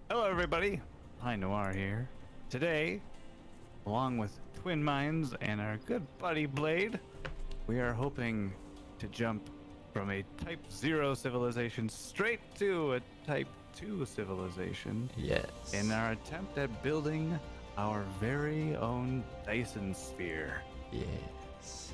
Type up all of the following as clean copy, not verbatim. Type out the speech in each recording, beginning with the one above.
Hello, everybody. Hi, Noir here. Today, along with Twin Minds and our good buddy Blade, we are hoping to jump from a Type 0 civilization straight to a Type 2 civilization Yes. in our attempt at building our very own Dyson Sphere. Yes.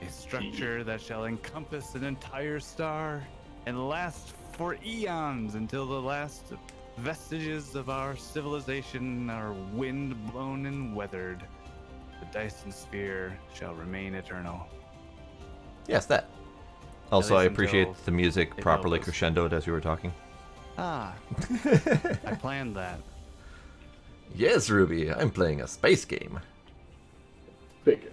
A structure that shall encompass an entire star and last for eons until the last vestiges of our civilization are wind blown and weathered. The Dyson Sphere shall remain eternal. Yes, that. Also, I least appreciate until the music it properly melts. crescendoed as you were talking. Ah, I planned that. Yes, Ruby, I'm playing a space game. Figure.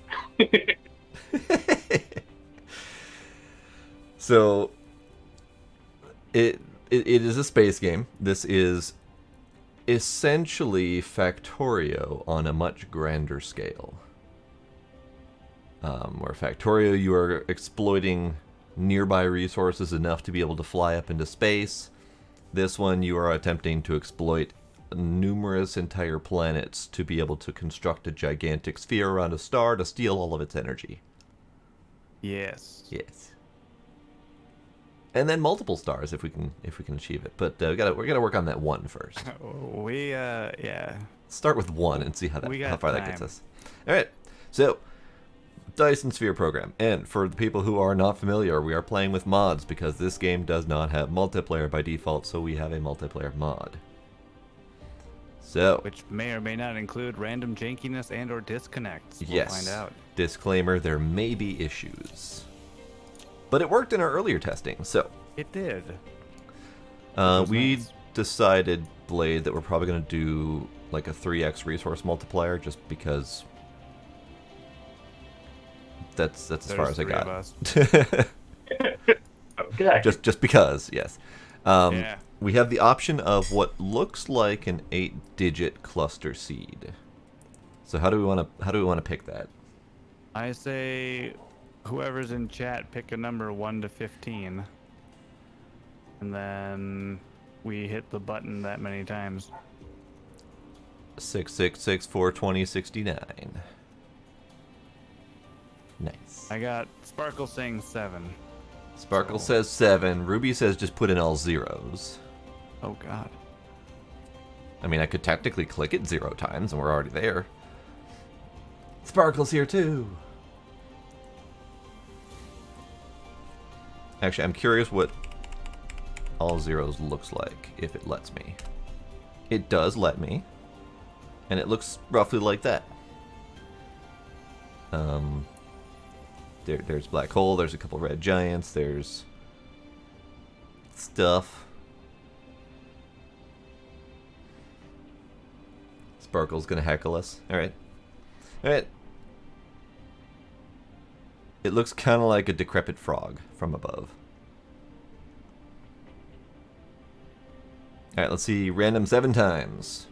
So, it is a space game. This is essentially Factorio on a much grander scale. Where Factorio, you are exploiting nearby resources enough to be able to fly up into space. This one, you are attempting to exploit numerous entire planets to be able to construct a gigantic sphere around a star to steal all of its energy. Yes. Yes. And then multiple stars if we can achieve it. But we're gonna work on that one first. Yeah. Start with one and see how far that gets time. us. All right. So, Dyson Sphere program. And for the people who are not familiar, we are playing with mods because this game does not have multiplayer by default, so we have a multiplayer mod. So, Which may or may not include random jankiness and or disconnects. We'll yes. find out. Disclaimer, there may be issues. But it worked in our earlier testing, so It did. we nice. decided, Blade, that we're probably going to do like a 3x resource multiplier just because that's as far as I There's got. three of us. Okay. just because, yes. Yeah. We have the option of what looks like an 8-digit cluster seed. So how do we want to pick that? I say whoever's in chat pick a number 1 to 15. And then we hit the button that many times. 666-420-69. Nice. I got Sparkle saying 7. Sparkle So- says 7. Ruby says just put in all zeros. Oh god. I mean, I could technically click it 0 times and we're already there. Sparkle's here too. Actually, I'm curious what all zeros looks like if it lets me. It does let me. And it looks roughly like that. There's black hole, there's a couple red giants, there's stuff. Sparkle's gonna heckle us. Alright. Alright. It looks kind of like a decrepit frog from above. Alright, let's see. Random 7 times.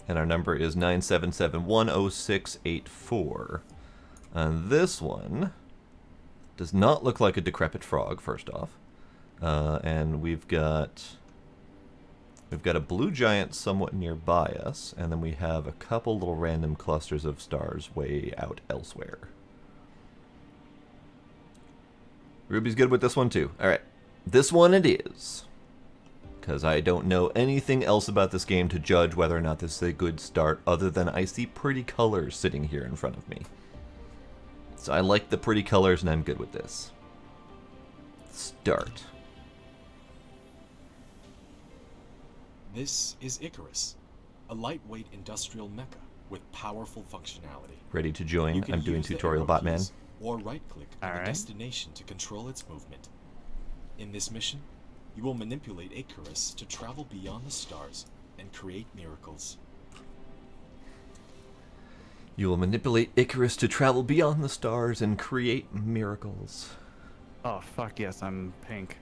And our number is 977-10684. And this one does not look like a decrepit frog, first off. And we've got a blue giant somewhat nearby us, and then we have a couple little random clusters of stars way out elsewhere. Ruby's good with this one too. Alright, this one it is. Because I don't know anything else about this game to judge whether or not this is a good start, other than I see pretty colors sitting here in front of me. So I like the pretty colors and I'm good with this. Start. This is Icarus, a lightweight industrial mecha with powerful functionality. Ready to join? You can I'm doing use the tutorial arrow botman. keys or right-click on Alright. the destination to control its movement. In this mission, you will manipulate Icarus to travel beyond the stars and create miracles. You will manipulate Icarus to travel beyond the stars and create miracles. Oh fuck yes, I'm pink.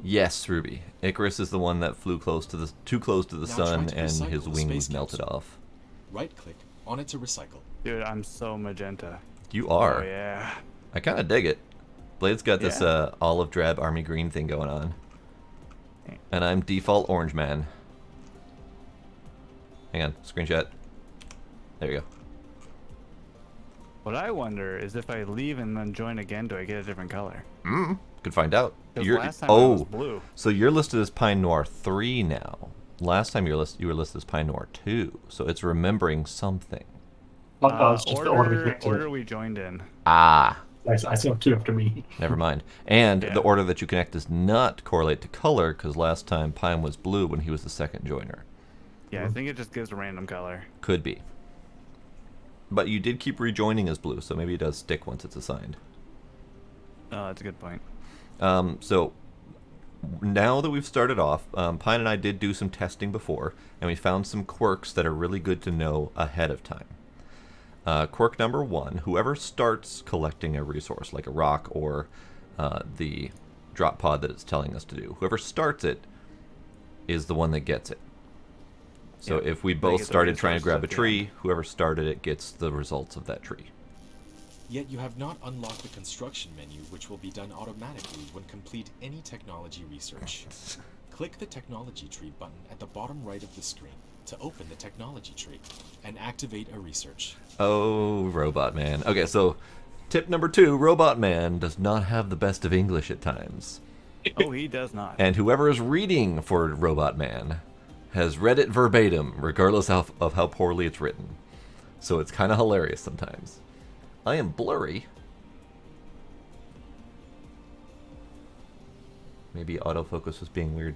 Yes, Ruby. Icarus is the one that flew too close to the Now sun, try to and recycle his the wings space melted capsule. off. Right-click on it to recycle. Dude, I'm so magenta. You are. Oh yeah. I kind of dig it. Blade's got this Yeah. olive drab army green thing going on. And I'm default orange man. Hang on, screenshot. There you go. What I wonder is if I leave and then join again, do I get a different color? Could find out. 'Cause last time I was blue. So you're listed as Pine Noir 3 now. Last time you were listed as Pine Noir 2, so it's remembering something. It's just the order we connected. Order we joined in. Ah, I saw 2 after me. never mind. And Yeah. the order that you connect does not correlate to color, because last time Pine was blue when he was the second joiner. Yeah, I think it just gives a random color. Could be. But you did keep rejoining as blue, so maybe it does stick once it's assigned. Oh, that's a good point. So now that we've started off, Pine and I did do some testing before, and we found some quirks that are really good to know ahead of time. Quirk number 1, whoever starts collecting a resource, like a rock or the drop pod that it's telling us to do, whoever starts it is the one that gets it. So Yeah, if we they both get the started trying to resources grab a at the tree, end. whoever started it gets the results of that tree. Yet you have not unlocked the construction menu, which will be done automatically when complete any technology research. Click the technology tree button at the bottom right of the screen to open the technology tree and activate a research. Oh, Robot Man. Okay, so tip number 2, Robot Man does not have the best of English at times. Oh, he does not. And whoever is reading for Robot Man has read it verbatim, regardless of how poorly it's written. So it's kind of hilarious sometimes. I am blurry. Maybe autofocus was being weird.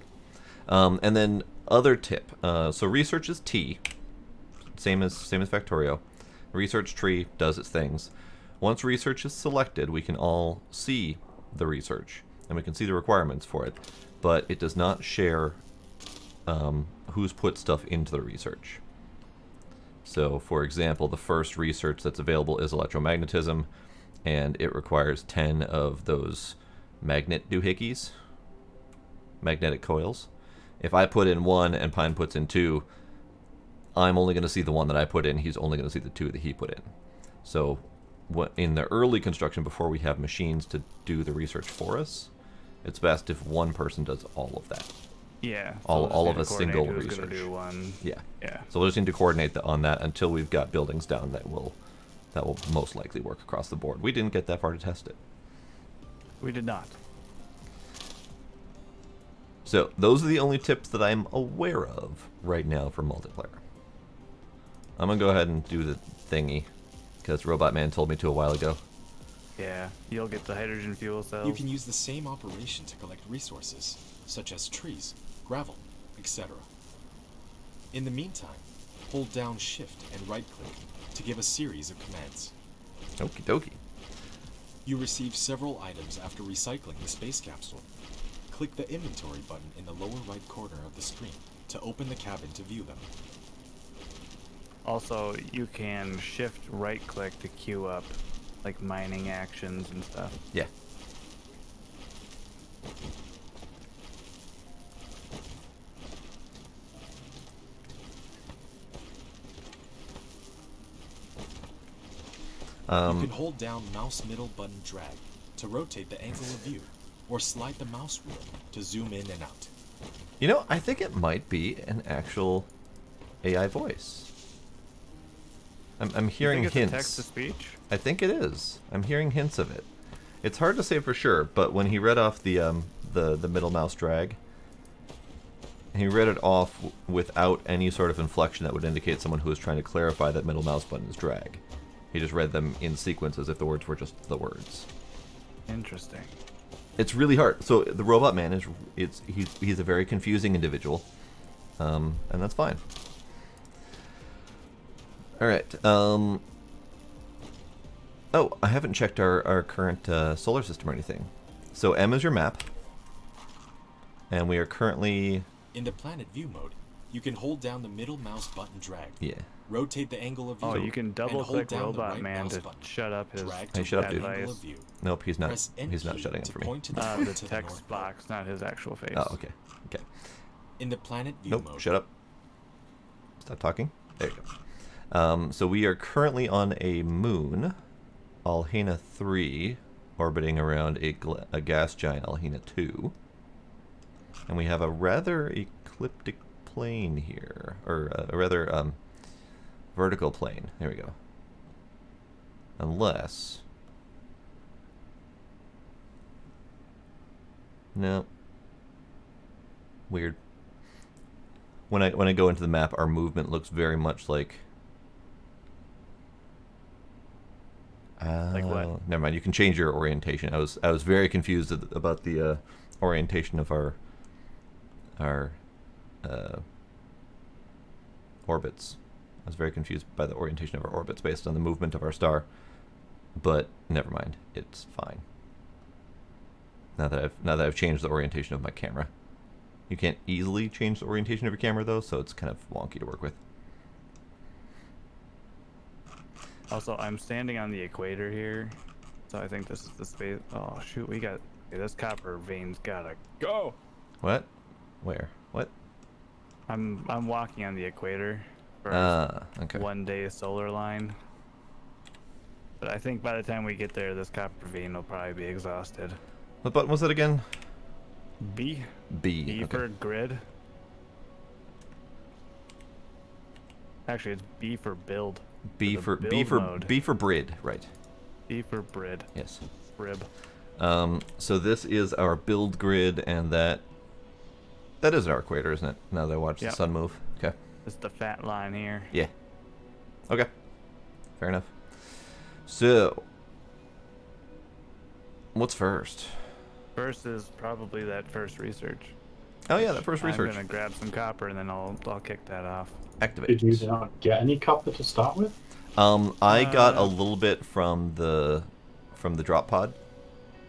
And then other tip. So research is T. Same as Factorio. Research tree does its things. Once research is selected, we can all see the research and we can see the requirements for it, but it does not share who's put stuff into the research. So, for example, the first research that's available is electromagnetism, and it requires 10 of those magnet doohickeys, magnetic coils. If I put in 1 and Pine puts in 2, I'm only going to see the 1 that I put in. He's only going to see the 2 that he put in. So, in the early construction, before we have machines to do the research for us, it's best if one person does all of that. Yeah. All of a a single Gonna research. do one. Yeah. Yeah. So we'll just need to coordinate on that until we've got buildings down that will most likely work across the board. We didn't get that far to test it. We did not. So those are the only tips that I'm aware of right now for multiplayer. I'm gonna go ahead and do the thingy because Robot Man told me to a while ago. Yeah. You'll get the hydrogen fuel cells. You can use the same operation to collect resources, such as trees, gravel, etc. In the meantime, hold down Shift and right-click to give a series of commands. Okie dokie. You receive several items after recycling the space capsule. Click the inventory button in the lower right corner of the screen to open the cabin to view them. Also, you can shift right click to queue up like mining actions and stuff. Yeah. You can hold down mouse middle button drag to rotate the angle of view, or slide the mouse wheel to zoom in and out. You know, I think it might be an actual AI voice. I'm hearing you think it's hints. a text to speech? I think it is. I'm hearing hints of it. It's hard to say for sure, but when he read off the middle mouse drag, he read it off without any sort of inflection that would indicate someone who was trying to clarify that middle mouse button is drag. He just read them in sequence as if the words were just the words. Interesting. It's really hard. So the Robot Man he's a very confusing individual, and that's fine. All right. Oh, I haven't checked our current solar system or anything. So M is your map, and we are currently. In the planet view mode, you can hold down the middle mouse button drag. Yeah. Rotate the angle of view. Oh, you can double and hold click down the Robot right Man mouse to button. shut up his Drag Hey, to shut up, the dude. angle of view. Nope, he's not. Press N He's not key shutting up to for me. point to the, the foot to the text north pole. box, not his actual face. Oh, okay. Okay. In the planet view Nope. mode, Shut up. Stop talking. There you go. So we are currently on a moon, Alhena 3, orbiting around a gas giant Alhena 2. And we have a rather ecliptic plane here, or a rather vertical plane. There we go. Unless... No. Weird. When I go into the map, our movement looks very much like... Like what? Never mind. You can change your orientation. I was very confused about the orientation of our orbits. I was very confused by the orientation of our orbits based on the movement of our star. But never mind. It's fine. Now that I've changed the orientation of my camera. You can't easily change the orientation of your camera though, so it's kind of wonky to work with. Also, I'm standing on the equator here, so I think this is the space. Oh shoot, we got this copper vein's gotta go. What? Where? What? I'm walking on the equator for okay. 1 day solar line. But I think by the time we get there, this copper vein will probably be exhausted. What button was it again? B. B. B Okay. for grid. Actually, it's B for build. B the for build mode. B for brid, right? B for brid. Yes. Rib. So this is our build grid, and that is our equator, isn't it? Now that I watch the sun move. Okay. It's the fat line here. Yeah. Okay. Fair enough. So, what's first? First is probably that first research. Oh yeah, that first research. I'm gonna grab some copper and then I'll kick that off. Activate. Did you not get any copper to start with? I got a little bit from the drop pod.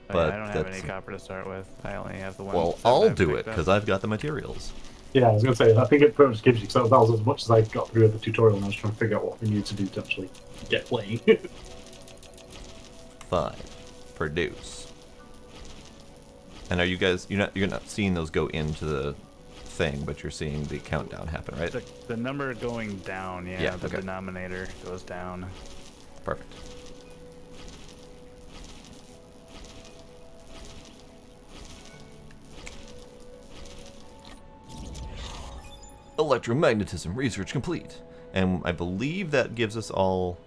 But I don't have any copper to start with. I only have the one. Well, I'll do it because I've got the materials. Yeah, I was going to say, I think it pretty much gives you, because that was as much as I got through the tutorial and I was trying to figure out what we needed to do to actually get playing. 5. Produce. And are you guys, you're not seeing those go into the thing, but you're seeing the countdown happen, right? The number going down, Yeah, the okay. denominator goes down. Perfect. Electromagnetism research complete. And I believe that gives us all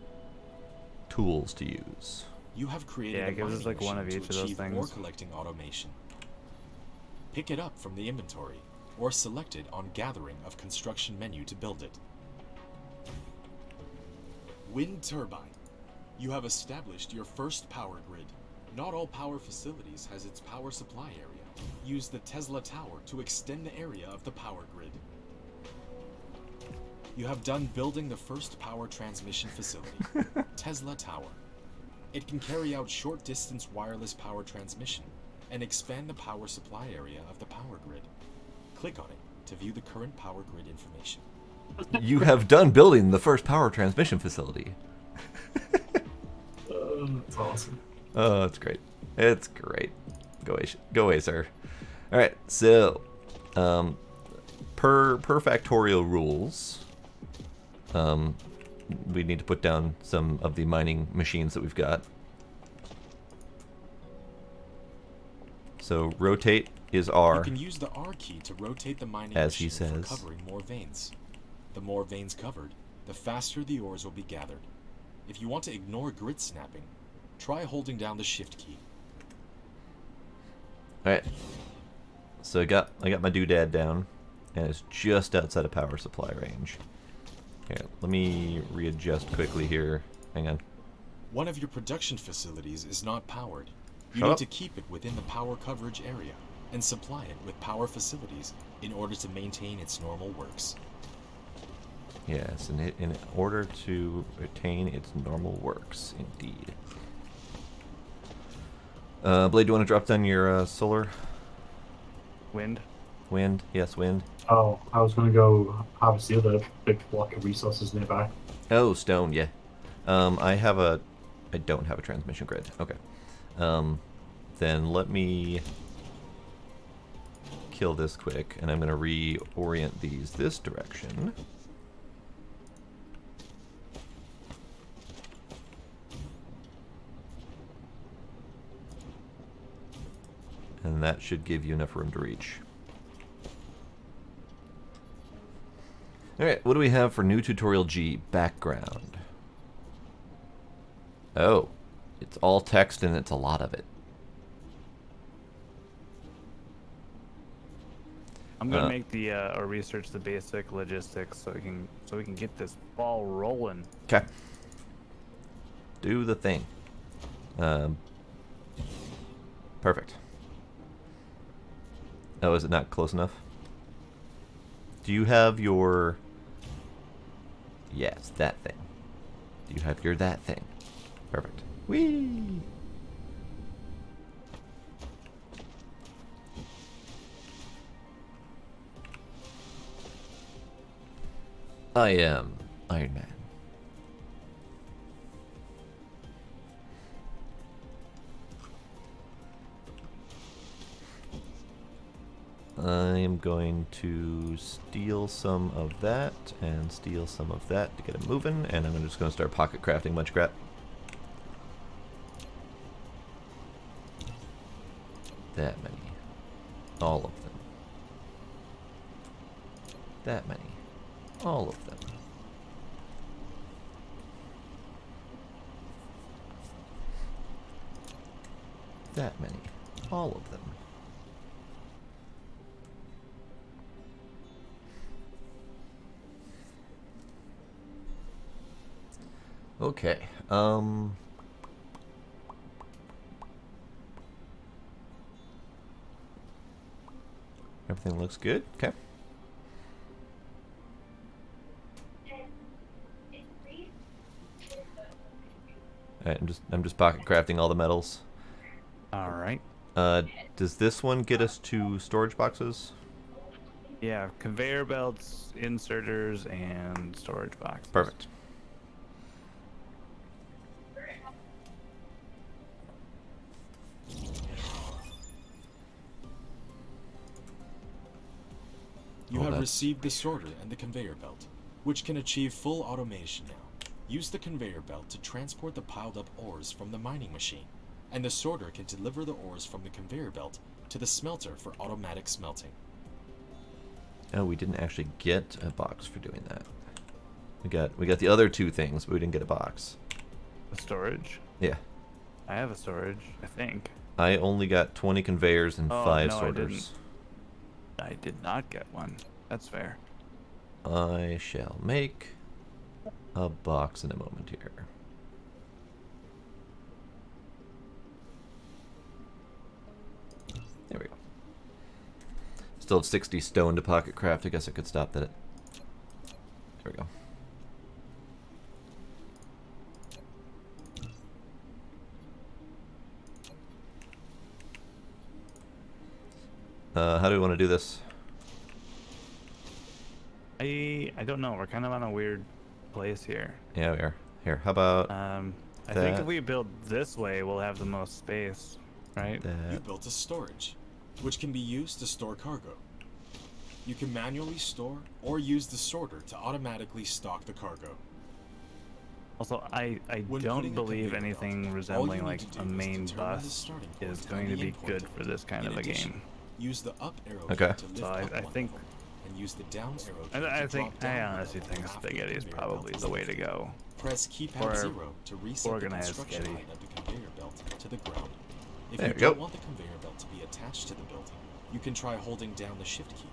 tools to use. You have created Yeah, a it gives us mining like one of machine each to of those achieve ore things. collecting automation. Pick it up from the inventory, or select it on Gathering of Construction menu to build it. Wind turbine. You have established your first power grid. Not all power facilities has its power supply area. Use the Tesla Tower to extend the area of the power grid. You have done building the first power transmission facility, Tesla Tower. It can carry out short-distance wireless power transmission and expand the power supply area of the power grid. Click on it to view the current power grid information. You have done building the first power transmission facility. That's awesome. Oh, it's great. It's great. Go away, sir. All right, so per factorial rules, we need to put down some of the mining machines that we've got. So rotate is R. You can use the R key to rotate the mining As he machine says. for covering more veins. The more veins covered, the faster the ores will be gathered. If you want to ignore grid snapping, try holding down the shift key. All right. So I got my doodad down, and it's just outside of power supply range. Here, let me readjust quickly here. Hang on. One of your production facilities is not powered. You Shut need up. to keep it within the power coverage area and supply it with power facilities in order to maintain its normal works. Yes, in order to retain its normal works, indeed. Blade, do you want to drop down your solar? Wind. Wind? Yes, wind. Oh, I was going to go harvest the other big block of resources nearby. Oh, stone, yeah. I don't have a transmission grid. Okay. Then let me kill this quick, and I'm going to reorient these this direction. And that should give you enough room to reach. Alright, what do we have for new tutorial G? Background. Oh, it's all text and it's a lot of it. I'm gonna make the or research the basic logistics so we can get this ball rolling. Okay. Do the thing. Perfect. Oh, is it not close enough? Do you have your... Yes, that thing. Do you have your that thing? Perfect. Whee! I am Iron Man. I am going to steal some of that and steal some of that to get it moving, and I'm just going to start pocket crafting much crap. That many. All of them. That many. All of them. That many. All of them. Okay. Everything looks good. Okay. Alright, I'm just pocket crafting all the metals. All right. Does this one get us to storage boxes? Yeah, conveyor belts, inserters, and storage boxes. Perfect. You have received the sorter and the conveyor belt, which can achieve full automation now. Use the conveyor belt to transport the piled up ores from the mining machine, and the sorter can deliver the ores from the conveyor belt to the smelter for automatic smelting. Oh, we didn't actually get a box for doing that. We got the other two things, but we didn't get a box. The storage? Yeah. I have a storage, I think. I only got 20 conveyors and 5 no, sorters. I did not get one. That's fair. I shall make a box in a moment here. There we go. Still have 60 stone to pocket craft. I guess I could stop that. There we go. How do we want to do this? I don't know. We're kind of on a weird place here. Yeah, we are. Here, how about I think if we build this way, we'll have the most space, right? You built a storage, which can be used to store cargo. You can manually store or use the sorter to automatically stock the cargo. Also, I When don't putting a believe conveyor anything belt, resembling all you like need to a do is main determine the bus starting point is and going to the be end point good of for it. this kind In of a addition, game. Use the up arrow Okay. key to lift So up I one think- level, and use the down arrow key I to think drop down I one honestly level think after spaghetti is conveyor probably belt the way to lifted. go. Press keypad Or 0 to reset the organized construction spaghetti. line of the conveyor belt to the ground. If There you we don't go. want the conveyor belt to be attached to the building, you can try holding down the shift key.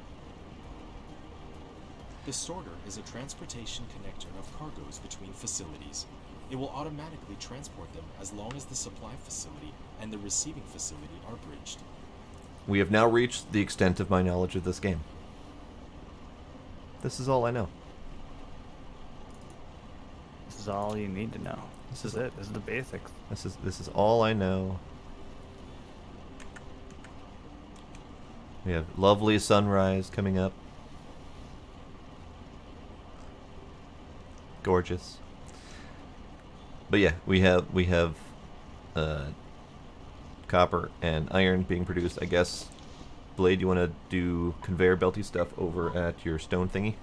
The sorter is a transportation connector of cargoes between facilities. It will automatically transport them as long as the supply facility and the receiving facility are bridged. We have now reached the extent of my knowledge of this game. This is all I know. This is all you need to know. This is it. This is the basics. This is all I know. We have lovely sunrise coming up. Gorgeous. But yeah, we have copper and iron being produced. I guess, Blade, you want to do conveyor belty stuff over at your stone thingy?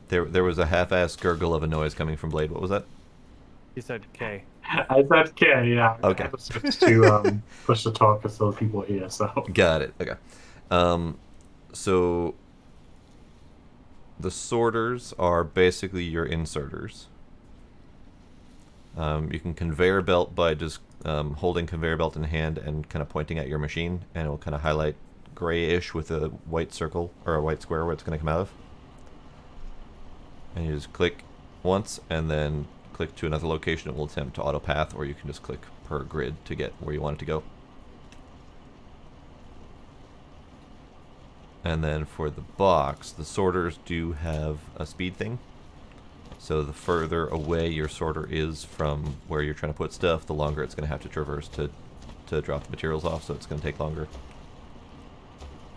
There was a half-assed gurgle of a noise coming from Blade. What was that? You said K. I said K, yeah. Okay. I have a switch to push the talk so people hear, so. Got it. Okay. So the sorters are basically your inserters. You can conveyor belt by just holding conveyor belt in hand and kind of pointing at your machine, and it will kind of highlight grayish with a white circle or a white square where it's going to come out of. And you just click once and then click to another location. It will attempt to auto path, or you can just click per grid to get where you want it to go. And then for the box, the sorters do have a speed thing. So the further away your sorter is from where you're trying to put stuff, the longer it's going to have to traverse to drop the materials off, so it's going to take longer.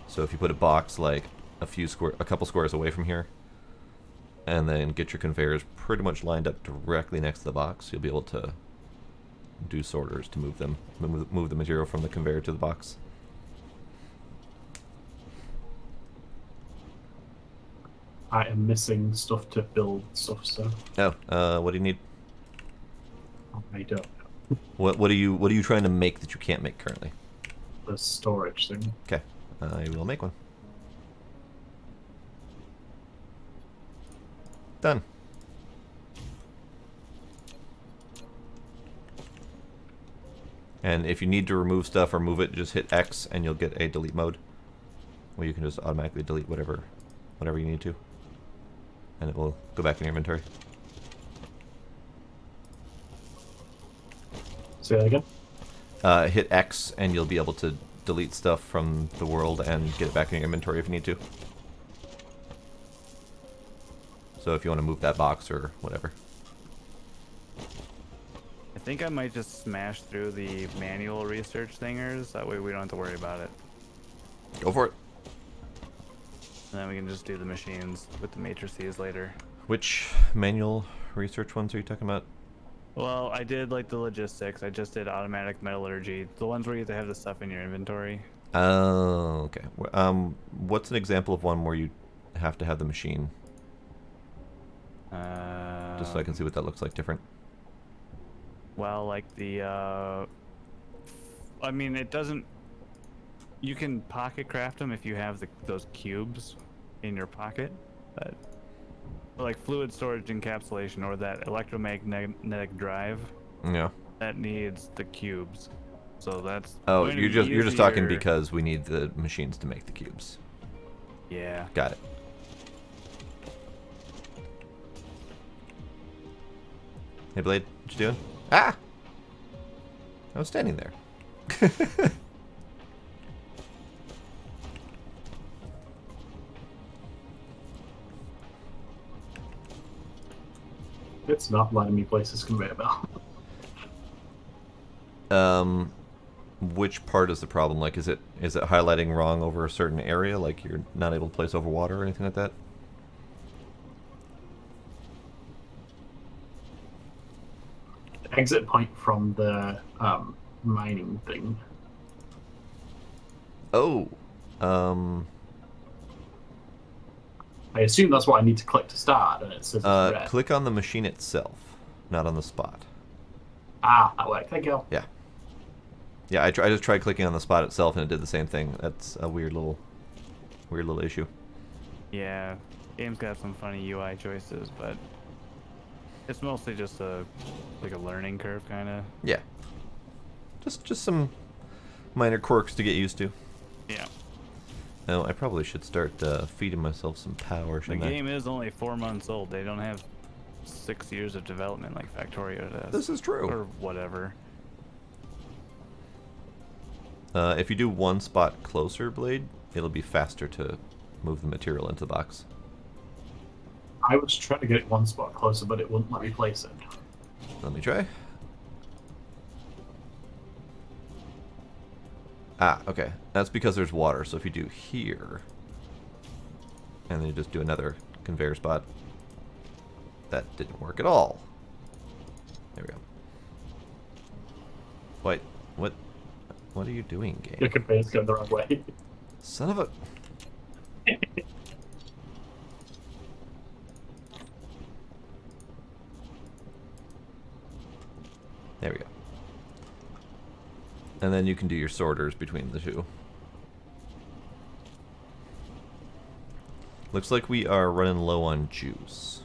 So if you put a box like a couple squares away from here, and then get your conveyors pretty much lined up directly next to the box, you'll be able to do sorters to move the material from the conveyor to the box. I am missing stuff to build stuff, so Oh, what do you need? I don't know. What are you trying to make that you can't make currently? The storage thing. Okay, I will make one. Done. And if you need to remove stuff or move it, just hit X and you'll get a delete mode, where you can just automatically delete whatever you need to, and it will go back in your inventory. Say that again? Hit X and you'll be able to delete stuff from the world and get it back in your inventory if you need to. So if you want to move that box or whatever. I think I might just smash through the manual research thingers. That way we don't have to worry about it. Go for it. And then we can just do the machines with the matrices later. Which manual research ones are you talking about? Well, I did like the logistics. I just did automatic metallurgy. The ones where you have to have the stuff in your inventory. Oh, okay. What's an example of one where you have to have the machine? Just so I can see what that looks like different. Well, like the, I mean, it doesn't, you can pocket craft them if you have those cubes in your pocket, but like fluid storage encapsulation or that electromagnetic drive, Yeah. that needs the cubes. So that's Oh, going to you're be just talking easier. because we need the machines to make the cubes. Yeah. Got it. Hey Blade, what you doing? Ah! I was standing there. It's not letting me place this conveyor belt. Which part is the problem? Like, is it highlighting wrong over a certain area? Like you're not able to place over water or anything like that? Exit point from the mining thing. Oh. I assume that's what I need to click to start, and it says it's red. Click on the machine itself, not on the spot. Ah, that worked. Thank you. Yeah. Yeah, I just tried clicking on the spot itself and it did the same thing. That's a weird little issue. Yeah. Game's got some funny UI choices, but it's mostly just like a learning curve kind of. Yeah. Just some minor quirks to get used to. Yeah. Oh, I probably should start feeding myself some power, The shouldn't I? game is only 4 months old. They don't have 6 years of development like Factorio does. This is true. Or whatever. If you do one spot closer, Blade, it'll be faster to move the material into the box. I was trying to get it one spot closer, but it wouldn't let me place it. Let me try. Ah, okay. That's because there's water, so if you do here, and then you just do another conveyor spot, that didn't work at all. There we go. Wait, what are you doing, game? Your conveyor's going the wrong way. Son of a... There we go. And then you can do your sorters between the two. Looks like we are running low on juice.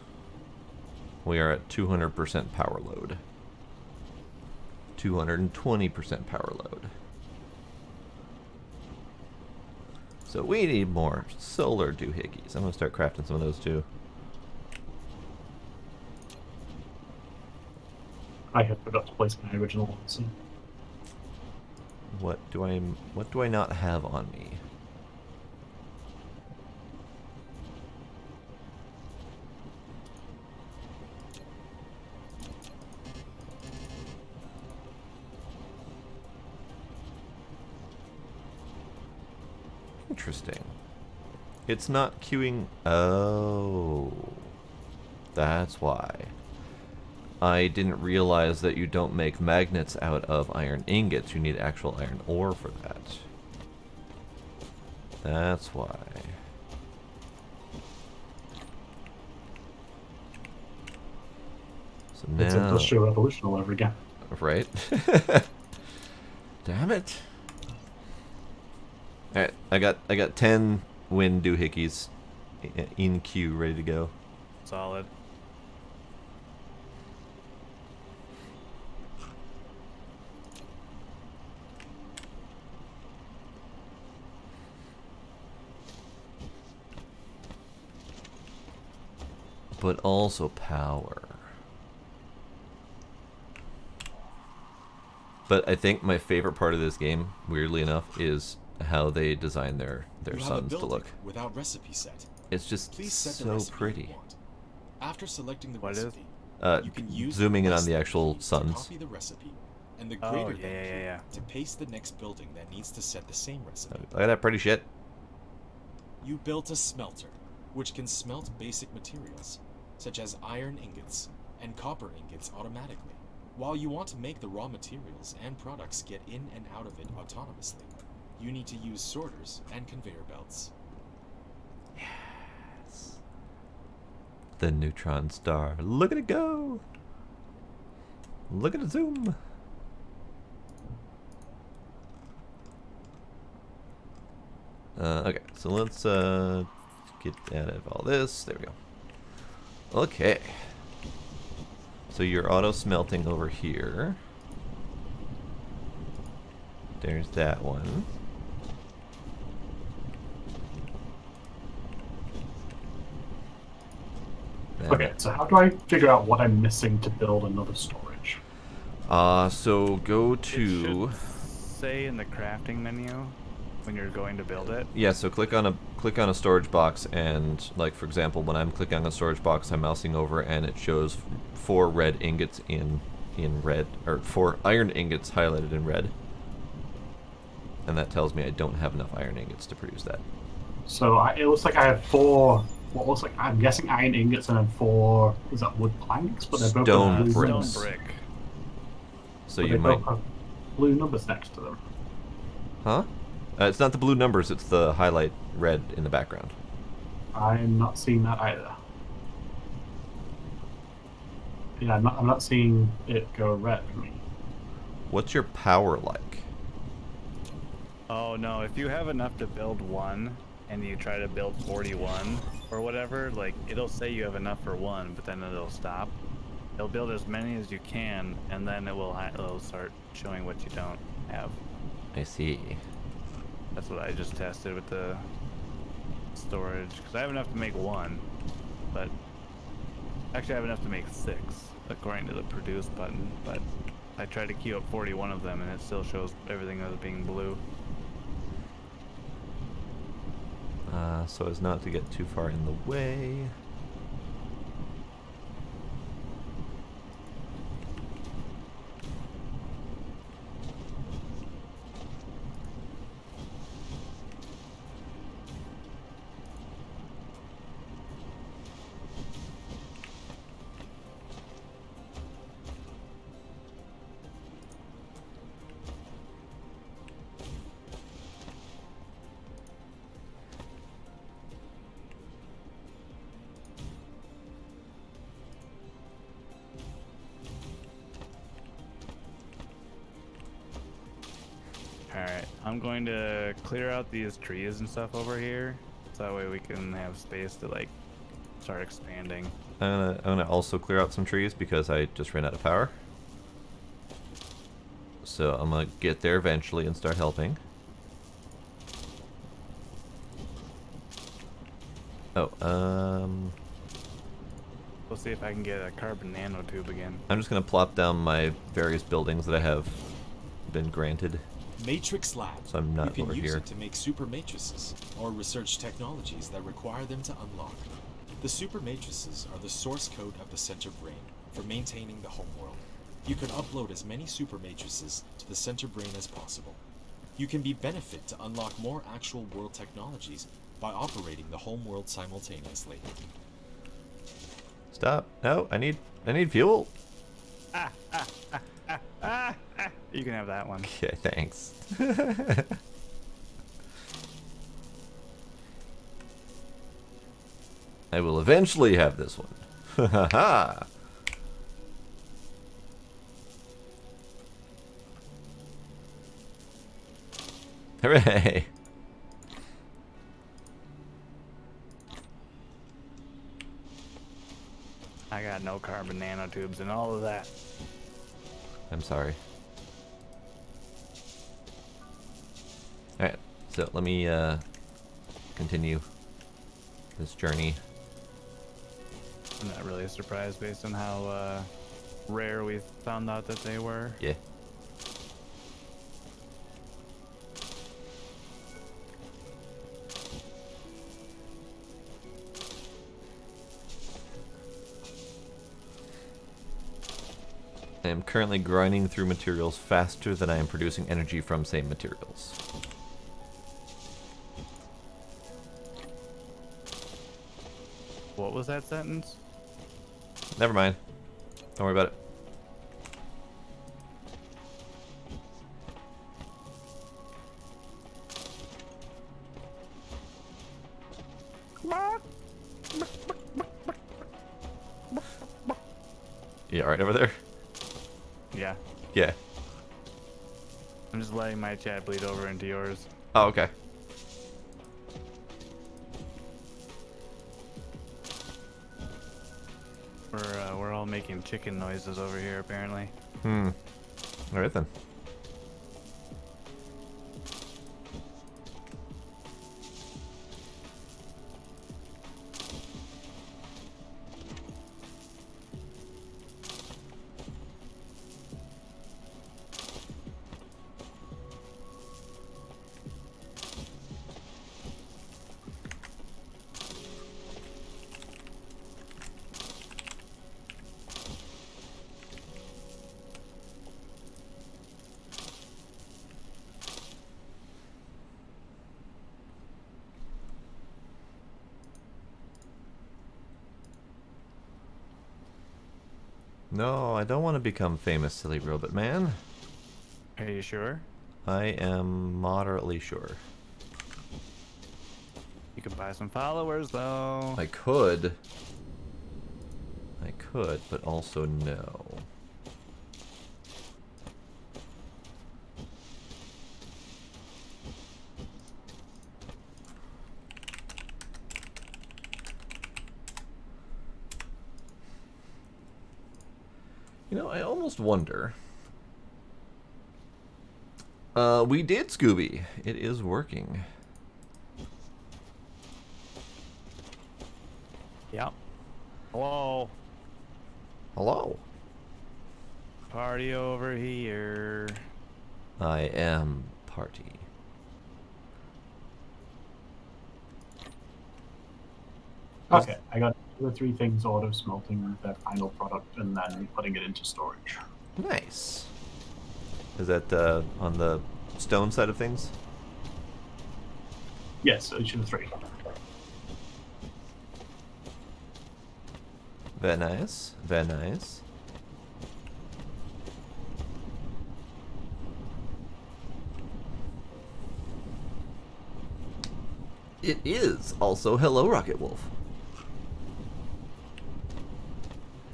We are at 200% power load. 220% power load. So we need more solar doohickeys. I'm gonna start crafting some of those too. I had forgot to place my original one. So. What do I not have on me? Interesting. It's not queuing. Oh, that's why. I didn't realize that you don't make magnets out of iron ingots. You need actual iron ore for that. That's why. So now, It's Industrial Revolution all over again. right? Damn it! All right, I got 10 wind doohickeys in queue, ready to go. Solid. But also power. But I think my favorite part of this game, weirdly enough, is how they design their suns to look. Without recipe set. It's just Please set the so recipe pretty. you want. After selecting the What is? recipe, you can use Zooming in the on the less actual key to suns. copy the recipe, and the Oh, greater yeah, than yeah, key yeah. to paste the next building that needs to set the same recipe. Look at that pretty shit. You built a smelter, which can smelt basic materials, such as iron ingots and copper ingots automatically. While you want to make the raw materials and products get in and out of it autonomously, you need to use sorters and conveyor belts. Yes. The neutron star. Look at it go. Look at it zoom. Okay, so let's get out of all this. There we go. Okay. So you're auto smelting over here. There's that one. Then- Okay, so how do I figure out what I'm missing to build another storage? So go It to should say in the crafting menu when you're going to build it. yeah. So click on a storage box, and like for example, when I'm clicking on a storage box, I'm mousing over, and it shows 4 red ingots in red, or 4 iron ingots highlighted in red, and that tells me I don't have enough iron ingots to produce that. So it looks like I have 4. What looks like I'm guessing iron ingots and then 4. Is that wood planks? But they're both Stone got blue bricks. numbers. Stone brick. So But you they might, both have blue numbers next to them. huh? It's not the blue numbers; it's the highlight red in the background. I'm not seeing that either. Yeah, I'm not seeing it go red for me. What's your power like? Oh no, if you have enough to build one and you try to build 41 or whatever, like it'll say you have enough for one, but then it'll stop. It'll build as many as you can, and then it'll start showing what you don't have. I see. That's what I just tested with the storage, because I have enough to make one, but actually I have enough to make 6 according to the produce button, but I tried to queue up 41 of them and it still shows everything as being blue. So as not to get too far in the way. Alright, I'm going to clear out these trees and stuff over here, That way we can have space to like start expanding. I'm gonna also clear out some trees because I just ran out of power. So I'm gonna get there eventually and start helping. Oh, We'll see if I can get a carbon nanotube again. I'm just gonna plop down my various buildings that I have been granted. Matrix Lab. So I'm not you can over use here. it to make super matrices, or research technologies that require them to unlock. The super matrices are the source code of the center brain for maintaining the homeworld. You can upload as many super matrices to the center brain as possible. You can be benefit to unlock more actual world technologies by operating the homeworld simultaneously. Stop! No, I need fuel. You can have that one. Okay, thanks. I will eventually have this one. Ha ha! Hooray! I got no carbon nanotubes and all of that. I'm sorry. Alright, so let me continue this journey. I'm not really surprised based on how rare we found out that they were. Yeah. I am currently grinding through materials faster than I am producing energy from same materials. What was that sentence? Never mind. Don't worry about it. You alright over there? Yeah. Yeah. I'm just letting my chat bleed over into yours. Oh, okay. We're all making chicken noises over here apparently. Alright then. No, I don't want to become famous, silly robot man. Are you sure? I am moderately sure. You can buy some followers though. I could, but also no. You know, I almost wonder. We did, Scooby. It is working. Yep. Hello. Hello. Party over here. I am party. Okay, I got 2 or 3 things auto smelting their final product and then putting it into storage. Nice. Is that on the stone side of things? Yes, each of the 3. Very nice. Very nice. It is also Hello Rocket Wolf.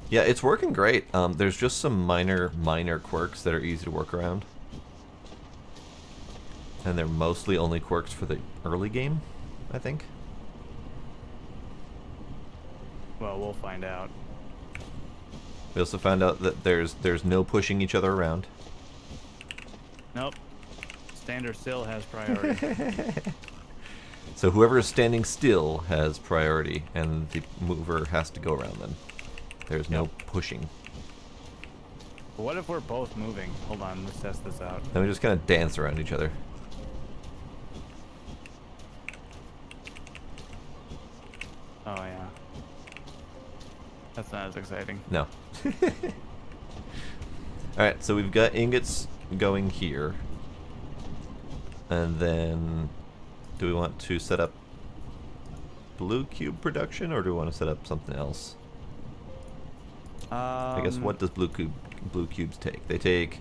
Yeah, it's working great. There's just some minor quirks that are easy to work around. And they're mostly only quirks for the early game, I think. Well, we'll find out. We also found out that there's no pushing each other around. Nope. Standard still has priority. So whoever is standing still has priority, and the mover has to go around them. There's no pushing. But what if we're both moving? Hold on, let's test this out. Then we just kind of dance around each other. Oh yeah. That's not as exciting. No. Alright, so we've got ingots going here. And then, do we want to set up blue cube production, or do we want to set up something else? I guess, what does blue cubes take? They take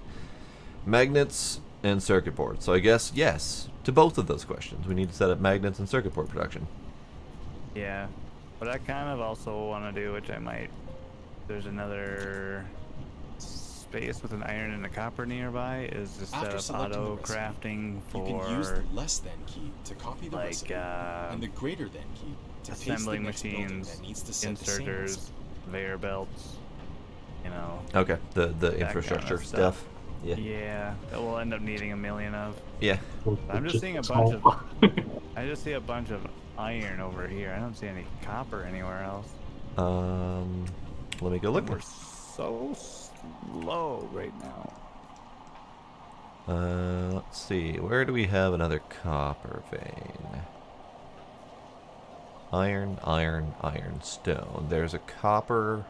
magnets and circuit boards. So I guess, yes, to both of those questions. We need to set up magnets and circuit board production. Yeah. But I kind of also want to do, which I might... There's another space with an iron and a copper nearby, is to set up auto crafting for... You can use the less than key to copy the recipe, and the greater than key to paste the assembling next building machines, that needs to set the same inserters, recipe. conveyor belts, you know. Okay, the that infrastructure kind of stuff. Yeah. Yeah, that we'll end up needing a million of. Yeah. I'm just seeing a bunch of... I just see a bunch of iron over here. I don't see any copper anywhere else. Let me go look. We're so slow right now. Let's see. Where do we have another copper vein? Iron, iron, iron, stone. There's a copper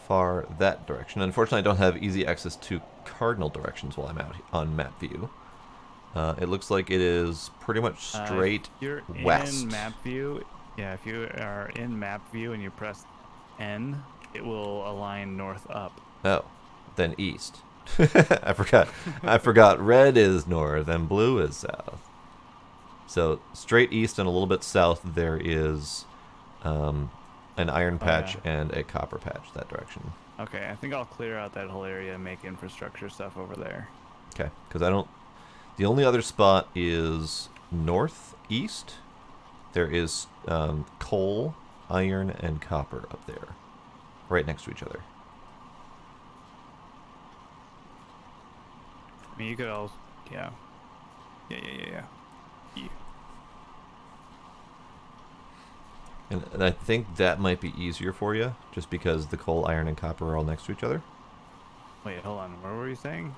far that direction. Unfortunately, I don't have easy access to cardinal directions while I'm out on map view. It looks like it is pretty much straight You're west. in map view. Yeah, if you are in map view and you press N, it will align north up. Oh, then east. I forgot. I forgot. Red is north and blue is south. So straight east and a little bit south, there is an iron patch and a copper patch that direction. Okay, I think I'll clear out that whole area and make infrastructure stuff over there. Okay, because I don't... The only other spot is northeast. There is coal, iron, and copper up there, right next to each other. I mean, you could also... Yeah. Yeah. And I think that might be easier for you, just because the coal, iron, and copper are all next to each other. Wait, hold on. What were you saying?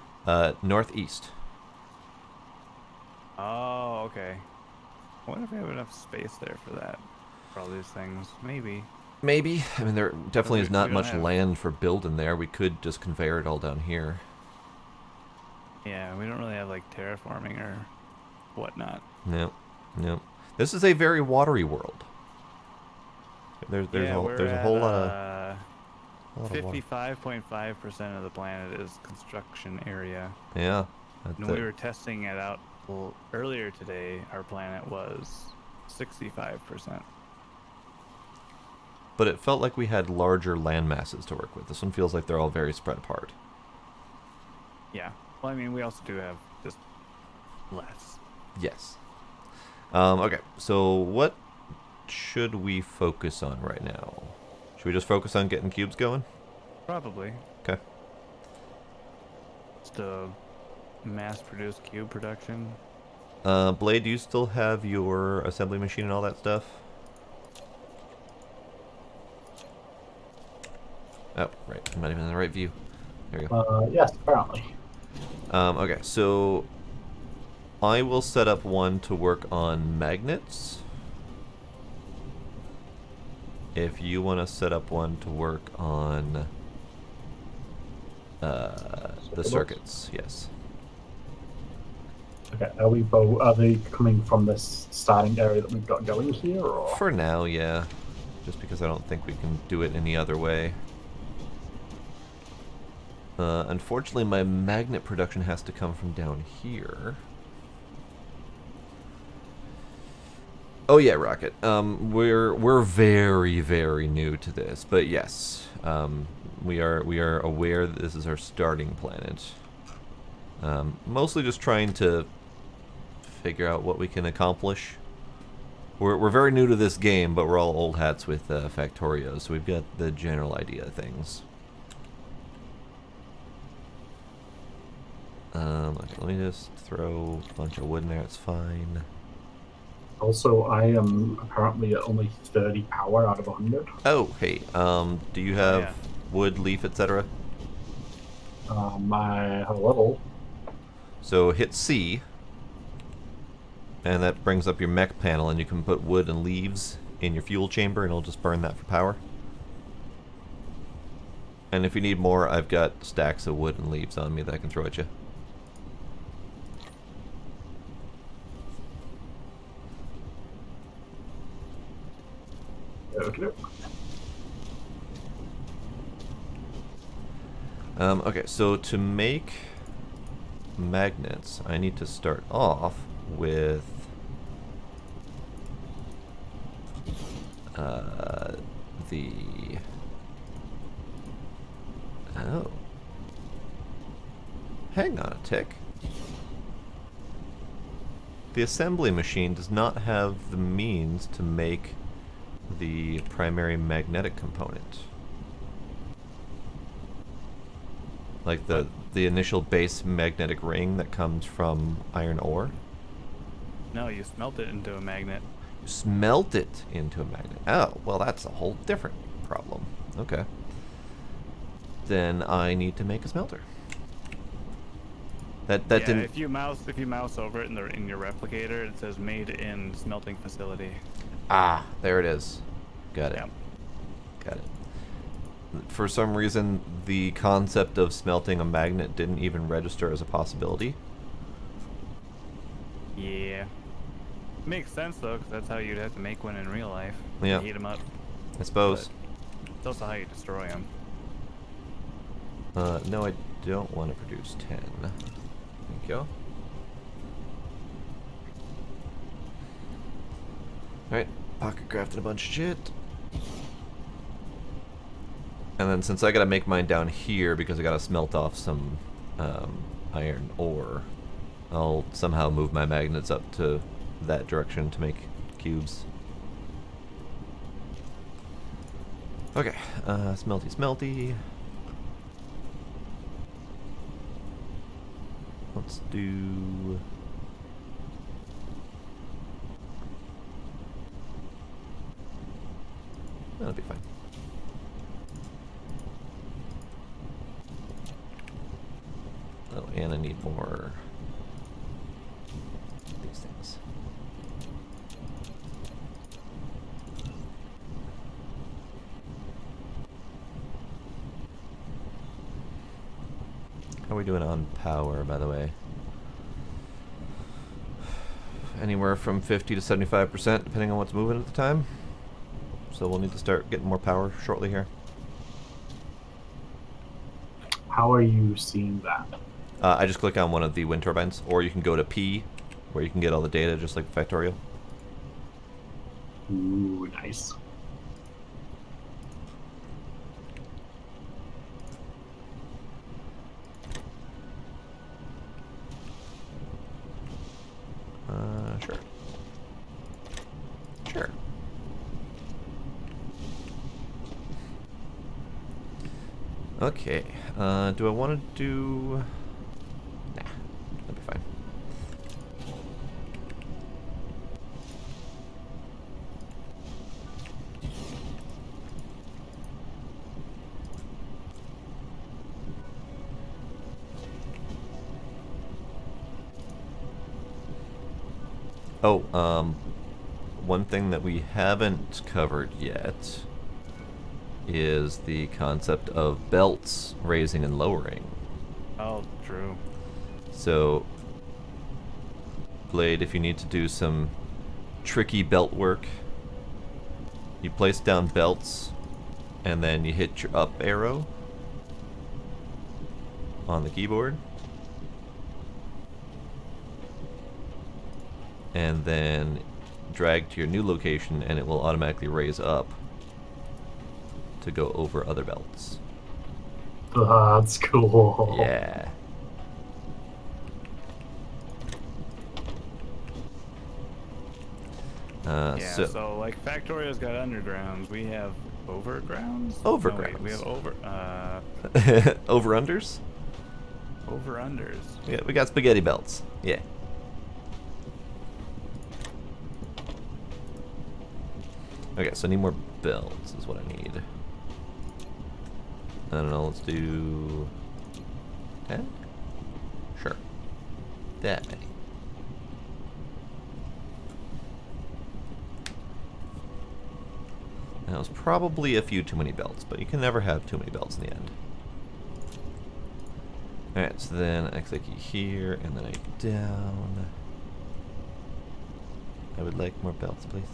Northeast. Oh, okay. I wonder if we have enough space there for that. For all these things. Maybe. Maybe. I mean, there definitely is not we don't much have- land for building there. We could just conveyor it all down here. Yeah, we don't really have, like, terraforming or whatnot. No. This is a very watery world. There's a whole lot of... 55.5% of the planet is construction area. Yeah. When we were testing it out earlier today, our planet was 65%. But it felt like we had larger land masses to work with. This one feels like they're all very spread apart. Yeah. Well, I mean, we also do have just less. Yes. Okay, so what should we focus on right now? Should we just focus on getting cubes going? Probably. Okay. Just a mass-produced cube production. Blade, do you still have your assembly machine and all that stuff? Oh, right. I'm not even in the right view. There you go. Yes, apparently. Okay, so I will set up one to work on magnets. If you want to set up one to work on the circuits, yes. Okay, are they coming from this starting area that we've got going here, or? For now, yeah. Just because I don't think we can do it any other way. Unfortunately, my magnet production has to come from down here. Oh yeah, Rocket. We're very, very new to this, but yes, we are aware that this is our starting planet. Mostly just trying to figure out what we can accomplish. We're very new to this game, but we're all old hats with Factorio, so we've got the general idea of things. Okay, let me just throw a bunch of wood in there. It's fine. Also, I am apparently at only 30 power out of 100. Oh, hey. Do you have yeah. wood, leaf, etc.? I have a level. So hit C, and that brings up your mech panel, and you can put wood and leaves in your fuel chamber, and it'll just burn that for power. And if you need more, I've got stacks of wood and leaves on me that I can throw at you. Okay. Okay, so to make magnets, I need to start off with the... Oh. Hang on a tick. The assembly machine does not have the means to make the primary magnetic component. Like the initial base magnetic ring that comes from iron ore. No, you smelt it into a magnet. You smelt it into a magnet. Oh, well that's a whole different problem. Okay. Then I need to make a smelter. That Yeah, didn't... if you mouse over it in your replicator, it says made in smelting facility. Ah, there it is. Got it. Yeah. Got it. For some reason, the concept of smelting a magnet didn't even register as a possibility. Yeah. Makes sense though, because that's how you'd have to make one in real life. Yeah. Heat them up. I suppose. But it's also how you destroy them. No, I don't want to produce 10. Thank you. Alright, pocket crafting a bunch of shit. And then since I gotta make mine down here because I gotta smelt off some iron ore, I'll somehow move my magnets up to that direction to make cubes. Okay, smelty. Let's do... That'll be fine. Oh, and I need more of these things. How are we doing on power, by the way? Anywhere from 50 to 75%, depending on what's moving at the time. So we'll need to start getting more power shortly here. How are you seeing that? I just click on one of the wind turbines, or you can go to P, where you can get all the data, just like Factorio. Ooh, nice. Sure. Sure. Okay. Do I want to do... Nah, that'll be fine. Oh, one thing that we haven't covered yet is the concept of belts raising and lowering. Oh, true. So, Blade, if you need to do some tricky belt work, you place down belts and then you hit your up arrow on the keyboard. And then drag to your new location and it will automatically raise up to go over other belts. That's cool. Yeah. Yeah, so like Factorial's got undergrounds. We have overgrounds? Overgrounds. No, wait, we have over-unders? over-unders. Yeah, we got spaghetti belts. Yeah. Okay, so I need more belts is what I need. I don't know, let's do 10? Sure. That many. That was probably a few too many belts, but you can never have too many belts in the end. Alright, so then I click here, and then I down. I would like more belts, please.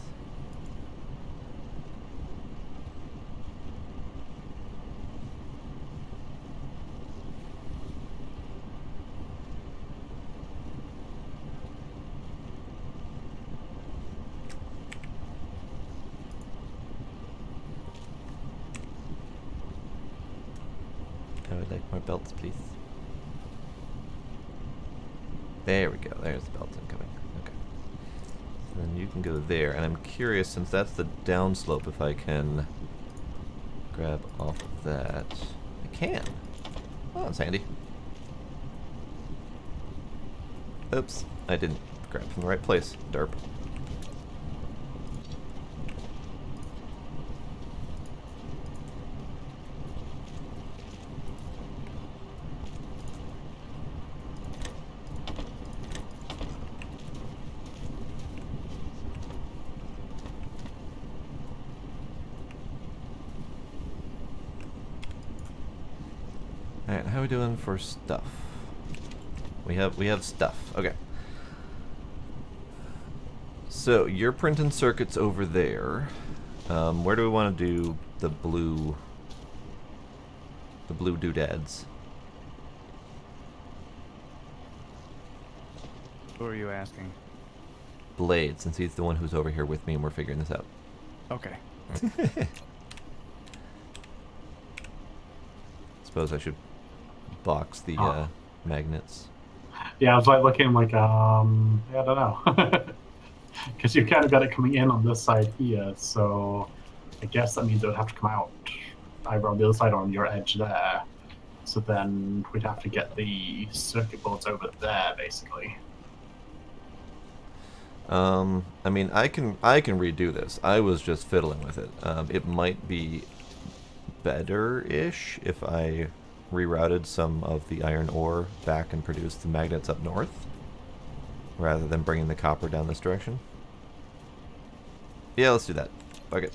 I would like more belts, please. There we go. There's the belts incoming. Okay. So then you can go there, and I'm curious, since that's the downslope, if I can grab off of that. I can. Oh, that's handy. Oops. I didn't grab from the right place. Derp. Alright, how are we doing for stuff? We have stuff. Okay. So you're printing circuits over there. Where do we want to do the blue doodads? Who are you asking? Blade, since he's the one who's over here with me and we're figuring this out. Okay. Suppose I should box the magnets. Yeah, I was like looking like I don't know, because you've kind of got it coming in on this side here, so I guess that means it would have to come out either on the other side or on your edge there. So then we'd have to get the circuit boards over there, basically. I mean, I can redo this. I was just fiddling with it. It might be better-ish if I rerouted some of the iron ore back and produced the magnets up north, rather than bringing the copper down this direction. Yeah, let's do that. Fuck it.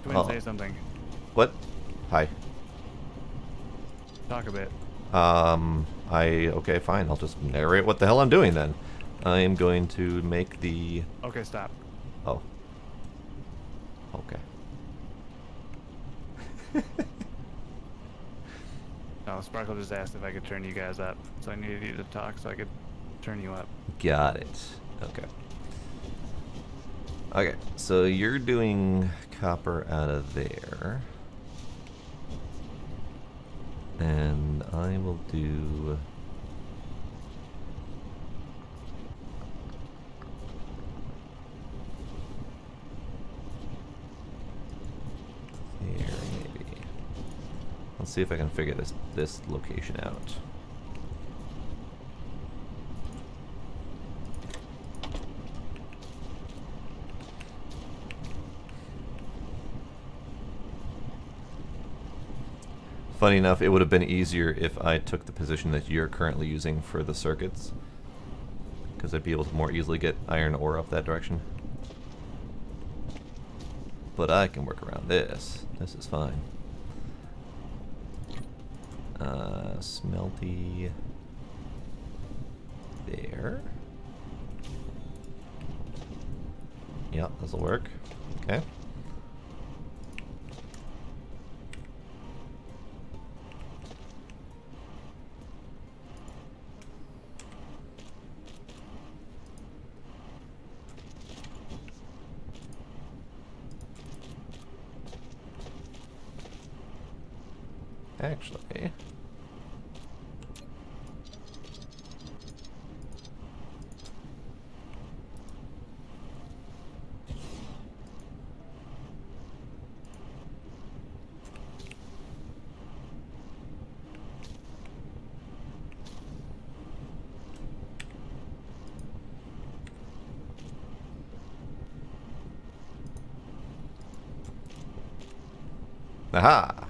Come in and say something. What? Hi. Talk a bit. Okay, fine. I'll just narrate what the hell I'm doing then. I am going to make the... Okay, stop. Oh. Okay. Oh, Sparkle just asked if I could turn you guys up, so I needed you to talk so I could turn you up. Got it. Okay. Okay, so you're doing copper out of there. And I will do... There, maybe. Let's see if I can figure this location out. Funny enough, it would have been easier if I took the position that you're currently using for the circuits, because I'd be able to more easily get iron ore up that direction. But I can work around this. This is fine. Smelty there. Yeah, this'll work. Okay. Actually, Aha!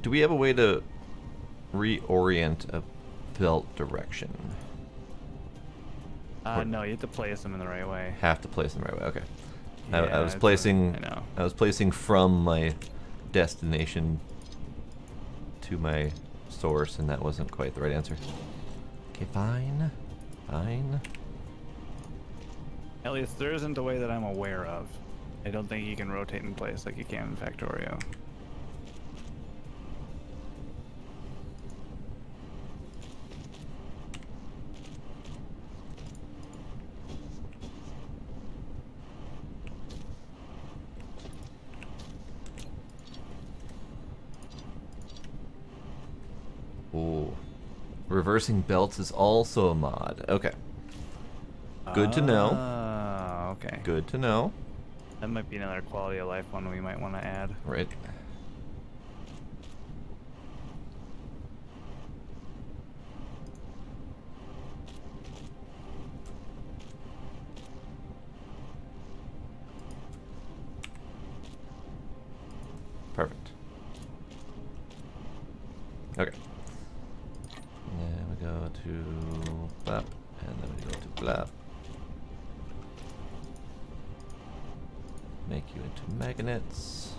Do we have a way to reorient a belt direction? No, you have to place them in the right way. Have to place them the right way. Okay. Yeah, I was placing. I know. I was placing from my destination to my source, and that wasn't quite the right answer. Okay, fine, fine. At least there isn't a way that I'm aware of. I don't think you can rotate in place like you can in Factorio. Ooh. Reversing belts is also a mod. Okay. Good to know. Okay. Good to know. That might be another quality of life one we might want to add. Right. Perfect. Okay. Then we go to BAP, and then we go to BLAP. Make you into magnets.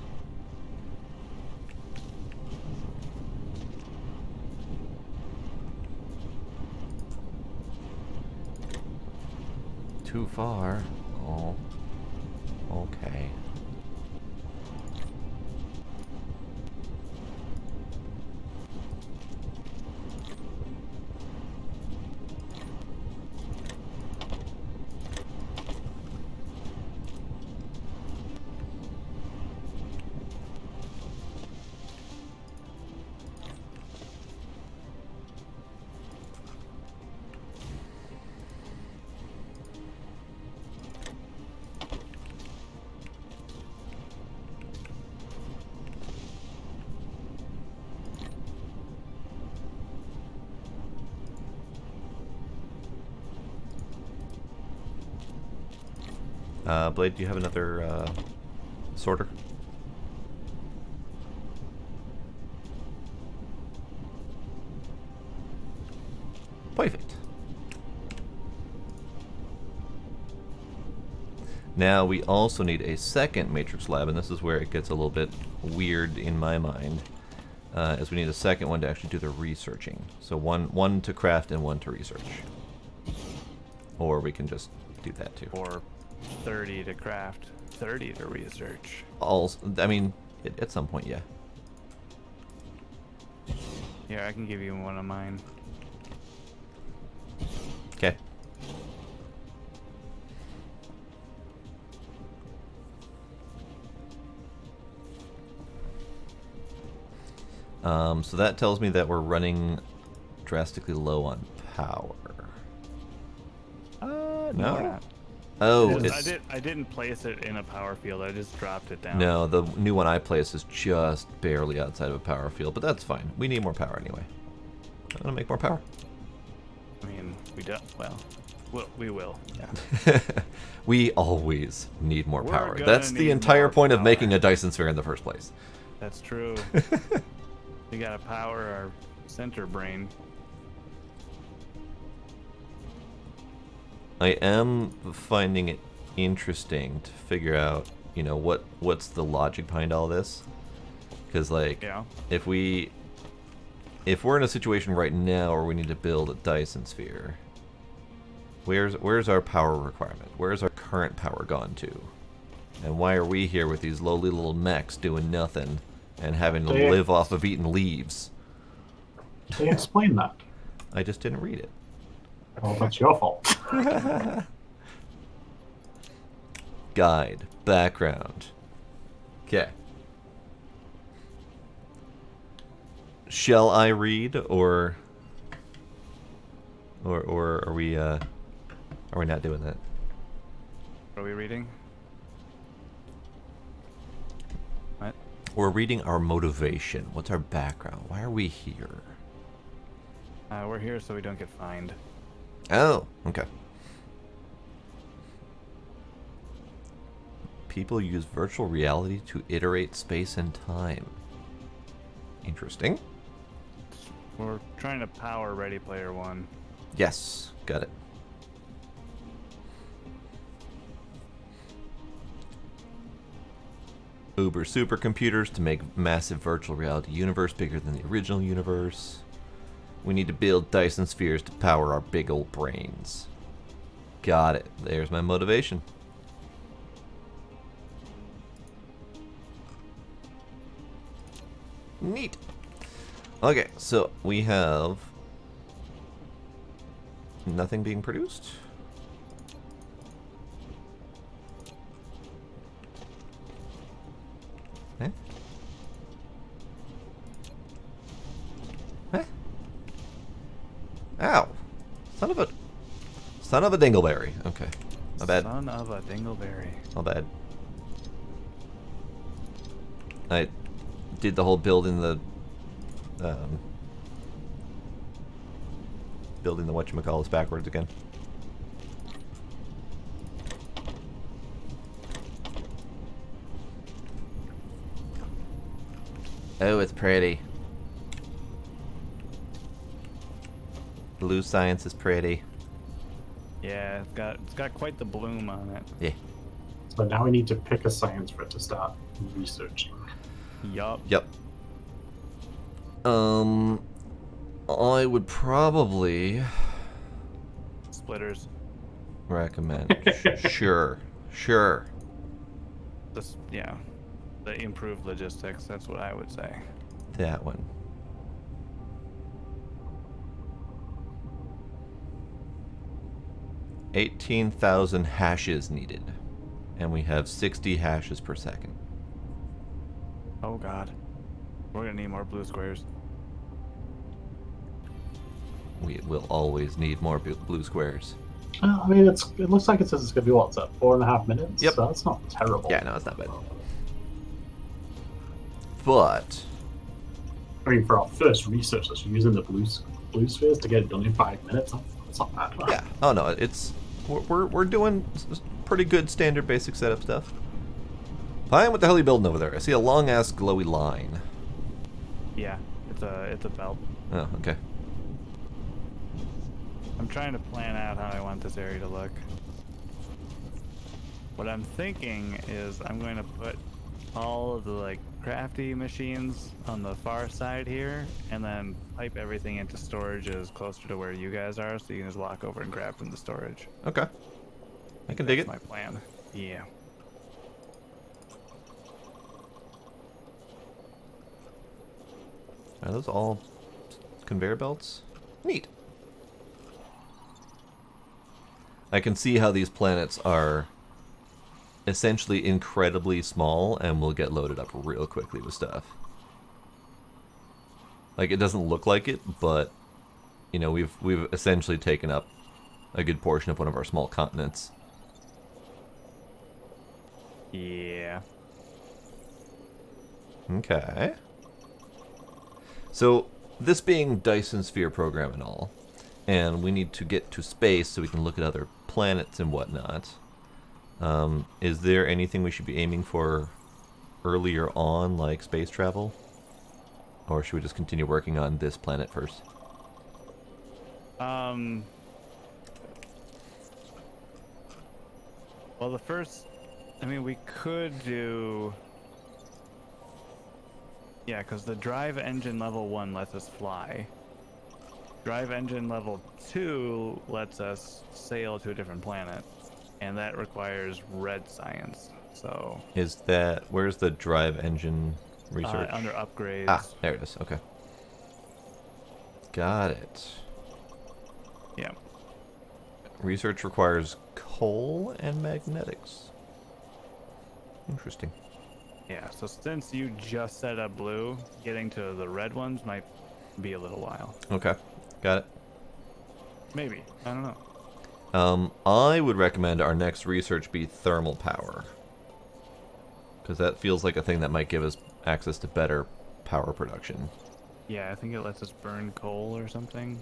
Too far. Oh. Okay. Blade, do you have another sorter? Perfect. Now we also need a second matrix lab, and this is where it gets a little bit weird in my mind, as we need a second one to actually do the researching. So one to craft and one to research. Or we can just do that too. Or 30 to craft, 30 to research. I mean, at some point, yeah. Here, I can give you one of mine. Okay. So that tells me that we're running drastically low on power. No, No? we're not. Oh, I didn't place it in a power field. I just dropped it down. no, the new one I placed is just barely outside of a power field, but that's fine. We need more power anyway. I'm gonna make more power. I mean, we don't. Well, we will. Yeah. We always need more We're power. gonna That's the need entire more point of power. making a Dyson Sphere in the first place. That's true. We gotta power our center brain. I am finding it interesting to figure out, you know, what's the logic behind all this. Because, like, Yeah. if we're in a situation right now where we need to build a Dyson Sphere, where's our power requirement? Where's our current power gone to? And why are we here with these lowly little mechs doing nothing and having to They- live off of eating leaves? They explain that. I just didn't read it. Well, that's your fault. Guide, background. Okay. Shall I read, or are we not doing that? What are we reading? What? We're reading our motivation. What's our background? Why are we here? We're here so we don't get fined. Oh, okay. People use virtual reality to iterate space and time. Interesting. We're trying to power Ready Player One. Yes, got it. Uber supercomputers to make massive virtual reality universe bigger than the original universe. We need to build Dyson Spheres to power our big old brains. Got it. There's my motivation. Neat. Okay, so we have nothing being produced. Eh? Eh? Ow! Son of a dingleberry. Okay, my bad. Son of a dingleberry. My bad. I did the whole building the whatchamacallit backwards again. Oh, it's pretty. Blue science is pretty. Yeah, it's got quite the bloom on it. Yeah. So now we need to pick a science for it to start researching. Yup. Yep. I would probably Splitters. recommend. Sure. This, yeah. The improved logistics, that's what I would say. That one. $18,000 hashes needed. And we have 60 hashes per second. Oh god. We're gonna need more blue squares. We will always need more blue squares. I mean, it looks like it says it's going to be, what's that, 4.5 minutes? Yep. So that's not terrible. Yeah, no, it's not bad. But I mean, for our first research, that's using the blue spheres to get it done in 5 minutes. That's not bad. yeah, oh no, we're doing pretty good standard basic setup stuff. Fine, what the hell are you building over there? I see a long ass glowy line. Yeah, it's a belt. Oh, okay. I'm trying to plan out how I want this area to look. What I'm thinking is I'm going to put all of the like crafty machines on the far side here, and then pipe everything into storages closer to where you guys are, so you can just walk over and grab from the storage. Okay. I can dig it. That's my plan. Yeah. Are those all conveyor belts? Neat. I can see how these planets are essentially incredibly small and will get loaded up real quickly with stuff. Like, it doesn't look like it, but you know, we've essentially taken up a good portion of one of our small continents. Yeah. Okay. So, this being Dyson Sphere program and all, and we need to get to space so we can look at other planets and whatnot, is there anything we should be aiming for earlier on, like space travel? Or should we just continue working on this planet first? Well, the first, I mean, we could do, yeah, because the drive engine level 1 lets us fly. Drive engine level 2 lets us sail to a different planet, and that requires red science. So Is that, where's the drive engine research? under upgrades. Ah, there it is. Okay. Got it. Yeah. Research requires coal and magnetics. Interesting. Yeah, so since you just set up blue, getting to the red ones might be a little while. Okay. Got it. Maybe. I don't know. I would recommend our next research be thermal power. Because that feels like a thing that might give us access to better power production. Yeah, I think it lets us burn coal or something.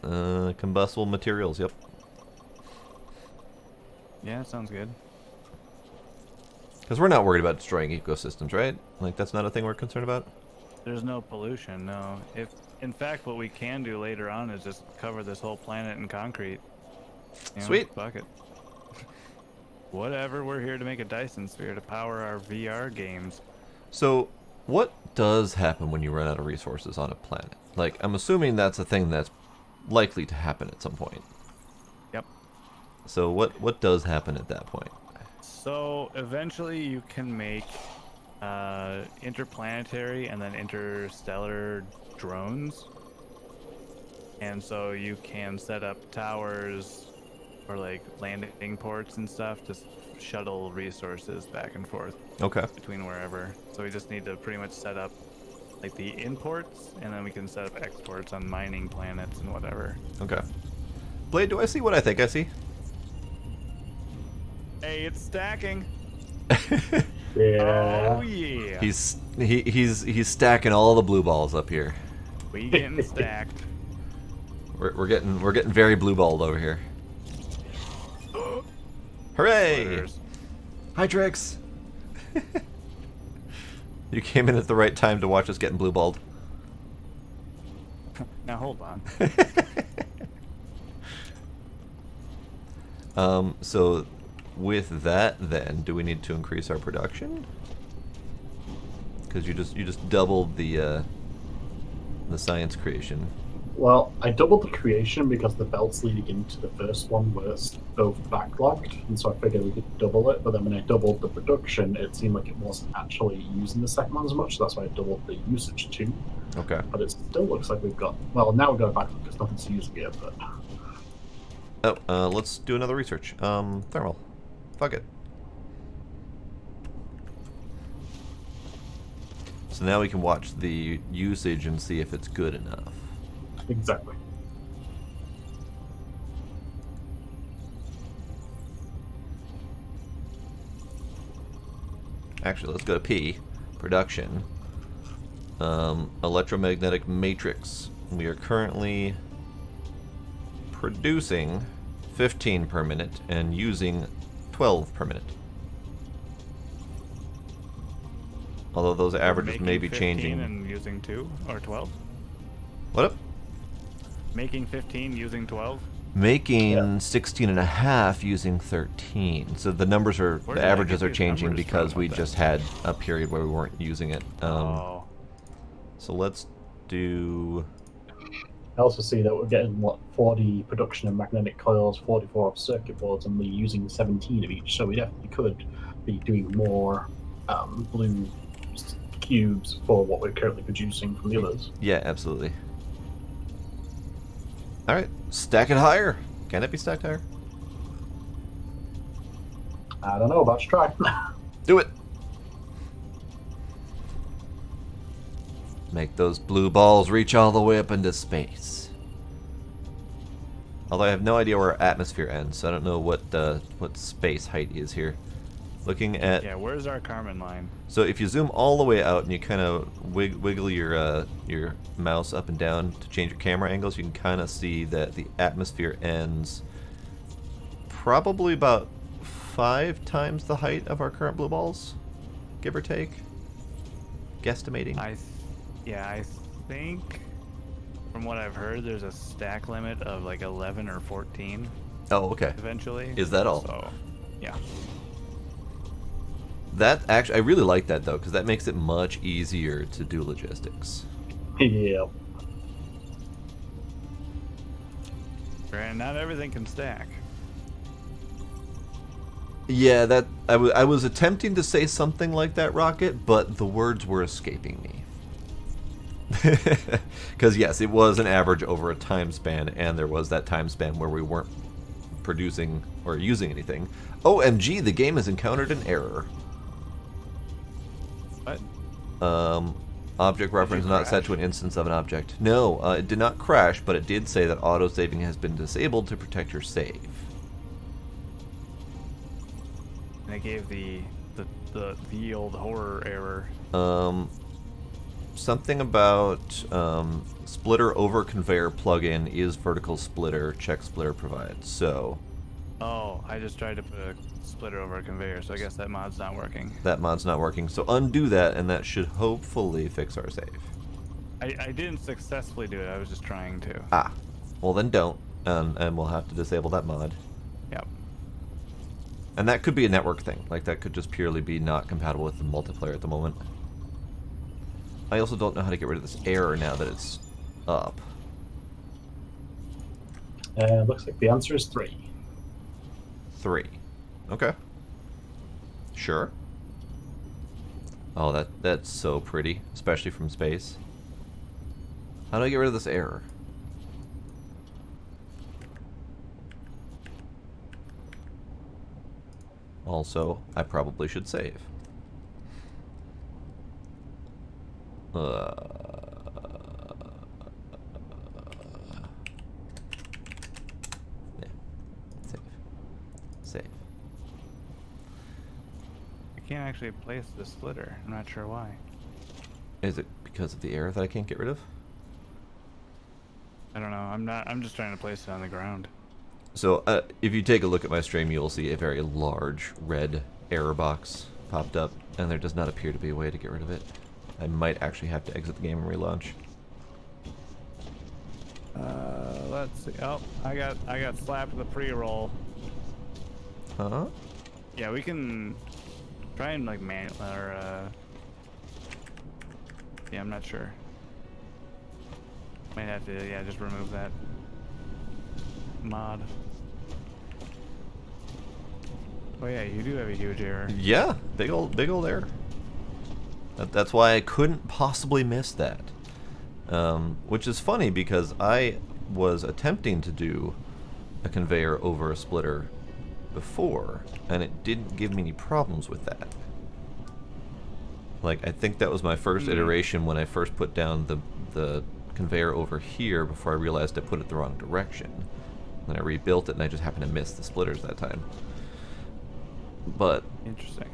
Combustible materials, yep. Yeah, sounds good. Because we're not worried about destroying ecosystems, right? Like, that's not a thing we're concerned about? There's no pollution, no. If, in fact, what we can do later on is just cover this whole planet in concrete. You know, Sweet. Fuck it. Whatever, we're here to make a Dyson Sphere to power our VR games. So, what does happen when you run out of resources on a planet? Like, I'm assuming that's a thing that's likely to happen at some point. Yep. So, what does happen at that point? So, eventually you can make interplanetary and then interstellar drones. And so you can set up towers or like landing ports and stuff to shuttle resources back and forth Okay. between wherever. So we just need to pretty much set up like the imports, and then we can set up exports on mining planets and whatever. Okay. Blade, do I see what I think I see? Hey, it's stacking. Yeah. Oh yeah. He's stacking all the blue balls up here. We getting stacked. We're getting very blue balled over here. Hooray! Spoilers. HarriXS! You came in at the right time to watch us getting blue balled. Now hold on. So with that, then, do we need to increase our production? Because you just doubled the science creation. Well, I doubled the creation because the belts leading into the first one were both backlogged, and so I figured we could double it. But then when I doubled the production, it seemed like it wasn't actually using the second one as much, so that's why I doubled the usage too. Okay. But it still looks like we've got... Well, now we've got a backlog because nothing's using it, but... Oh, let's do another research. Thermal. Fuck it. So now we can watch the usage and see if it's good enough. Exactly. Actually, let's go to P. Production. Electromagnetic matrix. We are currently producing 15 per minute and using 12 per minute. Although those averages may be changing. And using 2 or 12. What up? Making 15 using 12. Making 16 and a half using 13. So the numbers are, Where the did I averages get are these changing numbers because from we with just that? had a period where we weren't using it. Oh. So let's do... I also see that we're getting, 40 production of magnetic coils, 44 of circuit boards, and we're using 17 of each, so we definitely could be doing more blue cubes for what we're currently producing from the others. Yeah, absolutely. Alright, stack it higher. Can it be stacked higher? I don't know, about to try. Do it! Make those blue balls reach all the way up into space. Although I have no idea where our atmosphere ends, so I don't know what space height is here. Looking at... Yeah, where's our Carmen line? So if you zoom all the way out and you kind of wiggle your mouse up and down to change your camera angles, you can kind of see that the atmosphere ends probably about 5 times the height of our current blue balls, give or take. Guesstimating. I think from what I've heard, there's a stack limit of like 11 or 14 Oh, okay. eventually. Is that all? So, yeah. That actually, I really like that though, because that makes it much easier to do logistics. Yeah. And not everything can stack. Yeah, that I was attempting to say something like that, Rocket, but the words were escaping me. Because yes, it was an average over a time span, and there was that time span where we weren't producing or using anything. OMG, the game has encountered an error. What? Object reference not set crash? to an instance of an object. No, it did not crash, but it did say that auto-saving has been disabled to protect your save. And it gave the the old horror error? Something about splitter over conveyor plugin is vertical splitter, check splitter provides. So Oh, I just tried to put a splitter over a conveyor, so I guess that mod's not working. that mod's not working. So undo that, and that should hopefully fix our save. I didn't successfully do it. I was just trying to. Ah, well then don't, and we'll have to disable that mod. Yep. And that could be a network thing. Like, that could just purely be not compatible with the multiplayer at the moment. I also don't know how to get rid of this error now that it's up. Looks like the answer is 3. 3. Okay. Sure. Oh, that's so pretty, especially from space. How do I get rid of this error? Also, I probably should save. Yeah, save. Save. I can't actually place the splitter. I'm not sure why. Is it because of the error that I can't get rid of? I don't know. I'm just trying to place it on the ground. So, if you take a look at my stream, you'll see a very large red error box popped up, and there does not appear to be a way to get rid of it. I might actually have to exit the game and relaunch. Let's see. Oh, I got slapped with a pre-roll. Huh? Yeah, we can try and like yeah, I'm not sure. Might have to, yeah, just remove that mod. Oh yeah, you do have a huge error. Yeah, big old error. That's why I couldn't possibly miss that. Which is funny because I was attempting to do a conveyor over a splitter before, and it didn't give me any problems with that. Like, I think that was my first iteration when I first put down the conveyor over here before I realized I put it the wrong direction. Then I rebuilt it, and I just happened to miss the splitters that time. But Interesting.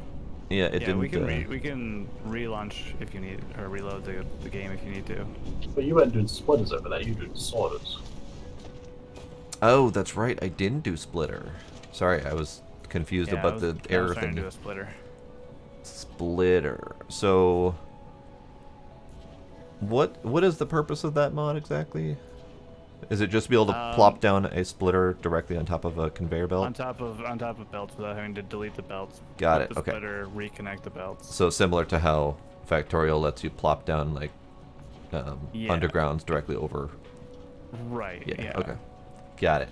yeah, it didn't. We can relaunch if you need, or reload the game if you need to. But you weren't doing splitters over there, you were doing sorters. Oh, that's right. I didn't do splitter. Sorry, I was confused about the error I was trying thing. to do a splitter. Splitter. So, what is the purpose of that mod exactly? Is it just to be able to plop down a splitter directly on top of a conveyor belt? On top of belts without having to delete the belts. Got Put it. the Okay. Splitter, reconnect the belts. So similar to how Factorial lets you plop down like Yeah. undergrounds directly over. Right. Yeah. Okay. Got it.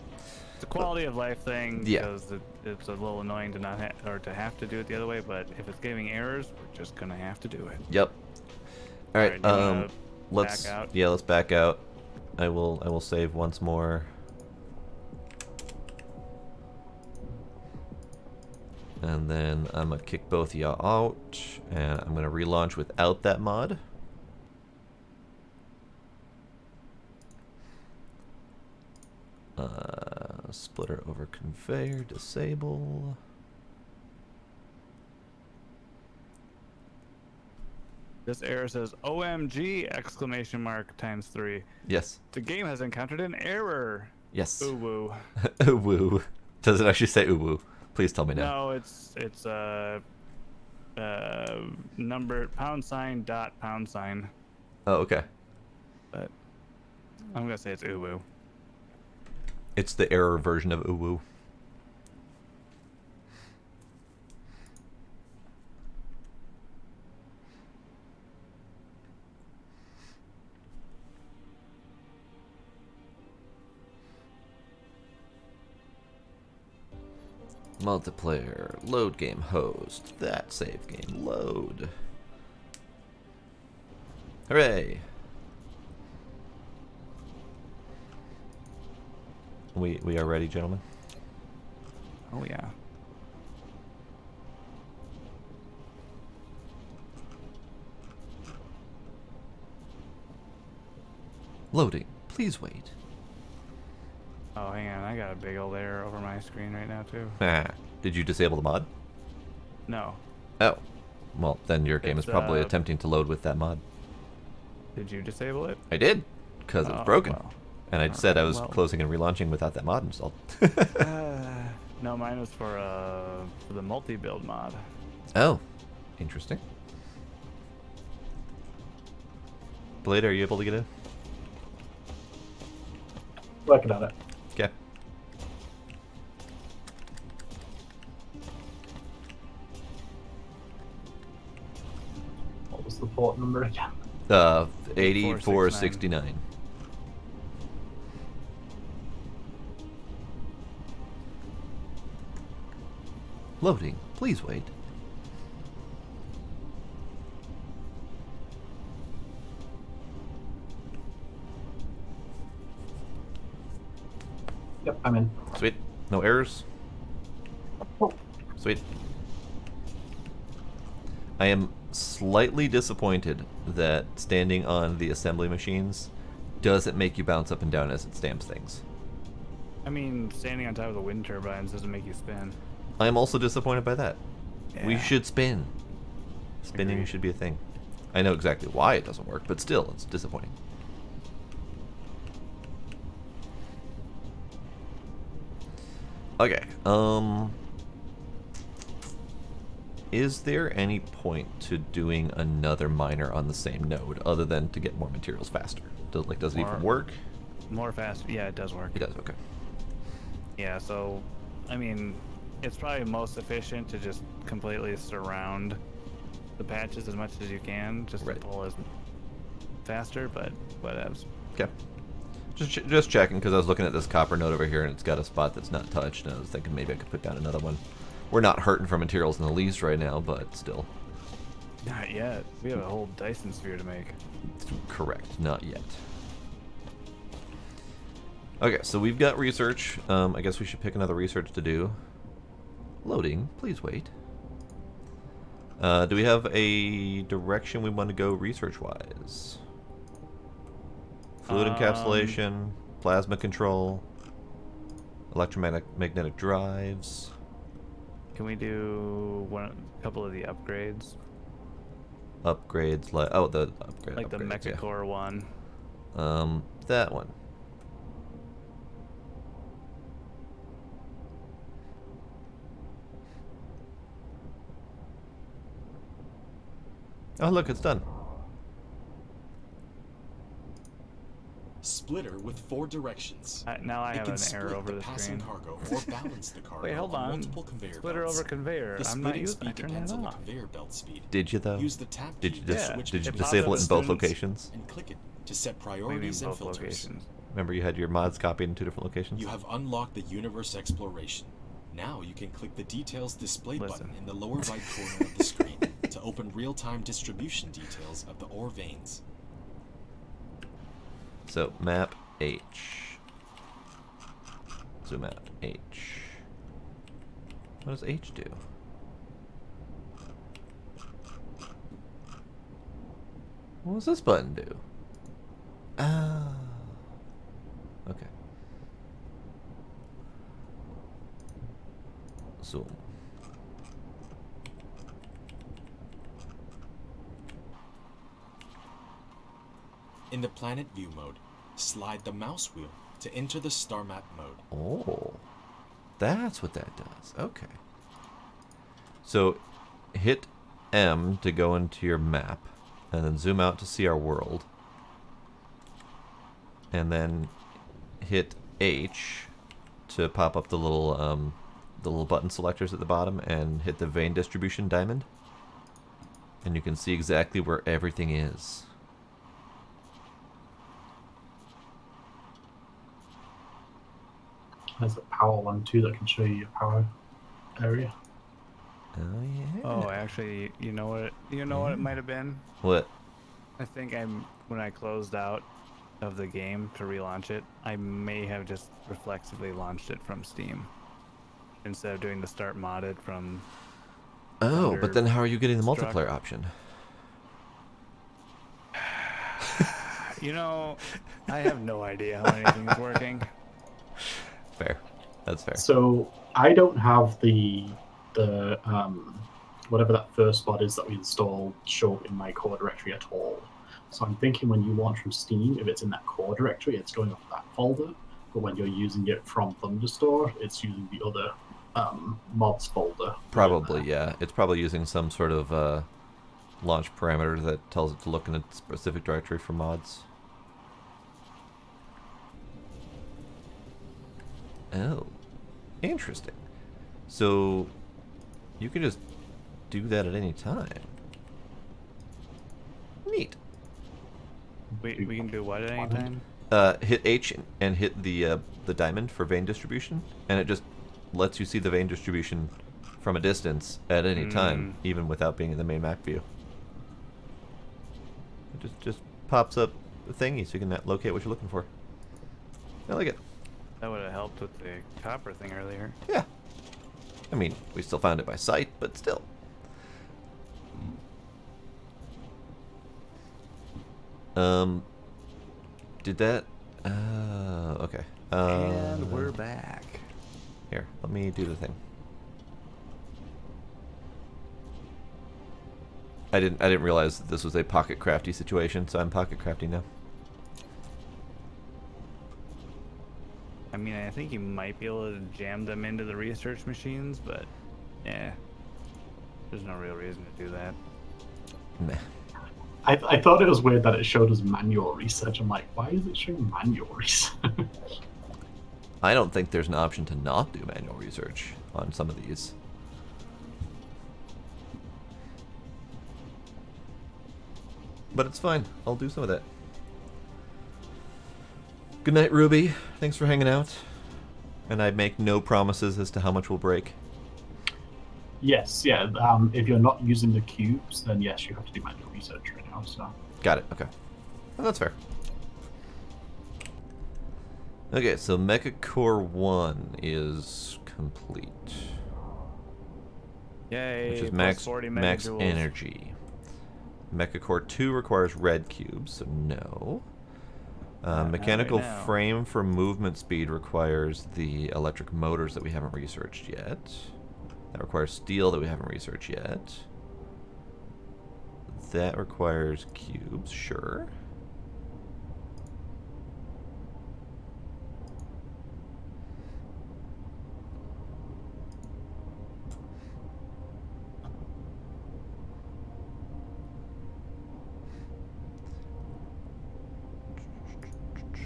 It's a quality of life thing Yeah. because it's a little annoying to not or to have to do it the other way. But if it's giving errors, we're just gonna have to do it. Yep. All right. do you wanna Let's back out? Yeah. Let's back out. I will save once more. And then I'm gonna kick both of y'all out, and I'm gonna relaunch without that mod. Splitter over conveyor, disable. This error says OMG exclamation mark ×3. Yes. The game has encountered an error. Yes. Ooh woo. Ooh woo. Does it actually say ooh woo? Please tell me now. No, it's number $.$. Oh, okay. But I'm gonna say it's ooh woo. It's the error version of ooh woo. Multiplayer, load game host, that save game, load. Hooray! We are ready, gentlemen. Oh yeah. Loading, please wait. Oh, hang on. I got a big old error over my screen right now too. Ah, did you disable the mod? No. Oh, Well, then your game is It's, probably attempting to load with that mod. Did you disable it? I did, because it was Oh, broken. well. And I said I was well. closing and relaunching without that mod installed. No, mine was for the multi-build mod. Oh, interesting. Blade, are you able to get in? Working on it. Okay. What was the port number again? 8469. Loading. Please wait. Yep, I'm in. Sweet. No errors. Oh, Sweet. I am slightly disappointed that standing on the assembly machines doesn't make you bounce up and down as it stamps things. I mean, standing on top of the wind turbines doesn't make you spin. I'm also disappointed by that. We Yeah. should spin. Spinning Agreed. should be a thing. I know exactly why it doesn't work, but still, it's disappointing. Okay, is there any point to doing another miner on the same node other than to get more materials faster? Does it even work? More fast. Yeah, it does work. It does, okay. Yeah, so, I mean, it's probably most efficient to just completely surround the patches as much as you can, just Right. to pull as faster, but whatevs. Okay. Just checking, because I was looking at this copper node over here, and it's got a spot that's not touched, and I was thinking maybe I could put down another one. We're not hurting for materials in the least right now, but still. Not yet. We have a whole Dyson Sphere to make. Correct, not yet. Okay, so we've got research. I guess we should pick another research to do. Loading, please wait. Do we have a direction we want to go research-wise? Fluid encapsulation, plasma control, electromagnetic drives. Can we do a couple of the upgrades? Upgrades, the upgrade. Like the upgrades, yeah. Mechacore one. That one. Oh, look, it's done. Splitter with 4 directions. Now I It have can an split error over the the passing screen. cargo or balance the cargo Wait, hold on on. multiple conveyor Splitter belts. over conveyor. The I'm not splitting using. I speed turned depends that on the off. conveyor belt speed. Did you though? Use the tab Did key you to just switch did you between disable it in both students. locations? and click it to set What do you mean priorities and both filters. locations? Remember you had your mods copied in 2 different locations? You have unlocked the universe exploration. Now you can click the details display Listen. button in the lower right corner of the screen to open real-time distribution details of the ore veins. So map H. Zoom out H. What does H do? What does this button do? Ah. Okay. Zoom. In the planet view mode, slide the mouse wheel to enter the star map mode. Oh. That's what that does. Okay. So hit M to go into your map, and then zoom out to see our world. And then hit H to pop up the little button selectors at the bottom, and hit the vein distribution diamond. And you can see exactly where everything is. There's a power one too that can show you your power area. Oh yeah. Oh, actually, you know what? You know what it might have been. What? I think when I closed out of the game to relaunch it, I may have just reflexively launched it from Steam instead of doing the start modded from. Oh, but then how are you getting the Struck. multiplayer option? You know, I have no idea how anything's working. Fair. That's fair. So I don't have the whatever that first spot is that we installed show up in my core directory at all. So I'm thinking when you launch from Steam, if it's in that core directory, it's going off that folder. But when you're using it from Thunderstore, it's using the other mods folder. Probably, yeah. It's probably using some sort of launch parameter that tells it to look in a specific directory for mods. Oh, interesting. So you can just do that at any time. Neat. We can do what at any time? Hit H and hit the diamond for vein distribution, and it just lets you see the vein distribution from a distance at any time, even without being in the main map view. It just pops up a thingy so you can locate what you're looking for. I like it. That would have helped with the copper thing earlier. Yeah. I mean, we still found it by sight, but still. Did that? Okay. And we're back. Here, let me do the thing. I didn't realize that this was a pocket crafty situation, so I'm pocket crafty now. I mean, I think you might be able to jam them into the research machines, but yeah, there's no real reason to do that. Meh. I thought it was weird that it showed us manual research. I'm like, why is it showing manual research? I don't think there's an option to not do manual research on some of these. But it's fine. I'll do some of that. Good night, Ruby. Thanks for hanging out. And I make no promises as to how much will break. Yes, yeah. If you're not using the cubes, then yes, you have to do manual research right now. So. Got it. Okay. Well, that's fair. Okay, so Mecha Core 1 is complete. Yay! Which is plus max 40 max megajoules. energy. Mecha Core 2 requires red cubes, so no. Mechanical right now. frame for movement speed requires the electric motors that we haven't researched yet. That requires steel that we haven't researched yet. That requires cubes, sure.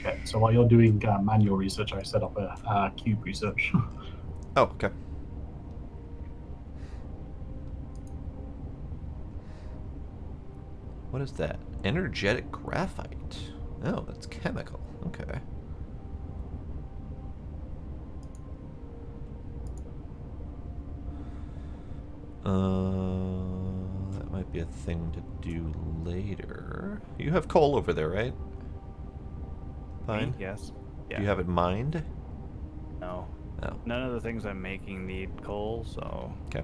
Okay, so while you're doing manual research, I set up a cube research. Oh, okay. What is that? Energetic graphite. Oh, that's chemical. Okay. That might be a thing to do later. You have coal over there, right? Fine. Me? Yes. Yeah. Do you have it mined? No. No. None of the things I'm making need coal, so Okay.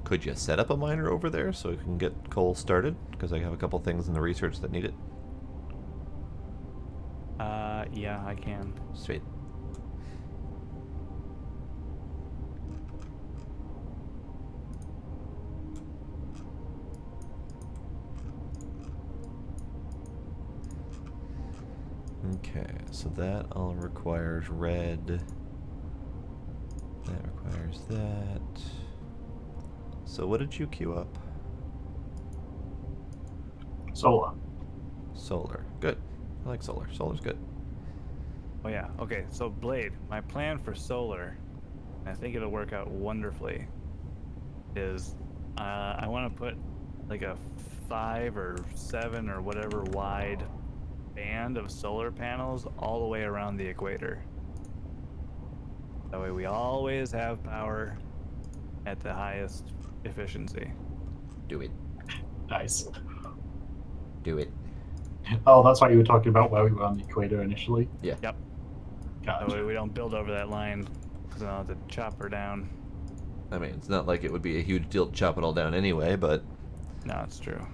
Could you set up a miner over there so we can get coal started? Because I have a couple things in the research that need it. yeah, I can. Sweet. Okay, so that all requires red. That requires that. So what did you queue up? Solar. Solar. Good. I like solar. Solar's good. Oh yeah. Okay. So Blade, my plan for solar, and I think it'll work out wonderfully, is I want to put like a 5 or 7 or whatever wide band of solar panels all the way around the equator. That way we always have power at the highest efficiency. Do it. Nice. Do it. Oh, that's why you were talking about where we were on the equator initially. Yeah. Yep. Got That it. way we don't build over that line, because then I'll have to chop her down. I mean, it's not like it would be a huge deal to chop it all down anyway, but No, it's true.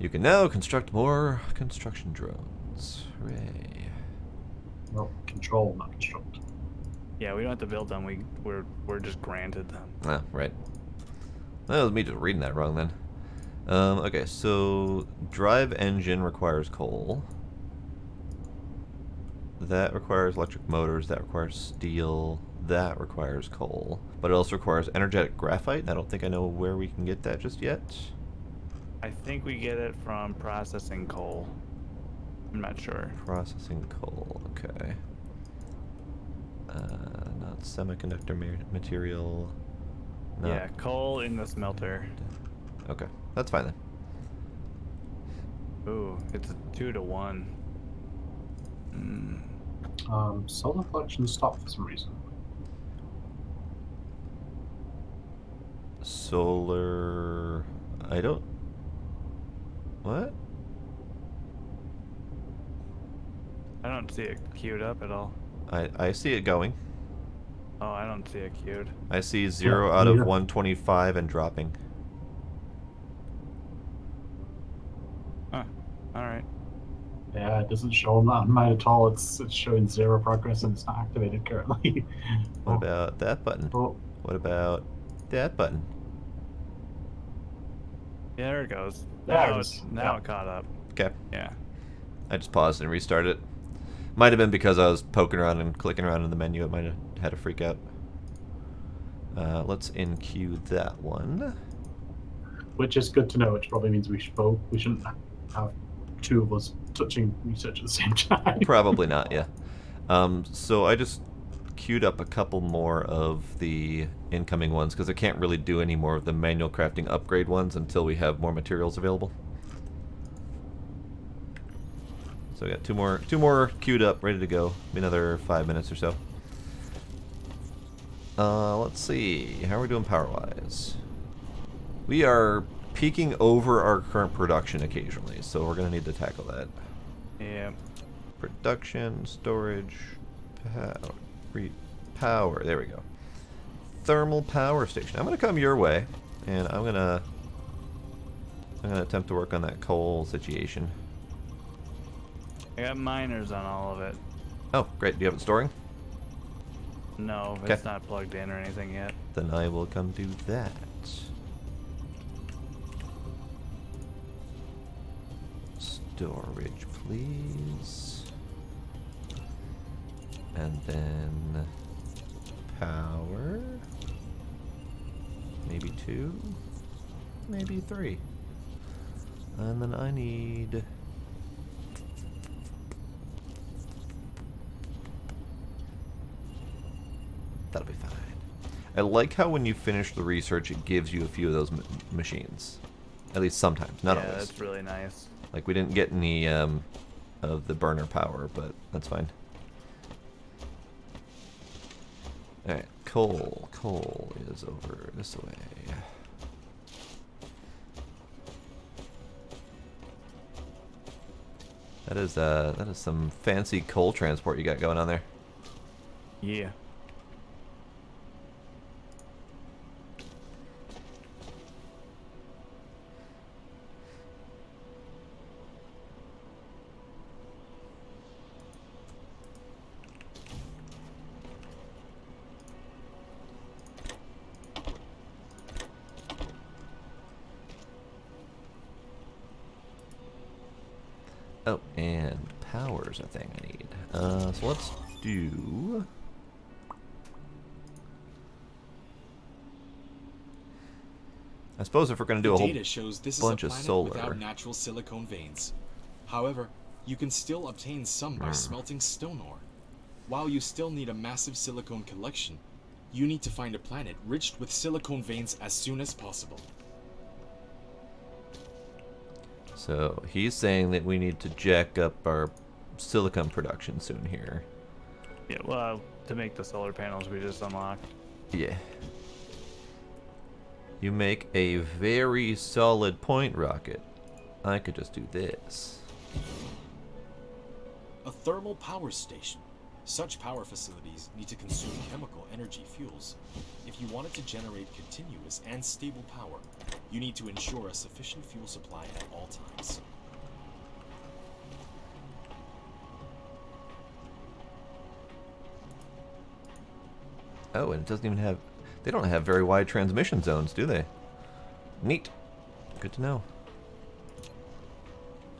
you can now construct more construction drones. Hooray. Well, control, not construct. Yeah, we don't have to build them. We're just granted them. Ah, right. That was me just reading that wrong then. Okay, so drive engine requires coal. That requires electric motors. That requires steel. That requires coal. But it also requires energetic graphite. I don't think I know where we can get that just yet. I think we get it from processing coal. I'm not sure. Processing coal, okay. Not semiconductor material. Not Yeah, coal in the smelter. Okay, that's fine then. Ooh, it's a 2 to 1. Solar collection stopped for some reason. Solar... I don't... What? I don't see it queued up at all. I see it going. Oh, I don't see it queued. I see 0 out of 125 and dropping. Huh. Alright. Yeah, it doesn't show on mine at all. It's showing 0 progress and it's not activated currently. What about that button? Oh, What about that button? Yeah, there it goes. There Now it it's is. now Yeah. it caught up. Okay. Yeah. I just paused and restarted it. Might have been because I was poking around and clicking around in the menu. It might have had a freak out. Let's in-queue that one. which is good to know, which probably means we shouldn't have 2 of us touching research at the same time. Probably not, yeah. So I just queued up a couple more of the incoming ones because I can't really do any more of the manual crafting upgrade ones until we have more materials available. So I got two more queued up, ready to go. Maybe another 5 minutes or so. Let's see. How are we doing power-wise? We are peaking over our current production occasionally, so we're going to need to tackle that. Yeah. Production, storage, power. There we go. Thermal power station. I'm going to come your way, and I'm going to attempt to work on that coal situation. I got miners on all of it. Oh, great. Do you have it storing? No, Okay. it's not plugged in or anything yet. Then I will come do that. Storage, please. And then power. Maybe 2. Maybe 3. And then I need... That'll be fine. I like how when you finish the research, it gives you a few of those machines. At least sometimes, not yeah, always. that's really nice. Like, we didn't get any of the burner power, but that's fine. Alright, coal. Coal is over this way. That is some fancy coal transport you got going on there. Yeah. Oh, and power's a thing I need. So let's do... I suppose if we're going to do a whole data shows this bunch is of a planet solar... without natural silicone veins. However, you can still obtain some by smelting stone ore. While you still need a massive silicone collection, you need to find a planet rich with silicone veins as soon as possible. So he's saying that we need to jack up our silicon production soon here. Yeah, well, to make the solar panels we just unlocked. Yeah. You make a very solid point rocket. I could just do this. A thermal power station. Such power facilities need to consume chemical energy fuels. If you want it to generate continuous and stable power, you need to ensure a sufficient fuel supply at all times. Oh, and it doesn't even have... They don't have very wide transmission zones, do they? Neat. Good to know.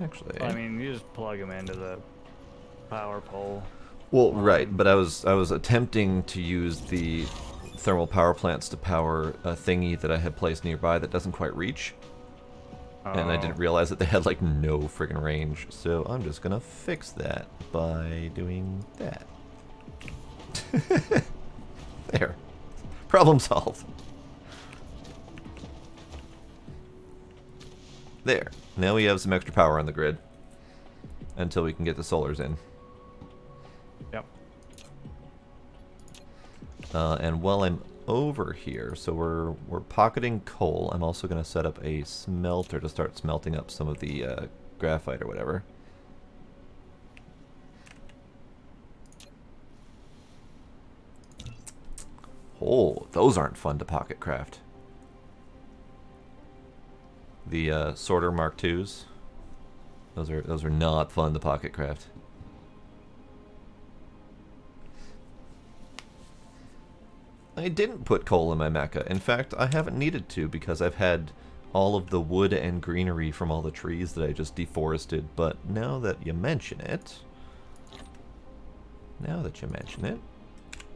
Actually, I mean, you just plug them into the power pole. well, right, but I was attempting to use the thermal power plants to power a thingy that I had placed nearby that doesn't quite reach, and I didn't realize that they had like no friggin' range. So I'm just gonna fix that by doing that. There, problem solved. There. Now we have some extra power on the grid until we can get the solars in. Yep. And while I'm over here, so we're pocketing coal. I'm also going to set up a smelter to start smelting up some of the graphite or whatever. Oh, those aren't fun to pocket craft. The sorter Mark IIs. Those are not fun to pocket craft. I didn't put coal in my mecha. In fact, I haven't needed to because I've had all of the wood and greenery from all the trees that I just deforested. But now that you mention it,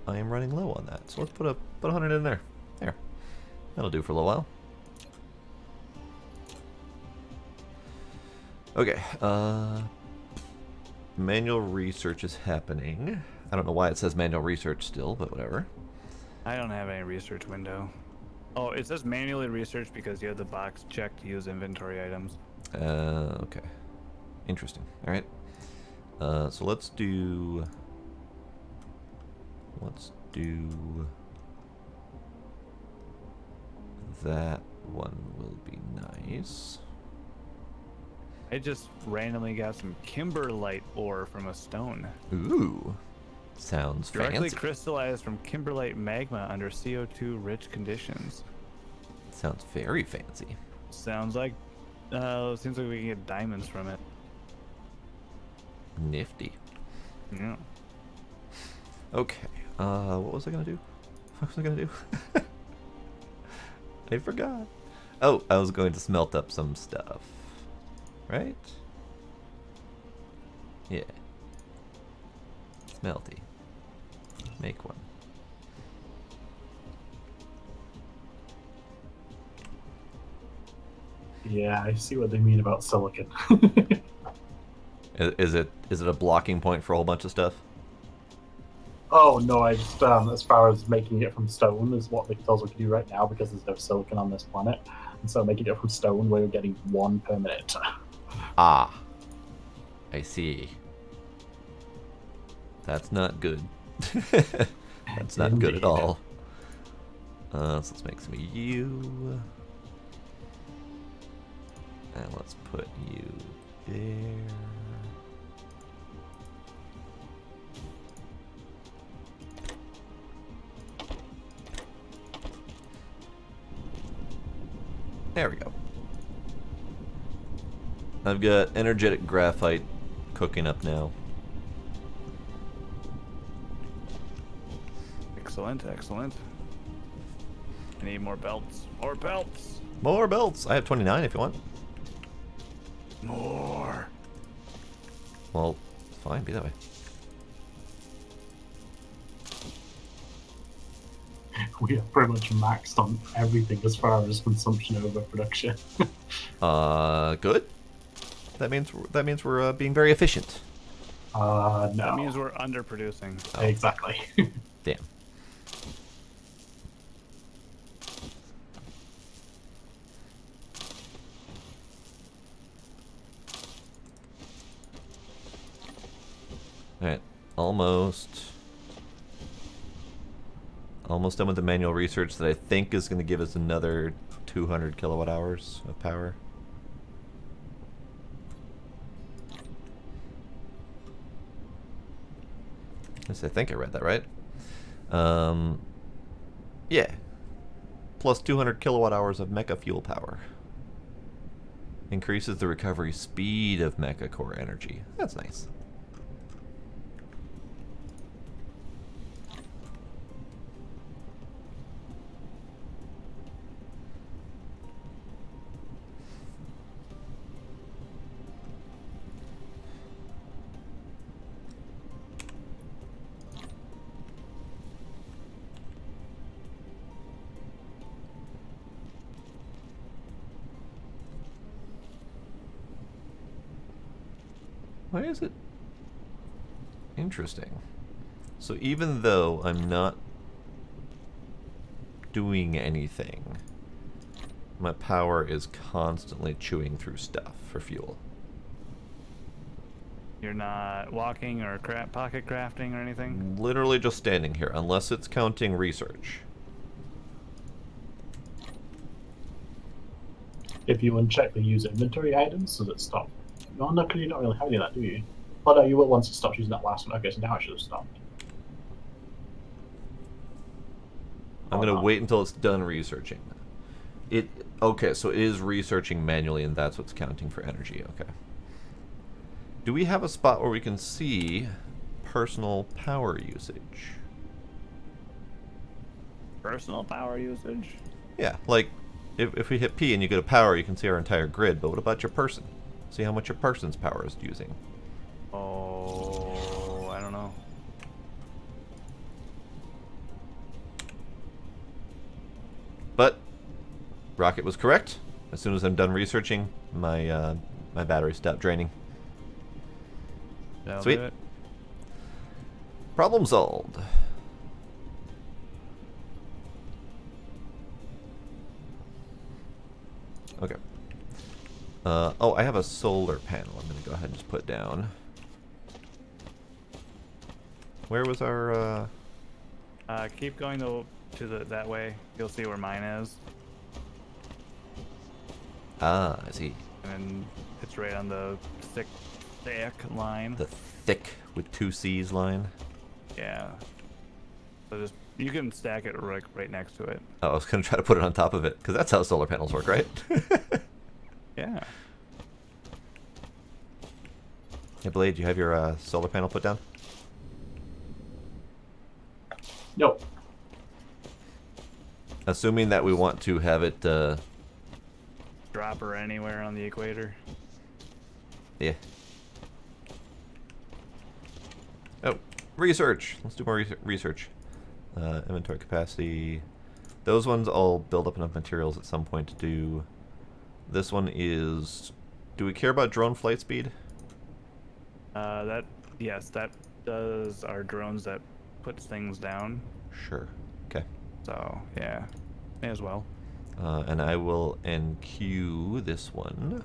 I am running low on that. So let's put 100 in there. There, that'll do for a little while. Okay, manual research is happening. I don't know why it says manual research still, but whatever. I don't have any research window. Oh, it says manually research because you have the box checked to use inventory items. Okay. Interesting. All right. So let's do that one will be nice. I just randomly got some kimberlite ore from a stone. Ooh. Sounds Directly fancy. crystallized from kimberlite magma under CO2 rich conditions. Sounds very fancy. Sounds like, seems like we can get diamonds from it. Nifty. Yeah. Okay. What was I gonna do? What was I gonna do? I forgot. Oh, I was going to smelt up some stuff. Right? Yeah. Smelty. Make one. Yeah, I see what they mean about silicon. Is it a blocking point for a whole bunch of stuff? Oh no, I just as far as making it from stone is what they tells we can do right now because there's no silicon on this planet, and so making it from stone we're getting 1 per minute. Ah. I see. That's not good. That's not good at all. So let's make some of you. And let's put you there. There we go. I've got energetic graphite cooking up now. Excellent, excellent. I need more belts. More belts! More belts! I have 29 if you want. More! Well, fine, be that way. We are pretty much maxed on everything as far as consumption over production. Good. That means we're being very efficient. No. That means we're underproducing. Oh. Exactly. Damn. Alright, almost done with the manual research that I think is going to give us another 200 kilowatt hours of power. Yes, I think I read that right. Yeah. Plus 200 kilowatt hours of mecha fuel power. Increases the recovery speed of mecha core energy. That's nice. Why is it interesting? So even though I'm not doing anything, my power is constantly chewing through stuff for fuel. You're not walking or pocket crafting or anything? Literally just standing here, unless it's counting research. If you uncheck the use inventory items, does it stop? No, no, because you don't really have any of that, do you? Oh no, you will once it stops using that last one. Okay, so now it should have stopped. I'm gonna wait until it's done researching. Okay, so it is researching manually, and that's what's counting for energy. Okay. Do we have a spot where we can see personal power usage? Personal power usage? Yeah, like if we hit P and you go to power, you can see our entire grid. But what about your person? See how much your person's power is using. Oh, I don't know. But Rocket was correct. As soon as I'm done researching, my my battery stopped draining. That'll Sweet. do it. Problem solved. Okay. Oh, I have a solar panel. I'm going to go ahead and just put down. Where was our... Keep going that way. You'll see where mine is. Ah, I see. And it's right on the thick line. The thick with 2 C's line. Yeah. So just you can stack it right next to it. Oh, I was going to try to put it on top of it, because that's how solar panels work, right? Yeah. Hey, Blade, do you have your solar panel put down? Nope. Assuming that we want to have it... Drop her anywhere on the equator. Yeah. Oh, research. Let's do more research. Inventory capacity. Those ones all build up enough materials at some point to do. This one is... Do we care about drone flight speed? Yes, that does our drones that puts things down. Sure. Okay. So, yeah. May as well. And I will NQ this one.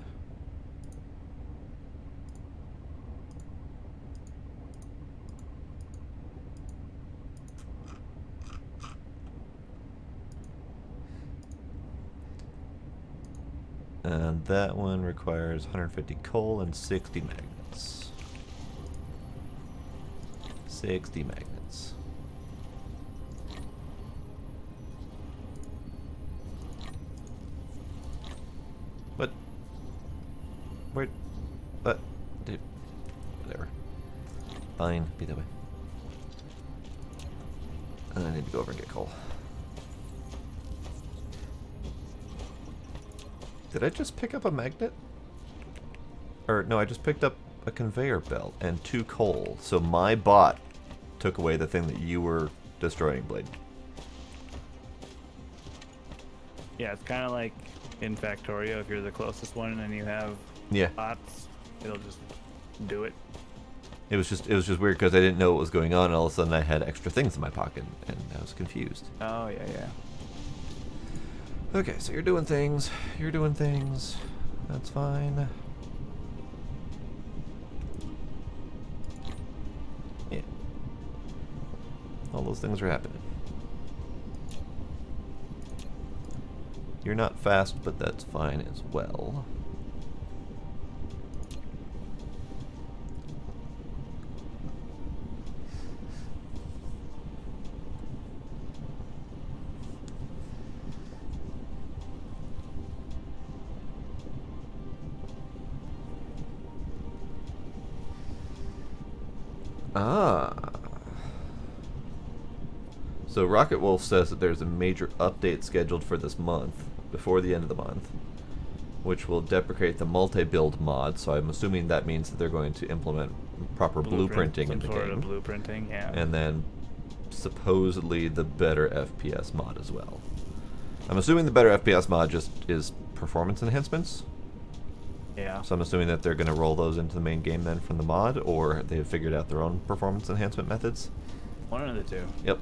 And that one requires 150 coal and 60 magnets. 60 magnets. What? Where? What? Dude. Whatever. Fine. Be that way. I need to go over and get coal. Did I just pick up a magnet? Or, no, I just picked up a conveyor belt and 2 coal. So my bot took away the thing that you were destroying, Blade. Yeah, it's kind of like in Factorio, if you're the closest one and you have bots, it'll just do it. It was just weird because I didn't know what was going on, and all of a sudden I had extra things in my pocket, and I was confused. Oh, yeah, yeah. Okay, so you're doing things. You're doing things. That's fine. Yeah. All those things are happening. You're not fast, but that's fine as well. So Rocket Wolf says that there's a major update scheduled for this month, before the end of the month, which will deprecate the multi-build mod, so I'm assuming that means that they're going to implement proper blueprinting in the game. Some sort of blueprinting, yeah. And then supposedly the BetterFPS mod as well. I'm assuming the BetterFPS mod just is performance enhancements? Yeah. So I'm assuming that they're going to roll those into the main game then from the mod, or they've figured out their own performance enhancement methods. One of the two. Yep.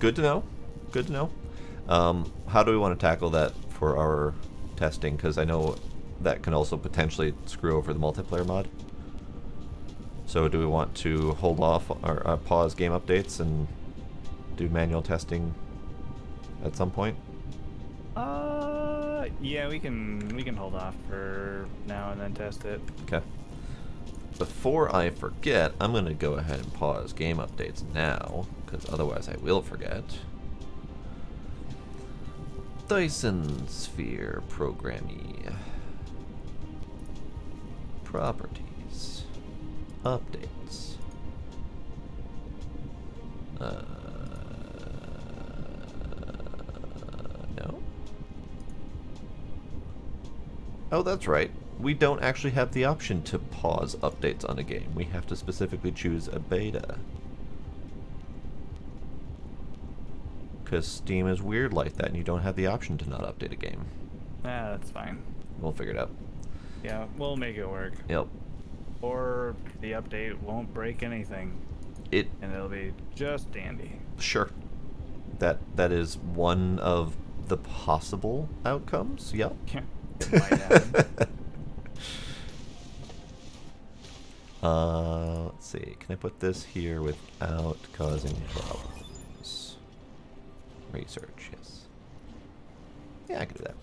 Good to know. Good to know. How do we want to tackle that for our testing? Because I know that can also potentially screw over the multiplayer mod. So do we want to hold off or pause game updates and do manual testing at some point? Yeah, we can hold off for now and then test it. Okay. Before I forget, I'm going to go ahead and pause game updates now, because otherwise I will forget. Dyson Sphere Programming. Properties. Updates. No. Oh, that's right. We don't actually have the option to pause updates on a game. We have to specifically choose a beta. Because Steam is weird like that, and you don't have the option to not update a game. That's fine. We'll figure it out. Yeah, we'll make it work. Yep. Or the update won't break anything, It and it'll be just dandy. sure. That is one of the possible outcomes. Yep. It might happen. Let's see. Can I put this here without causing problems? Research, yes. Yeah, I can do that.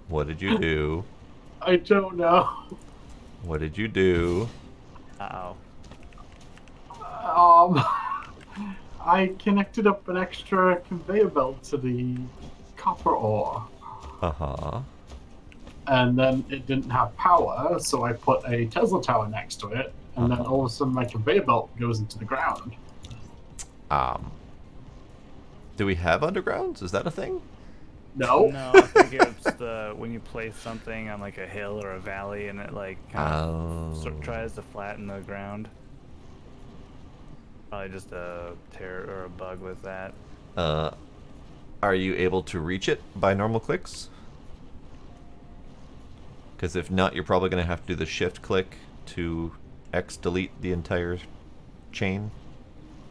What did you do? I don't know. What did you do? Uh-oh. I connected up an extra conveyor belt to the copper ore, Uh-huh. and then it didn't have power, so I put a Tesla tower next to it, and then all of a sudden my conveyor belt goes into the ground. Do we have undergrounds? Is that a thing? No. No, I think it's the when you place something on like a hill or a valley, and it like kind of sort of tries to flatten the ground. Probably just a tear or a bug with that. Are you able to reach it by normal clicks? Because if not, you're probably going to have to do the shift click to X delete the entire chain,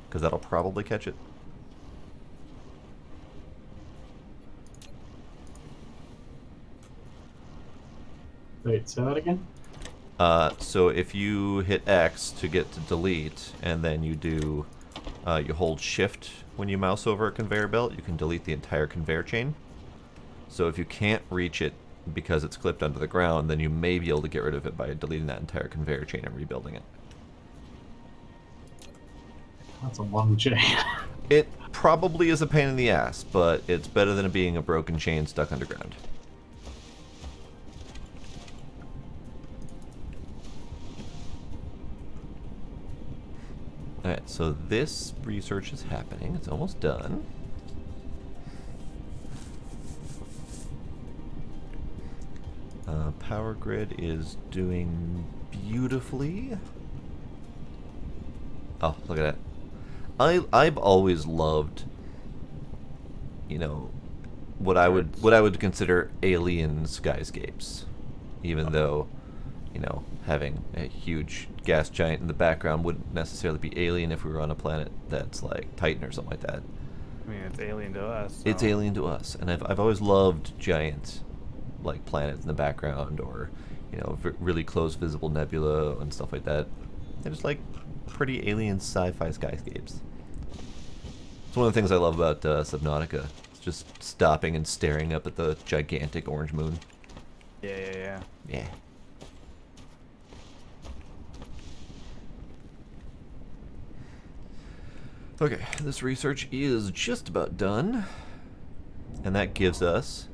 because that'll probably catch it. Wait, say that again? So if you hit X to get to delete, and then you do, you hold shift when you mouse over a conveyor belt, you can delete the entire conveyor chain. So if you can't reach it because it's clipped under the ground, then you may be able to get rid of it by deleting that entire conveyor chain and rebuilding it. That's a long chain. It probably is a pain in the ass, but it's better than it being a broken chain stuck underground. Alright, so this research is happening. It's almost done. Power grid is doing beautifully. Oh, look at that. I've always loved, you know, what I would consider alien skyscapes, even though, you know, having a huge gas giant in the background wouldn't necessarily be alien if we were on a planet that's like Titan or something like that. I mean, it's alien to us. So. It's alien to us, and I've always loved giant, like, planets in the background, or, you know, really close visible nebula and stuff like that. They're just like pretty alien sci-fi skyscapes. It's one of the things I love about Subnautica. It's just stopping and staring up at the gigantic orange moon. Yeah. Yeah. Okay, this research is just about done. And that gives us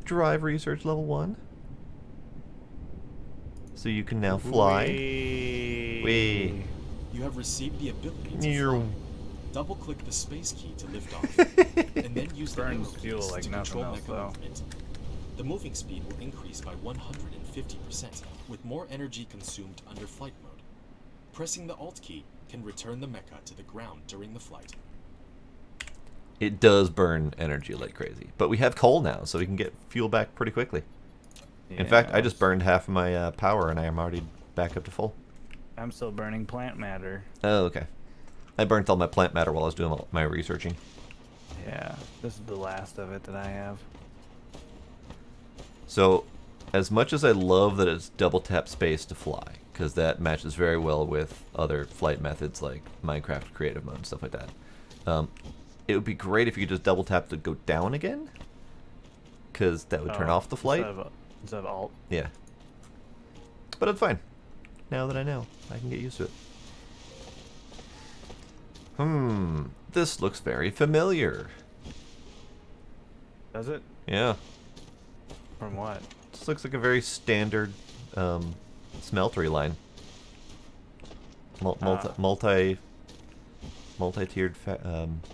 drive research level 1. So you can now fly. Whee! You have received the ability to Near. fly. Double-click the space key to lift off, and then use the Burns arrow fuel keys like to nothing control else, mecha though. movement. The moving speed will increase by 150%, with more energy consumed under flight mode. Pressing the Alt key can return the mecha to the ground during the flight. It does burn energy like crazy. But we have coal now, so we can get fuel back pretty quickly. In fact, I just burned half of my power, and I am already back up to full. I'm still burning plant matter. Oh, okay. I burnt all my plant matter while I was doing all my researching. Yeah, this is the last of it that I have. So, as much as I love that it's double tap space to fly, because that matches very well with other flight methods like Minecraft creative mode and stuff like that, it would be great if you could just double tap to go down again, because that would turn off the flight. Instead of Alt. Yeah. But it's fine. Now that I know, I can get used to it. This looks very familiar. Does it? Yeah. From what? This looks like a very standard smeltery line. Multi-tiered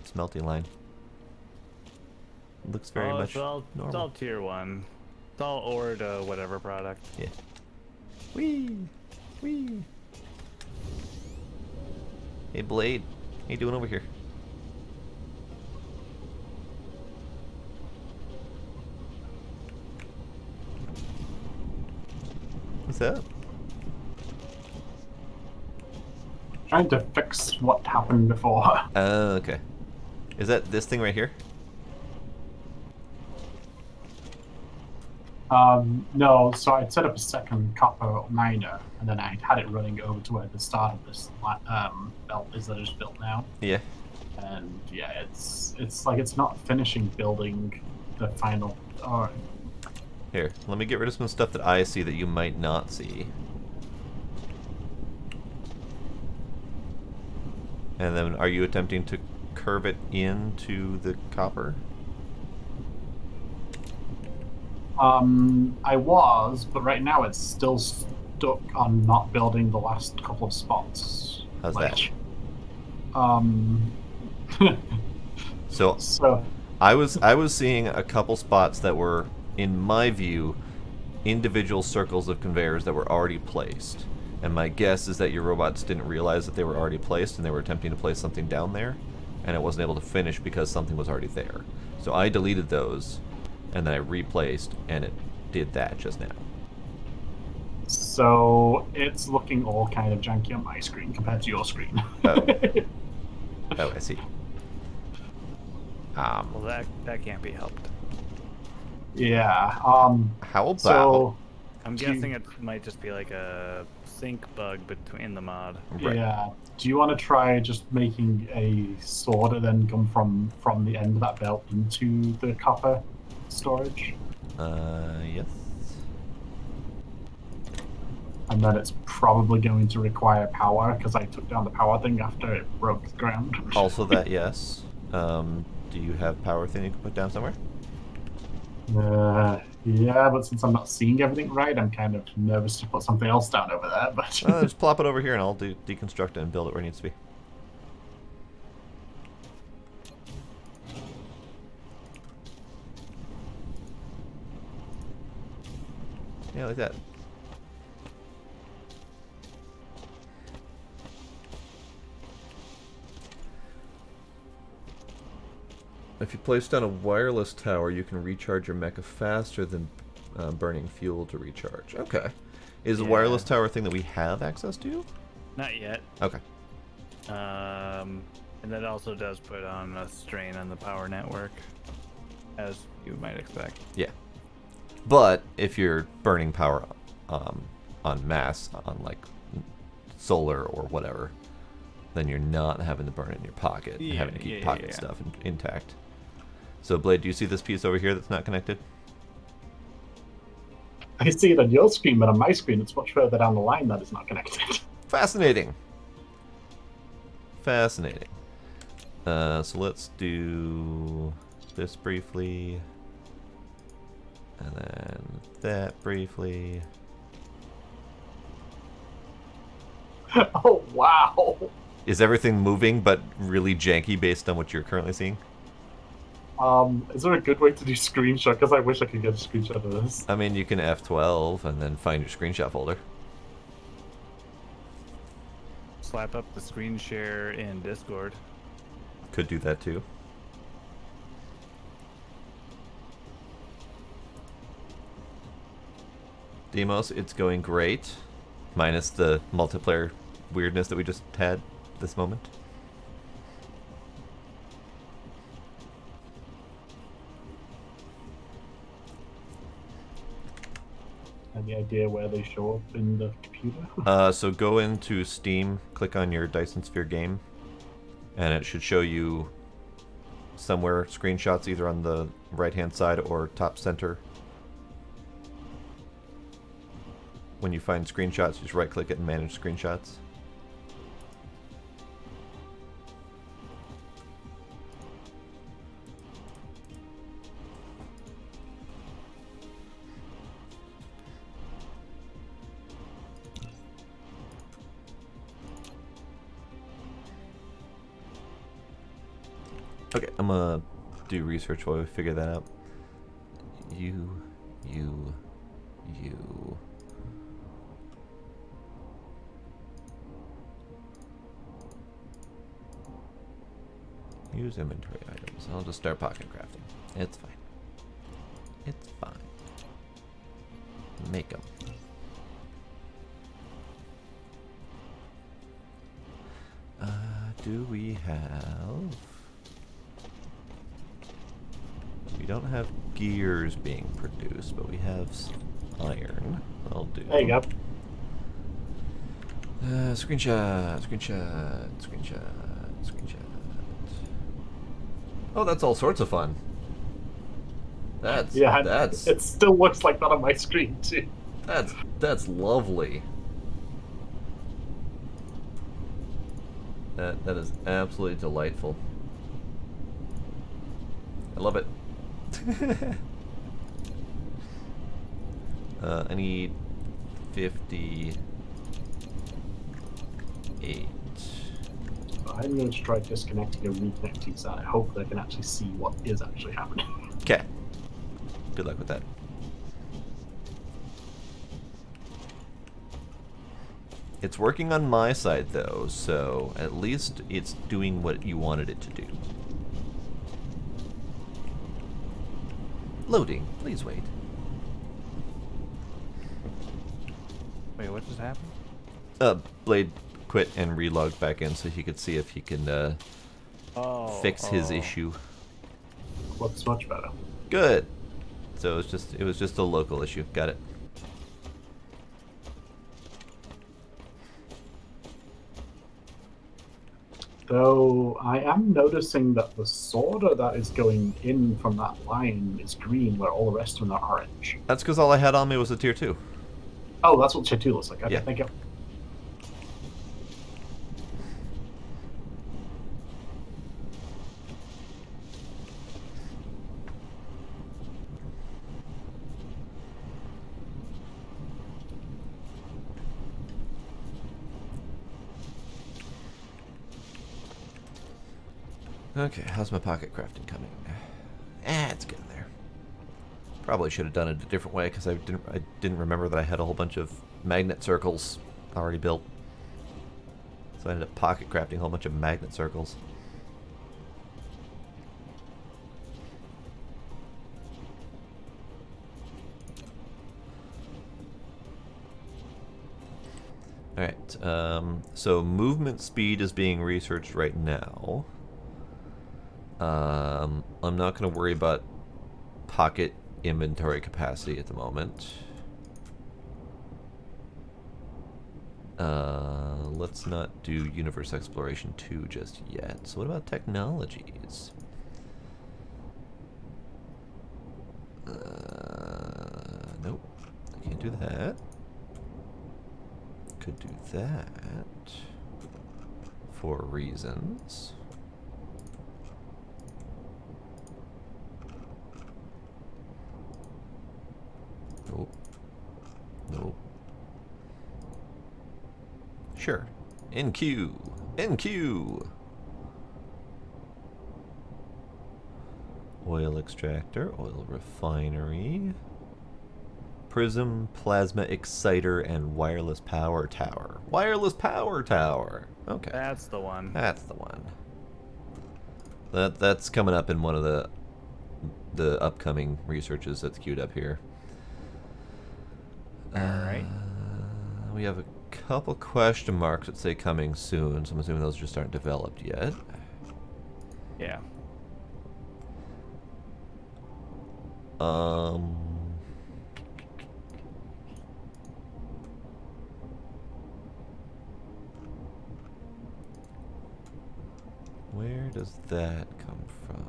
smelting line. Looks very much normal. It's all tier 1. It's all ore to whatever product. Yeah. Whee! Whee! Hey, Blade. What you doing over here? What's up? Trying to fix what happened before. Oh, okay. Is that this thing right here? No, so I'd set up a second copper miner, and then I had it running over to where the start of this belt is that I just built now. Yeah. And yeah, it's like it's not finishing building the final. Here, let me get rid of some stuff that I see that you might not see. And then, are you attempting to curve it into the copper? I was, but right now it's still stuck on not building the last couple of spots. How's that? So I was seeing a couple spots that were, in my view, individual circles of conveyors that were already placed. And my guess is that your robots didn't realize that they were already placed, and they were attempting to place something down there, and it wasn't able to finish because something was already there. So I deleted those, and then I replaced, and it did that just now. So it's looking all kind of janky on my screen compared to your screen. Oh, I see. Well, that can't be helped. Yeah. How about... So, I'm guessing it might just be like a sync bug between the mod. Right. Yeah. Do you want to try just making a sword and then come from the end of that belt into the copper storage? Yes. And then it's probably going to require power because I took down the power thing after it broke the ground. Also that, yes. Do you have power thing you can put down somewhere? Yeah, but since I'm not seeing everything right, I'm kind of nervous to put something else down over there. But Just plop it over here and I'll deconstruct it and build it where it needs to be. Yeah, like that. If you place down a wireless tower, you can recharge your mecha faster than burning fuel to recharge. Okay. Is a wireless tower a thing that we have access to? Not yet. Okay. And that also does put on a strain on the power network, as you might expect. Yeah. But if you're burning power on mass, on like solar or whatever, then you're not having to burn it in your pocket and having to keep pocket stuff intact. So, Blade, do you see this piece over here that's not connected? I see it on your screen, but on my screen, it's much further down the line that it's not connected. Fascinating. Fascinating. So let's do this briefly. And then that briefly. Oh, wow. Is everything moving but really janky based on what you're currently seeing? Is there a good way to do screenshot? Because I wish I could get a screenshot of this. I mean, you can F12 and then find your screenshot folder. slap up the screen share in Discord. Could do that too. Demos, it's going great. Minus the multiplayer weirdness that we just had this moment. Any idea where they show up in the computer? So go into Steam, click on your Dyson Sphere game, and it should show you somewhere screenshots either on the right-hand side or top center. When you find screenshots, just right-click it and manage screenshots. Okay, I'm gonna do research while we figure that out. You. Use inventory items. I'll just start pocket crafting. It's fine. It's fine. Make them. Do we have... We don't have gears being produced, but we have iron. I'll do. There you go. Screenshot. Oh, that's all sorts of fun. That's It still looks like that on my screen too. that's lovely. That is absolutely delightful. I love it. I need 58. I'm going to try disconnecting and reconnecting so I hope I can actually see what is actually happening. Okay. Good luck with that. It's working on my side though, so at least it's doing what you wanted it to do. Loading. Please wait. Wait, what just happened? Blade quit and relogged back in so he could see if he can fix his issue. Looks much better. Good. So it was just a local issue. Got it. Though I am noticing that the solder that is going in from that line is green, where all the rest of them are orange. That's because all I had on me was a tier 2. Oh, that's what tier 2 looks like. Okay, Yeah. thank you. Okay, how's my pocket crafting coming? It's getting there. Probably should have done it a different way because I didn't remember that I had a whole bunch of magnet circles already built. So I ended up pocket crafting a whole bunch of magnet circles. Alright, so movement speed is being researched right now. I'm not going to worry about pocket inventory capacity at the moment. Let's not do Universe Exploration 2 just yet. So what about technologies? Nope. I can't do that. Could do that. For reasons. Nope. Nope. Sure. NQ. NQ. Oil extractor, oil refinery. Prism, plasma exciter, and wireless power tower. Wireless power tower. Okay. That's the one. That's the one. That's coming up in one of the upcoming researches that's queued up here. All right. We have a couple question marks that say coming soon, so I'm assuming those just aren't developed yet. Yeah. Where does that come from?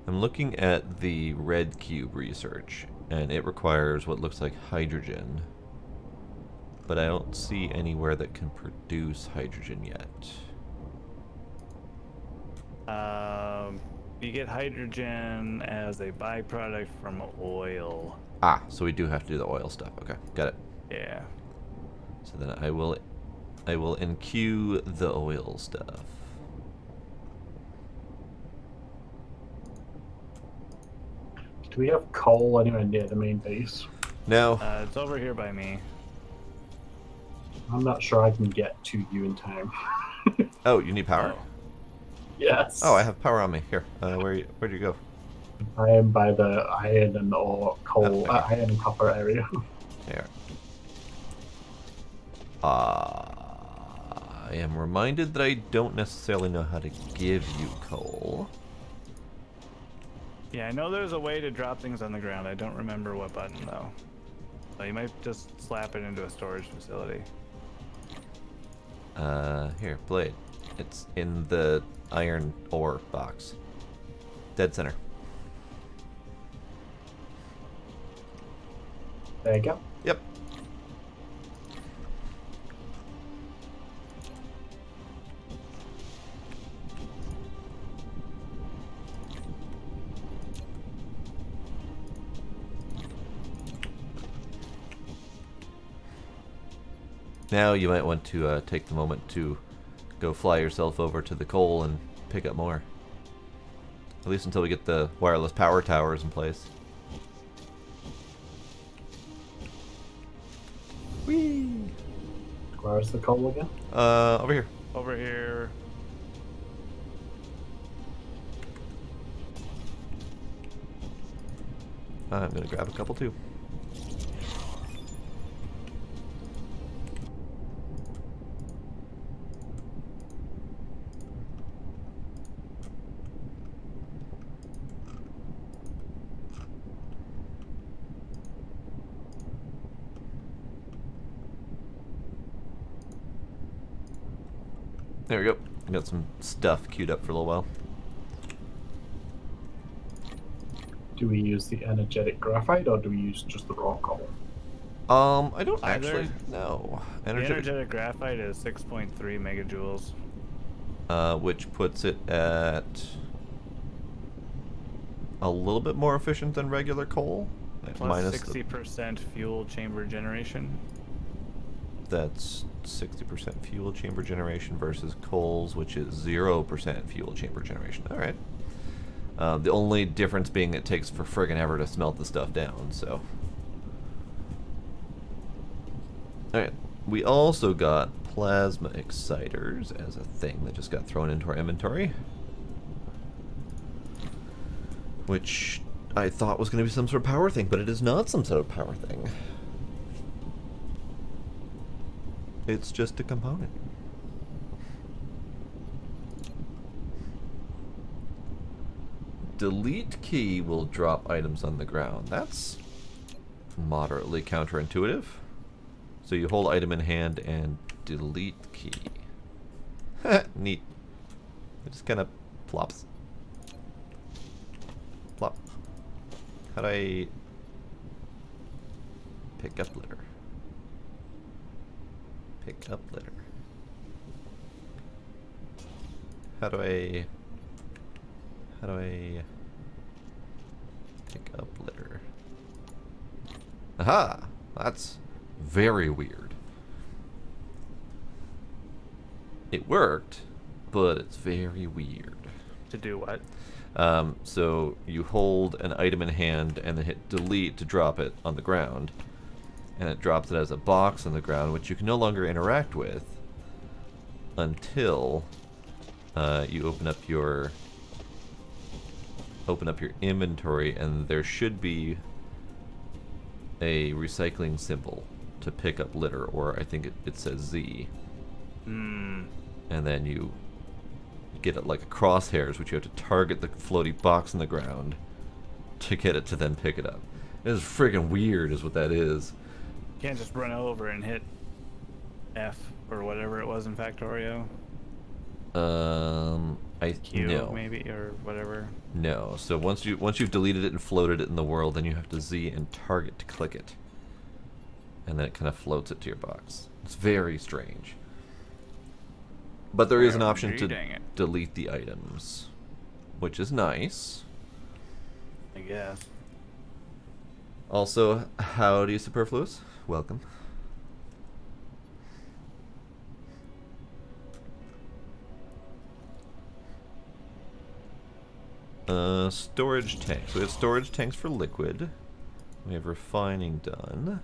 I'm looking at the red cube research, and it requires what looks like hydrogen, but I don't see anywhere that can produce hydrogen yet. You get hydrogen as a byproduct from oil. Ah, so we do have to do the oil stuff. Okay, got it. Yeah. So then I will enqueue the oil stuff. Do we have coal anywhere near the main base? No. It's over here by me. I'm not sure I can get to you in time. Oh, you need power? Oh. Yes. Oh, I have power on me. Here. Where'd you go? I am by the iron and or coal, Okay. iron and copper area. Here. I am reminded that I don't necessarily know how to give you coal. Yeah, I know there's a way to drop things on the ground. I don't remember what button though. So you might just slap it into a storage facility. Here, blade. It's in the iron ore box. Dead center. There you go. Yep. Now you might want to take the moment to go fly yourself over to the coal and pick up more. At least until we get the wireless power towers in place. Whee! Where's the coal again? Over here. Over here. I'm gonna grab a couple too. There we go. Got some stuff queued up for a little while. Do we use the energetic graphite or do we use just the raw coal? I don't Either. actually know. The energetic graphite is 6.3 megajoules. Which puts it at a little bit more efficient than regular coal. Plus Minus 60% fuel chamber generation. that's 60% fuel chamber generation versus coal's, which is 0% fuel chamber generation. All right. The only difference being it takes for friggin' ever to smelt the stuff down, so. Alright, we also got plasma exciters as a thing that just got thrown into our inventory. Which I thought was going to be some sort of power thing, but it is not some sort of power thing. It's just a component. Delete key will drop items on the ground. That's moderately counterintuitive. So you hold item in hand and delete key. Neat. It just kind of plops. Plop. How do I pick up litter? Pick up litter. How do I pick up litter? Aha! That's very weird. It worked, but it's very weird. To do what? So you hold an item in hand and then hit delete to drop it on the ground. And it drops it as a box on the ground, which you can no longer interact with until you open up your inventory, and there should be a recycling symbol to pick up litter, or I think it says Z. Hmm. And then you get it like a crosshairs, which you have to target the floaty box in the ground to get it to then pick it up. It is friggin' weird is what that is. You can't just run over and hit F or whatever it was in Factorio. Q no. maybe, or whatever. No. So once you've deleted it and floated it in the world, then you have to Z and target to click it. And then it kind of floats it to your box. It's very strange. But there is an option to delete the items, which is nice. I guess. Also, howdy Superfluous. Welcome. Storage tanks. We have storage tanks for liquid. We have refining done.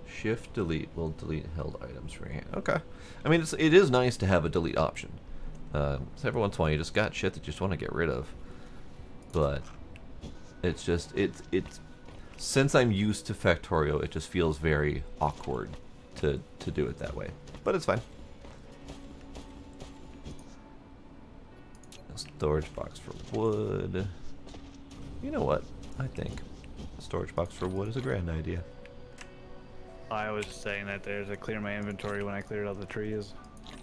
Shift delete will delete held items for hand. Okay. I mean, it is nice to have a delete option. So every once in a while you just got shit that you just want to get rid of. But it's just it's since I'm used to Factorio, it just feels very awkward to do it that way. But it's fine. A storage box for wood. You know what? I think a storage box for wood is a grand idea. I was just saying that there's a clear my inventory when I cleared all the trees.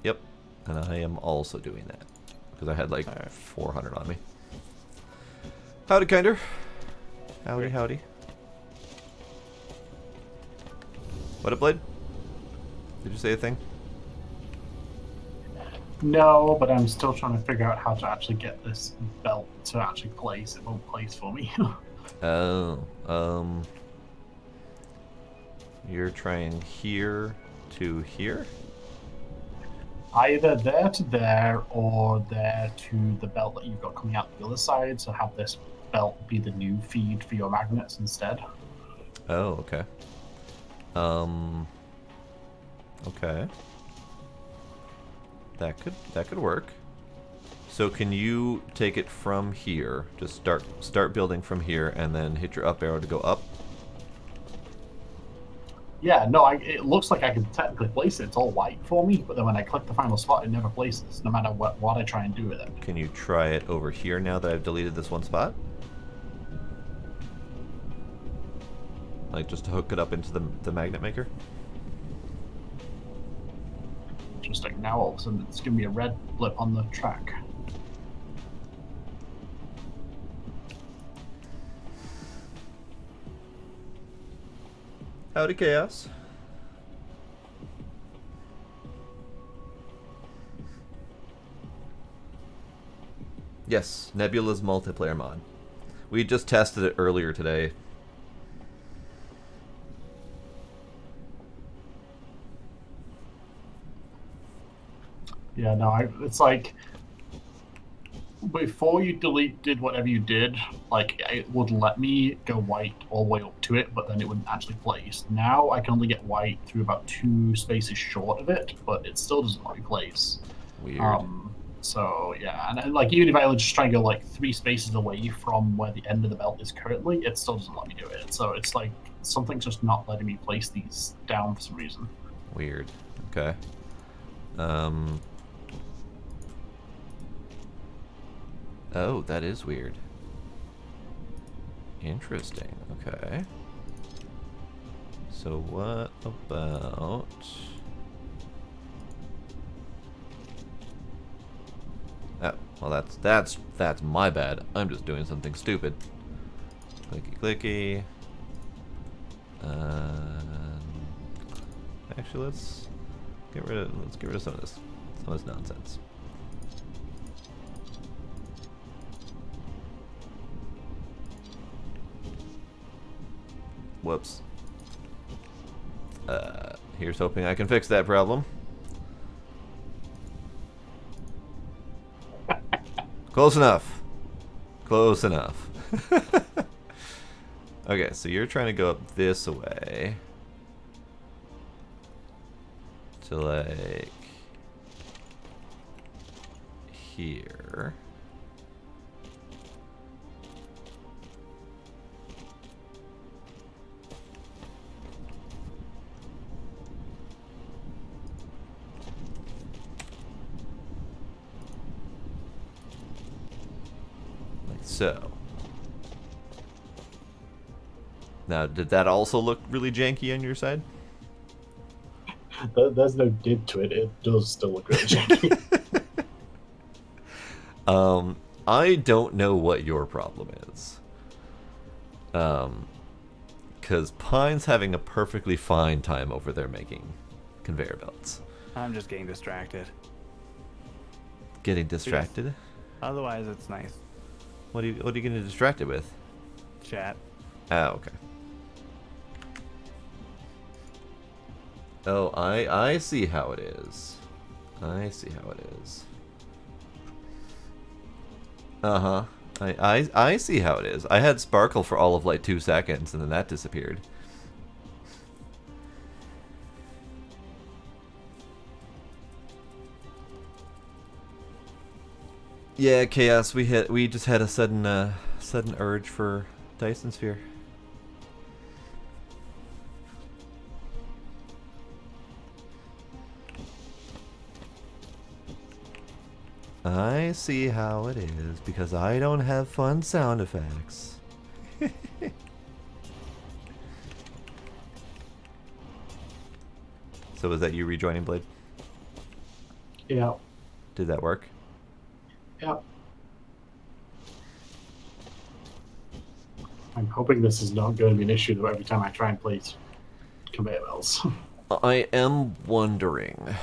Yep, and I am also doing that because I had like 400 on me. Howdy, Kinder. Howdy, howdy. What up, Blade? Did you say a thing? No, but I'm still trying to figure out how to actually get this belt to actually place. It won't place for me. Oh, you're trying here to here? Either there to there or there to the belt that you've got coming out the other side, so have this belt be the new feed for your magnets instead. Oh, okay. Okay. That could work. So can you take it from here? Just start building from here and then hit your up arrow to go up? Yeah, no, it looks like I can technically place it. It's all white for me, but then when I click the final spot, it never places, no matter what I try and do with it. Can you try it over here now that I've deleted this one spot? Like just to hook it up into the magnet maker? Just like now, all of a sudden, it's giving me a red blip on the track. Howdy, Chaos. Yes, Nebula's multiplayer mod. We just tested it earlier today. Yeah, no, it's like before you did whatever you did, like it would let me go white all the way up to it, but then it wouldn't actually place. Now I can only get white through about 2 spaces short of it, but it still doesn't let me place. Weird. So yeah, and like even if I was just try and go like 3 spaces away from where the end of the belt is currently, it still doesn't let me do it. So it's like something's just not letting me place these down for some reason. Weird. Okay. Oh, that is weird. Interesting. Okay. So what about... Oh, well that's my bad. I'm just doing something stupid. Clicky clicky. Actually, let's get rid of some of this nonsense. Whoops. Here's hoping I can fix that problem. Close enough. Close enough. Okay, so you're trying to go up this way. To like here. Like so. Now, did that also look really janky on your side? There's no did to it. It does still look really janky. I don't know what your problem is. Because Pine's having a perfectly fine time over there making conveyor belts. I'm just getting distracted. Getting distracted? Otherwise, it's nice. What are you getting distracted with? Chat. Oh, okay. Oh, I see how it is. I see how it is. Uh-huh. I see how it is. I had Sparkle for all of like 2 seconds and then that disappeared. Yeah, Chaos, we just had a sudden urge for Dyson Sphere. I see how it is, because I don't have fun sound effects. So was that you rejoining Blade? Yeah. Did that work? Yeah. I'm hoping this is not going to be an issue though every time I try and place conveyor belts. I am wondering,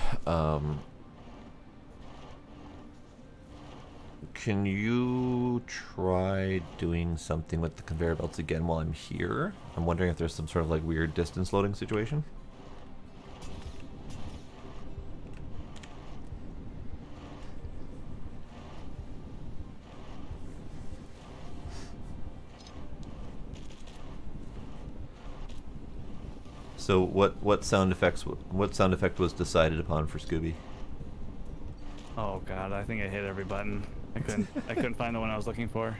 can you try doing something with the conveyor belts again while I'm here? I'm wondering if there's some sort of like weird distance loading situation. So what sound effect was decided upon for Scooby? Oh god, I think I hit every button. I couldn't find the one I was looking for.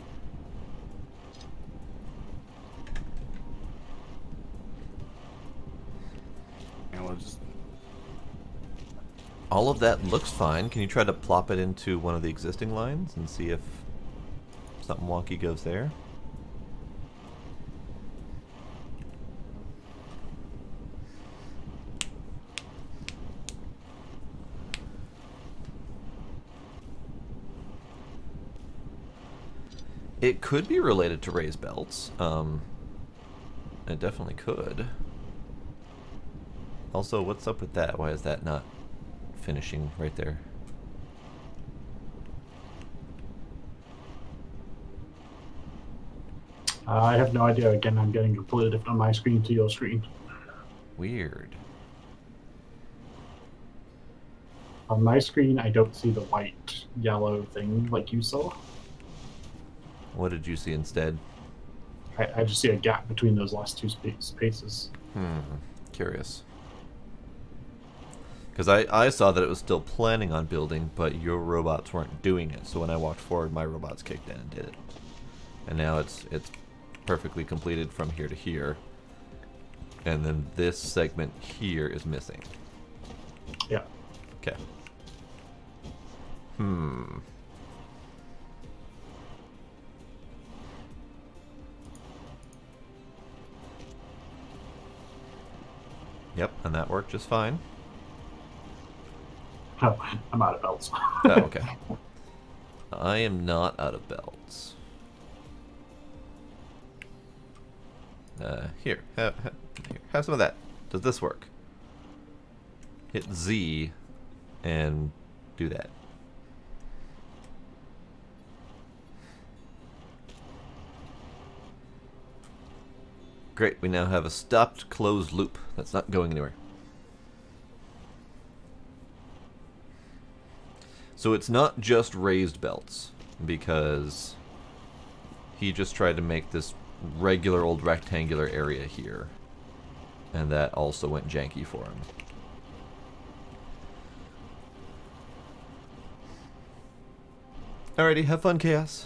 And we'll just... All of that looks fine. Can you try to plop it into one of the existing lines and see if something wonky goes there? It could be related to raised belts. It definitely could. Also, what's up with that? Why is that not finishing right there? I have no idea. Again, I'm getting completely different on my screen to your screen. Weird. On my screen, I don't see the white, yellow thing like you saw. What did you see instead? I just see a gap between those last two spaces. Curious. Because I saw that it was still planning on building, but your robots weren't doing it. So when I walked forward, my robots kicked in and did it. And now it's perfectly completed from here to here. And then this segment here is missing. Yeah. Okay. Yep, and that worked just fine. Oh, I'm out of belts. Oh, okay. I am not out of belts. Here, have some of that. Does this work? Hit Z and do that. Great, we now have a stopped closed loop. That's not going anywhere. So it's not just raised belts. because he just tried to make this regular old rectangular area here, and that also went janky for him. Alrighty, have fun, Chaos.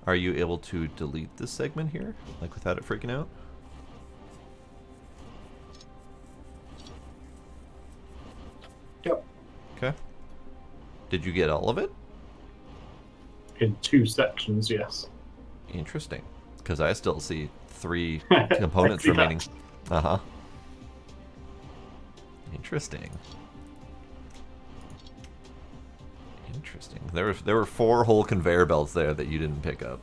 Are you able to delete this segment here, like without it freaking out? Yep. Okay. Did you get all of it? In 2 sections, yes. Interesting. Because I still see 3 components I see remaining. that. Uh-huh. Interesting. Interesting. There were 4 whole conveyor belts there that you didn't pick up.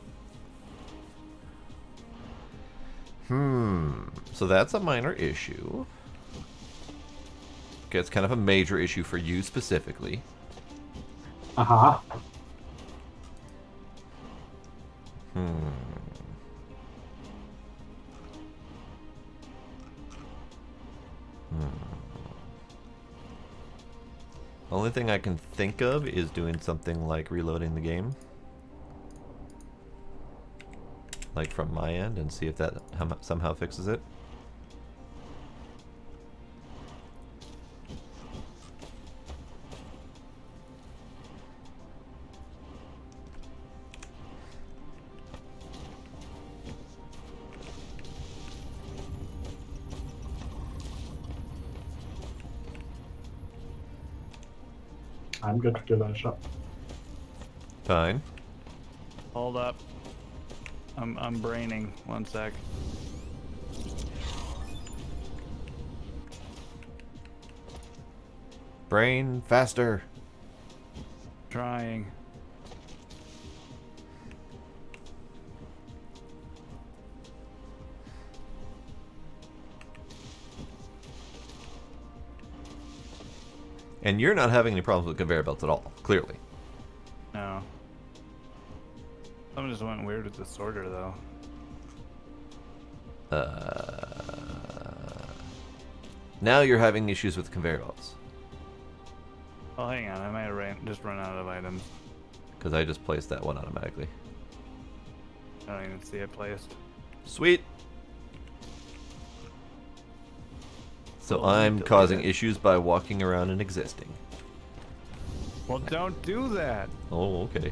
So that's a minor issue. Okay, it's kind of a major issue for you specifically. Uh-huh. Only thing I can think of is doing something like reloading the game. Like from my end, and see if that somehow fixes it. I'm good to give that a shot. Fine. Hold up. I'm braining. 1 sec. Brain faster. Trying. And you're not having any problems with conveyor belts at all, clearly. No. Something just went weird with the sorter, though. Now you're having issues with conveyor belts. Oh, hang on. I might have just run out of items. Because I just placed that one automatically. I don't even see it placed. Sweet. So Oh, I'm delete causing it. issues by walking around and existing. Well, don't do that. Oh, okay.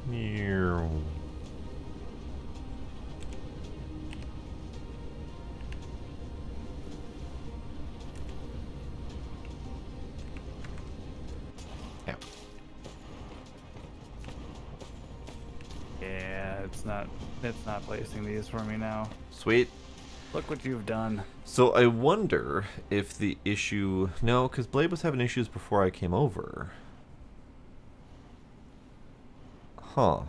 Meow. Ow. Yeah, it's not placing these for me now. Sweet. Look what you've done. So I wonder if the issue... No, because Blade was having issues before I came over. Huh.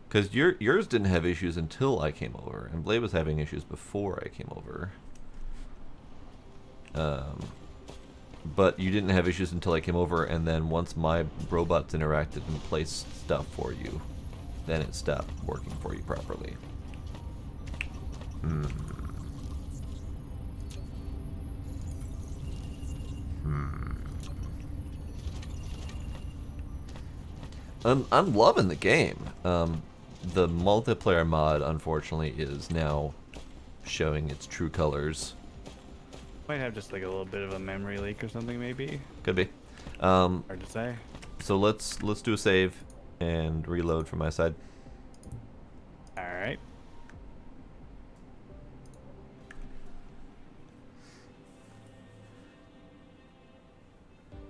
Because yours didn't have issues until I came over, and Blade was having issues before I came over. But you didn't have issues until I came over, and then once my robots interacted and placed stuff for you, then it stopped working for you properly. I'm loving the game. The multiplayer mod, unfortunately, is now showing its true colors. Might have just like a little bit of a memory leak or something, maybe. Could be. Hard to say. So let's do a save and reload from my side. All right.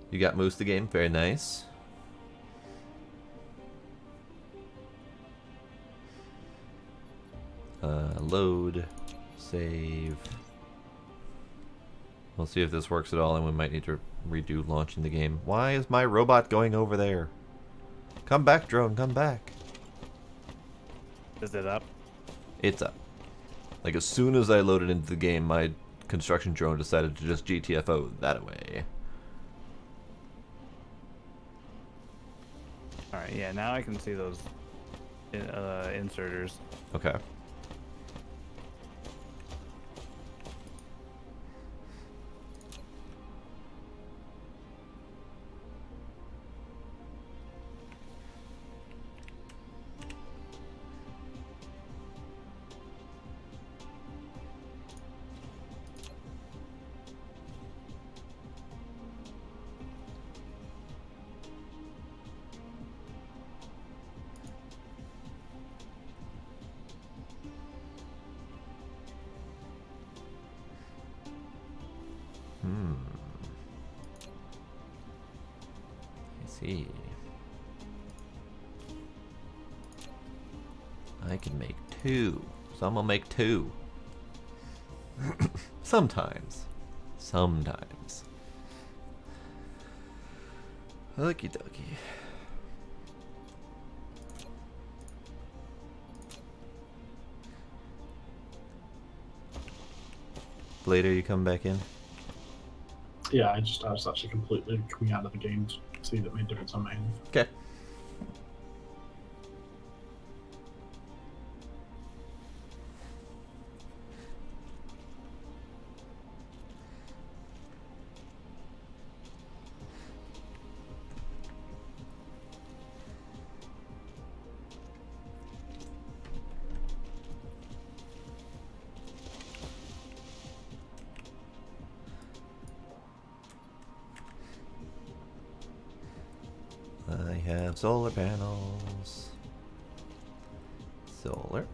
You got Moose again. Very nice. Load, save. We'll see if this works at all, and we might need to redo launching the game. Why is my robot going over there? Come back, drone, come back. Is it up? It's up. Like, as soon as I loaded into the game, my construction drone decided to just GTFO that way. All right. Yeah. Now I can see those inserters. Okay. see. I can make 2. So I'm gonna make 2. Sometimes. Sometimes. Okie dokie. Later, you come back in? Yeah, I was actually completely coming out of the game to see that made a difference on my end. Okay. I have solar panels. Solar.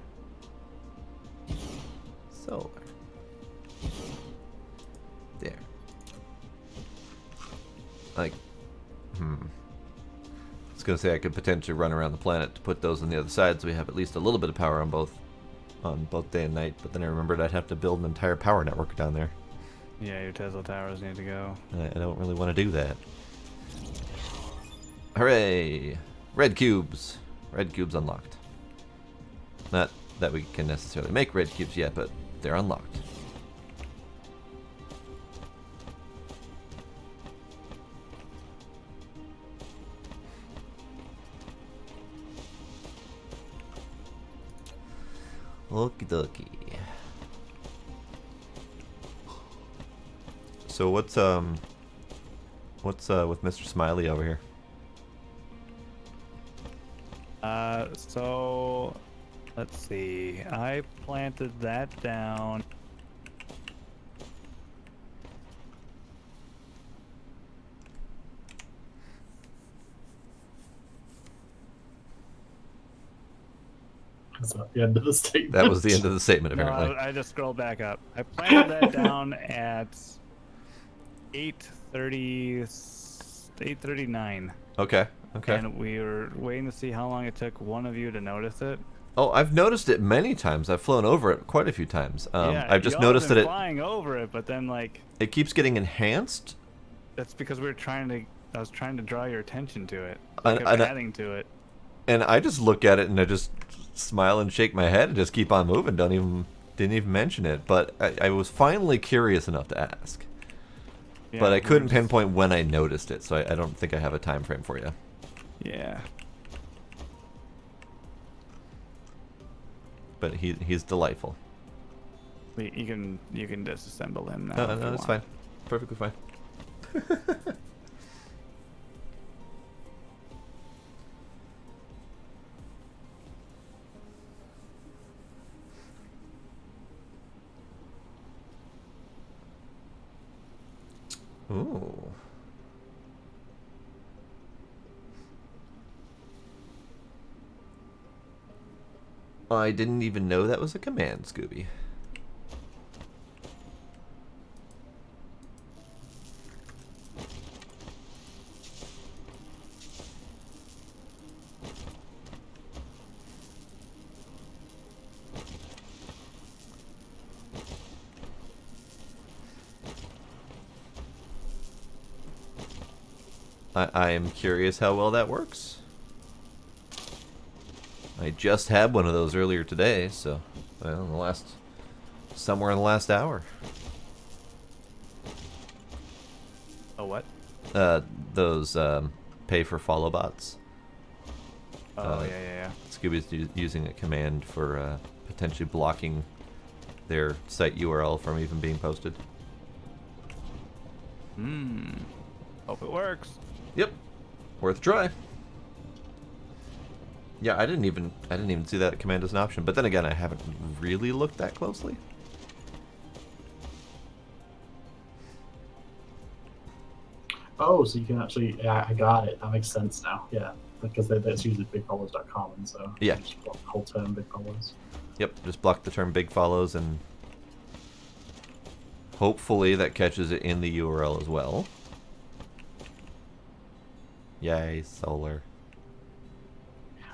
Solar. There. Like, I was gonna say I could potentially run around the planet to put those on the other side so we have at least a little bit of power on both day and night, but then I remembered I'd have to build an entire power network down there. Yeah, your Tesla towers need to go. And I don't really want to do that. Hooray! Red cubes! Red cubes unlocked. Not that we can necessarily make red cubes yet, but they're unlocked. Okie dokie. So what's with Mr. Smiley over here? So let's see. I planted that down. Is that the end of the statement? That was the end of the statement, No, apparently. I just scrolled back up. I planted that down at 8:39. Okay, okay. And we were waiting to see how long it took one of you to notice it. Oh, I've noticed it many times. I've flown over it quite a few times. Yeah, I've just y'all have noticed been that flying over it, but then like it keeps getting enhanced. that's because we were trying to. I was trying to draw your attention to it. And- I kept and I- adding to it. And I just look at it and I just smile and shake my head and just keep on moving. Didn't even mention it. But I was finally curious enough to ask. Yeah, But I we were couldn't just- pinpoint when I noticed it, so I don't think I have a time frame for you. Yeah. But he's delightful. You can disassemble him now. No, if no, you that's want. fine. Perfectly fine. Ooh. I didn't even know that was a command, Scooby. I am curious how well that works. I just had one of those earlier today, so well, somewhere in the last hour. Oh what? Those pay for follow bots. Oh yeah. Scooby's using a command for potentially blocking their site URL from even being posted. Hope it works. Yep, worth a try. Yeah, I didn't even see that command as an option. But then again, I haven't really looked that closely. Oh, so you can actually, yeah, I got it. That makes sense now. Yeah, because that's usually bigfollows.com, and so Yeah. just block the whole term big follows. Yep, just block the term big follows and hopefully that catches it in the URL as well. Yay, solar.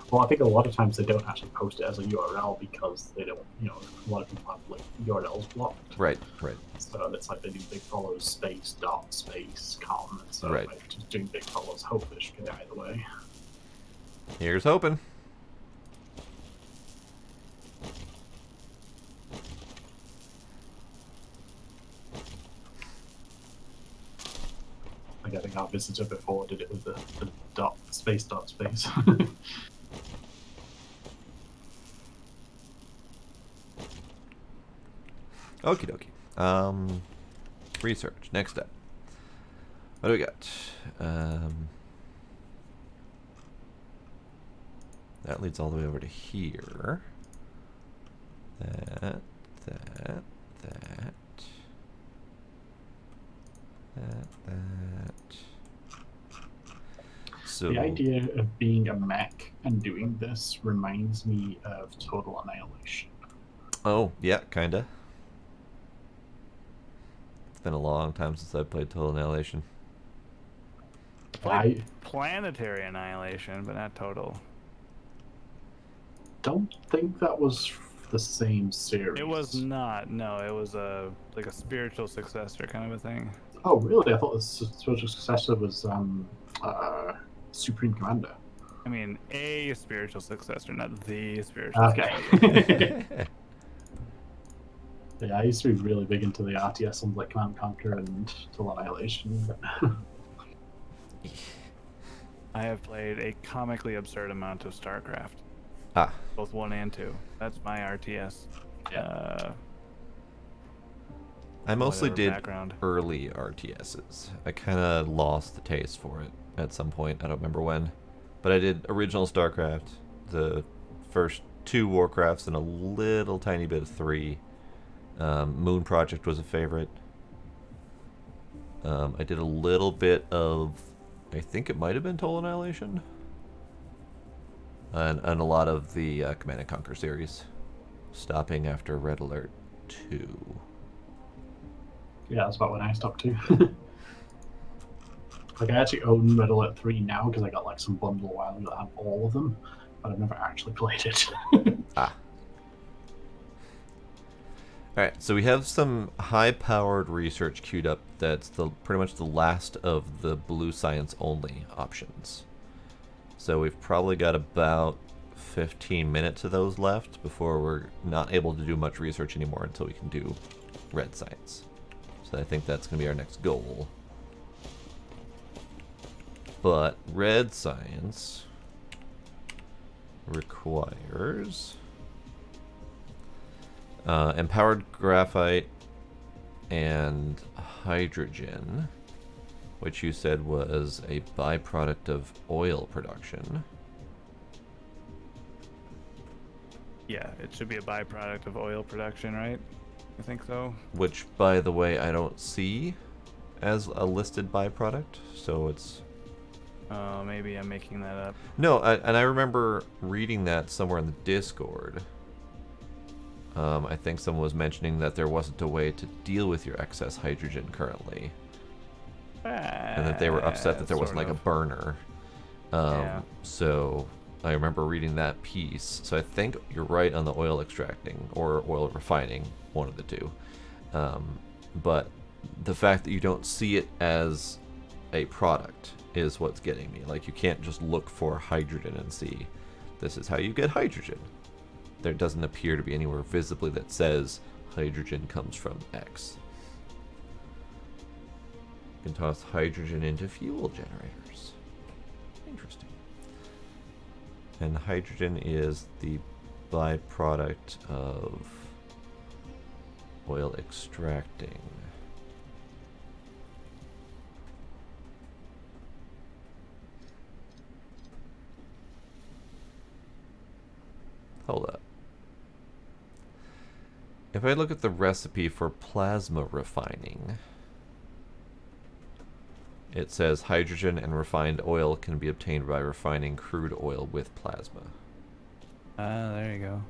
Well, I think a lot of times they don't actually post it as a URL because they don't, a lot of people have like URLs blocked. Right, right. So it's like they do big follows space dot space com. So Right. like just doing big follows, hope it should get either way. Here's hoping. Like I think our visitor before did it with the dot space. Okie dokie. Research. Next step. What do we got? That leads all the way over to here. That. So The idea of being a mech and doing this reminds me of Total Annihilation. Oh, yeah, kinda. It's been a long time since I played Total Annihilation. Played Planetary Annihilation, but not Total. Don't think that was the same series. It was not. No, it was like a spiritual successor kind of a thing. Oh, really? I thought the spiritual successor was Supreme Commander. I mean, a spiritual successor, not the spiritual successor. Okay. Yeah, I used to be really big into the RTS ones like Command & Conquer and Total Annihilation. But I have played a comically absurd amount of StarCraft. Ah. Both 1 and 2. That's my RTS. I mostly did background. early RTSs. I kind of lost the taste for it at some point. I don't remember when. But I did original StarCraft, the first 2 Warcrafts, and a little tiny bit of 3. Moon Project was a favorite. I did a little bit of, I think it might have been Total Annihilation. And a lot of the Command & Conquer series. Stopping after Red Alert 2. yeah, that's about when I stopped too. Like I actually own Red Alert 3 now because I got like some bundle a while ago that had all of them, but I've never actually played it. Ah. Alright, so we have some high-powered research queued up that's pretty much the last of the blue science only options. So we've probably got about 15 minutes of those left before we're not able to do much research anymore until we can do red science. So I think that's going to be our next goal. But red science requires empowered graphite and hydrogen, which you said was a byproduct of oil production. Yeah, it should be a byproduct of oil production, right? I think so. Which, by the way, I don't see as a listed byproduct, so it's... Oh, maybe I'm making that up. No, and I remember reading that somewhere in the Discord. I think someone was mentioning that there wasn't a way to deal with your excess hydrogen currently. And that they were upset that there wasn't like a burner. Yeah. So I remember reading that piece. So I think you're right on the oil extracting or oil refining, one of the two. But the fact that you don't see it as a product is what's getting me. Like, you can't just look for hydrogen and see this is how you get hydrogen. There doesn't appear to be anywhere visibly that says hydrogen comes from X. You can toss hydrogen into fuel generators. Interesting. And hydrogen is the byproduct of oil extracting. Hold up. If I look at the recipe for plasma refining, it says hydrogen and refined oil can be obtained by refining crude oil with plasma. Ah, there you go.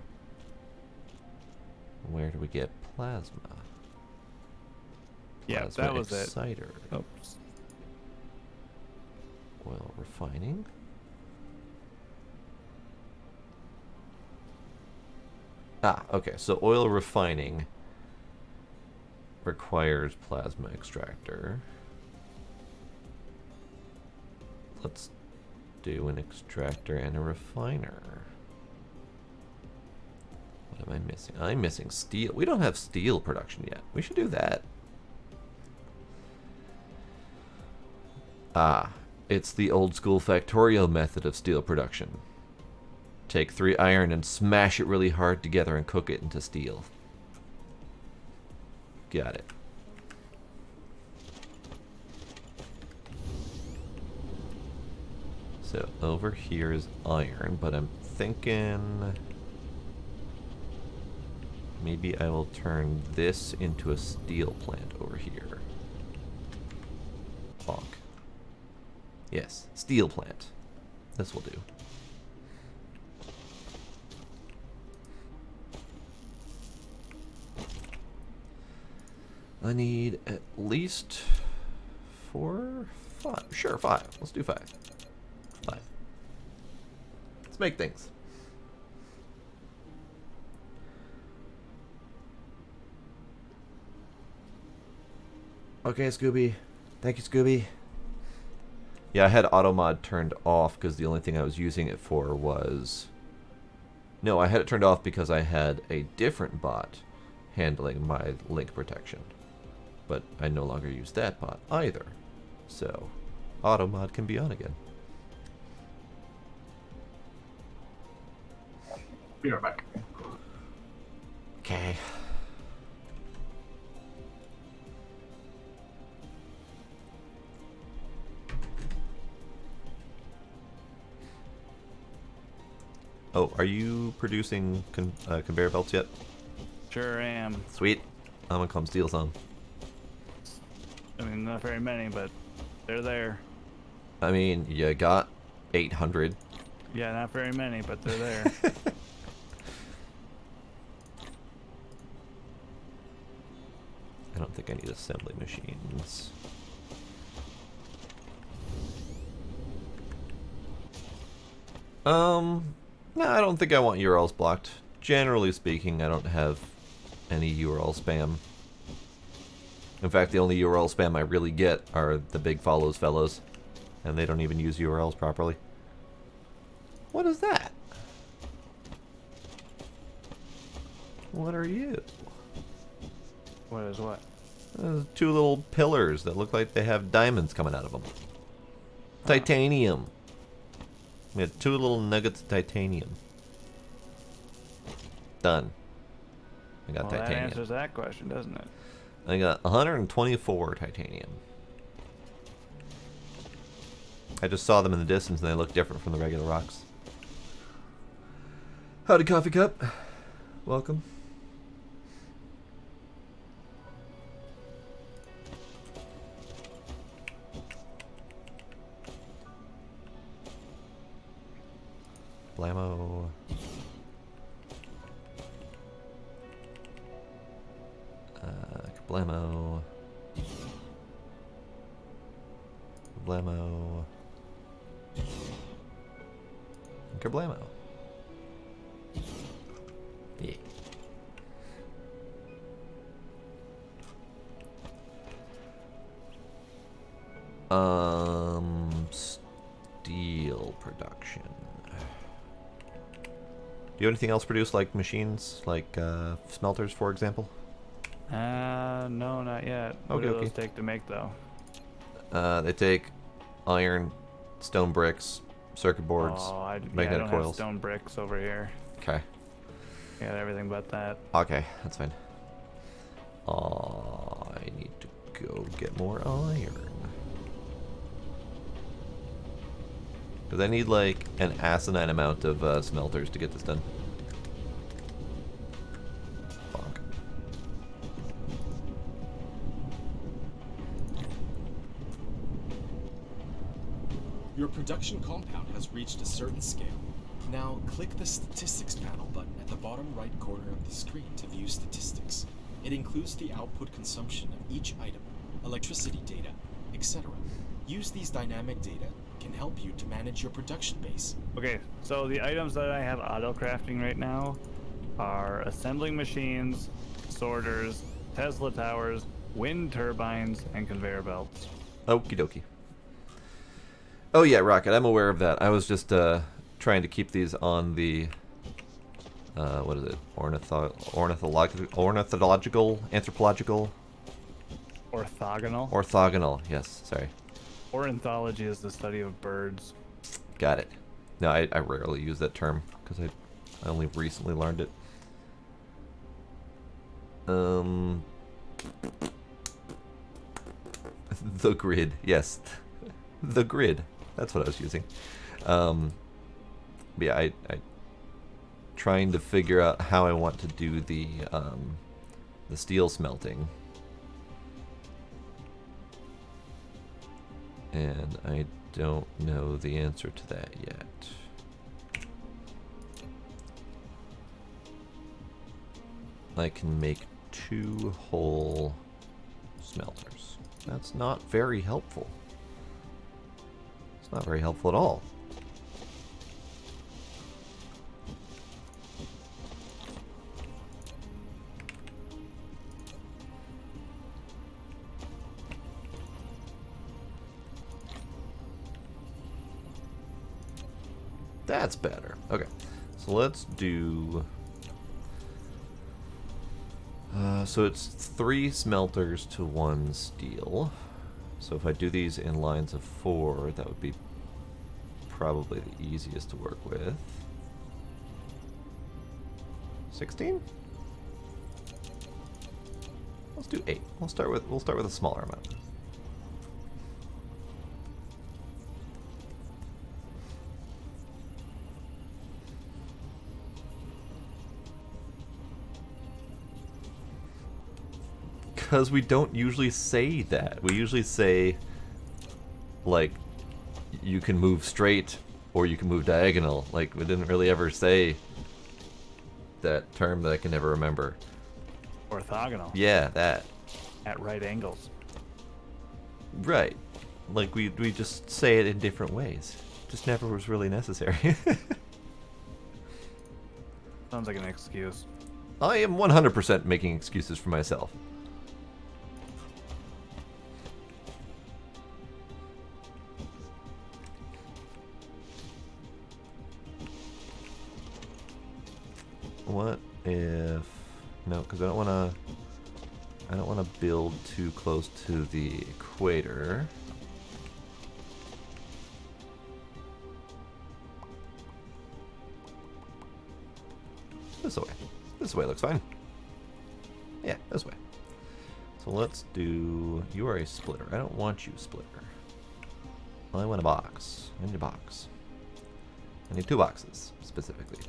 Where do we get plasma? Yeah, Plasma that was it. exciter. Oops. Oil refining. Ah, okay, so oil refining requires plasma extractor. Let's do an extractor and a refiner. What am I missing? I'm missing steel. We don't have steel production yet. We should do that. Ah, it's the old school factorial method of steel production. Take 3 iron and smash it really hard together and cook it into steel. Got it. So over here is iron, but I'm thinking maybe I will turn this into a steel plant over here. Bonk. Yes, steel plant. This will do. I need at least 4, 5. Sure, 5. Let's do 5. 5. Let's make things. Okay, Scooby. Thank you, Scooby. Yeah, I had auto mod turned off because the only thing I was using it for was... No, I had it turned off because I had a different bot handling my link protection. But I no longer use that bot either. So, auto mod can be on again. Be right back. Okay. Oh, are you producing conveyor belts yet? Sure am. Sweet. I'm gonna come steal some. I mean, not very many, but they're there. I mean, you got 800. Yeah, not very many, but they're there. I don't think I need assembly machines. No, I don't think I want URLs blocked. Generally speaking, I don't have any URL spam. In fact, the only URL spam I really get are the big follows fellows, and they don't even use URLs properly. What is that? What are you? What is what? 2 little pillars that look like they have diamonds coming out of them. Titanium. We had 2 little nuggets of titanium. Done. I got Well, that titanium. answers that question, doesn't it? I got 124 titanium. I just saw them in the distance and they look different from the regular rocks. Howdy, Coffee Cup. Welcome. Blammo. Blammo. Blammo. Kerblamo. Yeah. Steel production. Do you have anything else produced, like machines, like smelters, for example? No, not yet. What do those take to make, though? They take iron, stone bricks, circuit boards, magnetic I don't coils. have stone bricks over here. Okay. I got everything but that. Okay, that's fine. I need to go get more iron. Because I need like an asinine amount of smelters to get this done. Bonk. Your production compound has reached a certain scale. Now click the Statistics panel button at the bottom right corner of the screen to view statistics. It includes the output consumption of each item, electricity data, etc. Use these dynamic data can help you to manage your production base. Okay, so the items that I have auto crafting right now are assembling machines, sorters, Tesla towers, wind turbines, and conveyor belts. Okie dokie. Oh yeah, Rocket, I'm aware of that. I was just trying to keep these on the what is it? Ornithological, anthropological? Orthogonal. Yes, sorry. Ornithology is the study of birds. Got it. No, I rarely use that term because I only recently learned it. The grid, yes. The grid. That's what I was using. Yeah, I trying to figure out how I want to do the steel smelting. And I don't know the answer to that yet. I can make 2 whole smelters. That's not very helpful. It's not very helpful at all. That's better. Okay, so let's do... so it's 3 smelters to 1 steel. So if I do these in lines of 4, that would be probably the easiest to work with. 16? Let's do 8. We'll start with a smaller amount. Because we don't usually say that. We usually say, like, you can move straight or you can move diagonal. Like, we didn't really ever say that term that I can never remember. Orthogonal. Yeah, that. At right angles. Right. Like, we just say it in different ways. Just never was really necessary. Sounds like an excuse. I am 100% making excuses for myself. What if... No, because I don't want to build too close to the equator. This way. This way looks fine. Yeah, this way. So let's do... You are a splitter. I don't want you, splitter. I want a box. I need a box. I need 2 boxes, specifically.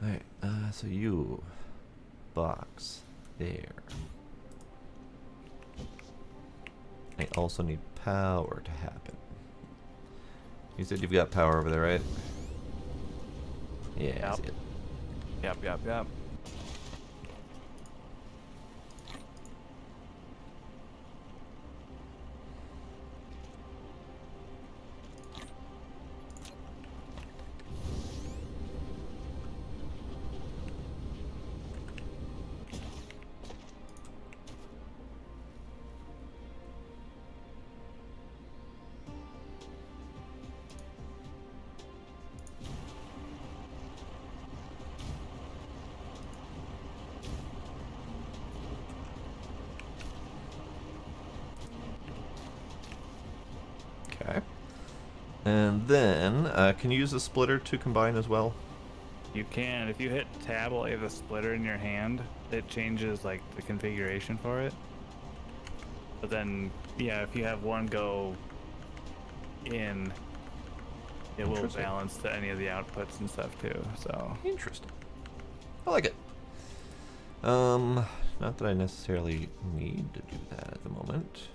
Alright, so you box there. I also need power to happen. You said you've got power over there, right? Yeah, I Yep. see it. Yep. Okay. And then, can you use the splitter to combine as well? You can. If you hit tab while you have a splitter in your hand, it changes like the configuration for it. But then, yeah, if you have one go in, it will Interesting. balance to any of the outputs and stuff too. So Interesting. I like it. Not that I necessarily need to do that at the moment.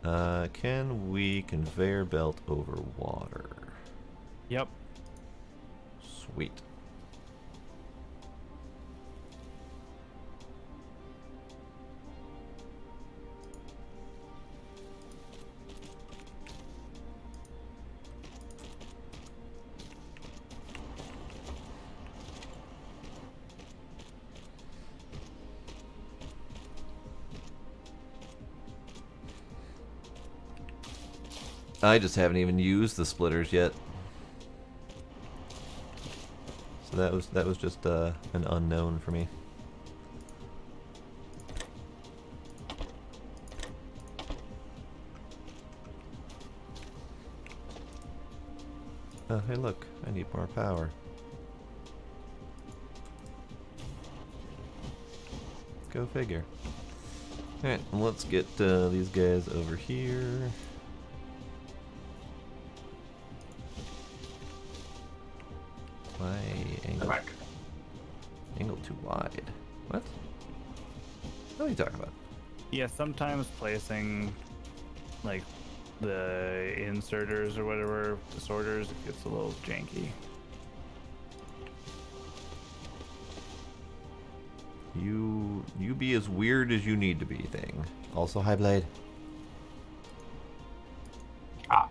Can we conveyor belt over water? Yep. Sweet. I just haven't even used the splitters yet. So that was just an unknown for me. Oh, hey look, I need more power. Go figure. Alright, let's get these guys over here. Why angle too wide? What? What are you talking about? Yeah, sometimes placing like the inserters or whatever, the sorters, it gets a little janky. You be as weird as you need to be, thing. Also, high blade. Ah.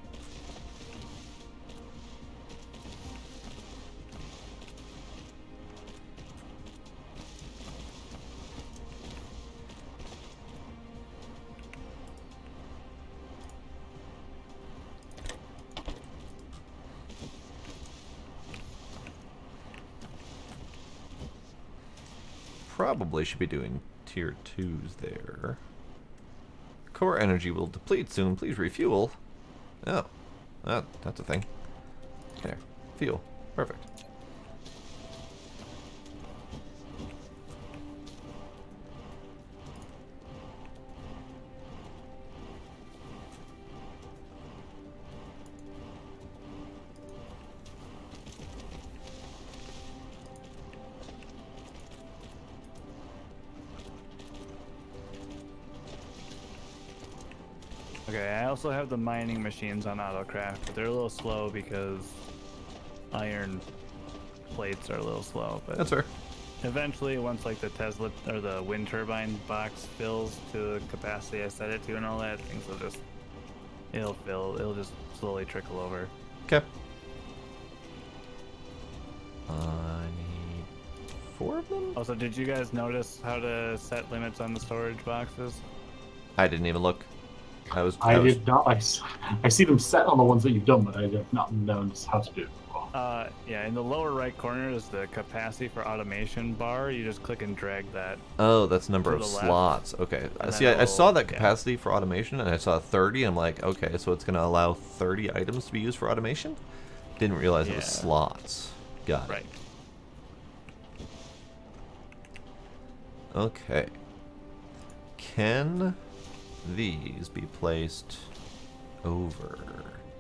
Probably should be doing tier 2s there. Core energy will deplete soon. Please refuel. Oh, that's a thing. There. Fuel. Perfect. Okay, I also have the mining machines on autocraft, but they're a little slow because iron plates are a little slow. But That's fair. eventually, once like the Tesla or the wind turbine box fills to the capacity I set it to and all that, things will just it'll fill. It'll just slowly trickle over. Okay. I need 4 of them? Also, did you guys notice how to set limits on the storage boxes? I didn't even look. I did not. I see them set on the ones that you've done, but I have not known how to do it. Yeah, in the lower right corner is the capacity for automation bar. You just click and drag that. Oh, that's number To of the left. slots. Okay. And See, then I saw that yeah. capacity for automation, and I saw 30. I'm like, okay, so it's going to allow 30 items to be used for automation? Didn't realize it was Yeah. slots. Got it. Right. Okay. Can these be placed over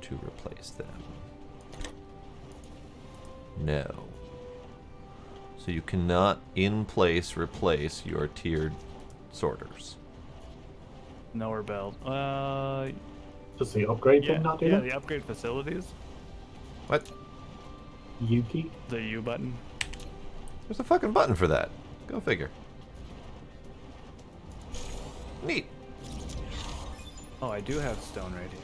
to replace them? No. So you cannot in place replace your tiered sorters. Nowhere belt. Does the upgrade Yeah, thing not do yeah, that? the upgrade facilities. What? Yuki? The U button. There's a fucking button for that. Go figure. Neat. Oh, I do have stone right here.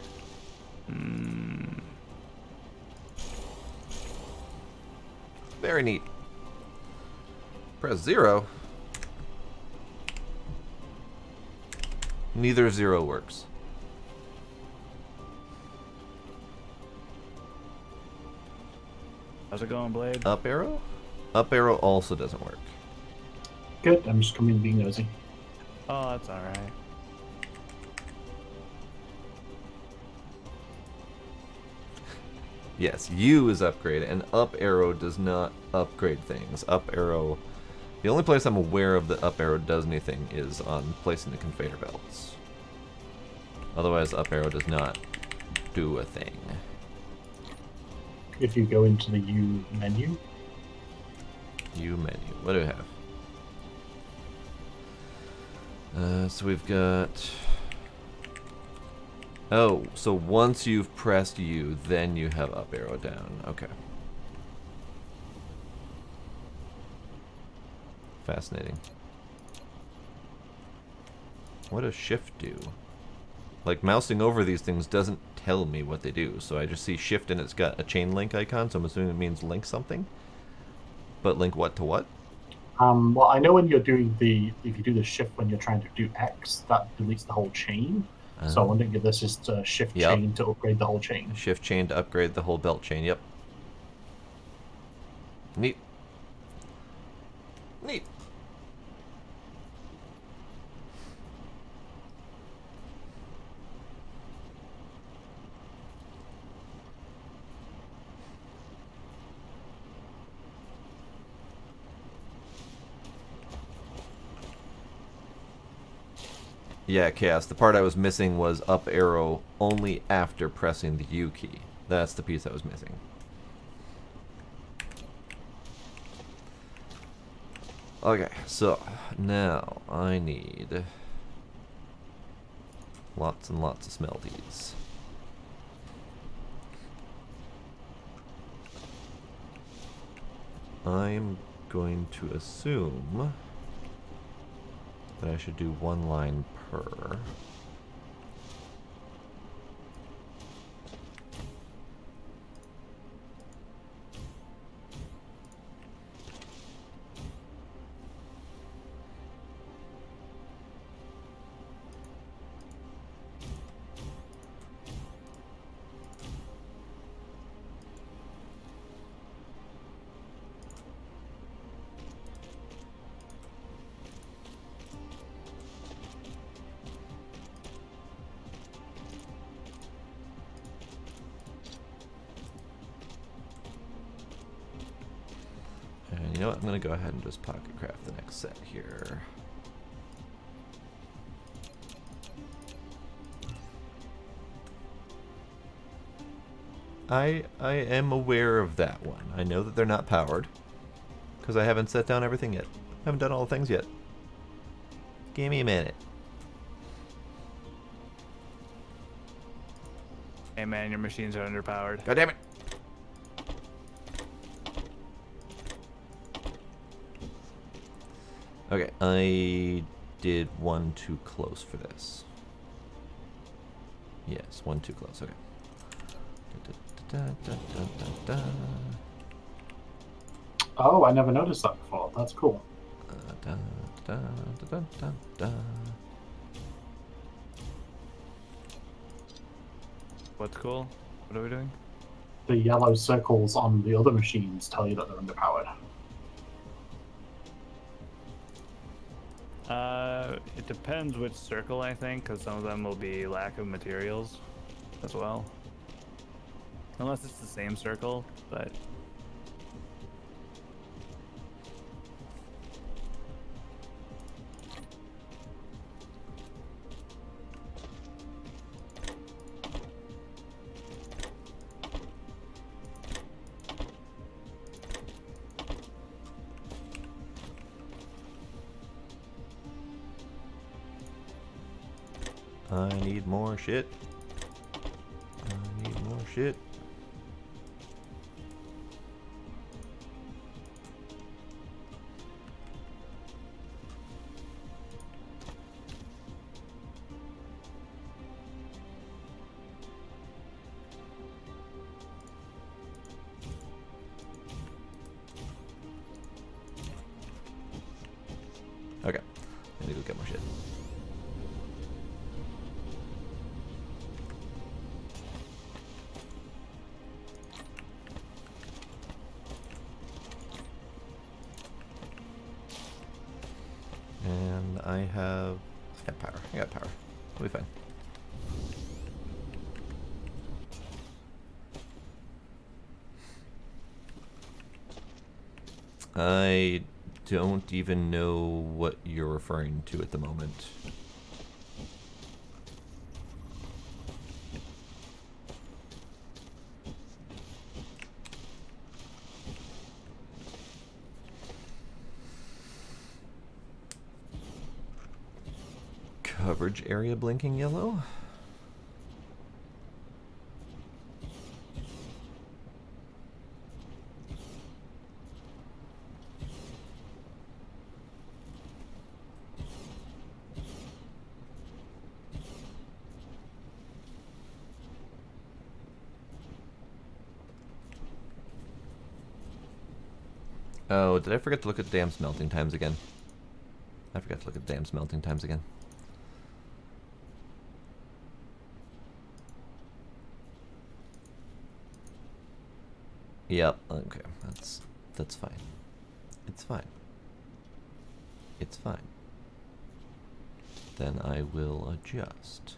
Very neat. Press 0. Neither 0 works. How's it going, Blade? Up arrow? Up arrow also doesn't work. Good. I'm just coming being nosy. Oh, that's alright. Yes, U is upgrade, and up arrow does not upgrade things. Up arrow... The only place I'm aware of that up arrow does anything is on placing the conveyor belts. Otherwise, up arrow does not do a thing. If you go into the U menu, U menu. What do we have? So we've got Oh, so once you've pressed U, then you have up arrow down. Okay. Fascinating. What does shift do? Like, mousing over these things doesn't tell me what they do, so I just see shift and it's got a chain link icon, so I'm assuming it means link something. But link what to what? Well, I know when you're doing if you do the shift when you're trying to do X, that deletes the whole chain. So I'm wondering if this is shift Yep. chain to upgrade the whole chain. Shift chain to upgrade the whole belt chain, yep. Neat. Neat. Yeah, Chaos. The part I was missing was up arrow only after pressing the U key. That's the piece I was missing. Okay, so now I need lots and lots of smelties. I'm going to assume that I should do one line per. And you know what? I'm going to go ahead and just pocket craft the next set here. I am aware of that one. I know that they're not powered because I haven't set down everything yet. I haven't done all the things yet. Give me a minute. Hey man, your machines are underpowered. God damn it! Okay, I did one too close for this. Yes, one too close. Okay. Oh, I never noticed that before. That's cool. What's cool? What are we doing? The yellow circles on the other machines tell you that they're underpowered. It depends which circle, I think, because some of them will be lack of materials as well. Unless it's the same circle, but... I need more shit. I need more shit. Okay, I need to go get more shit. And I have power. I got power. We'll be fine. I don't even know what you're referring to at the moment. Coverage area blinking yellow? Oh, did I forget to look at the damn smelting times again? I forgot to look at the damn smelting times again. Yep, okay, that's fine. It's fine. It's fine. Then I will adjust.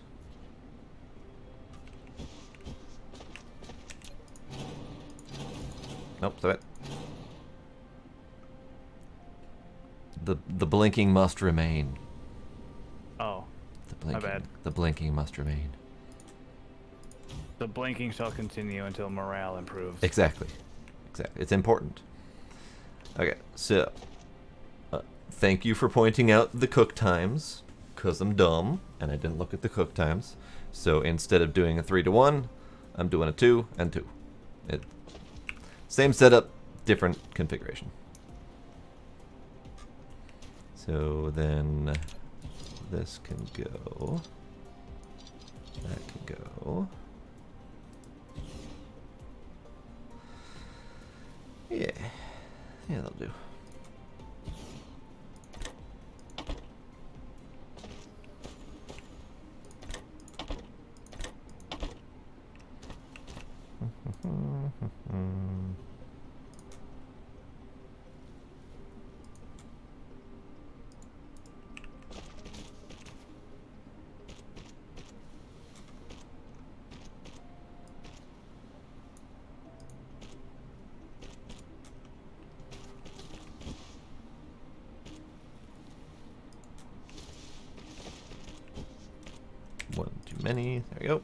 Nope, that's it. The blinking must remain. Oh, The blinking, bad. The blinking must remain. the blinking shall continue until morale improves. Exactly. Exactly. It's important. Okay, so thank you for pointing out the cook times, because I'm dumb and I didn't look at the cook times. So instead of doing a 3-to-1, I'm doing a 2 and 2. Same setup, different configuration. So then this can go. That can go. Yeah. Yeah, that'll do. One too many. There we go.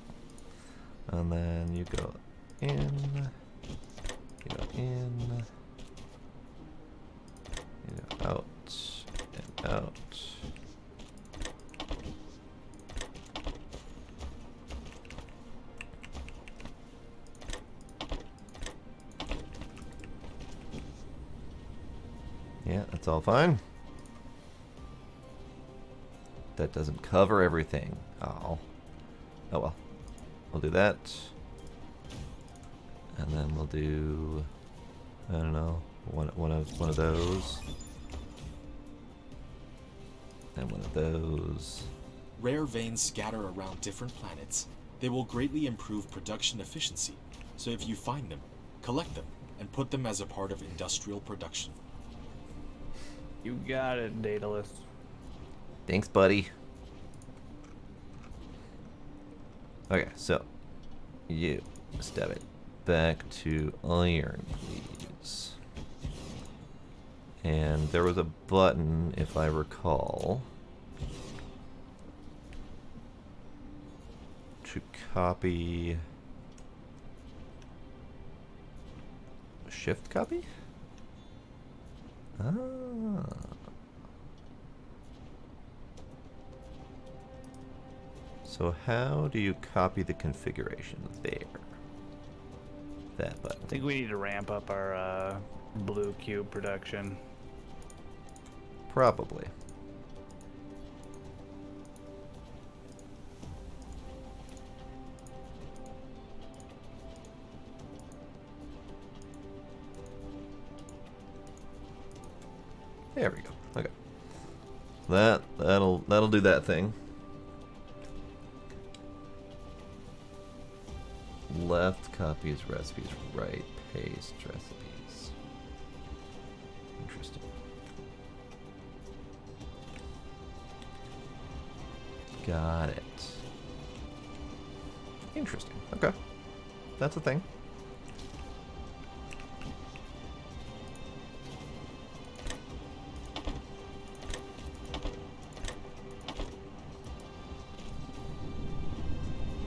And then you go in. You go in. You go out and out. Yeah, that's all fine. That doesn't cover everything. Oh. Oh well. We'll do that. And then we'll do, I don't know, one of those. And one of those. Rare veins scatter around different planets. They will greatly improve production efficiency. So if you find them, collect them and put them as a part of industrial production. You got it, Daedalus. Thanks, buddy. Okay, so you step it back to iron, please. And there was a button, if I recall, to copy. Shift copy? Ah. So how do you copy the configuration there? That button. I think we need to ramp up our blue cube production. Probably. There we go. Okay. That'll do that thing. Left copies recipes, right paste recipes. Interesting. Got it. Interesting. Okay. That's a thing.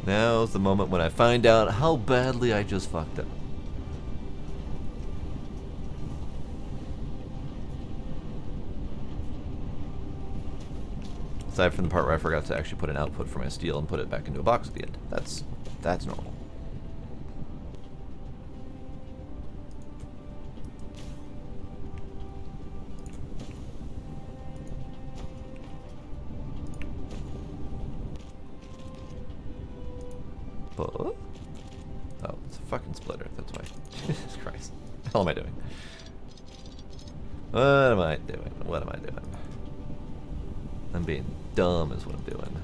Now's the moment when I find out how badly I just fucked up. Aside from the part where I forgot to actually put an output for my steel and put it back into a box at the end. That's normal. Oh, it's a fucking splitter, that's why. Jesus Christ. What the hell am I doing? What am I doing? What am I doing? I'm being dumb is what I'm doing.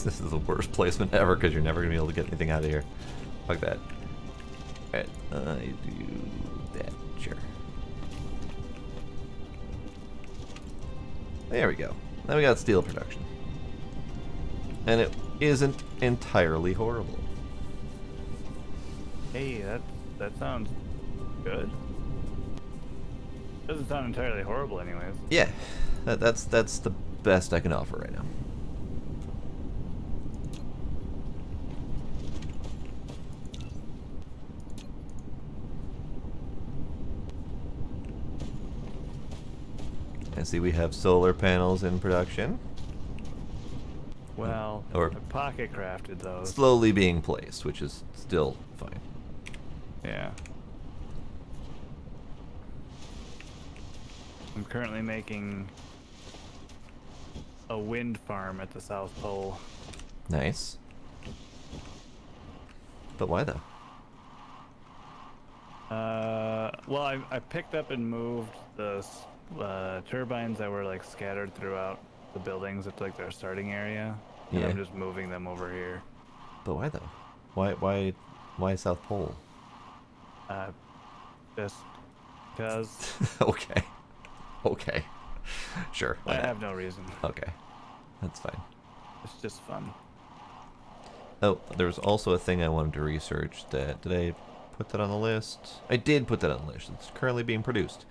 This is the worst placement ever because you're never going to be able to get anything out of here. Fuck that. Alright, I do that. Sure. There we go. Now we got steel production. And it isn't entirely horrible. Hey, that sounds good. Doesn't sound entirely horrible, anyways. Yeah, that's the best I can offer right now. I see we have solar panels in production. Well, Or- I pocket crafted those. Slowly being placed, which is still fine. Yeah. I'm currently making a wind farm at the South Pole. Nice. But why though? Well, I picked up and moved the turbines that were like scattered throughout the buildings at like their starting area. And Yeah. I'm just moving them over here. But why though? Why South Pole? Just because Okay. Okay. Sure. I why not? have no reason. Okay. That's fine. It's just fun. Oh, there was also a thing I wanted to research that, did I put that on the list? I did put that on the list. It's currently being produced.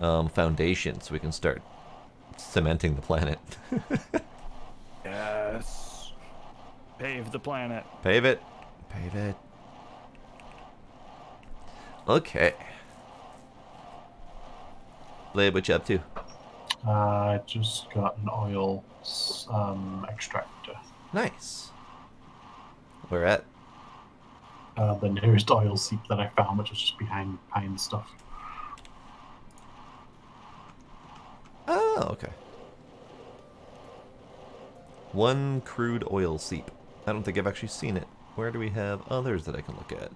Foundation, so we can start cementing the planet. Yes. Pave the planet. Pave it. Pave it. Okay. Blade, what you up to? I just got an oil extractor. Nice. Where at? The nearest oil seep that I found, which was just behind stuff. Oh, okay. One crude oil seep. I don't think I've actually seen it. Where do we have others that I can look at?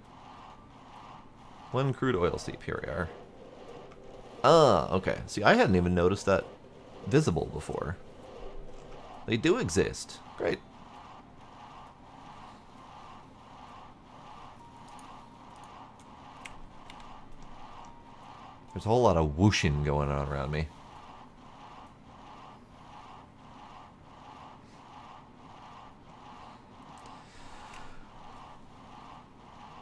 One crude oil seep. Here we are. Ah, okay. See, I hadn't even noticed that visible before. They do exist. Great. There's a whole lot of whooshing going on around me.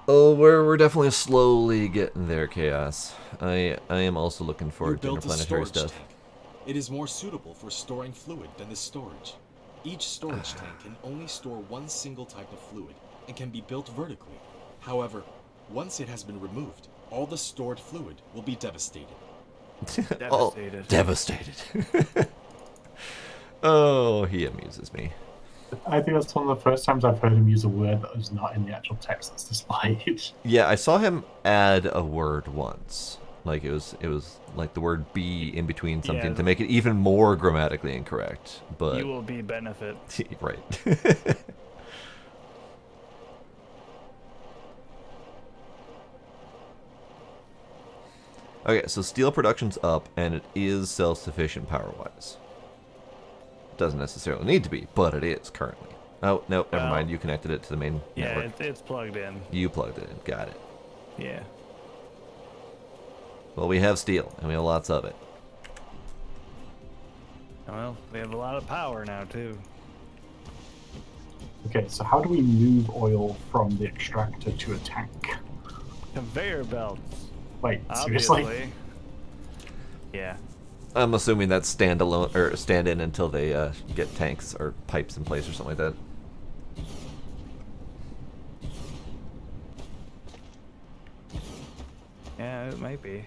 Oh, we're definitely slowly getting there, Chaos. I am also looking You forward to built a interplanetary storage stuff. tank. It is more suitable for storing fluid than the storage. Each storage tank can only store one single type of fluid and can be built vertically. However, once it has been removed, all the stored fluid will be devastated. Oh, Devastated. devastated. Oh, he amuses me. I think that's one of the first times I've heard him use a word that was not in the actual text that's displayed. Yeah, I saw him add a word once. Like it was like the word "be" in between something Yeah. to make it even more grammatically incorrect. But You will be benefit. right. Okay, so steel production's up, and it is self-sufficient power-wise. Doesn't necessarily need to be, but it is currently. Oh, no, never Well, mind. You connected it to the main Yeah, network. it's plugged in. You plugged it in. Got it. Yeah. Well, we have steel, and we have lots of it. Well, we have a lot of power now too. Okay, so how do we move oil from the extractor to a tank? Conveyor belts. Wait, seriously? Obviously. Yeah. I'm assuming that's standalone or stand in until they get tanks or pipes in place or something like that. Yeah, it might be.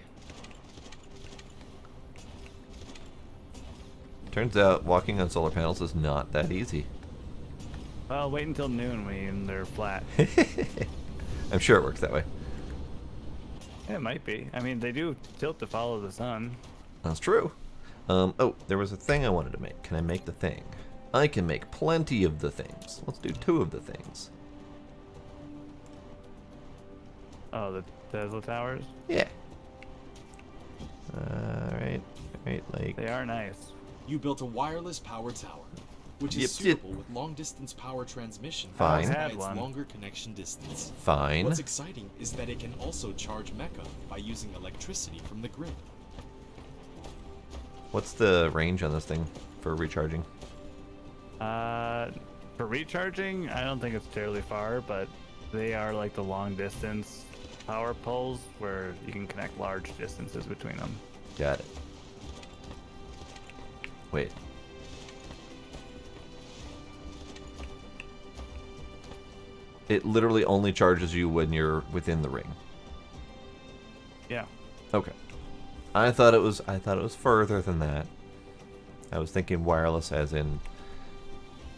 Turns out walking on solar panels is not that easy. Well, wait until noon when they're flat. I'm sure it works that way. Yeah, it might be. I mean, they do tilt to follow the sun. That's true. Oh, there was a thing I wanted to make. Can I make the thing? I can make plenty of the things. Let's do 2 of the things. Oh, the Tesla towers? Yeah. Alright. Alright, like... They are nice. You built a wireless power tower, which is Yep, suitable with long-distance power transmission Fine. caused by Had its one. longer connection distance. Fine. What's exciting is that it can also charge Mecha by using electricity from the grid. What's the range on this thing for recharging? For recharging, I don't think it's terribly far, but they are like the long distance power poles where you can connect large distances between them. Got it. Wait. It literally only charges you when you're within the ring. Yeah. Okay. I thought it was further than that. I was thinking wireless as in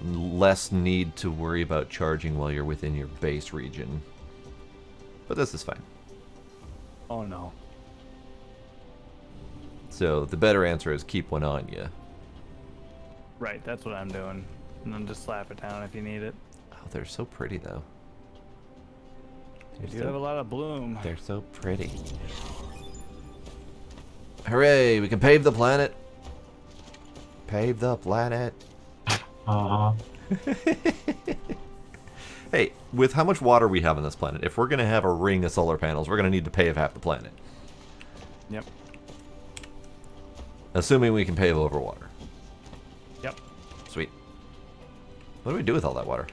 less need to worry about charging while you're within your base region. But this is fine. Oh no. So the better answer is keep one on you. Right, that's what I'm doing. And then just slap it down if you need it. Oh, they're so pretty though. You have a lot of bloom. They're so pretty. Hooray, we can pave the planet. Pave the planet. Uh-huh. Hey, with how much water we have on this planet, if we're going to have a ring of solar panels, we're going to need to pave half the planet. Yep. Assuming we can pave over water. Yep. Sweet. What do we do with all that water?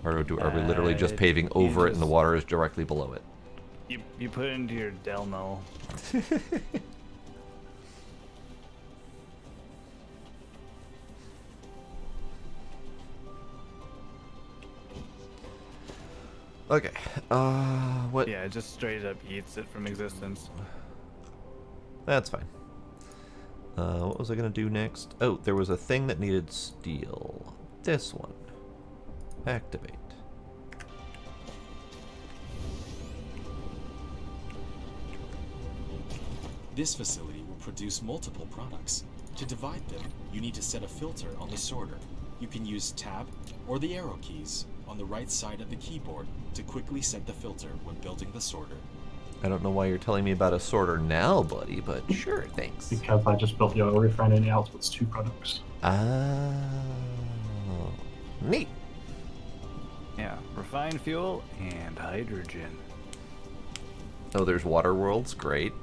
Or are we literally just Uh, paving you over it and the just- water is directly below it? You put it into your Delmo. Okay. What? Yeah, it just straight up eats it from existence. That's fine. What was I going to do next? Oh, there was a thing that needed steel. This one. Activate. This facility will produce multiple products. To divide them, you need to set a filter on the sorter. You can use Tab or the arrow keys on the right side of the keyboard to quickly set the filter when building the sorter. I don't know why you're telling me about a sorter now, buddy, but sure, thanks. Because I just built the oil refinery outputs 2 products. Oh. Neat. Yeah, refined fuel and hydrogen. Oh, there's water worlds. Great.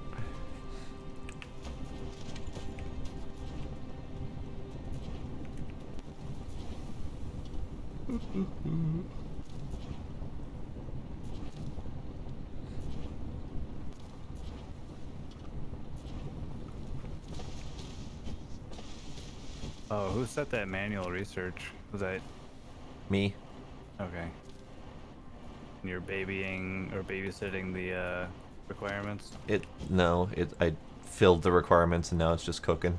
Oh, who set that manual research? Was that Me. okay? And you're babying or babysitting the requirements? No, I filled the requirements and now it's just cooking.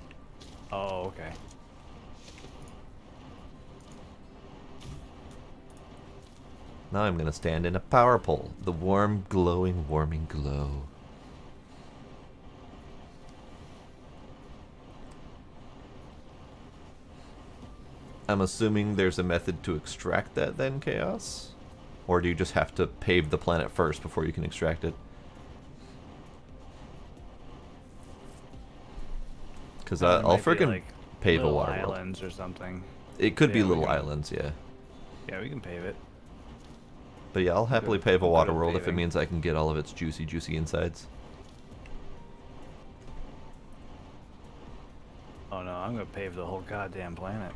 Oh, okay. Now I'm gonna stand in a power pole. The warm, glowing, warming glow. I'm assuming there's a method to extract that then, Chaos? Or do you just have to pave the planet first before you can extract it? Because There I'll might be, freaking like, pave a little water world. islands or something. It could be Yeah, we little can- islands, yeah. Yeah, we can pave it. But yeah, I'll happily Good- pave a good water at world if it paving. means I can get all of its juicy, juicy insides. Oh no, I'm gonna pave the whole goddamn planet.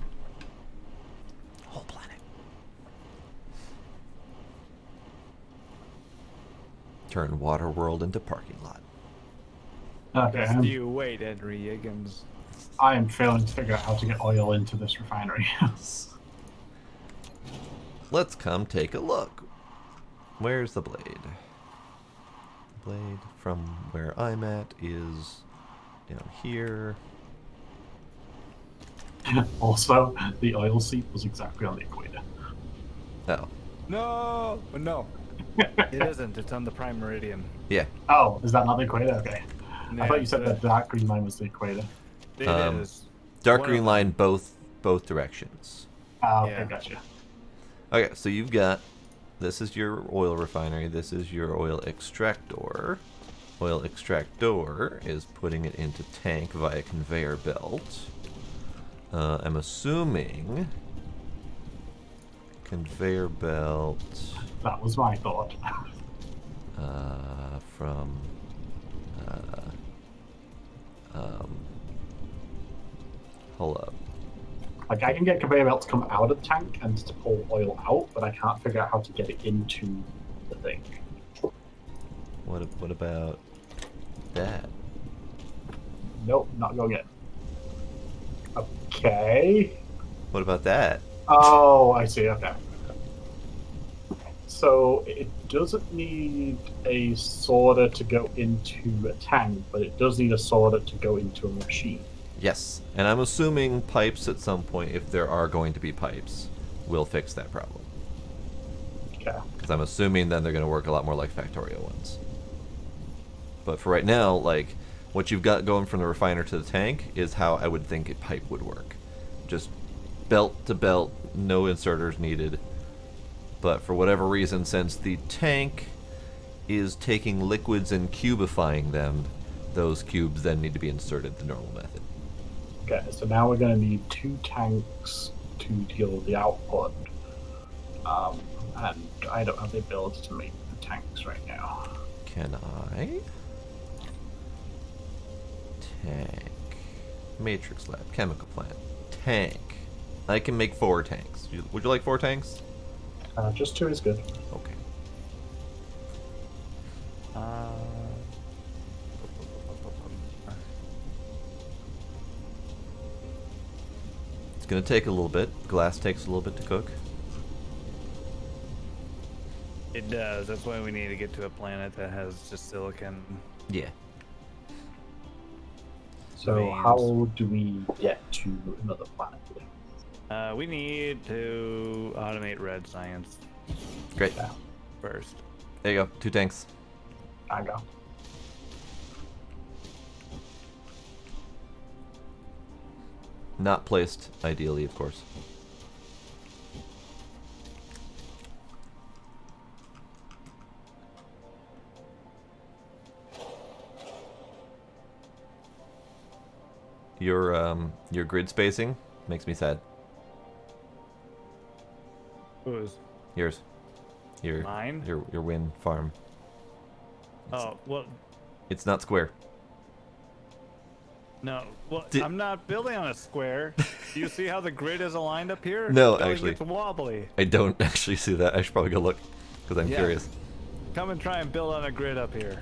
Whole planet. Turn water world into parking lot. Okay, Just you wait, Henry Higgins. I am failing to figure out how to get oil into this refinery. Let's come take a look. Where's the blade? The blade from where I'm at is down here. Also, the oil seep was exactly on the equator. Oh. No, it isn't. It's on the prime meridian. Yeah. Oh, is that not the equator? Okay. Yeah, I thought you said the dark green line was the equator. It Um, is. Dark One green of line both directions. Oh, okay, Yeah. gotcha. Okay, so you've got, this is your oil refinery, this is your oil extractor. Oil extractor is putting it into tank via conveyor belt. I'm assuming conveyor belt That was my thought. from hold up. Like, I can get conveyor belt to come out of the tank and to pull oil out, but I can't figure out how to get it into the thing. What about that? Nope, not going in. Okay. What about that? Oh, I see, okay. So it doesn't need a sorter to go into a tank, but it does need a sorter to go into a machine. Yes, and I'm assuming pipes at some point, if there are going to be pipes, will fix that problem. Okay. Because I'm assuming then they're going to work a lot more like Factorio ones. But for right now, like, what you've got going from the refiner to the tank is how I would think a pipe would work. Just belt to belt, no inserters needed. But for whatever reason, since the tank is taking liquids and cubifying them, those cubes then need to be inserted the normal method. Okay, so now we're going to need 2 tanks to deal with the output. And I don't have the ability to make the tanks right now. Can I? Tank. Matrix lab. Chemical plant. Tank. I can make 4 tanks. Would you like 4 tanks? Just 2 is good. Okay. It's gonna take a little bit. Glass takes a little bit to cook. It does. That's why we need to get to a planet that has just silicon. Yeah. So Veins. how do we get to another planet? We need to automate red science Great. Yeah, first. There you go. 2 tanks. I go. Not placed ideally, of course. Your grid spacing makes me sad. Who's? Yours. Mine? Your wind farm. Oh, well, It's not square. no. Well, Did- I'm not building on a square. Do you see how the grid is aligned up here? No, Building actually. It's wobbly. I don't actually see that. I should probably go look because I'm Yeah. curious. Come and try and build on a grid up here.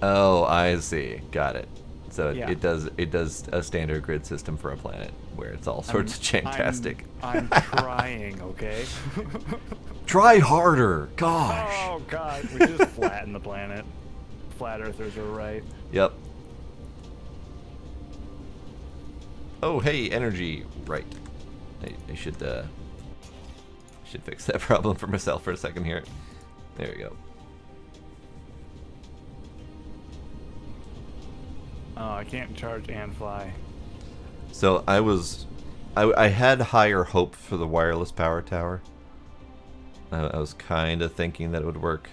Oh, I see. Got it. So Yeah. it does a standard grid system for a planet where it's all sorts of janktastic. I'm trying, okay? Try harder. Gosh. Oh, God. We just flatten the planet. Flat earthers are right. Yep. Oh, hey, energy. Right. I should fix that problem for myself for a second here. There we go. Oh, I can't charge and fly. So I had higher hope for the wireless power tower. I was kind of thinking that it would work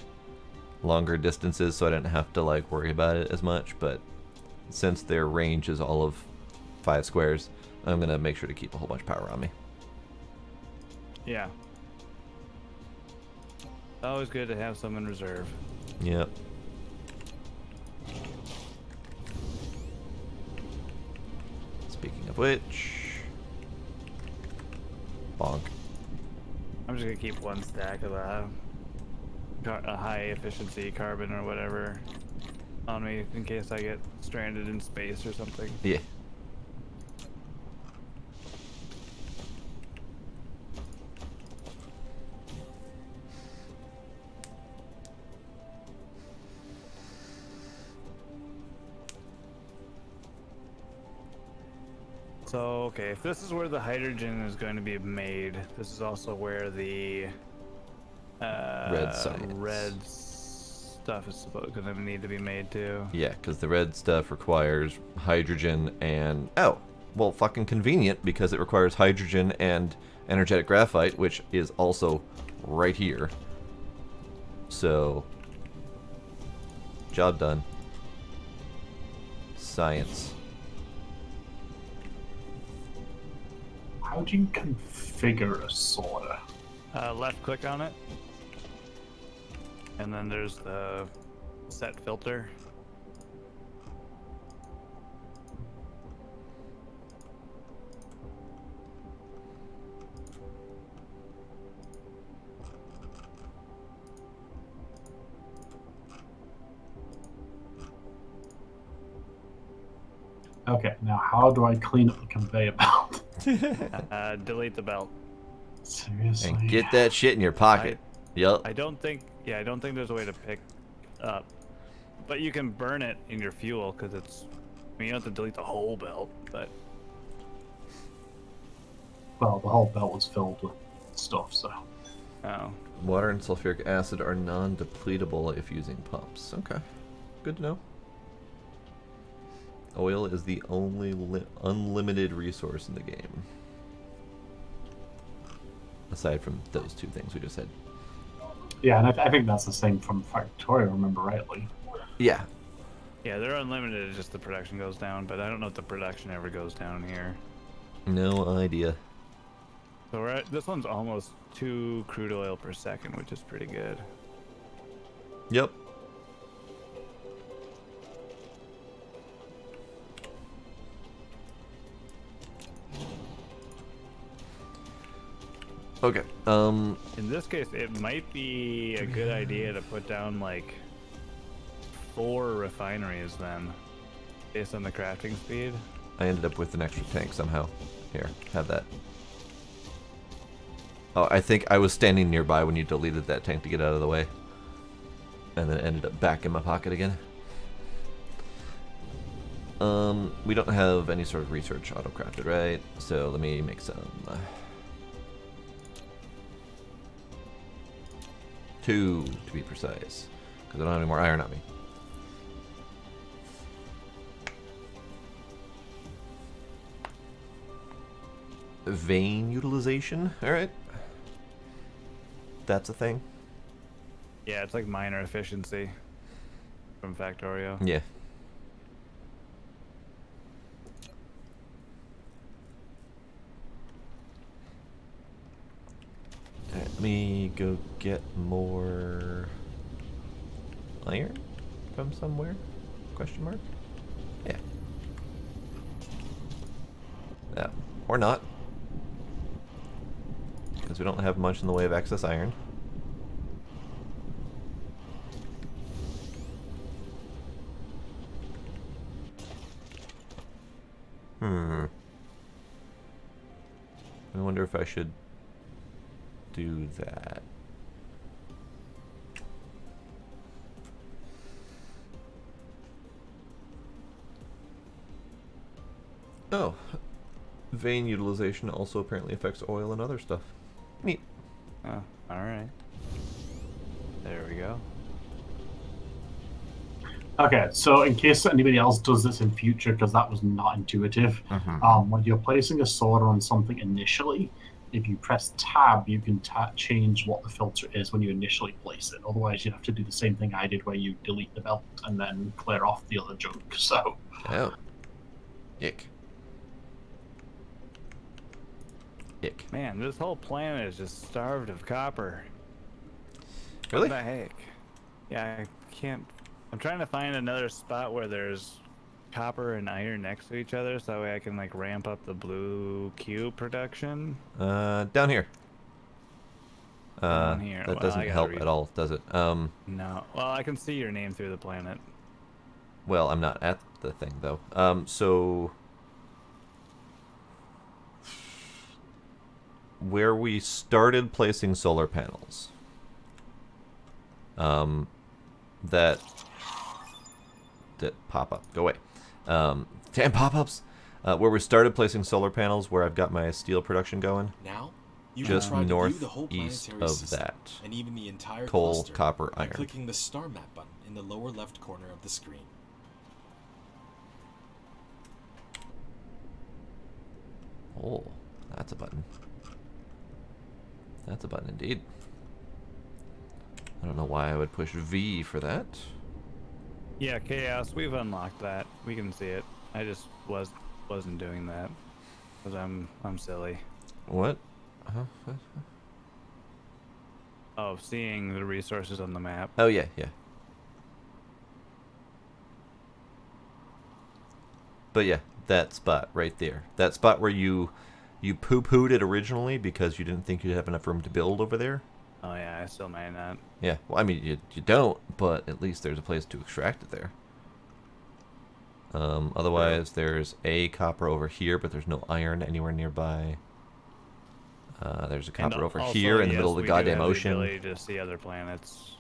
longer distances, so I didn't have to like worry about it as much. But since their range is all of 5 squares, I'm gonna make sure to keep a whole bunch of power on me. Yeah. Always good to have some in reserve. Yep. Speaking of which, bonk. I'm just gonna keep one stack of a high efficiency carbon or whatever on me in case I get stranded in space or something. Yeah. So, okay, if this is where the hydrogen is going to be made, this is also where the red stuff is going to need to be made too. Yeah, because the red stuff requires hydrogen and... Oh, well, fucking convenient, because it requires hydrogen and energetic graphite, which is also right here. So, job done. Science. How do you configure a sorter? Left click on it. And then there's the set filter. Okay, now how do I clean up the conveyor belt? Delete the belt. Seriously? And get that shit in your pocket. Yup. I don't think there's a way to pick up, but you can burn it in your fuel because it's. I mean, you don't have to delete the whole belt, but Well, the whole belt was filled with stuff, so. oh, Water and sulfuric acid are non-depletable if using pumps. Okay. Good to know. Oil is the only unlimited resource in the game. Aside from those two things we just said. Yeah, and I think that's the same from Factorio, remember rightly. Yeah. yeah, they're unlimited. It's just the production goes down, but I don't know if the production ever goes down here. No idea. So this one's almost 2 crude oil per second, which is pretty good. Yep. Okay. In this case, it might be a good idea to put down like 4 refineries then, based on the crafting speed. I ended up with an extra tank somehow. Here, have that. Oh, I think I was standing nearby when you deleted that tank to get out of the way. And then it ended up back in my pocket again. We don't have any sort of research auto-crafted, right? So let me make some. 2, to be precise. Because I don't have any more iron on me. Vein utilization, alright. That's a thing. Yeah, it's like miner efficiency from Factorio. Yeah. Alright, let me go get more iron from somewhere? Question mark? Yeah. Yeah. Or not. Because we don't have much in the way of excess iron. I wonder if I should do that. Oh. Vein utilization also apparently affects oil and other stuff. Neat. Oh, alright. There we go. Okay, so in case anybody else does this in future, because that was not intuitive, when you're placing a sorter on something initially, if you press tab, you can change what the filter is when you initially place it. Otherwise, you have to do the same thing I did, where you delete the belt and then clear off the other junk. So, Oh. Ick. Ick. Man, this whole planet is just starved of copper. Really? What the heck? Yeah, I can't. I'm trying to find another spot where there's copper and iron next to each other, so that way I can like ramp up the blue cube production. Down here. on here. That Well, doesn't I gotta help read- at all, does it? No. Well, I can see your name through the planet. Well, I'm not at the thing though. So where we started placing solar panels, that pop up. Go away. Damn pop-ups. Where we started placing solar panels, where I've got my steel production going, Now, you just can try to view the whole northeast planetary of system, that. and even the entire Coal, cluster copper, by iron. clicking the star map button in the lower left corner of the screen. Oh, that's a button. That's a button indeed. I don't know why I would push V for that. Yeah, Chaos, we've unlocked that. We can see it. I just wasn't doing that because I'm silly. What? Oh, seeing the resources on the map. Oh yeah, yeah. But yeah, that spot right there. That spot where you poo-pooed it originally because you didn't think you'd have enough room to build over there. Oh yeah, I still may not. Yeah, well, I mean, you don't, but at least there's a place to extract it there. Otherwise, there's a copper over here, but there's no iron anywhere nearby. There's a copper over Also, here in the yes, middle of the we do goddamn have ocean. The ability to see other planets.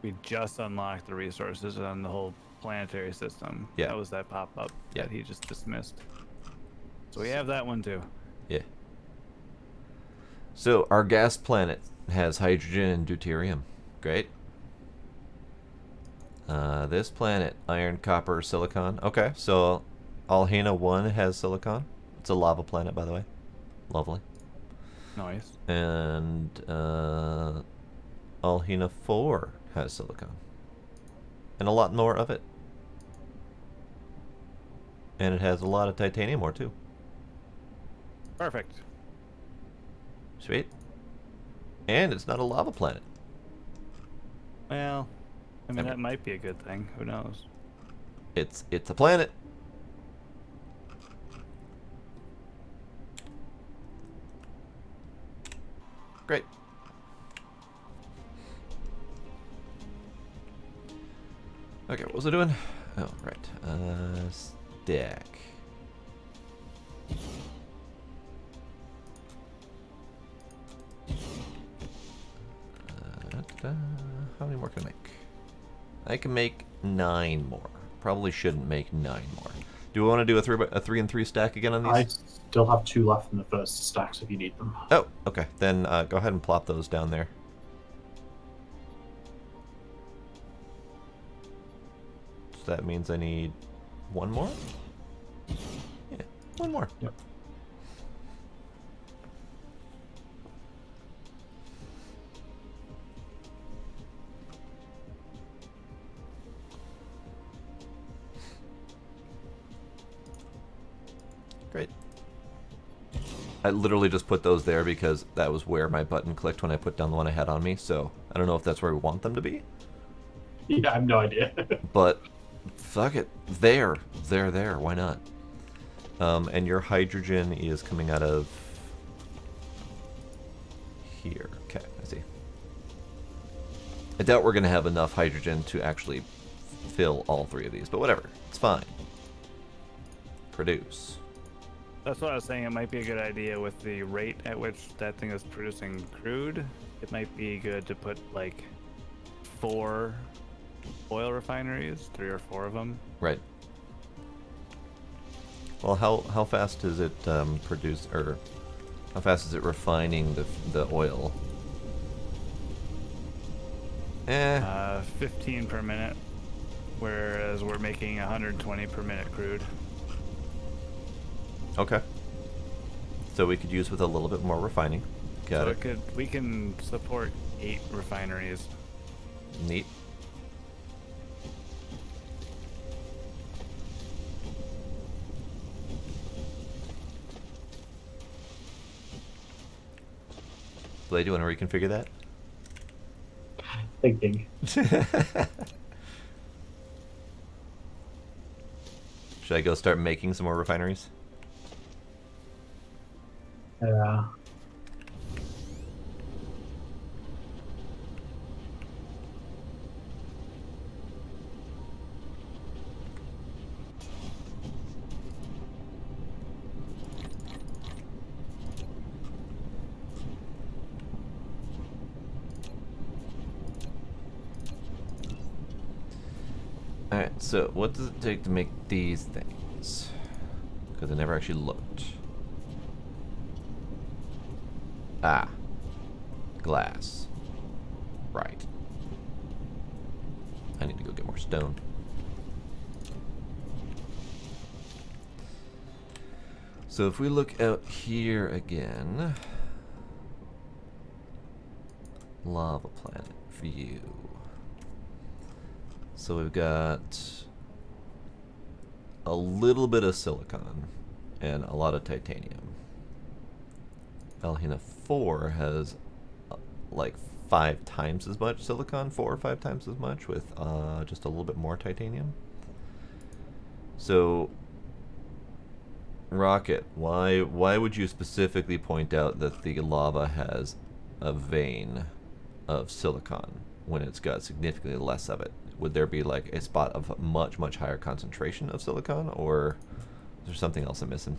We just unlocked the resources on the whole planetary system. Yeah. That was that pop-up Yeah. that he just dismissed. So we have that one too. Yeah. So our gas planet has hydrogen and deuterium. Great. This planet, iron, copper, silicon. Okay, so Alhena 1 has silicon. It's a lava planet, by the way. Lovely. Nice. And Alhena 4 has silicon. And a lot more of it. And it has a lot of titanium ore, too. Perfect. Sweet. And it's not a lava planet. Well, I mean, I mean- that might be a good thing. Who knows? It's a planet. Great. Okay, what was I doing? Oh, right. Stack. How many more can I make? I can make 9 more. Probably shouldn't make 9 more. Do we want to do a 3 and 3 stack again on these? I still have 2 left in the first stacks if you need them. Oh, okay. Then go ahead and plop those down there. So that means I need 1 more? Yeah, 1 more. Yep. Great. I literally just put those there because that was where my button clicked when I put down the one I had on me, so I don't know if that's where we want them to be. Yeah, I have no idea. But fuck it. They're there. Why not? And your hydrogen is coming out of here. Okay, I see. I doubt we're going to have enough hydrogen to actually fill all 3 of these, but whatever. It's fine. Produce. That's what I was saying. It might be a good idea with the rate at which that thing is producing crude. It might be good to put like 4 oil refineries, 3 or 4 of them. Right. Well, how fast is it produce, or how fast is it refining the oil? 15 per minute, whereas we're making 120 per minute crude. Okay. So we could use with a little bit more refining. Got So it. we can support 8 refineries. Neat. Blade, you want to reconfigure that? Thinking. Should I go start making some more refineries? Alright, so what does it take to make these things? Because I never actually looked. Ah. Glass. Right. I need to go get more stone. So if we look out here again, lava planet view. So we've got a little bit of silicon and a lot of titanium. Elhina 4 has like 5 times as much silicon, 4 or 5 times as much, with just a little bit more titanium. So, Rocket, why would you specifically point out that the lava has a vein of silicon when it's got significantly less of it? Would there be like a spot of much, much higher concentration of silicon, or is there something else I'm missing?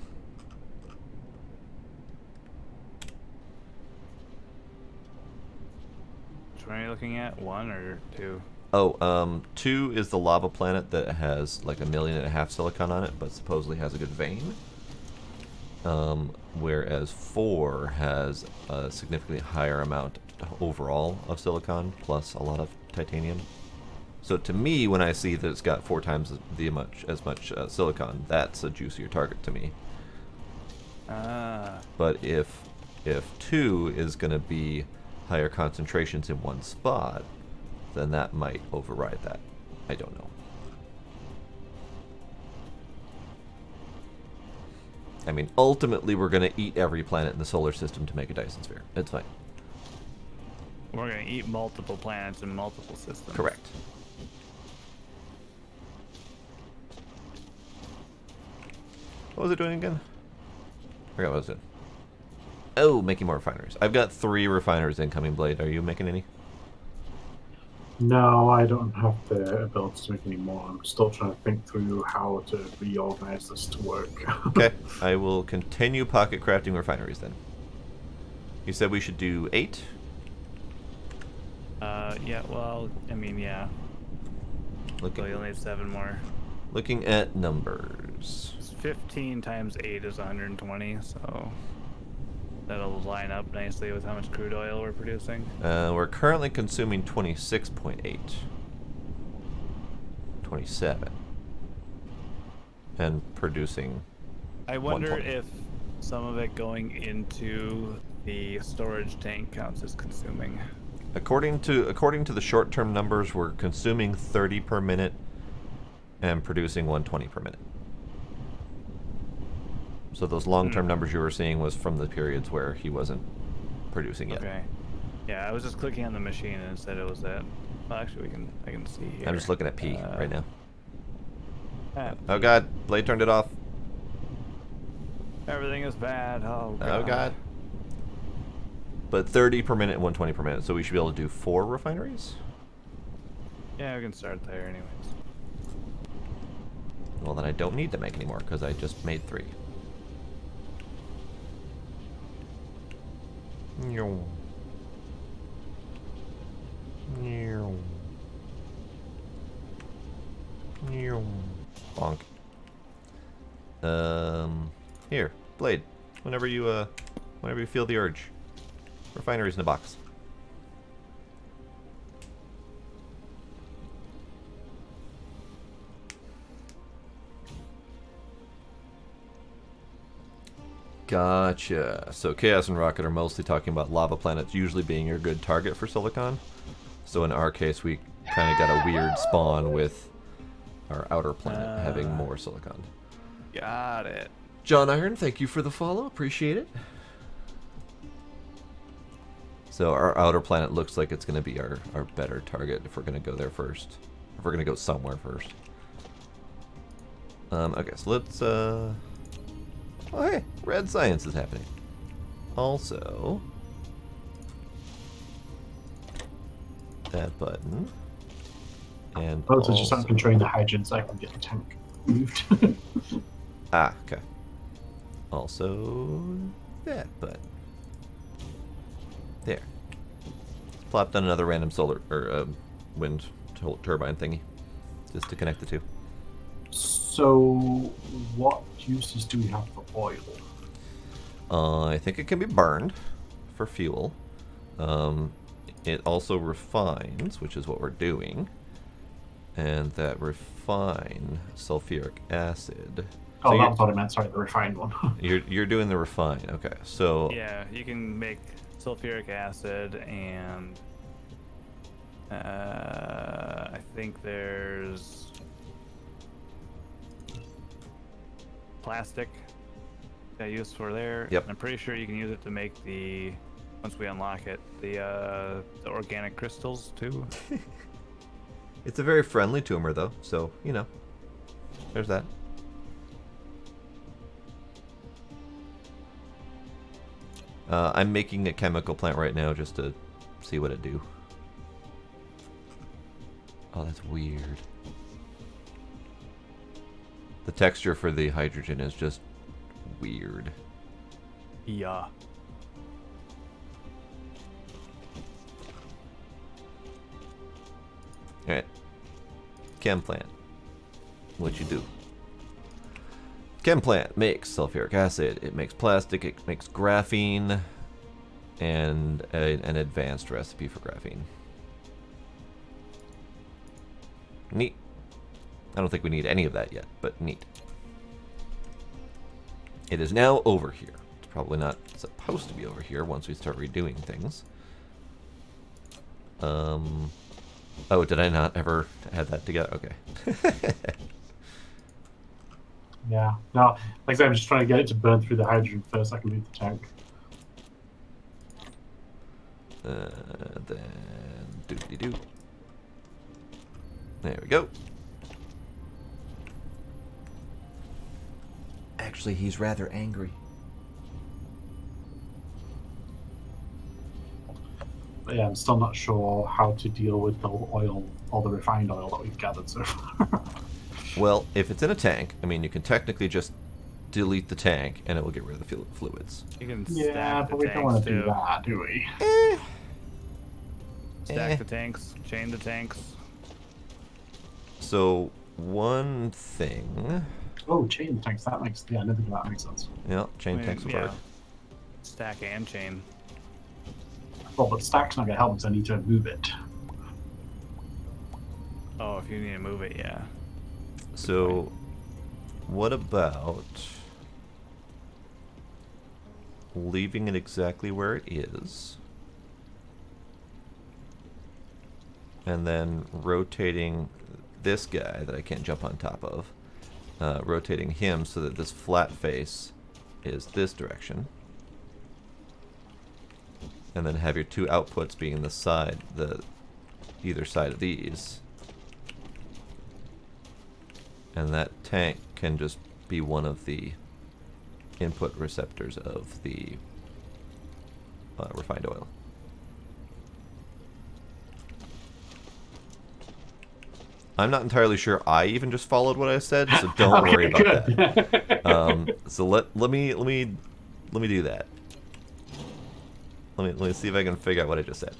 Which one are you looking at? 1 or 2? Oh, 2 is the lava planet that has like 1.5 million silicon on it, but supposedly has a good vein. Whereas 4 has a significantly higher amount overall of silicon, plus a lot of titanium. So to me, when I see that it's got 4 times as much silicon, that's a juicier target to me. But if 2 is going to be higher concentrations in one spot, then that might override that. I don't know. I mean, ultimately, we're going to eat every planet in the solar system to make a Dyson Sphere. It's fine. We're going to eat multiple planets in multiple systems. Correct. What was it doing again? I forgot what it was doing. Oh, making more refineries. I've got 3 refineries incoming, Blade. Are you making any? No, I don't have the ability to make any more. I'm still trying to think through how to reorganize this to work. Okay, I will continue pocket crafting refineries then. You said we should do 8? Yeah, well, I mean, yeah. So you'll need 7 more. Looking at numbers. 15 times 8 is 120, so that'll line up nicely with how much crude oil we're producing. We're currently consuming 26.8. 27. And producing I wonder 120. if some of it going into the storage tank counts as consuming. According to the short-term numbers, we're consuming 30 per minute and producing 120 per minute. So those long-term numbers you were seeing was from the periods where he wasn't producing yet. Okay. Yeah, I was just clicking on the machine and it said it was that. Well, actually, I can see here. I'm just looking at P right now. Oh P. god, Blade turned it off. Everything is bad. Oh god. Oh god. But 30 per minute and 120 per minute, so we should be able to do 4 refineries? Yeah, we can start there anyways. Well, then I don't need to make any more, because I just made 3. Bonk. Here, Blade. Whenever you feel the urge. Refineries in a box. Gotcha. So Chaos and Rocket are mostly talking about lava planets usually being your good target for silicon. So in our case, we kind of got a weird spawn with our outer planet having more silicon. Got it. John Iron, thank you for the follow. Appreciate it. So our outer planet looks like it's going to be our better target if we're going to go there first. If we're going to go somewhere first. Okay, so let's... Oh, hey, red science is happening. Also... that button. And Also, just I'm controlling the hydrogen so I can get the tank moved. Ah, okay. Also, that button. There. Plopped on another random solar or wind turbine thingy is to connect the two. So, what uses do we have for oil? I think it can be burned for fuel. It also refines, which is what we're doing. And that refine sulfuric acid. Oh, So that's what I meant. Sorry, the refined one. you're doing the refine. Okay, so Yeah, you can make sulfuric acid and I think there's plastic that I use for there. Yep. And I'm pretty sure you can use it to make the, once we unlock it, the organic crystals too. it's a very friendly tumor, though. So you know, there's that. I'm making a chemical plant right now just to see what it do. Oh, that's weird. The texture for the hydrogen is just weird. Yeah. Alright. Chem plant. What you do? Chem plant makes sulfuric acid, it makes plastic, it makes graphene, and an advanced recipe for graphene. Neat. I don't think we need any of that yet, but neat. It is now over here. It's probably not supposed to be over here once we start redoing things. Oh, did I not ever add that together? Okay. Yeah. No, like I said, I'm just trying to get it to burn through the hydrogen first. So I can move the tank. Then doody-doo. There we go. Actually, he's rather angry. But yeah, I'm still not sure how to deal with the oil, all the refined oil that we've gathered so far. Well, if it's in a tank, I mean, you can technically just delete the tank and it will get rid of the fluids. You can Yeah, stack but the we don't want tanks to do too. that, do we? Stack the tanks, chain the tanks. So, one thing... Oh, chain tanks. That makes I never think that makes sense. Yeah, chain tanks will work. Stack and chain. Well, but stack's not gonna help because I need to move it. Oh, if you need to move it, yeah. So, what about leaving it exactly where it is, and then rotating this guy that I can't jump on top of, rotating him so that this flat face is this direction, and then have your two outputs being the side, either side of these. And that tank can just be one of the input receptors of the refined oil. I'm not entirely sure I even just followed what I said, so don't Okay, worry about good. that. So let me do that. Let me see if I can figure out what I just said.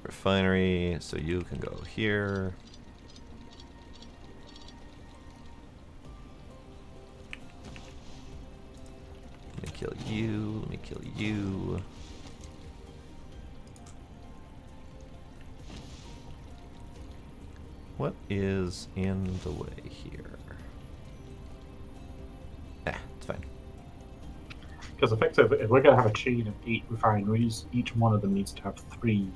Refinery, so you can go here. Let me kill you. Let me kill you. What is in the way here? It's fine. Because effectively, if we're going to have a chain of 8 refineries, each one of them needs to have 3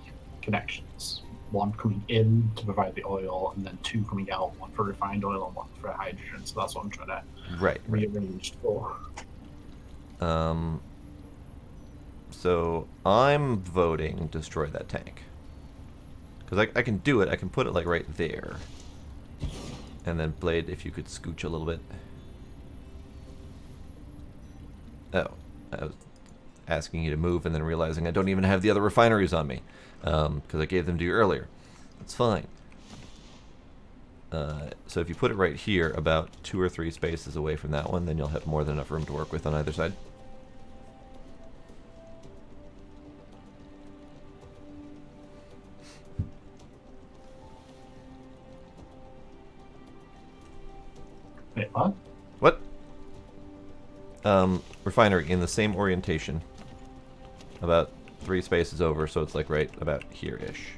connections. One coming in to provide the oil, and then 2 coming out, one for refined oil and one for hydrogen. So that's what I'm trying to Right. rearrange for. So I'm voting destroy that tank. Because I can do it. I can put it like right there. And then Blade, if you could scooch a little bit. Oh, I was asking you to move and then realizing I don't even have the other refineries on me. Because I gave them to you earlier. That's fine. So if you put it right here, about 2 or 3 spaces away from that one, then you'll have more than enough room to work with on either side. Wait, what? What? Refinery in the same orientation. About 3 spaces over, so it's like right about here-ish.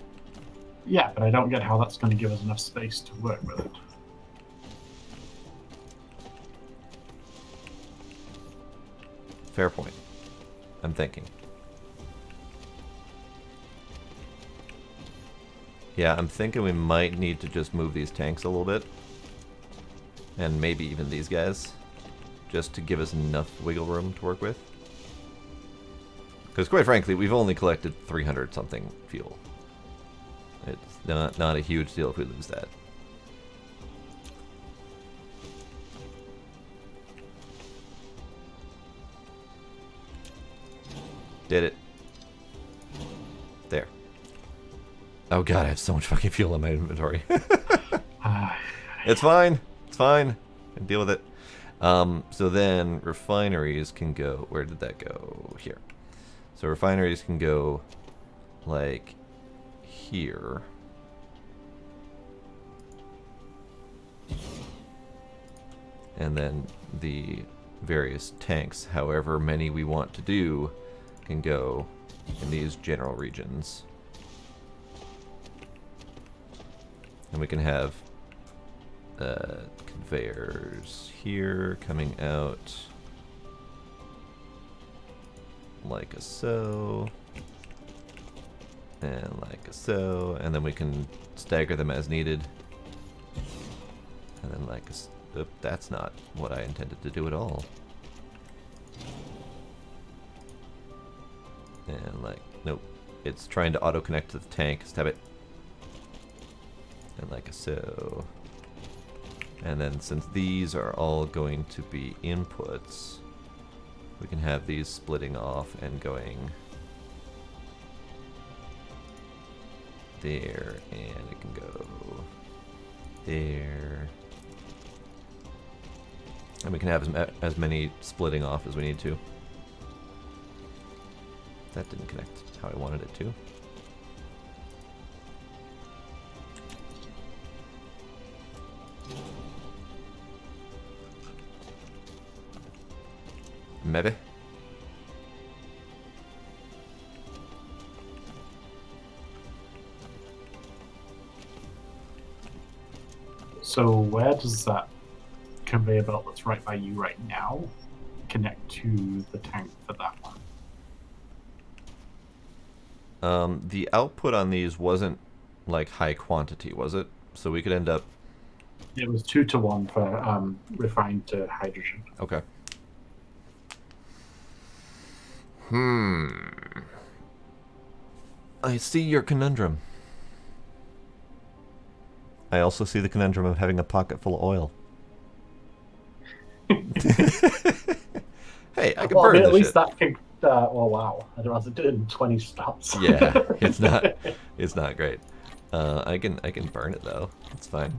Yeah, but I don't get how that's going to give us enough space to work with it. Fair point. I'm thinking. Yeah, I'm thinking we might need to just move these tanks a little bit. And maybe even these guys. Just to give us enough wiggle room to work with. Because quite frankly, we've only collected 300 something fuel. It's not a huge deal if we lose that. Did it. There. Oh god, I have so much fucking fuel in my inventory. It's fine. It's fine. I can deal with it. So then refineries can go... Where did that go? Here. So refineries can go like here. And then the various tanks, however many we want to do, can go in these general regions. And we can have conveyors here coming out like a so, and like a so, and then we can stagger them as needed. And then like a, oop, that's not what I intended to do at all. And like, nope, it's trying to auto connect to the tank. Stab it. And like a so. And then since these are all going to be inputs, we can have these splitting off and going there, and it can go there. And we can have as many splitting off as we need to. That didn't connect how I wanted it to. Maybe. So where does that conveyor belt that's right by you right now connect to the tank for that one? The output on these wasn't like high quantity, was it? So we could end up... It was 2-to-1 for refined to hydrogen. Okay. I see your conundrum. I also see the conundrum of having a pocket full of oil. Hey, I can burn at this least shit. that could. Oh wow! I don't know. It did it in 20 stops. Yeah, it's not great. I can burn it though. It's fine.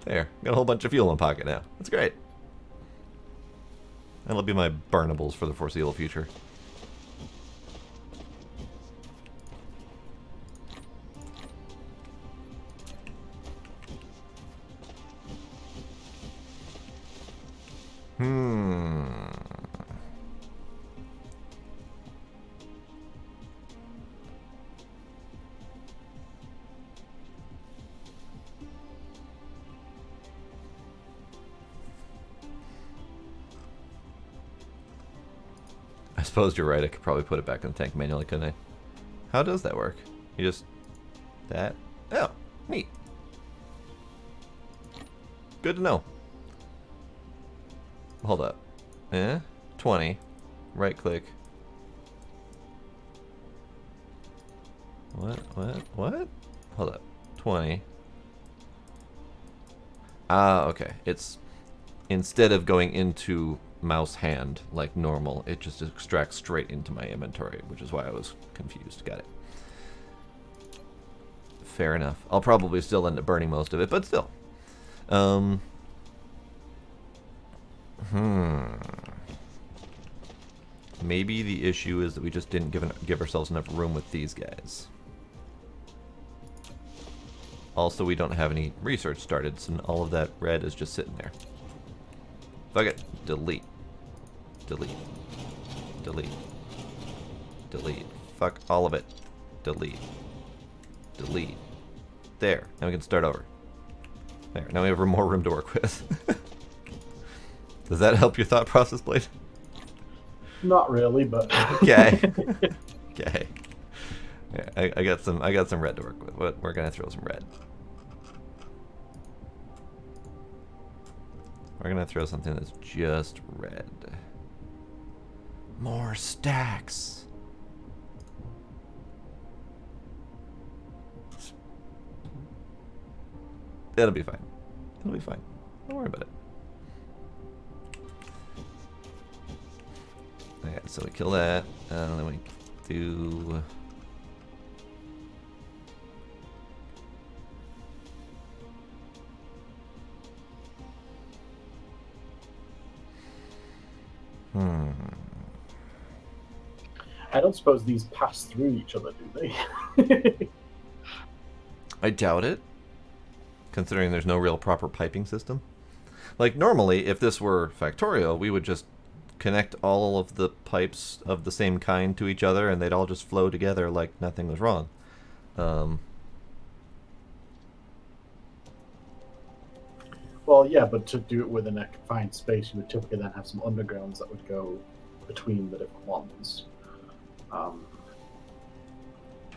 There, got a whole bunch of fuel in my pocket now. That's great. That'll be my burnables for the foreseeable future. I suppose you're right, I could probably put it back in the tank manually, couldn't I? How does that work? You just... that? Oh, neat. Good to know. Hold up. 20. Right click. What? Hold up. 20. Ah, okay. It's... instead of going into mouse hand like normal, it just extracts straight into my inventory, which is why I was confused. Got it. Fair enough. I'll probably still end up burning most of it, but still. Maybe the issue is that we just didn't give ourselves enough room with these guys. Also, we don't have any research started, so all of that red is just sitting there. Fuck it. Delete. Delete. Delete. Delete. Fuck all of it. Delete. Delete. There. Now we can start over. There. Now we have more room to work with. Does that help your thought process, Blade? Not really, but Okay. Okay. Yeah, I got some red to work with. We're gonna throw some red. We're gonna throw something that's just red. More stacks. It'll be fine. It'll be fine. Don't worry about it. Okay, so we kill that, and then we do. I don't suppose these pass through each other, do they? I doubt it, considering there's no real proper piping system. Like, normally, if this were Factorio, we would just connect all of the pipes of the same kind to each other, and they'd all just flow together like nothing was wrong. Well, yeah, but to do it within a confined space, you would typically then have some undergrounds that would go between the different ones.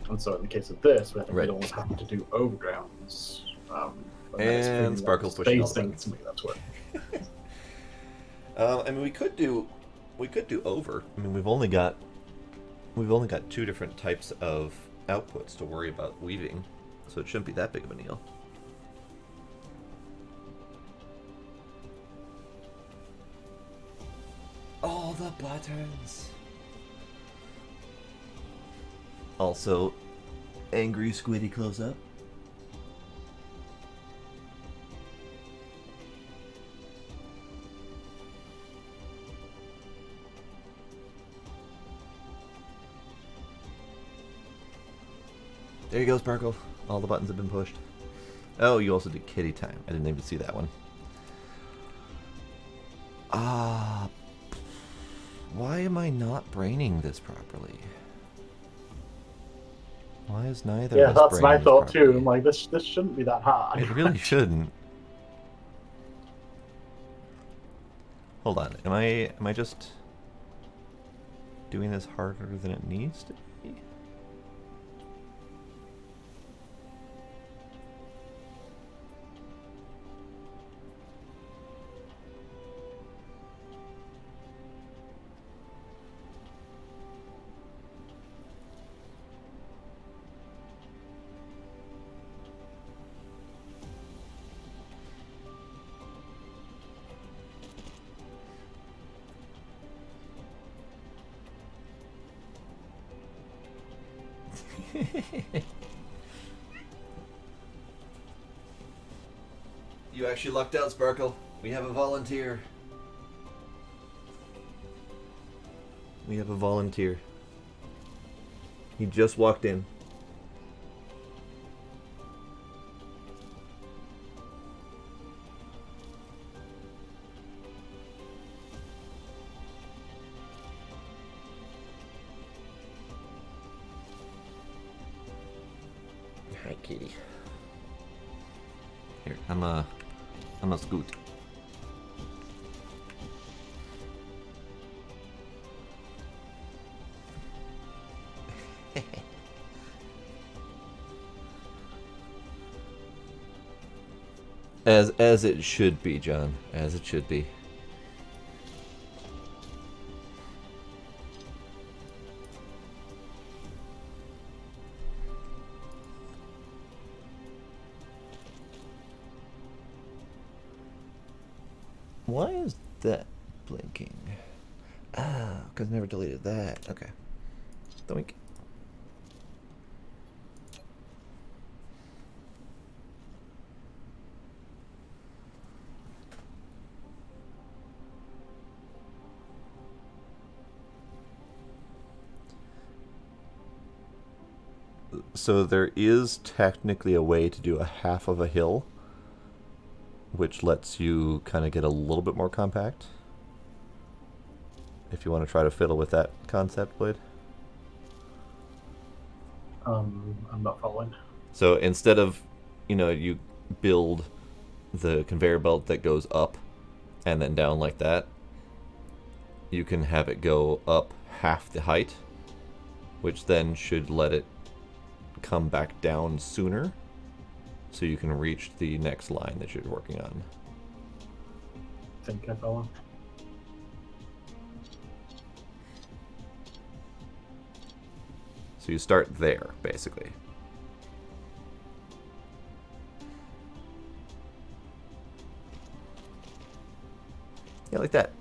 And so in the case of this, I think Right. we'd almost have to do overgrounds. And Sparkle's pushing all the spacing buttons. to make that work. I mean, we could do over. I mean, we've only got two different types of outputs to worry about weaving, so it shouldn't be that big of a deal. All the buttons. Also, angry squiddy close up. There you go, Sparkle. All the buttons have been pushed. Oh, you also did kitty time. I didn't even see that one. Why am I not braining this properly? Why is neither Yeah, of us that's my braining thought this too. properly? I'm like, this shouldn't be that hard. It really shouldn't. Hold on. Am I just doing this harder than it needs to be? You actually lucked out, Sparkle. We have a volunteer. We have a volunteer. He just walked in. Hi, kitty. Here, I'm a scoot. As it should be, John. As it should be. Why is that blinking? Ah, because I never deleted that. Okay. Doink. So there is technically a way to do a half of a hill which lets you kind of get a little bit more compact. If you want to try to fiddle with that concept, Blade. I'm not following. So instead of, you build the conveyor belt that goes up and then down like that, you can have it go up half the height, which then should let it come back down sooner so you can reach the next line that you're working on. I think I follow. So you start there, basically. Yeah, like that.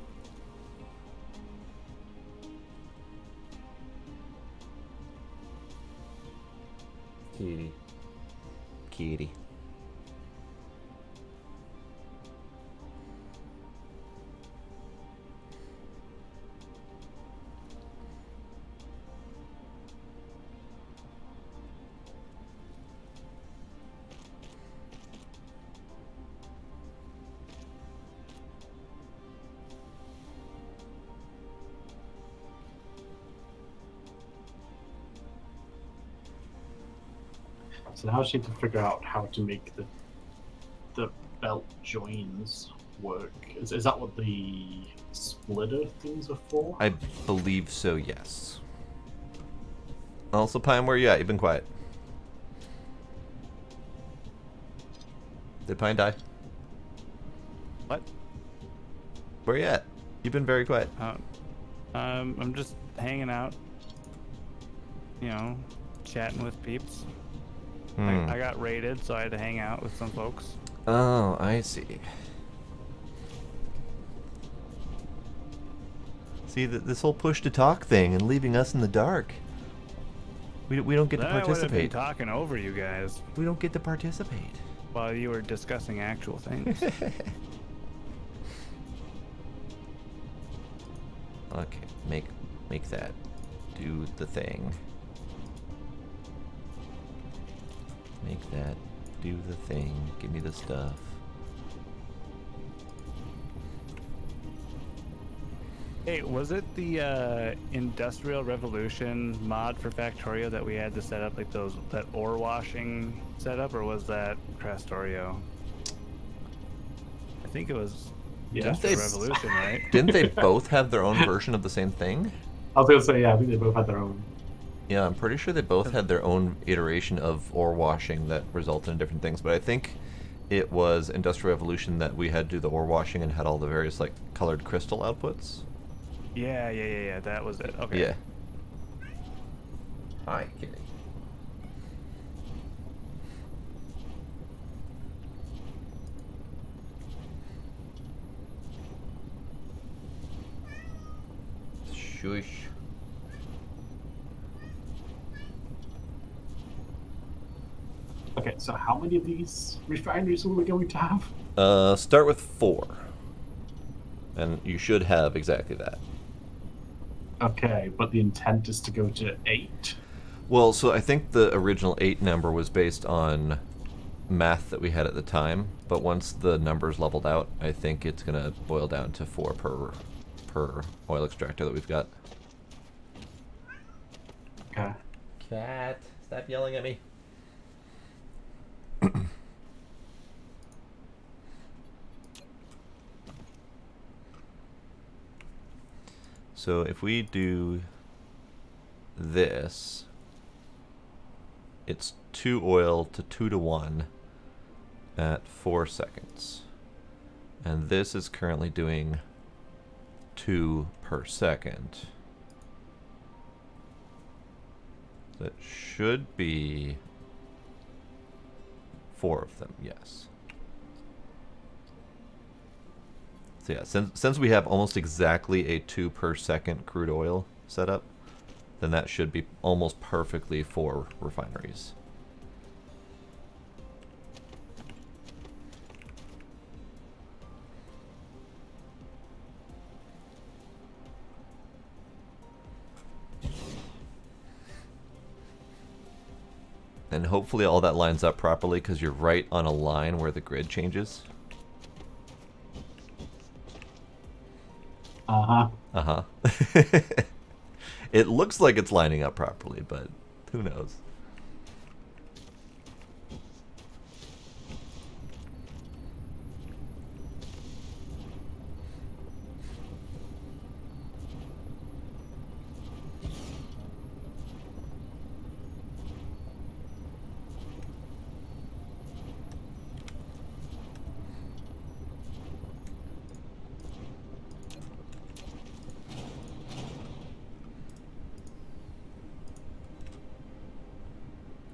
Kitty. Kitty. So now I just need to figure out how to make the belt joins work. Is that what the splitter things are for? I believe so, yes. Also, Pine, where you at? You've been quiet. Did Pine die? What? Where you at? You've been very quiet. I'm just hanging out. Chatting with peeps. I got raided, so I had to hang out with some folks. Oh, I see. See, this whole push to talk thing and leaving us in the dark. We don't get to I would have been participate. talking over you guys We don't get to participate. while you were discussing actual things. Okay, make that do the thing. Make that do the thing. Give me the stuff. Hey, was it the Industrial Revolution mod for Factorio that we had to set up like that ore washing setup, or was that Crastorio? I think it was Yeah. Industrial Revolution, right? Didn't they both have their own version of the same thing? I was gonna say, yeah, I think they both had their own. Yeah, I'm pretty sure they both had their own iteration of ore washing that resulted in different things, but I think it was Industrial Revolution that we had to do the ore washing and had all the various like colored crystal outputs. Yeah, that was it. Okay. Yeah. Hi, kitty. Shush. Okay, so how many of these refineries are we going to have? Start with 4. And you should have exactly that. Okay, but the intent is to go to 8. Well, so I think the original 8 number was based on math that we had at the time, but once the numbers leveled out, I think it's going to boil down to 4 per oil extractor that we've got. Okay. Cat, stop yelling at me. So if we do this, it's 2 oil to 2 to 1 at 4 seconds. And this is currently doing 2 per second. That should be 4 of them, yes. So yeah, since we have almost exactly a 2 per second crude oil setup, then that should be almost perfectly for refineries. And hopefully all that lines up properly because you're right on a line where the grid changes. Uh-huh. Uh-huh. It looks like it's lining up properly, but who knows?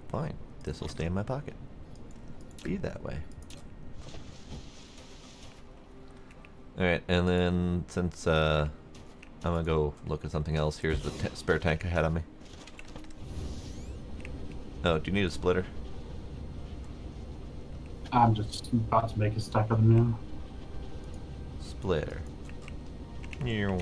Fine. This will stay in my pocket. Be that way. Alright, and then since I'm gonna go look at something else, here's the spare tank I had on me. Oh, do you need a splitter? I'm just about to make a stack of them now. Splitter. Meow.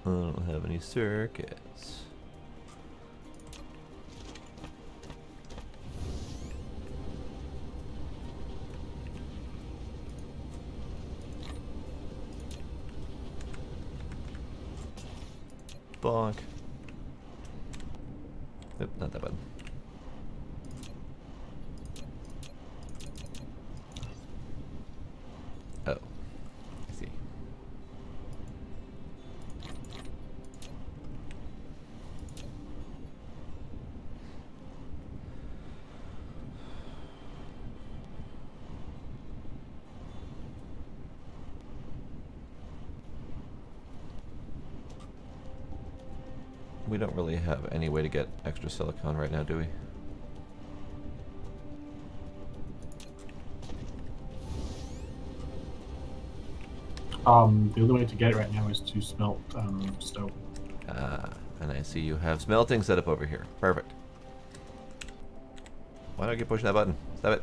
I don't have any circuits. Bonk. Nope, not that bad. Oh, I see. We don't really have any way to get extra silicon right now, do we? The only way to get it right now is to smelt stone. Ah, and I see you have smelting set up over here. Perfect. Why don't I keep pushing that button? Stop it.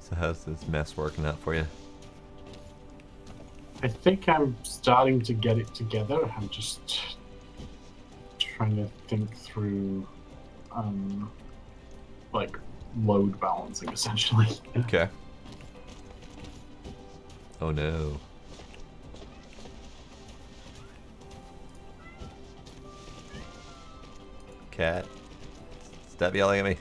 So how's this mess working out for you? I think I'm starting to get it together. I'm just trying to think through, like, load balancing, essentially. Okay. Oh no. Cat. Stop yelling at me.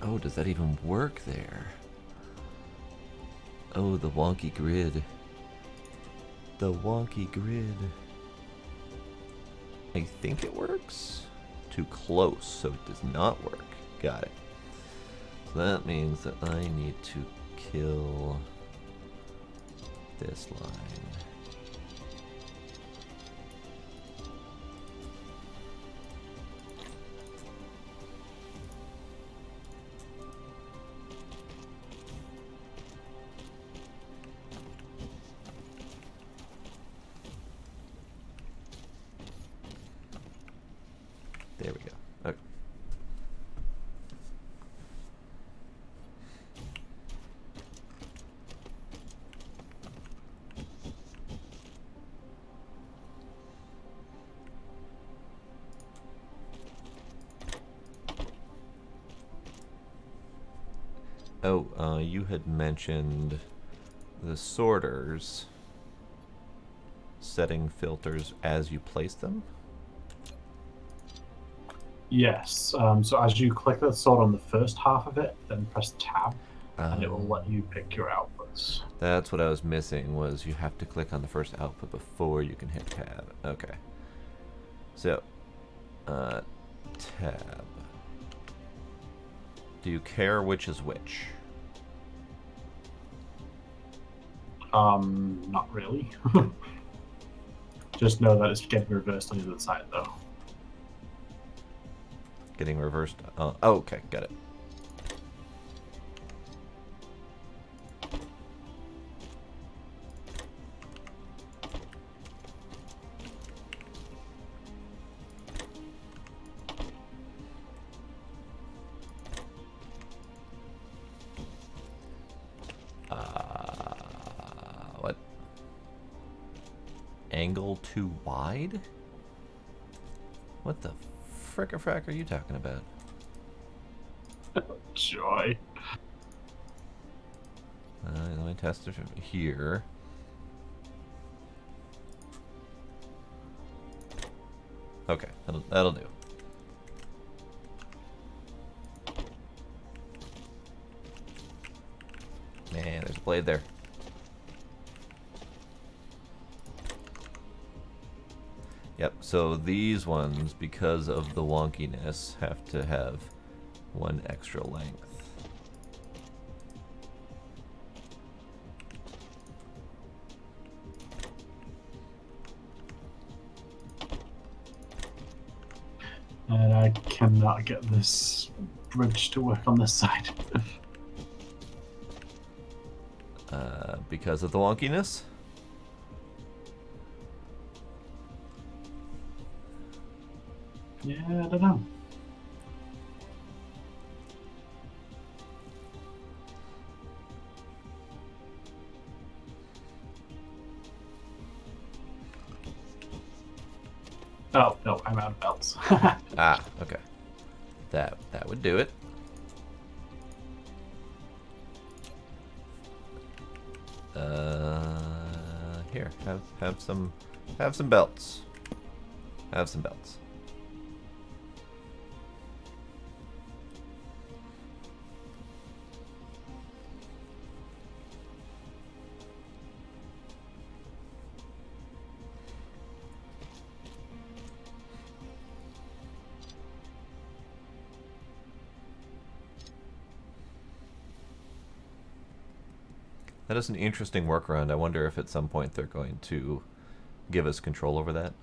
Oh, does that even work there? Oh, the wonky grid. The wonky grid. I think it works. Too close, so it does not work. Got it. So that means that I need to kill this line. There we go. Okay. Oh, you had mentioned the sorters setting filters as you place them? Yes. So as you click the sort on the first half of it, then press tab, and it will let you pick your outputs. That's what I was missing, was you have to click on the first output before you can hit tab. Okay. So, tab. Do you care which is which? Not really. Just know that it's getting reversed on the other side, though. Getting reversed. Oh, okay, got it. What? Angle too wide? What the frick-a-frack are you talking about? Joy. Let me test it from here. Okay, that'll do. Man, there's a blade there. Yep, so these ones, because of the wonkiness, have to have one extra length. And I cannot get this bridge to work on this side. Because of the wonkiness? Yeah, I don't know. Oh, no, I'm out of belts. Ah, okay. That would do it. Here, have some belts. Have some belts. That is an interesting workaround. I wonder if at some point they're going to give us control over that.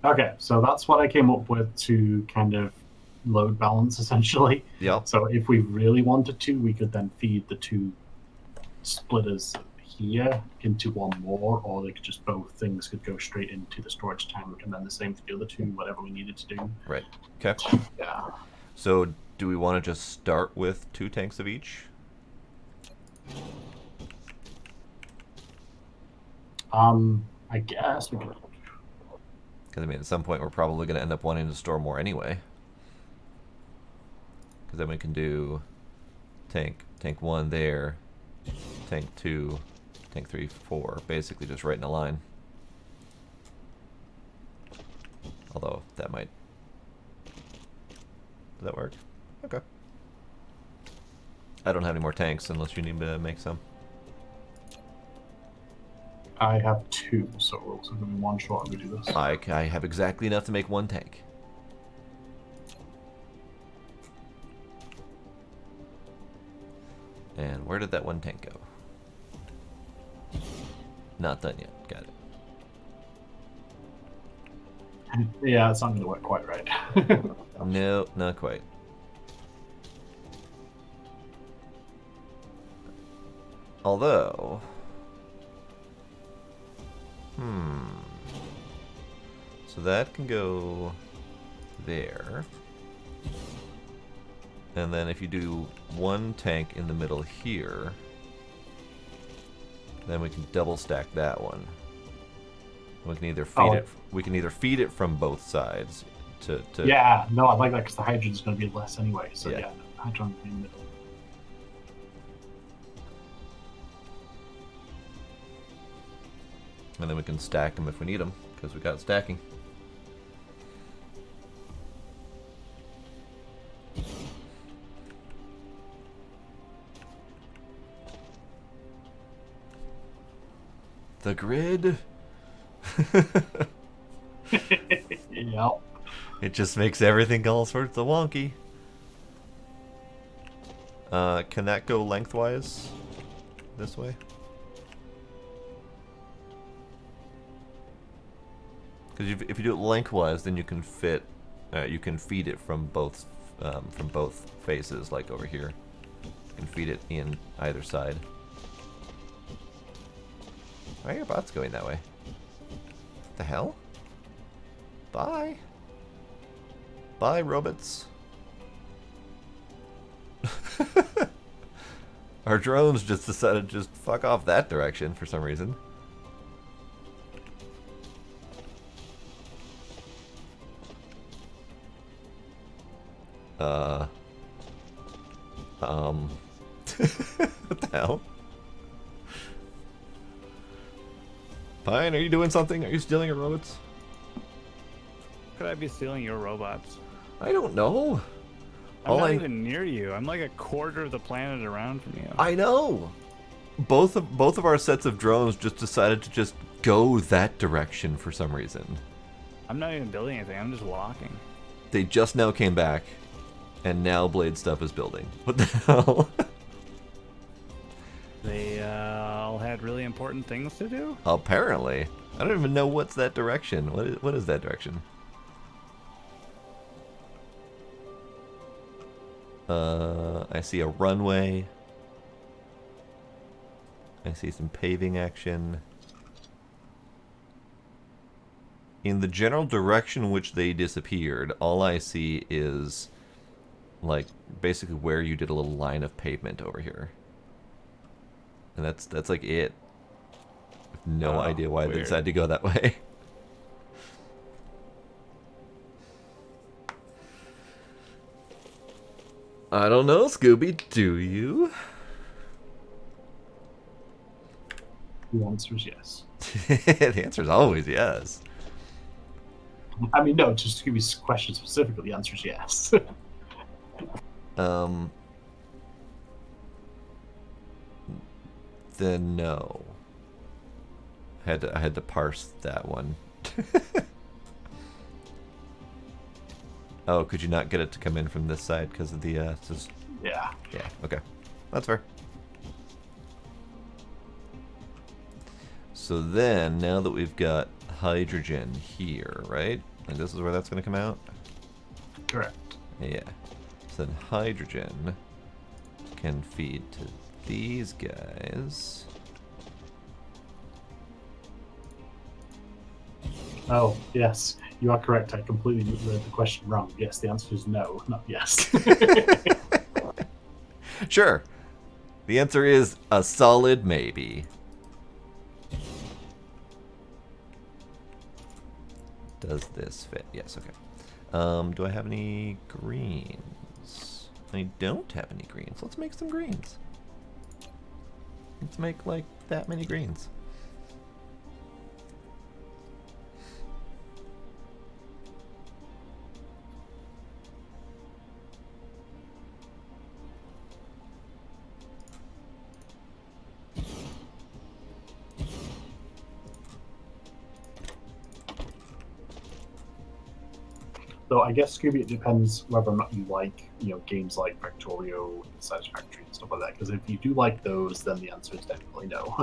Okay, so that's what I came up with to kind of load balance, essentially. Yep. So if we really wanted to, we could then feed the two splitters here into one more, or they could just, both things could go straight into the storage tank, and then the same for the other two, whatever we needed to do. Right. Okay. Yeah. So do we want to just start with 2 tanks of each? I guess we could. Because I mean, at some point we're probably going to end up wanting to store more anyway. Because then we can do tank 1 there, tank 2, tank 3, 4, basically just right in a line. Although that might. Does that work? Okay. I don't have any more tanks unless you need to make some. I have 2, so we're also going to be one short and we do this. I have exactly enough to make 1 tank. And where did that 1 tank go? Not done yet. Got it. Yeah, it's not going to work quite right. No, not quite. Although, so that can go there. And then if you do one tank in the middle here, then we can double stack that one. We can either feed it. We can either feed it from both sides to. Yeah, no, I like that because the hydrogen is going to be less anyway. So Yeah. yeah, hydrogen in the middle. And then we can stack them if we need them because we got stacking. The grid. Yep. It just makes everything all sorts of wonky. Can that go lengthwise this way? Because if you do it lengthwise, then you can fit, you can feed it from both faces, like over here. You can feed it in either side. Why are your bots going that way? What the hell? Bye. Bye, robots. Our drones just decided to just fuck off that direction for some reason. What the hell? Pine, are you doing something? Are you stealing your robots? Could I be stealing your robots? I don't know. I'm not even near you. I'm like a quarter of the planet around from you. I know. Both of our sets of drones just decided to just go that direction for some reason. I'm not even building anything. I'm just walking. They just now came back, and now Blade Stuff is building. What the hell? They all had really important things to do? Apparently. I don't even know what's that direction. What is that direction? I see a runway. I see some paving action. In the general direction which they disappeared, all I see is like basically where you did a little line of pavement over here. And that's like it. I have no idea why they decided to go that way. I don't know, Scooby, do you? The answer is yes. The answer is always yes. I mean, no, just to give you a question specifically, the answer is yes. Then no. I had to parse that one. Oh, could you not get it to come in from this side because of the Yeah. Yeah, okay. That's fair. So then, now that we've got hydrogen here, right? And this is where that's going to come out? Correct. Yeah. So then hydrogen can feed to these guys. Oh, yes. You are correct. I completely read the question wrong. Yes, the answer is no, not yes. Sure. The answer is a solid maybe. Does this fit? Yes, okay. Do I have any greens? I don't have any greens. Let's make some greens. Let's make like that many greens. So I guess, Scooby, it depends whether or not you like, games like Factorio, Satisfactory, and stuff like that. Because if you do like those, then the answer is definitely no.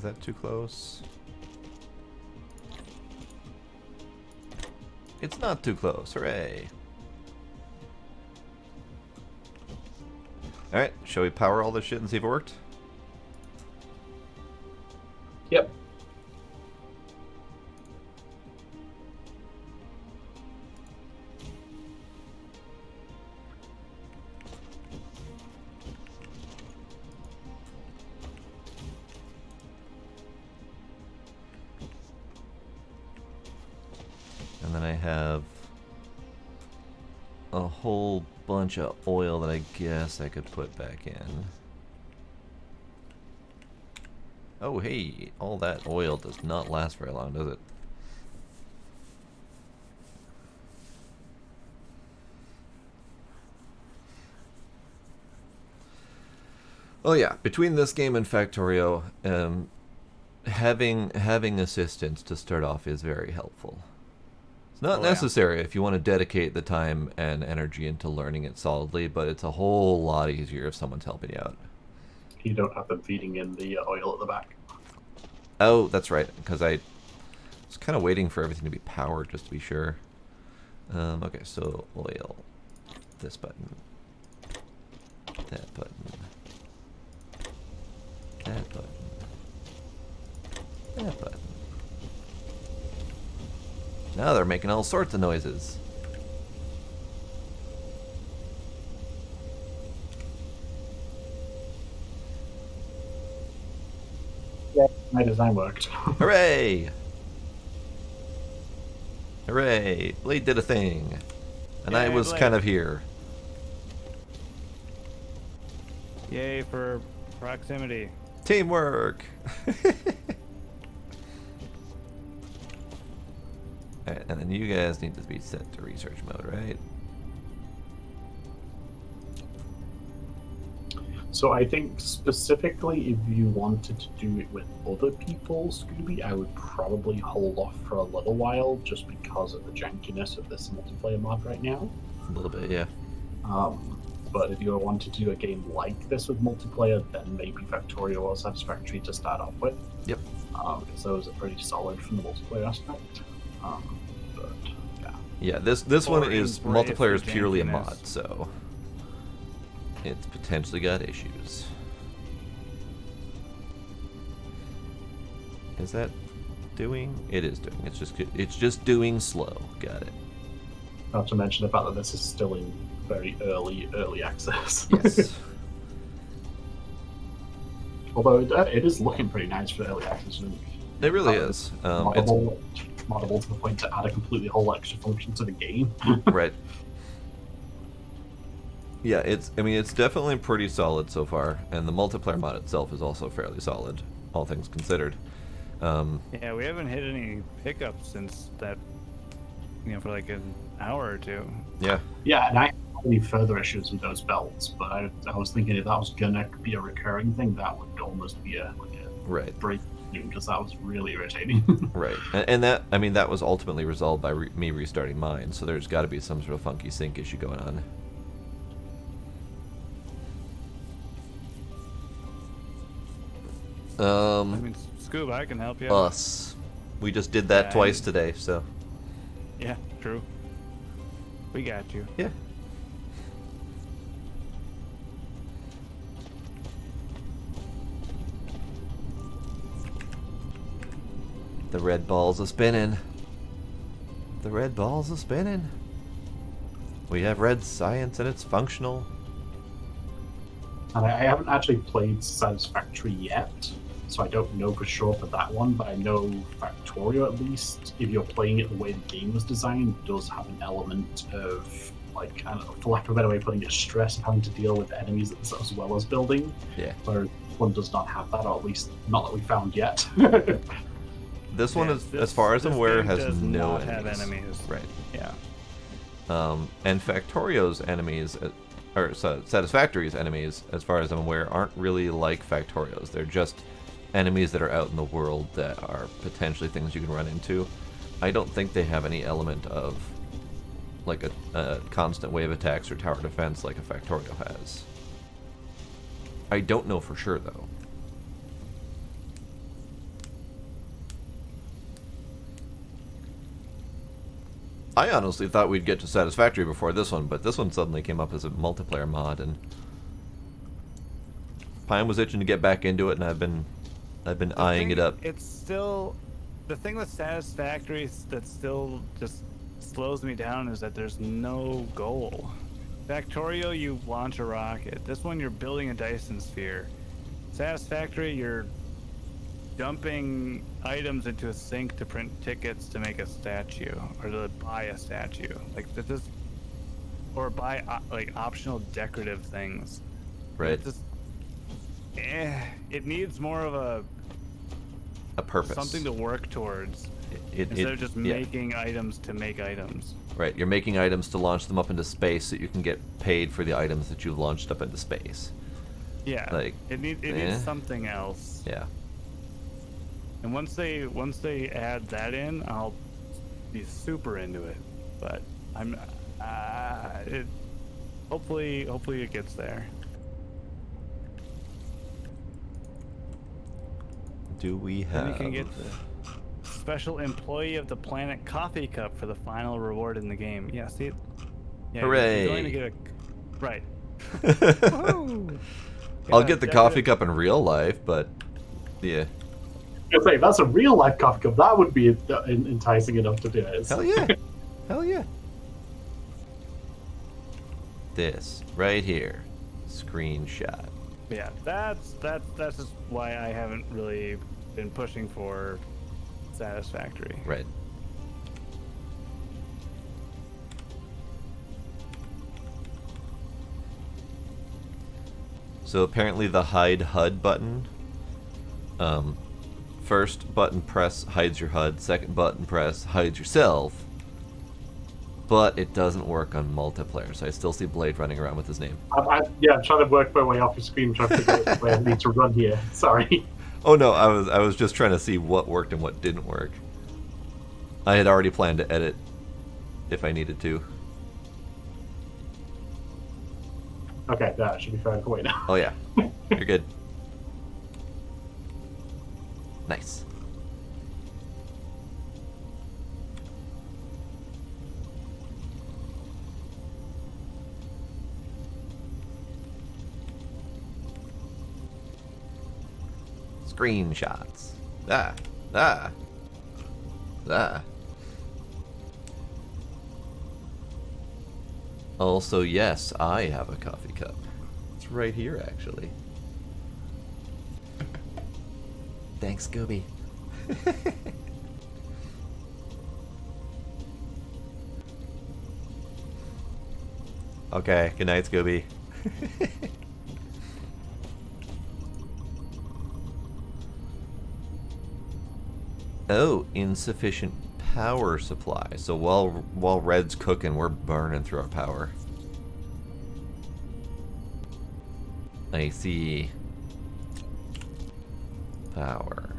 Is that too close? It's not too close. Hooray! Alright, shall we power all this shit and see if it worked? Yep. And then I have a whole bunch of oil that I guess I could put back in. Oh, hey, all that oil does not last very long, does it? Oh yeah, between this game and Factorio, having assistance to start off is very helpful. It's not necessary if you want to dedicate the time and energy into learning it solidly, but it's a whole lot easier if someone's helping you out. You don't have them feeding in the oil at the back. Oh, that's right, because I was kind of waiting for everything to be powered just to be sure. Okay, so oil, this button, that button, that button, that button. Now they're making all sorts of noises. Yeah, my design worked. Hooray! Hooray! Blade did a thing. And I Yay, was Blade. kind of here. Yay for proximity. Teamwork! Alright, and then you guys need to be set to research mode, right? So I think specifically if you wanted to do it with other people, Scooby, I would probably hold off for a little while just because of the jankiness of this multiplayer mod right now. A little bit, yeah. But if you wanted to do a game like this with multiplayer, then maybe Factorio or Satisfactory to start off with. Yep. Because those are pretty solid from the multiplayer aspect. But yeah. Yeah, this one Or is embrace multiplayer is the purely a jankiness. mod, so it's potentially got issues. Is that doing? It is doing. It's just doing slow. Got it. Not to mention the fact that this is still in very early access. Yes. Although it is looking pretty nice for early access. And It really is. It's moddable to the point to add a completely whole extra function to the game. right. Yeah, I mean, it's definitely pretty solid so far, and the multiplayer mod itself is also fairly solid, all things considered. Yeah, we haven't hit any hiccups since that, for like an hour or two. Yeah. Yeah, and I have any further issues with those belts, but I was thinking if that was gonna be a recurring thing, that would almost be a Right. break, because that was really irritating. Right, and that, I mean, that was ultimately resolved by me restarting mine, so there's got to be some sort of funky sync issue going on. I mean, Scoob, I can help you. Us. We just did that Yeah, twice today, so. Yeah, true. We got you. Yeah. The red balls are spinning. The red balls are spinning. We have red science and it's functional. And I haven't actually played Satisfactory yet, so I don't know for sure for that one, but I know Factorio, at least, if you're playing it the way the game was designed, does have an element of, like, I don't know, for lack of a better way of putting it, stress of having to deal with enemies as well as building. Yeah. Where one does not have that, or at least not that we found yet. This one Yeah, is, as far as I'm this aware, game has does no not have enemies. enemies. Right. Yeah. And Factorio's enemies, or Satisfactory's enemies, as far as I'm aware, aren't really like Factorio's. They're just enemies that are out in the world that are potentially things you can run into. I don't think they have any element of like a constant wave attacks or tower defense like a Factorio has. I don't know for sure though. I honestly thought we'd get to Satisfactory before this one, but this one suddenly came up as a multiplayer mod, and Pine was itching to get back into it, and I've been eyeing it up. It's still the thing with Satisfactory that still just slows me down is that there's no goal. Factorio, you launch a rocket. This one, you're building a Dyson Sphere. Satisfactory, you're dumping items into a sink to print tickets to make a statue or to buy a statue. Like this is, or buy like optional decorative things. Right. It's just, it needs more of a purpose. Something to work towards. Instead of just making items to make items. Right, you're making items to launch them up into space so you can get paid for the items that you've launched up into space. Yeah, like it needs something else. Yeah. And once they add that in, I'll be super into it. But I'm hopefully it gets there. Do we have? Then you can get the special employee of the planet coffee cup for the final reward in the game. Yeah, see? Yeah, Hooray! You're going to get a right. I'll get the coffee cup in real life, but yeah. I say that's a real life coffee cup. That would be enticing enough to do it. Hell yeah! Hell yeah! This right here, screenshot. Yeah, that's just why I haven't really been pushing for Satisfactory. Right. So apparently the hide HUD button, first button press hides your HUD, second button press hides yourself, but it doesn't work on multiplayer, so I still see Blade running around with his name. I'm trying to work my way off your screen, trying to figure out where I need to run here. Sorry. Oh no, I was just trying to see what worked and what didn't work. I had already planned to edit if I needed to. Okay, that should be fine for now. Oh yeah, you're good. Nice. Screenshots. Ah. Also, yes, I have a coffee cup. It's right here, actually. Thanks, Scooby. Okay, good night, Scooby. Oh, insufficient power supply. So while Red's cooking, we're burning through our power. I see. Power.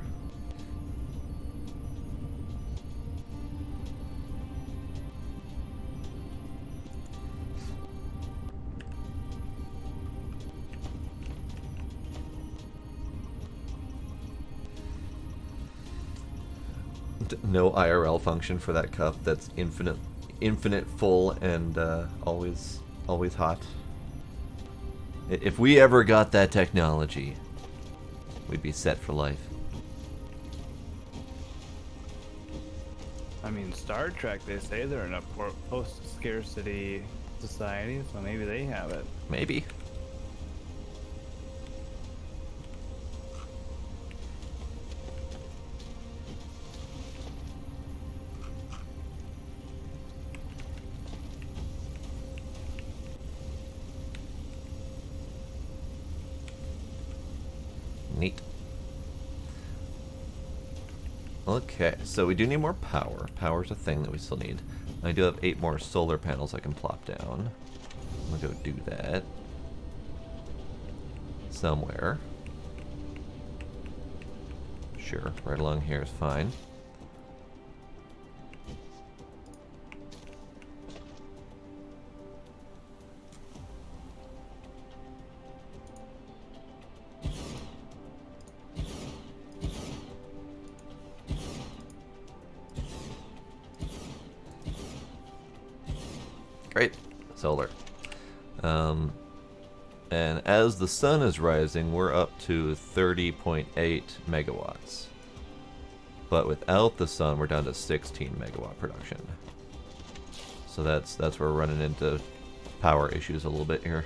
No IRL function for that cup that's infinite full and always hot. If we ever got that technology, we'd be set for life. I mean, Star Trek, they say they're in a post-scarcity society, so maybe they have it. Maybe. Neat. Okay, so we do need more power. Power's a thing that we still need. I do have 8 more solar panels I can plop down. I'm gonna go do that. Somewhere. Sure, right along here is fine. Great. Solar. And as the sun is rising, we're up to 30.8 megawatts. But without the sun, we're down to 16 megawatt production. So that's where we're running into power issues a little bit here.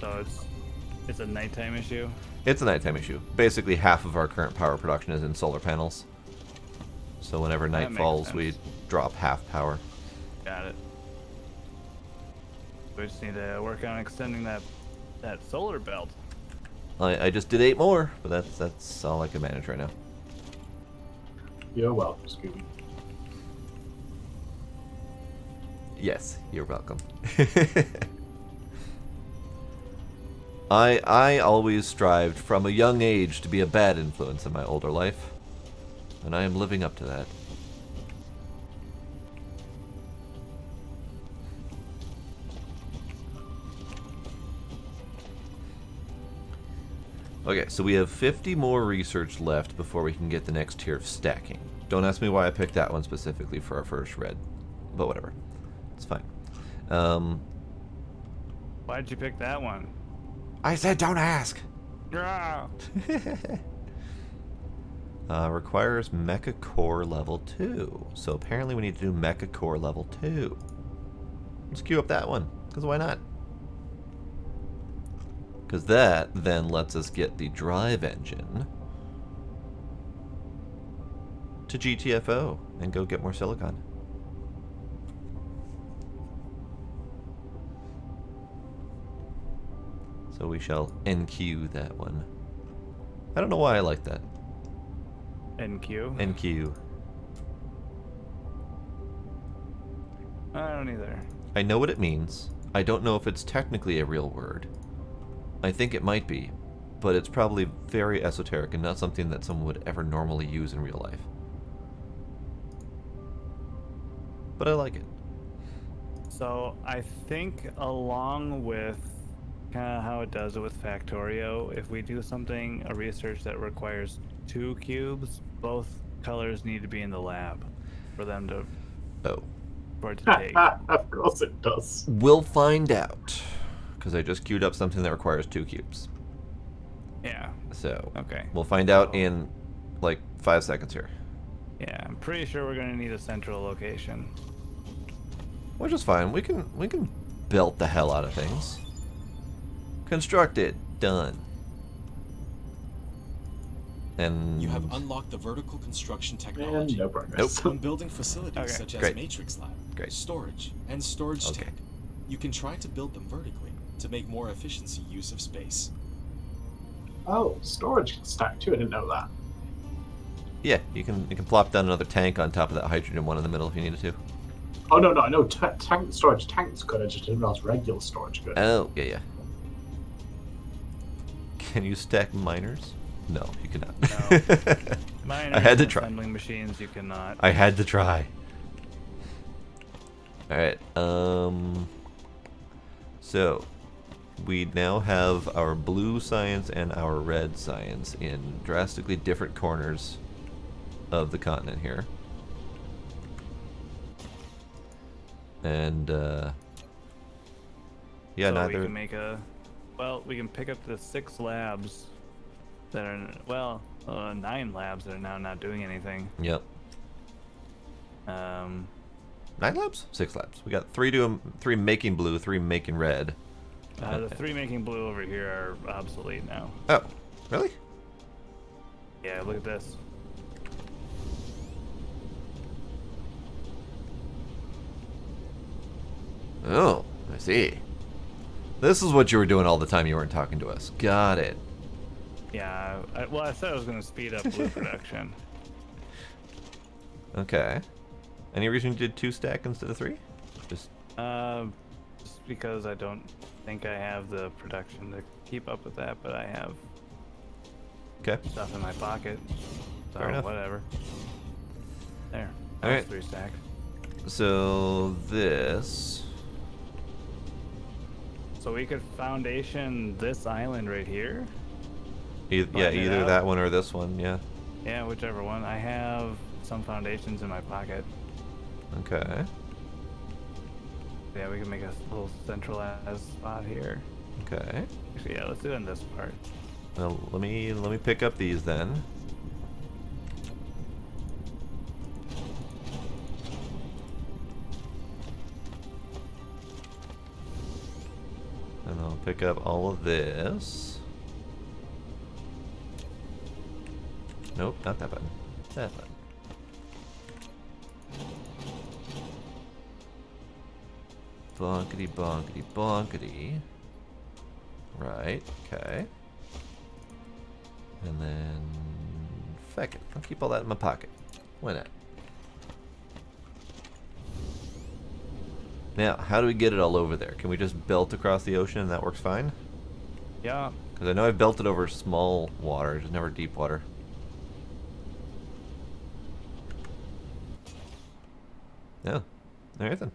So it's a nighttime issue. It's a nighttime issue. Basically, half of our current power production is in solar panels. So whenever night makes falls, sense. we drop half power. Got it. We just need to work on extending that solar belt. I just did 8 more, but that's all I can manage right now. You're welcome, Scooby. Yes, you're welcome. I always strived from a young age to be a bad influence in my older life, and I am living up to that. Okay, so we have 50 more research left before we can get the next tier of stacking. Don't ask me why I picked that one specifically for our first red, but whatever. It's fine. Why'd you pick that one? I said don't ask! Ah! Requires Mecha Core level 2. So apparently we need to do Mecha Core level 2. Let's queue up that one, because why not? Because that then lets us get the drive engine to GTFO and go get more silicon. So we shall NQ that one. I don't know why I like that. NQ? NQ. I don't either. I know what it means. I don't know if it's technically a real word. I think it might be, but it's probably very esoteric and not something that someone would ever normally use in real life. But I like it. So I think along with kind of how it does it with Factorio, if we do something, a research that requires 2 cubes, both colors need to be in the lab for them to, for it to take. Of course it does. We'll find out, because I just queued up something that requires 2 cubes. Yeah. So Okay. we'll find out in like 5 seconds here. Yeah, I'm pretty sure we're gonna need a central location. Which is fine. We can build the hell out of things. Constructed. Done. And You have unlocked the vertical construction And technology. no progress. When building facilities Okay. such as Great. Matrix Lab, Great. storage, and storage Okay. tank, you can try to build them vertically to make more efficiency use of space. Oh, storage can stack too. I didn't know that. yeah, you can plop down another tank on top of that hydrogen one in the middle if you needed to. Oh no, I know storage tanks could. I just didn't realize regular storage could. Oh, yeah. Can you stack miners? No, you cannot. No. Miners I had to and try. assembling machines, you cannot. I had to try. Alright, so we now have our blue science and our red science in drastically different corners of the continent here. And yeah, So neither we can make we can pick up the 6 labs that are 9 labs that are now not doing anything. Yep. 9 labs? 6 labs. We got 3 making blue, 3 making red. The 3 making blue over here are obsolete now. Oh, really? Yeah, look at this. Oh, I see. This is what you were doing all the time you weren't talking to us. Got it. Yeah, I said I was going to speed up blue production. Okay. Any reason you did 2 stack instead of 3? Just Just because I don't think I have the production to keep up with that, but I have okay. stuff in my pocket. So Fair enough. whatever. There. All That's right. 3 stack. So this So we could foundation this island right here. Yeah, Flatten it either out. that one or this one. Yeah. Yeah, whichever one. I have some foundations in my pocket. Okay. Yeah, we can make a little centralized spot here. Okay. Actually, yeah, let's do it in this part. Well, let me pick up these then. And I'll pick up all of this. Nope, not that button. That button. Bonkety bonkety bonkety. Right, okay. And then... feck it, I'll keep all that in my pocket. Why not? Now, how do we get it all over there? Can we just belt across the ocean and that works fine? Yeah. Because I know I've belted over small water, just never deep water. Yeah. Alright then.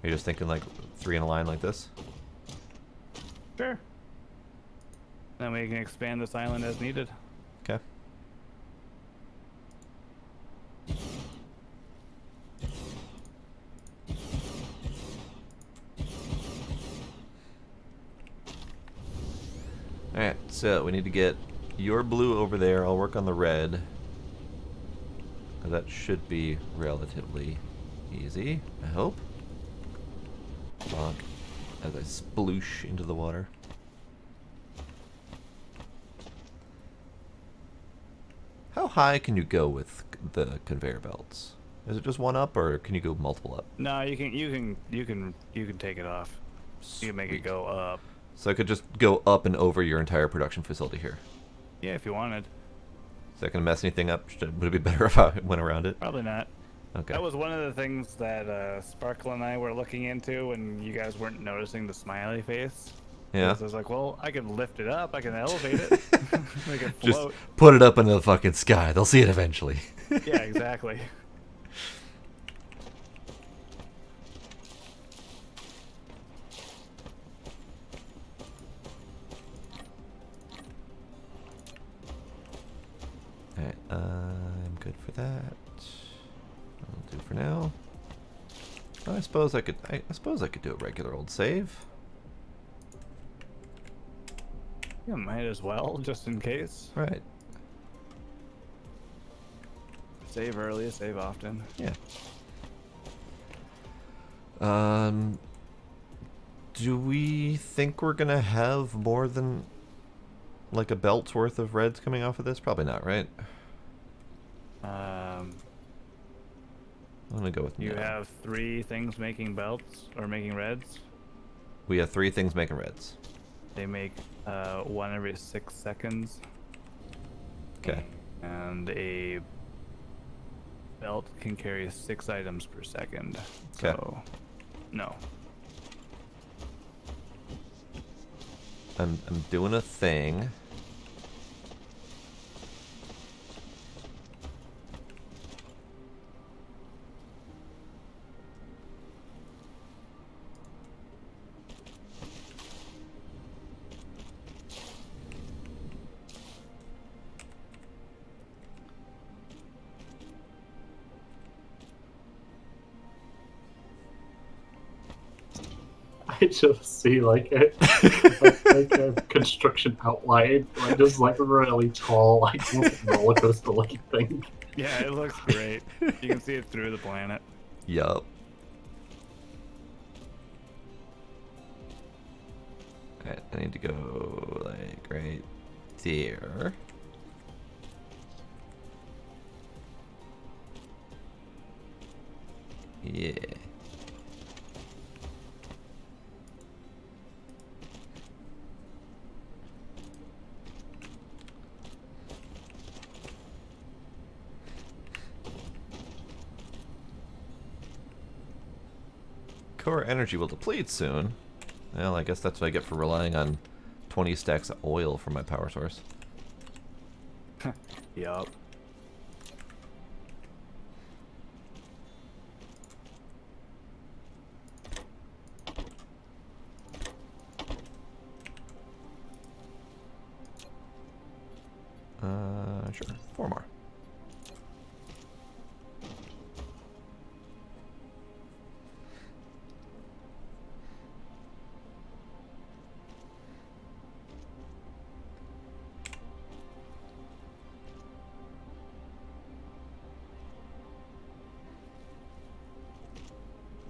Are you just thinking like 3 in a line like this? Sure. Then we can expand this island as needed. Okay. Alright, so we need to get your blue over there. I'll work on the red. That should be relatively easy, I hope. Bonk. As I sploosh into the water. How high can you go with the conveyor belts? Is it just one up, or can you go multiple up? No, you can take it off. You can make it Sweet. go up. So I could just go up and over your entire production facility here. Yeah, if you wanted. Is that gonna mess anything up? Would it be better if I went around it? Probably not. Okay. That was one of the things that Sparkle and I were looking into when you guys weren't noticing the smiley face. Yeah. 'Cause I was like, well, I can lift it up, I can elevate it, make it Just float. put it up into the fucking sky. They'll see it eventually. Yeah, exactly. Alright, I'm good for that. I'll do for now. I suppose I could do a regular old save. Yeah, might as well, just in case. Right. Save early, save often. Yeah. Do we think we're gonna have more than like a belt's worth of reds coming off of this? Probably not, right? I'm gonna go with You no. have 3 things making belts, or making reds. We have 3 things making reds. They make 1 every 6 seconds. Okay. And a belt can carry 6 items per second. Okay. So, no. I'm doing a thing. I just see like a construction outline, like just like really tall, like almost like roller coaster looking thing. Yeah, it looks great. You can see it through the planet. Yup. Alright, I need to go like right there. Yeah. Core energy will deplete soon. Well, I guess that's what I get for relying on 20 stacks of oil from my power source. Yup. Sure, 4 more.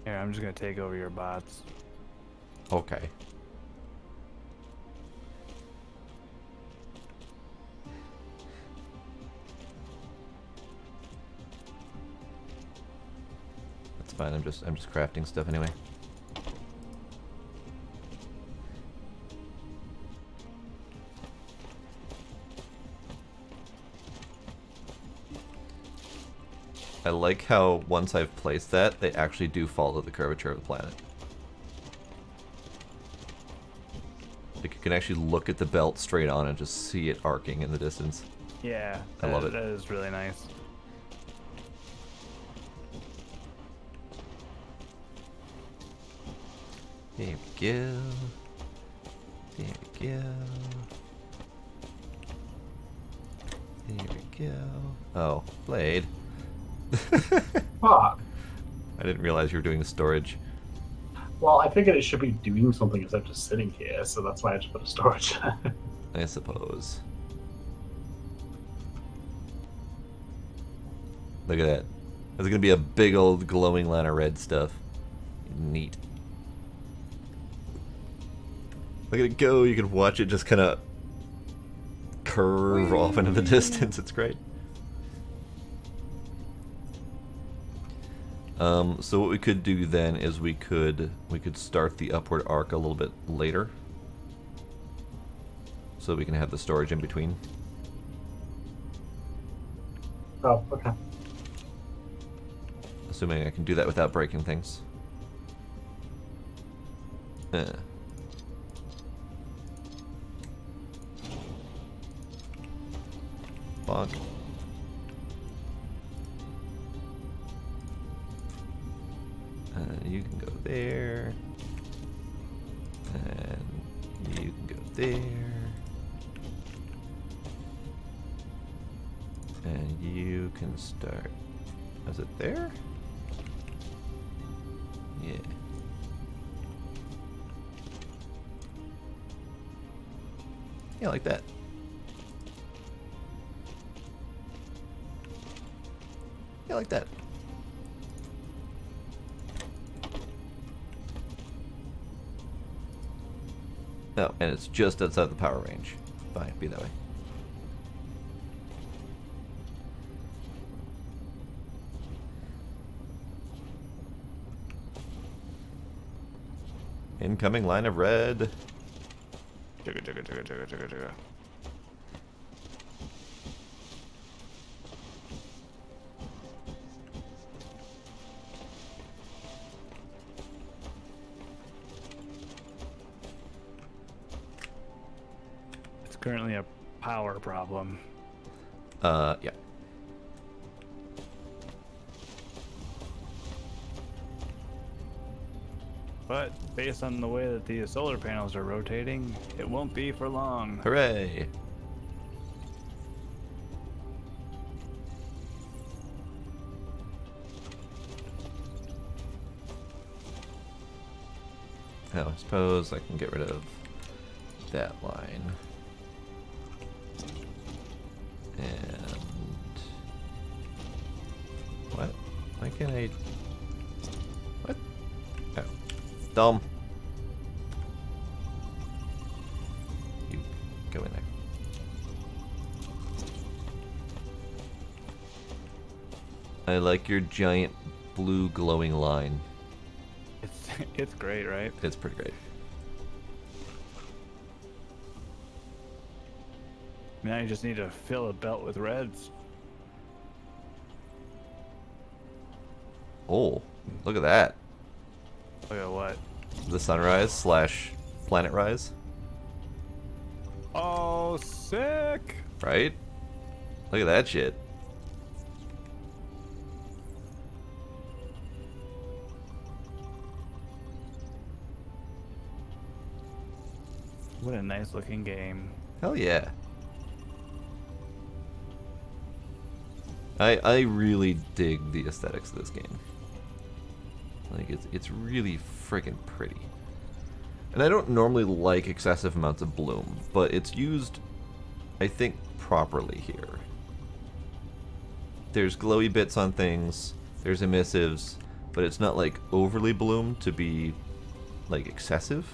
Here, I'm just gonna take over your bots. Okay. That's fine. I'm just crafting stuff anyway. I like how once I've placed that, they actually do follow the curvature of the planet. Like you can actually look at the belt straight on and just see it arcing in the distance. Yeah, I love it. That is really nice. There we go. There we go. There we go. Oh, blade. Fuck. I didn't realize you were doing the storage. Well, I figured it should be doing something instead of just sitting here, so that's why I just put a storage. I suppose. Look at that. There's gonna be a big old glowing line of red stuff. Neat. Look at it go. You can watch it just kind of curve off into the distance. It's great. So what we could do then is we could start the upward arc a little bit later, so we can have the storage in between. Oh, okay. Assuming I can do that without breaking things. Bonk. You can go there. And you can go there. And you can start. Is it there? Yeah. Yeah, like that. Yeah, like that. Oh, and it's just outside the power range. Fine, be that way. Incoming line of red. Chugga, chugga, chugga, chugga, chugga, chugga. It's currently a power problem. Yeah. But based on the way that the solar panels are rotating, it won't be for long. Hooray! Now, I suppose I can get rid of that line. And... what? Why can't I... what? Oh. Dumb. You go in there. I like your giant blue glowing line. It's great, right? It's pretty great. Now you just need to fill a belt with reds. Oh, look at that. Look at what? The sunrise slash planet rise, Oh, sick! right? Look at that shit. What a nice looking game. Hell yeah. I really dig the aesthetics of this game. Like, it's really friggin' pretty. And I don't normally like excessive amounts of bloom, but it's used, I think, properly here. There's glowy bits on things, there's emissives, but it's not like overly bloomed to be like excessive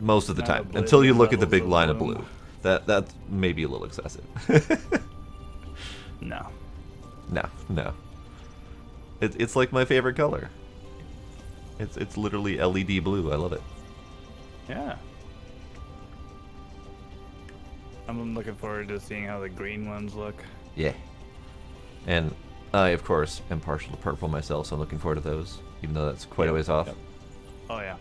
most of the time. Until you look at the big line of blue. That's maybe a little excessive. No. No. It's like my favorite color. It's literally LED blue. I love it. Yeah. I'm looking forward to seeing how the green ones look. Yeah. And I, of course, am partial to purple myself, so I'm looking forward to those, even though that's quite a ways off. Yep. Oh, yeah.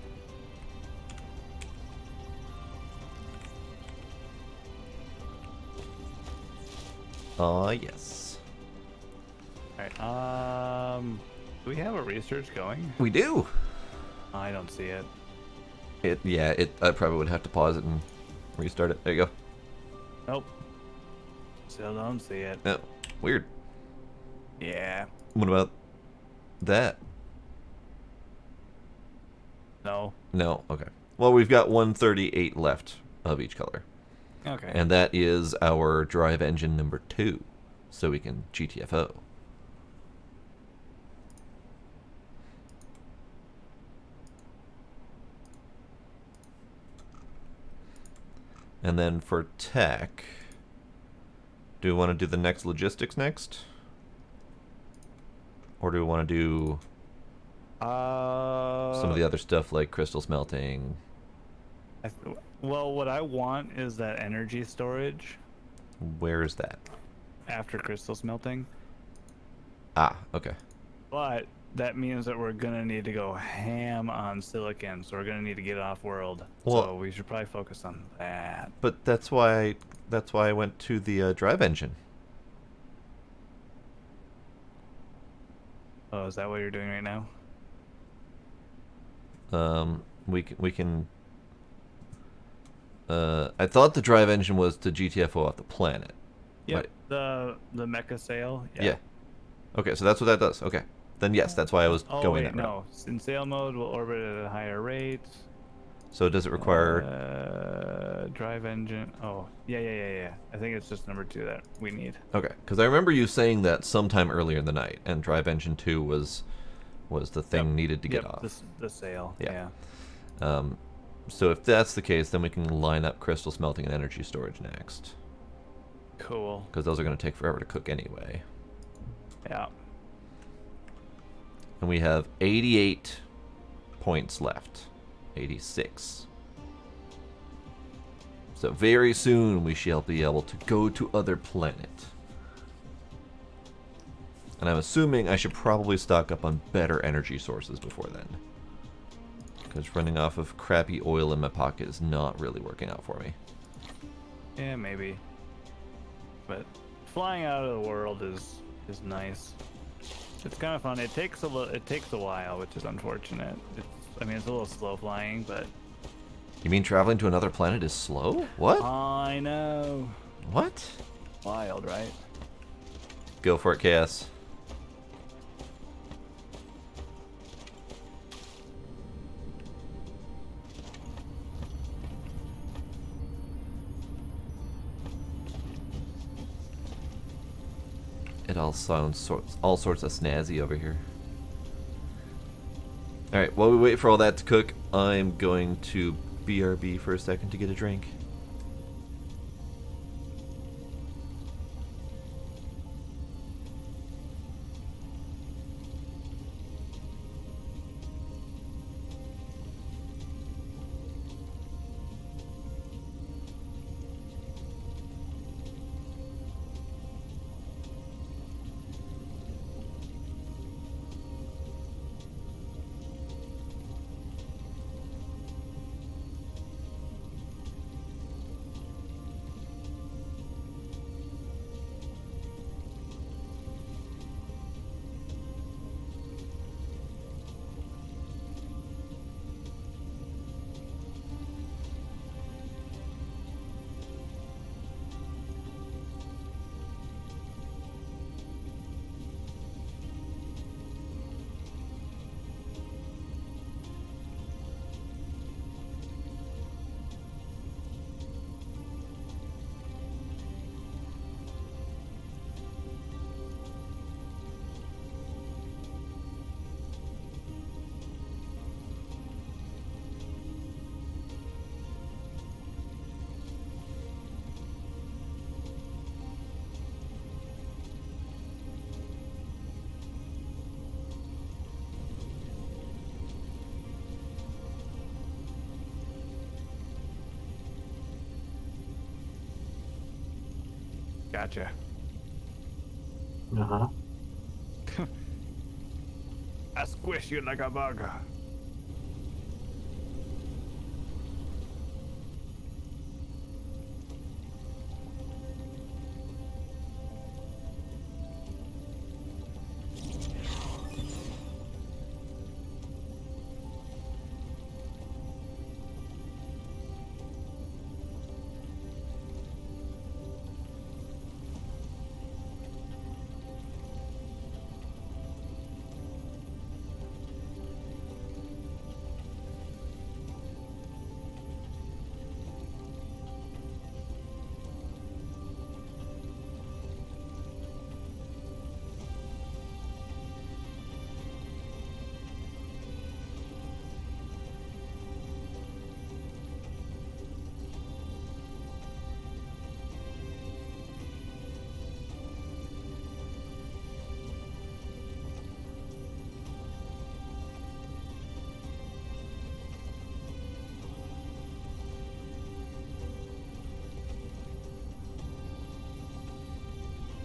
Yes. Alright, do we have a research going? We do. I don't see it. I probably would have to pause it and restart it. There you go. Nope. Still don't see it. No. Weird. Yeah. What about that? No. No. Okay. Well, we've got 138 left of each color. Okay. And that is our drive engine number 2. So we can GTFO. And then for tech, do we want to do the next logistics next? Or do we want to do some of the other stuff like crystal smelting? Well, what I want is that energy storage Where is that? after crystal smelting. Ah, okay. But that means that we're gonna need to go ham on silicon, so we're gonna need to get off world. Well, so we should probably focus on that. But that's why I went to the drive engine. Oh, is that what you're doing right now? We can. I thought the drive engine was to GTFO off the planet. Yeah. Right. The mecha sail. Yeah. Okay, so that's what that does. Okay. Then yes, that's why I was Oh going wait, that route. no. In sail mode, we'll orbit at a higher rate. So does it require? Drive engine. Oh, yeah. I think it's just number 2 that we need. Okay, because I remember you saying that sometime earlier in the night, and drive engine 2 was the thing needed to get off. The sail. Yeah. Yeah. So if that's the case, then we can line up crystal smelting and energy storage next, Cool. because those are going to take forever to cook anyway. Yeah. And we have 88 points left. 86. So very soon we shall be able to go to other planet. And I'm assuming I should probably stock up on better energy sources before then. Because running off of crappy oil in my pocket is not really working out for me. Yeah, maybe. But flying out of the world is nice. It's kind of fun. It takes a while, which is unfortunate. It's a little slow flying, but You mean traveling to another planet is slow? What? I know. What? Wild, right? Go for it, Chaos. It all sounds all sorts of snazzy over here. Alright, while we wait for all that to cook, I'm going to BRB for a second to get a drink. Gotcha. Uh-huh. I squish you like a bug.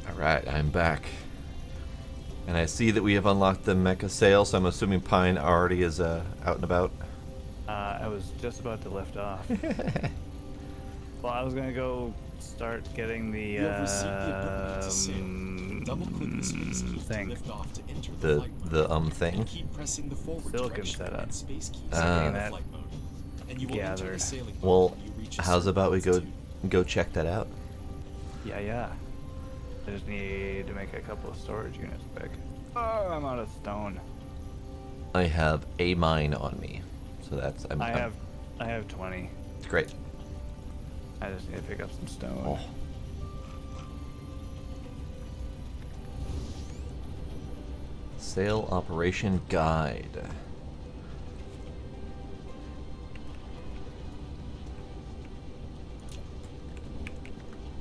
Alright, I'm back. And I see that we have unlocked the mecha sail, so I'm assuming Pine already is out and about. I was just about to lift off. Well, I was gonna go start getting the You have received the ability to sail. Double-click the space key to thing. lift off to enter the flight mode. Thing. And keep pressing the forward Silicon direction setup. and space keys Ah. to enter That the flight mode. And you will enter the gathered. sailing mode Well, when you reach a how's certain about we altitude. go check that out? Yeah. I just need to make a couple of storage units quick. Oh, I'm out of stone. I have a mine on me, so that's I have 20. great. I just need to pick up some stone. Oh. Sail operation guide.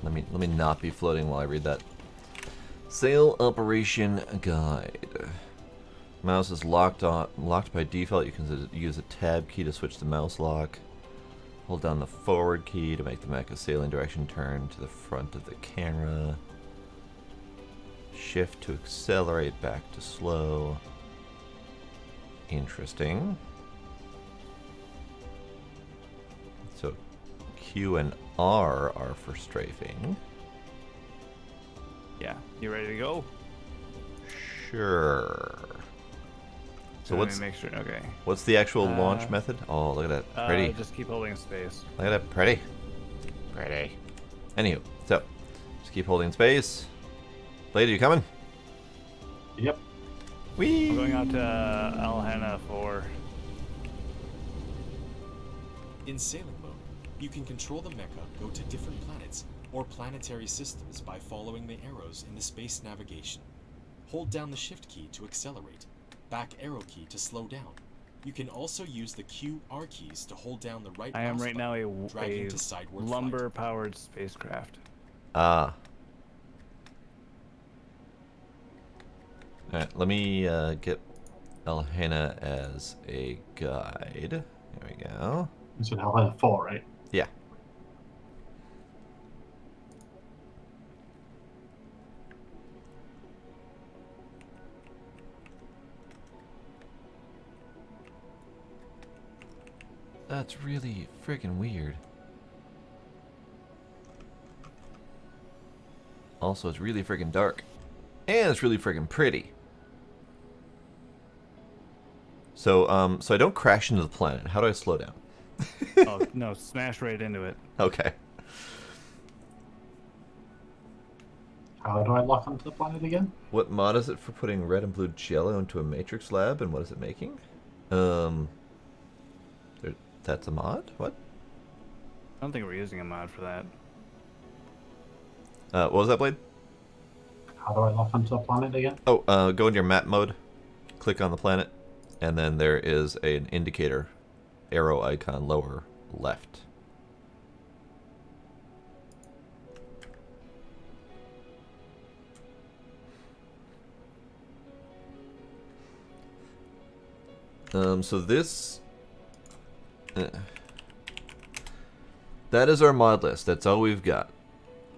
Let me not be floating while I read that. Sail operation guide. Mouse is locked by default. You can use a tab key to switch the mouse lock. Hold down the forward key to make the mecha sailing direction turn to the front of the camera. Shift to accelerate back to slow. Interesting. So Q and R are for strafing. Yeah, you ready to go? Sure. So Let me make sure. Okay. what's the actual launch method? Oh, look at that. Pretty. Just keep holding space. Look at that. Pretty. Anywho, so just keep holding space. Blade, are you coming? Yep. Whee! I'm going out to Alhena for. In sailing mode, you can control the mecha go to different planets or planetary systems by following the arrows in the space navigation. Hold down the shift key to accelerate, back arrow key to slow down. You can also use the Q, R keys to hold down the right I am mouse right now button, dragging to sideward flight. lumber-powered spacecraft. Ah. Alright, let me get Alhena as a guide. There we go. It's an Alpha 4, right? Yeah. That's really freaking weird. Also, it's really freaking dark. And it's really freaking pretty. So, so I don't crash into the planet. How do I slow down? Oh, no, smash right into it. Okay. How do I lock onto the planet again? What mod is it for putting red and blue jello into a matrix lab, and what is it making? That's a mod? What? I don't think we're using a mod for that. What was that, Blade? How do I lock onto the planet again? Oh, go in your map mode, click on the planet, and then there is an indicator arrow icon lower left. So this... that is our mod list. That's all we've got.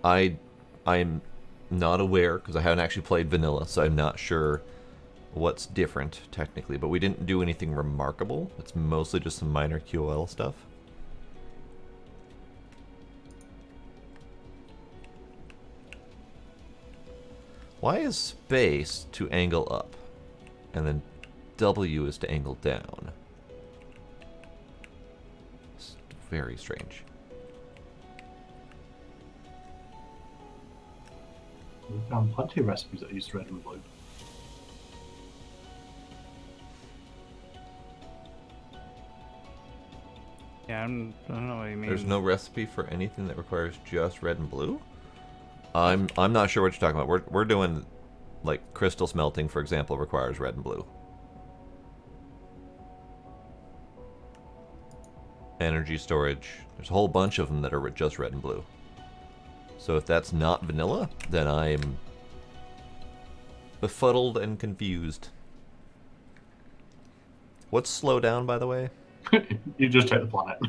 I I'm not aware because I haven't actually played vanilla, so I'm not sure what's different technically. But we didn't do anything remarkable. It's mostly just some minor QoL stuff. Why is space to angle up, and then W is to angle down? It's very strange. We found plenty of recipes that use red and blue. Yeah, I don't know what you mean. There's no recipe for anything that requires just red and blue? I'm not sure what you're talking about. We're doing, like, crystal smelting, for example, requires red and blue. Energy storage. There's a whole bunch of them that are just red and blue. So if that's not vanilla, then I'm befuddled and confused. What's slow down, by the way? You just hit the planet.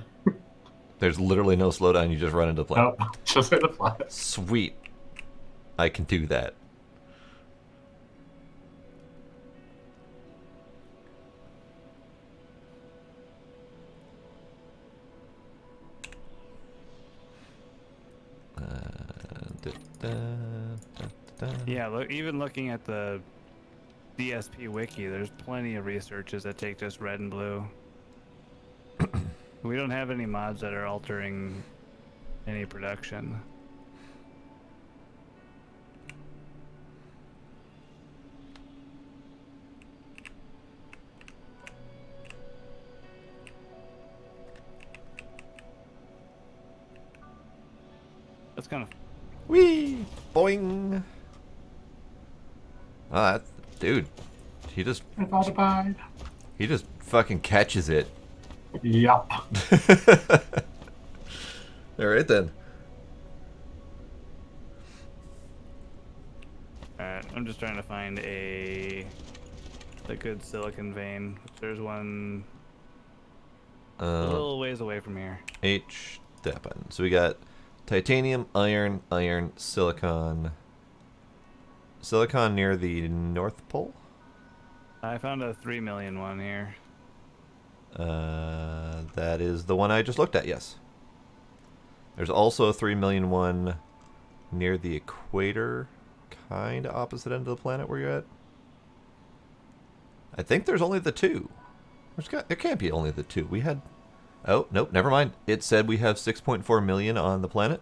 There's literally no slowdown. You just run into the planet. Nope, just hit the planet. Sweet. I can do that. Yeah, look, even looking at the DSP wiki, there's plenty of researches that take just red and blue. We don't have any mods that are altering any production. That's kind of... Whee! Boing! Ah, dude. He just fucking catches it. Yup. Alright then. Alright, I'm just trying to find a good silicon vein. There's one a little ways away from here. H that button. So we got titanium, iron, silicon. Silicon near the North Pole? I found a 3 million one here. That is the one I just looked at, yes. There's also a 3 million one near the equator, kind of opposite end of the planet where you're at. I think there's only the two. There can't be only the two. We had... Oh, nope, never mind. It said we have 6.4 million on the planet,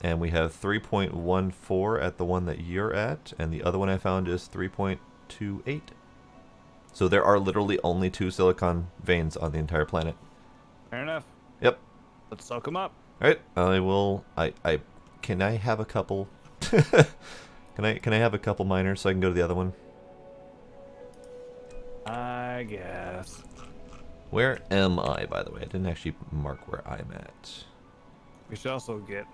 and we have 3.14 at the one that you're at, and the other one I found is 3.28. So there are literally only 2 silicon veins on the entire planet. Fair enough. Yep. Let's soak them up. Alright, I will... Can I have a couple... Can I have a couple miners so I can go to the other one? I guess. Where am I, by the way? I didn't actually mark where I'm at. We should also get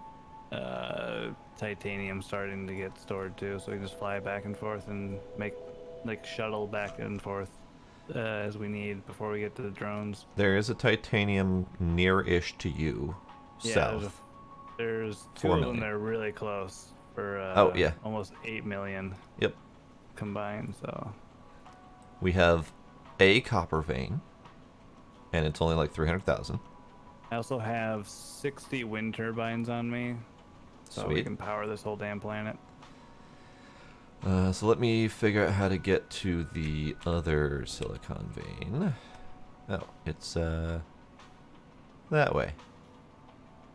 titanium starting to get stored too, so we can just fly back and forth and make like shuttle back and forth as we need before we get to the drones. There is a titanium near-ish to you, south. There's 2 4 of them million. that are really close for Oh, yeah. almost 8 million. Yep. Combined, so. We have a copper vein, and it's only like 300,000. I also have 60 wind turbines on me, so we Sweet. can power this whole damn planet. So let me figure out how to get to the other silicon vein. Oh, it's that way.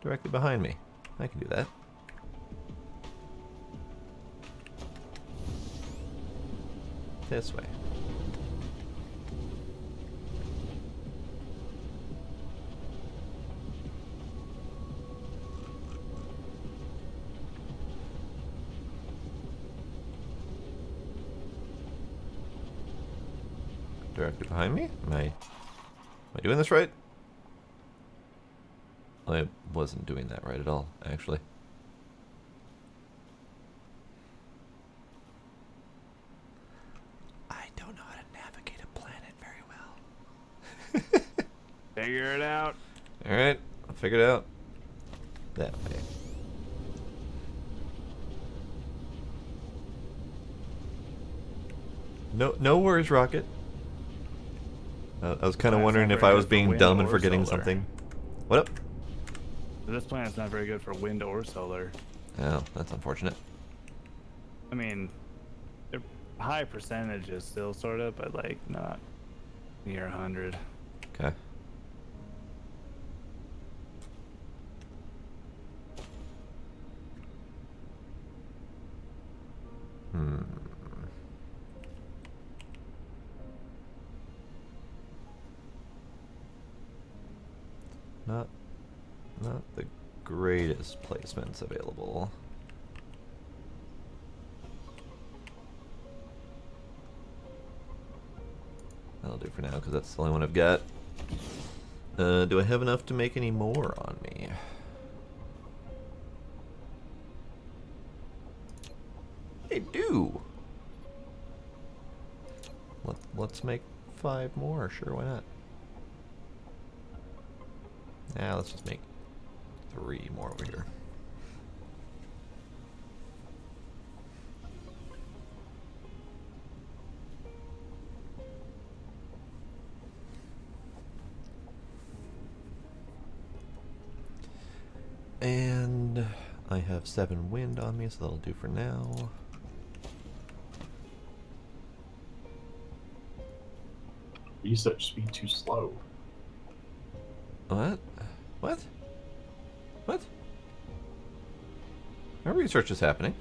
Directly behind me. I can do that. This way. Directly behind me? Am I doing this right? I wasn't doing that right at all, actually. I don't know how to navigate a planet very well. Figure it out. Alright, I'll figure it out. That way. No worries, Rocket. I was kind of Planet's wondering not if very I was good for being wind dumb and or forgetting solar. something. What up? This planet's not very good for wind or solar. Oh, that's unfortunate. I mean, they're high percentages still, sort of, but like not near 100. Okay. Not the greatest placements available. That'll do for now, because that's the only one I've got. Do I have enough to make any more on me? I do! Let's make 5 more. Sure, why not? Yeah, let's just make 3 more over here. And I have 7 wind on me, so that'll do for now. Research speed too slow. What? What? What? Our research is happening.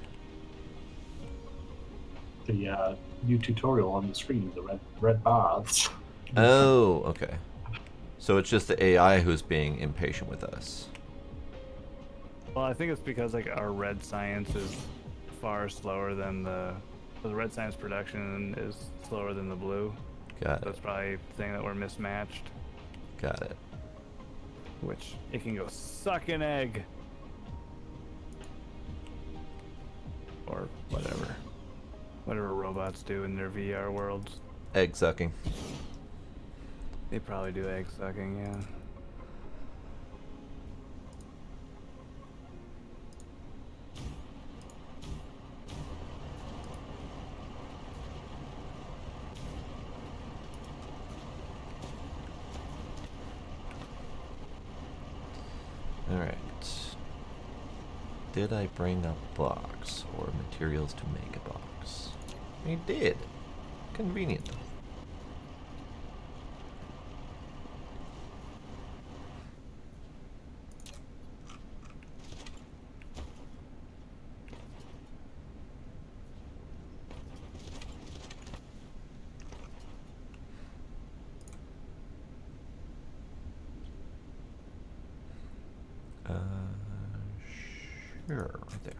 The new tutorial on the screen, the red bars. Oh, okay. So it's just the AI who's being impatient with us. Well, I think it's because like our red science is far slower than the red science production is slower than the blue. Got So it. it's probably the thing that we're mismatched. Got it. Which it can go suck an egg. Or whatever. Whatever robots do in their VR worlds. Egg sucking. They probably do egg sucking, yeah. Alright. Did I bring a box or materials to make a box? I did. Convenient. Sure, right there.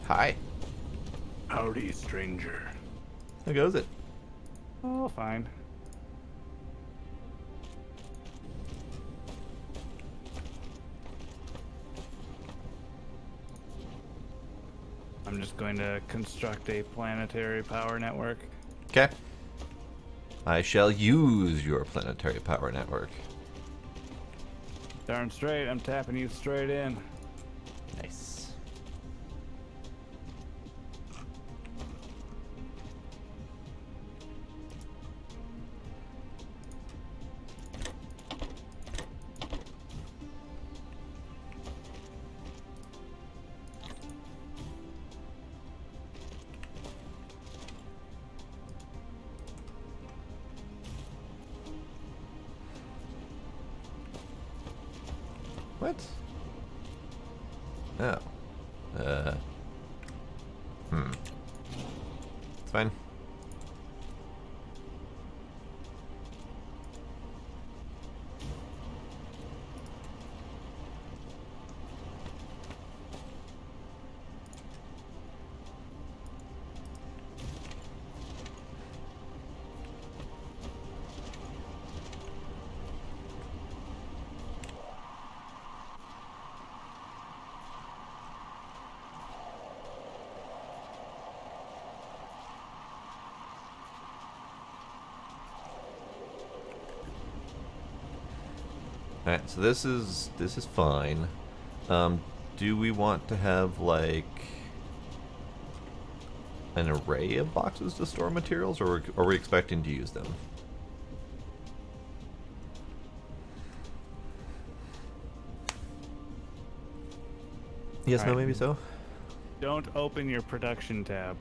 Hi. Howdy, stranger. How goes it? Oh, fine. I'm just going to construct a planetary power network. Okay. I shall use your planetary power network. Darn straight, I'm tapping you straight in. Nice. What? Oh. It's fine. Alright, so this is fine. Do we want to have like an array of boxes to store materials, or are we expecting to use them? Yes, no, Alright. maybe so. Don't open your production tab.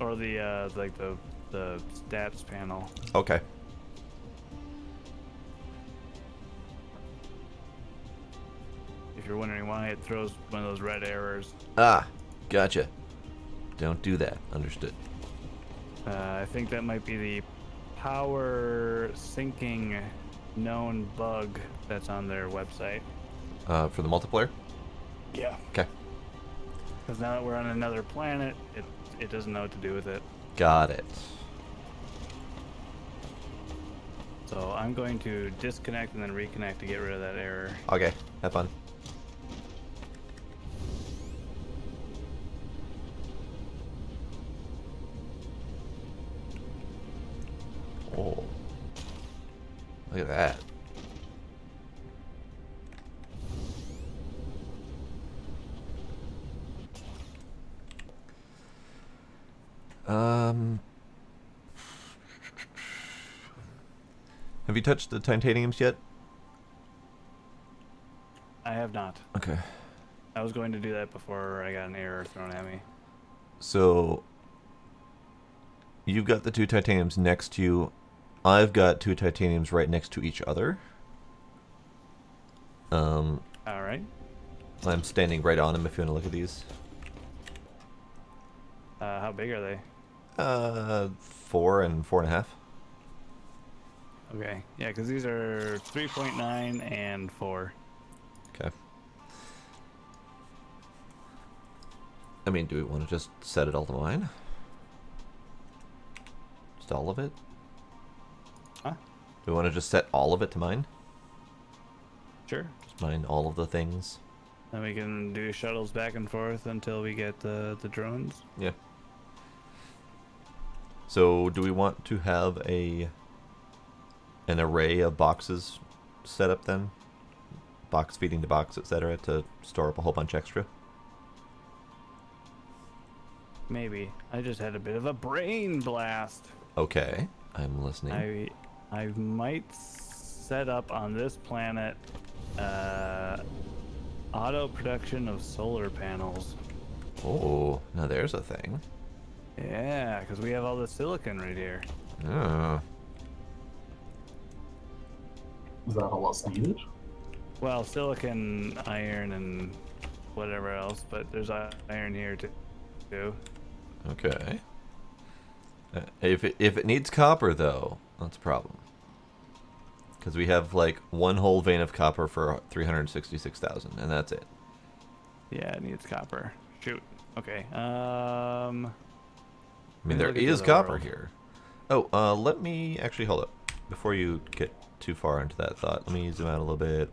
Or the like the stats panel. Okay. If you're wondering why it throws one of those red errors. Ah, gotcha. Don't do that. Understood. I think that might be the power syncing known bug that's on their website. For the multiplayer? Yeah. Okay. Because now that we're on another planet, it doesn't know what to do with it. Got it. So I'm going to disconnect and then reconnect to get rid of that error. Okay, have fun. Oh. Look at that. Have you touched the titaniums yet? I have not. Okay. I was going to do that before I got an error thrown at me. So you've got the two titaniums next to you. I've got two titaniums right next to each other. All right. I'm standing right on them if you want to look at these. How big are they? 4 and 4.5. Okay. Yeah, because these are 3.9 and 4. Okay. I mean, do we want to just set it all to mine? Just all of it? Huh? Do we want to just set all of it to mine? Sure. Just mine all of the things? Then we can do shuttles back and forth until we get the drones. Yeah. So, do we want to have an array of boxes set up then? Box feeding to box, etc., to store up a whole bunch extra? Maybe. I just had a bit of a brain blast. Okay, I'm listening. I might set up on this planet auto production of solar panels. Oh, now there's a thing. Yeah, because we have all the silicon right here. Oh. Is that all that's needed? Well, silicon, iron, and whatever else, but there's iron here too. Okay. If it needs copper though, that's a problem. Because we have like one whole vein of copper for 366,000, and that's it. Yeah, it needs copper. Shoot. Okay. I mean, there look at is the copper world. here. Oh, let me actually hold up before you get too far into that thought. Let me zoom out a little bit.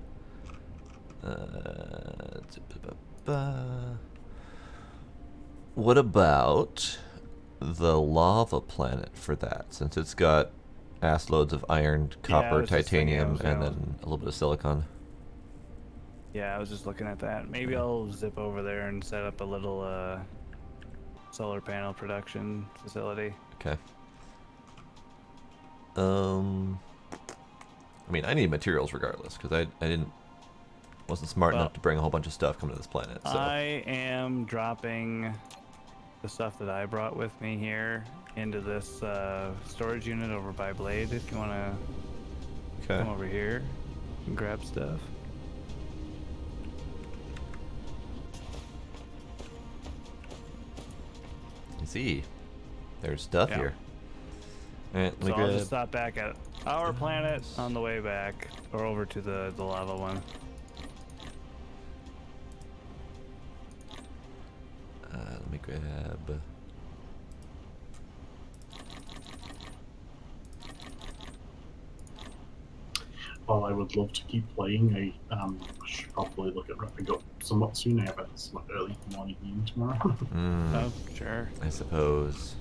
What about the lava planet for that? Since it's got ass loads of iron, copper, was just thinking, titanium, I was and gonna- then a little bit of silicon. Yeah, I was just looking at that. Maybe I'll zip over there and set up a little solar panel production facility. Okay. I mean, I need materials regardless because I wasn't smart Well, enough to bring a whole bunch of stuff coming to this planet. So I am dropping the stuff that I brought with me here into this storage unit over by Blade. If you want to okay. come over here and grab stuff. I see. There's stuff Yeah. here. Alright, let me So I'll grab... just stop back at our planet on the way back, or over to the lava one. Let me grab... While I would love to keep playing, I should probably look at wrapping up somewhat soon. I have a somewhat early morning meeting tomorrow. Oh, sure. I suppose.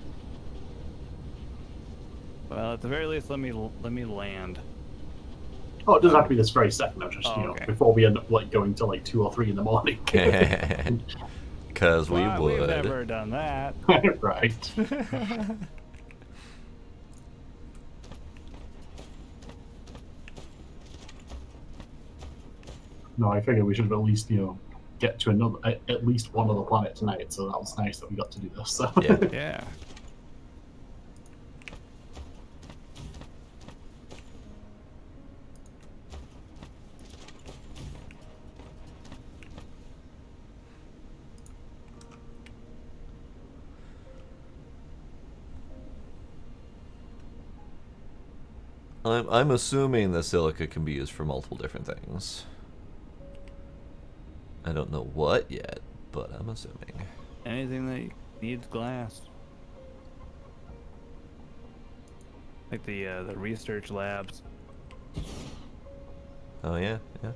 Well, at the very least, let me land. Oh, it doesn't have to be this very second. I'm just, Oh, okay. before we end up like going to like 2 or 3 in the morning. Because we Well, would. We've never done that. Right. No, I figured we should have at least, get to another, at least one other planet tonight. So that was nice that we got to do this. So. Yeah. Yeah. I'm assuming the silica can be used for multiple different things. I don't know what yet, but I'm assuming. Anything that needs glass. Like the research labs. Oh yeah, yeah.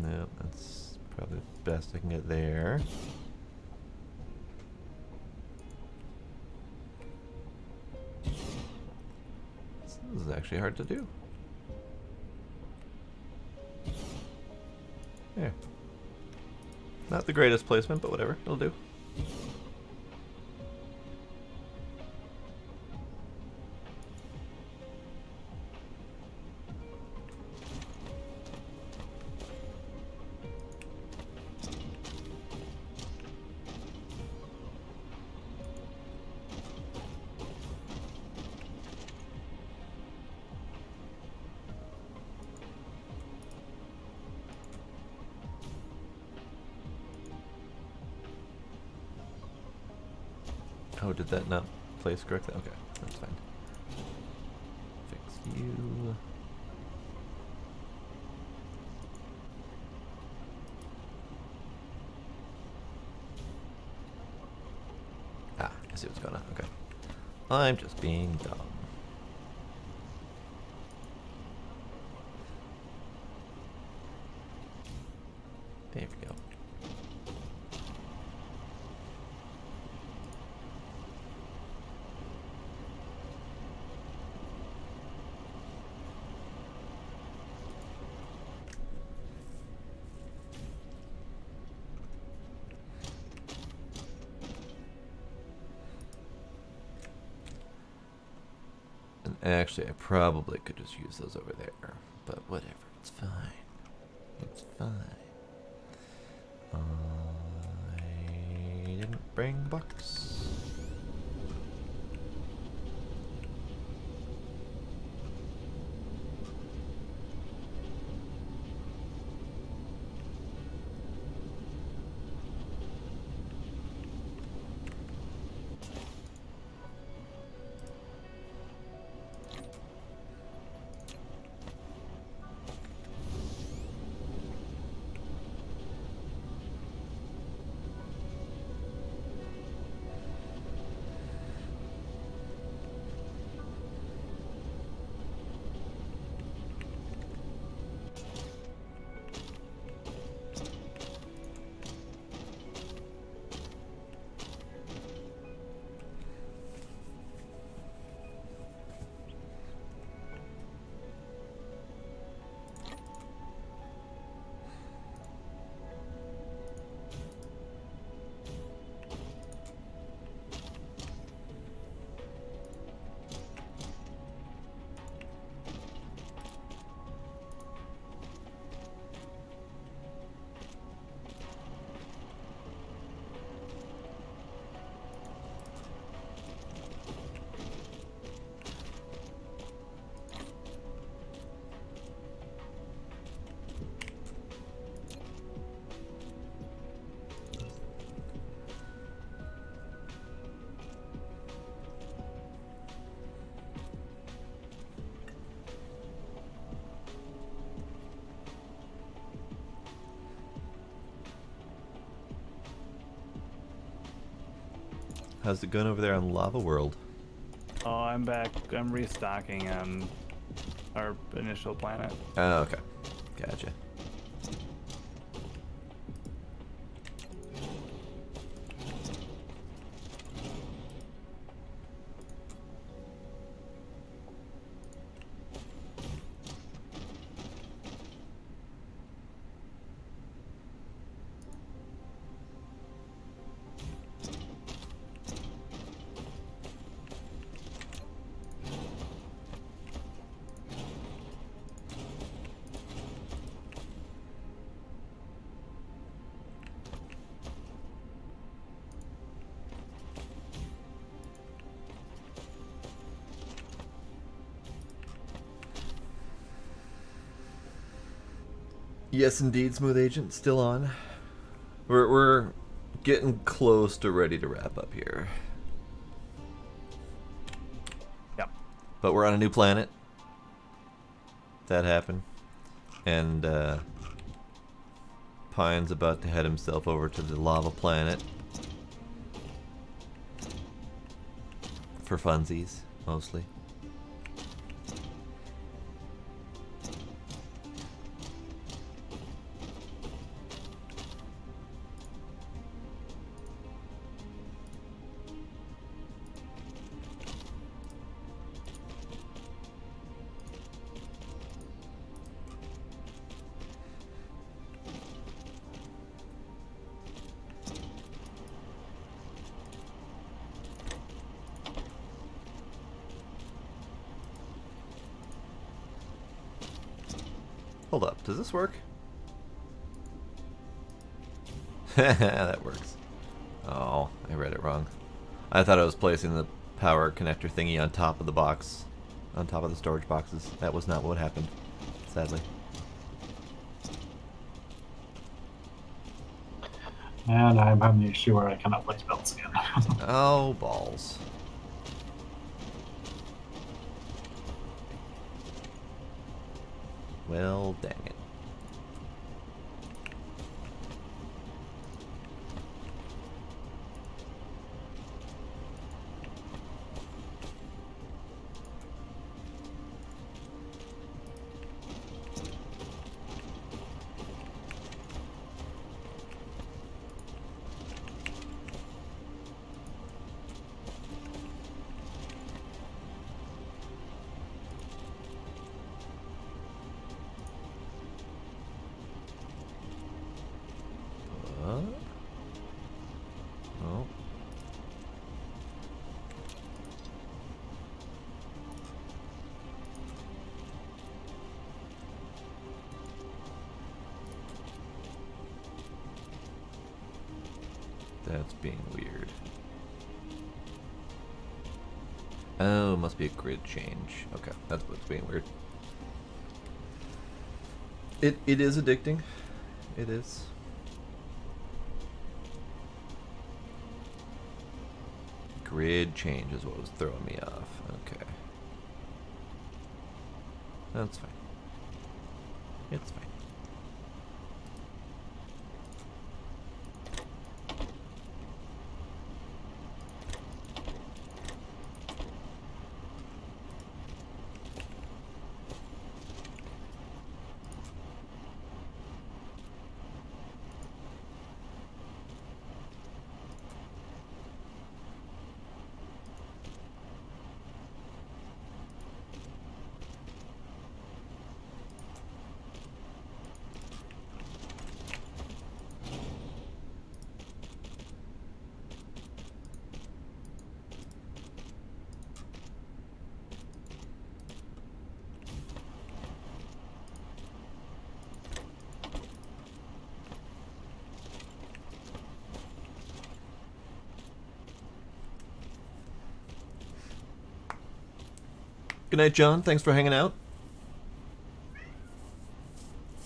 No, that's probably the best I can get there. This is actually hard to do. There. Not the greatest placement, but whatever, it'll do. Oh, did that not place correctly? Okay, that's fine. Fix you. Ah, I see what's going on. Okay. I'm just being dumb. There we go. And actually, I probably could just use those over there, but whatever, it's fine. It's fine. I didn't bring buckets. How's it going over there on Lava World? Oh, I'm back. I'm restocking on our initial planet. Oh, okay. Gotcha. Yes, indeed, Smooth Agent, still on. We're getting close to ready to wrap up here. Yep. But we're on a new planet. That happened. And Pine's about to head himself over to the lava planet. For funsies, mostly. Hold up, does this work? That works. Oh, I read it wrong. I thought I was placing the power connector thingy on top of the box, on top of the storage boxes. That was not what happened, sadly. And I'm having the issue where I cannot place belts again. Oh, balls. Well, dang it. Oh. That's being weird. Oh, must be a grid change. Okay, that's what's being weird. It is addicting. It is. Grid change is what was throwing me off. Okay. That's fine. It's fine. Good night, John. Thanks for hanging out.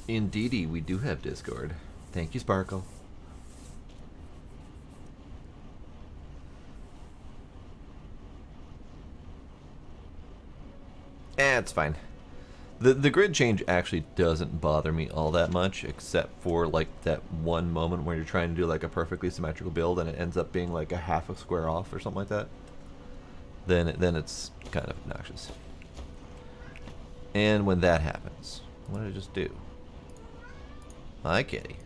Indeedy, we do have Discord. Thank you, Sparkle. It's fine. The grid change actually doesn't bother me all that much, except for like that one moment where you're trying to do like a perfectly symmetrical build and it ends up being like a half a square off or something like that. Then it's kind of obnoxious. And when that happens, what did I just do? Hi, kitty.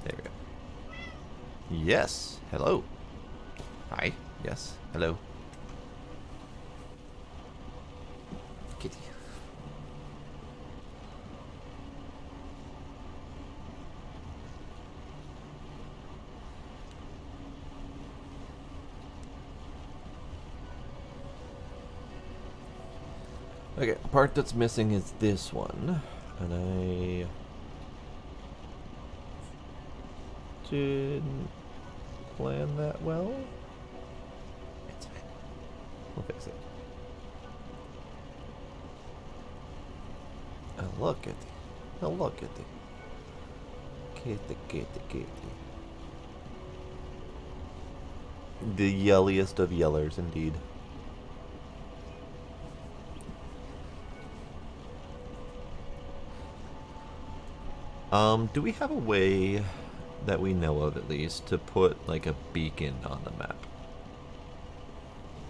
There we go. Yes. Hello. Hi. Yes. Hello. Kitty. Okay, the part that's missing is this one, and I didn't plan that well. It's fine. We'll fix it. Oh, look at it. Oh, look at it. Kitty. The yelliest of yellers, indeed. Do we have a way that we know of, at least, to put like a beacon on the map?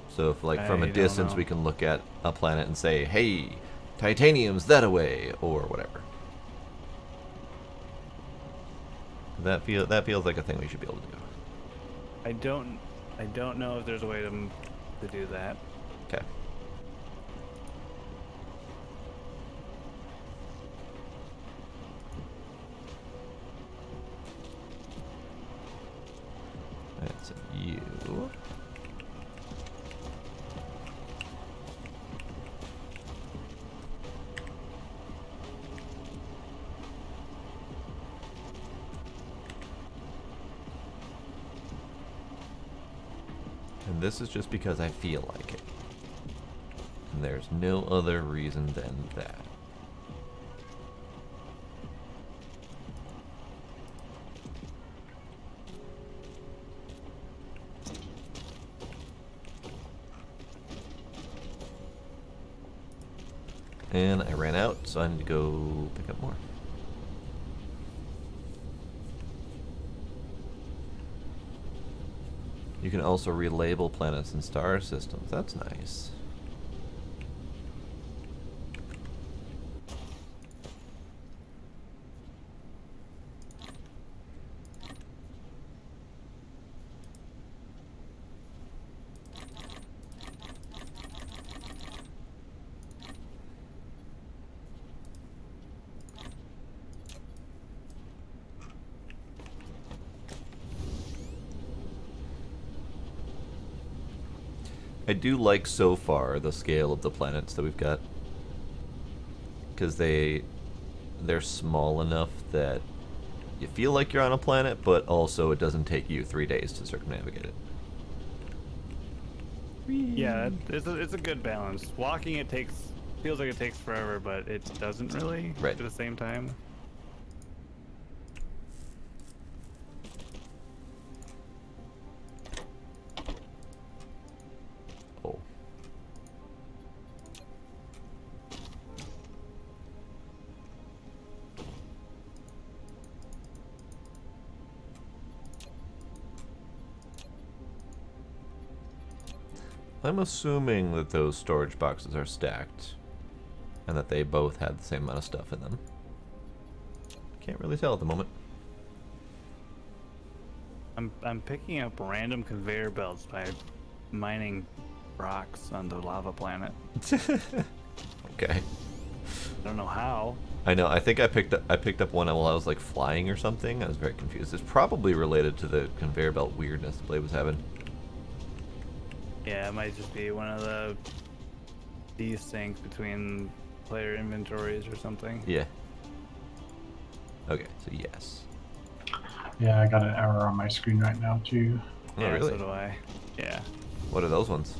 So if like from a distance we can look at a planet and say, hey, titanium's that away, or whatever. That feels like a thing we should be able to do. I don't know if there's a way to do that. Okay. That's you. And this is just because I feel like it. And there's no other reason than that. And I ran out, so I need to go pick up more. You can also relabel planets and star systems. That's nice. I do like so far the scale of the planets that we've got, because they're small enough that you feel like you're on a planet, but also it doesn't take you 3 days to circumnavigate it. Yeah, it's a good balance. Walking feels like it takes forever, but it doesn't really Right. at the same time. Oh. I'm assuming that those storage boxes are stacked and that they both had the same amount of stuff in them. Can't really tell at the moment. I'm picking up random conveyor belts by mining rocks on the lava planet. Okay. I don't know how. I know. I think I picked up one while I was like flying or something. I was very confused. It's probably related to the conveyor belt weirdness Blade was having. Yeah, it might just be one of these things between player inventories or something. Yeah. Okay, so yes. Yeah, I got an error on my screen right now too. Oh, Yeah, really? so do I. Yeah. What are those ones?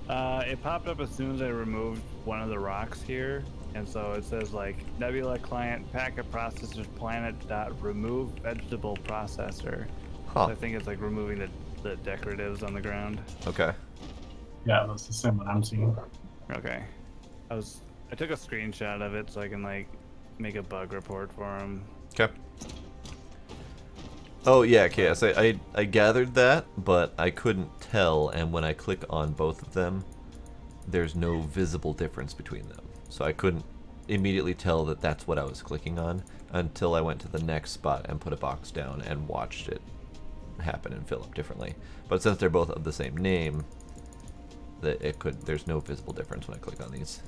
It popped up as soon as I removed one of the rocks here, and so it says like Nebula client packet processor planet dot remove vegetable processor. Huh. So I think it's like removing the decoratives on the ground. Okay. Yeah, that's the same one I'm seeing. Okay. I took a screenshot of it so I can like make a bug report for him. Okay. Oh yeah, okay. So I gathered that, but I couldn't tell, and when I click on both of them, there's no visible difference between them. So I couldn't immediately tell that that's what I was clicking on until I went to the next spot and put a box down and watched it happen and fill up differently. But since they're both of the same name, there's no visible difference when I click on these.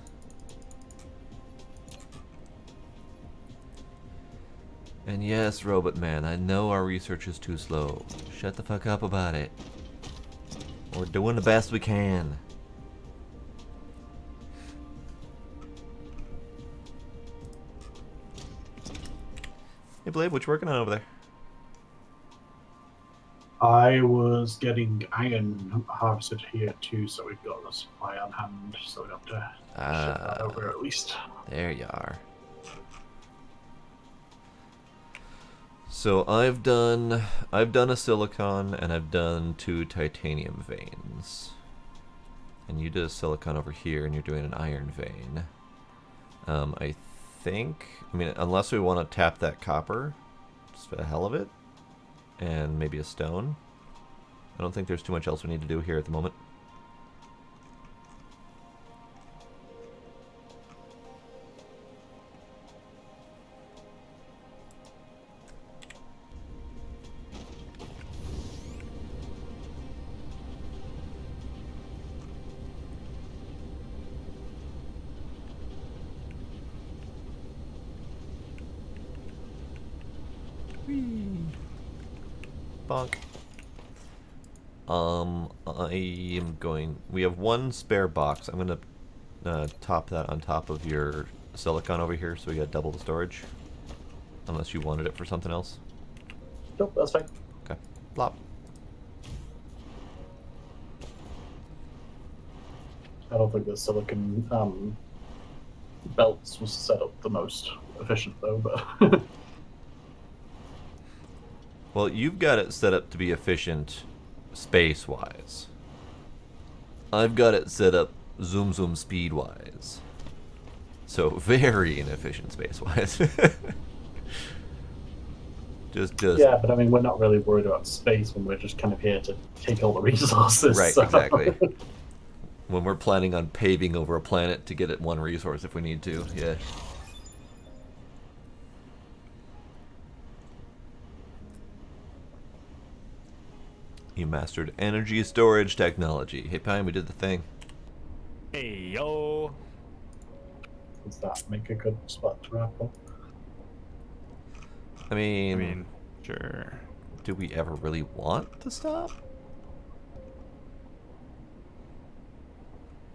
And yes, Robot Man, I know our research is too slow. Shut the fuck up about it. We're doing the best we can. Hey Blade, what you working on over there? I was getting iron harvested here too, so we've got the supply on hand, so we don't have to ship that over at least. There you are. So I've done a silicon and I've done 2 titanium veins. And you did a silicon over here and you're doing an iron vein. I mean, unless we want to tap that copper, just for the hell of it, and maybe a stone. I don't think there's too much else we need to do here at the moment. Bonk. We have 1 spare box. I'm gonna top that on top of your silicon over here, so we got double the storage. Unless you wanted it for something else. Nope, that's fine. Okay. Plop. I don't think the silicon belts was set up the most efficient though, but Well, you've got it set up to be efficient space-wise. I've got it set up zoom speed-wise. So very inefficient space-wise. just yeah, but I mean, we're not really worried about space when we're just kind of here to take all the resources. Right, so. exactly. When we're planning on paving over a planet to get at 1 resource if we need to, yeah. You mastered energy storage technology. Hey Pine, we did the thing. Hey yo. Does that make a good spot to wrap up? I mean, sure. do we ever really want to stop?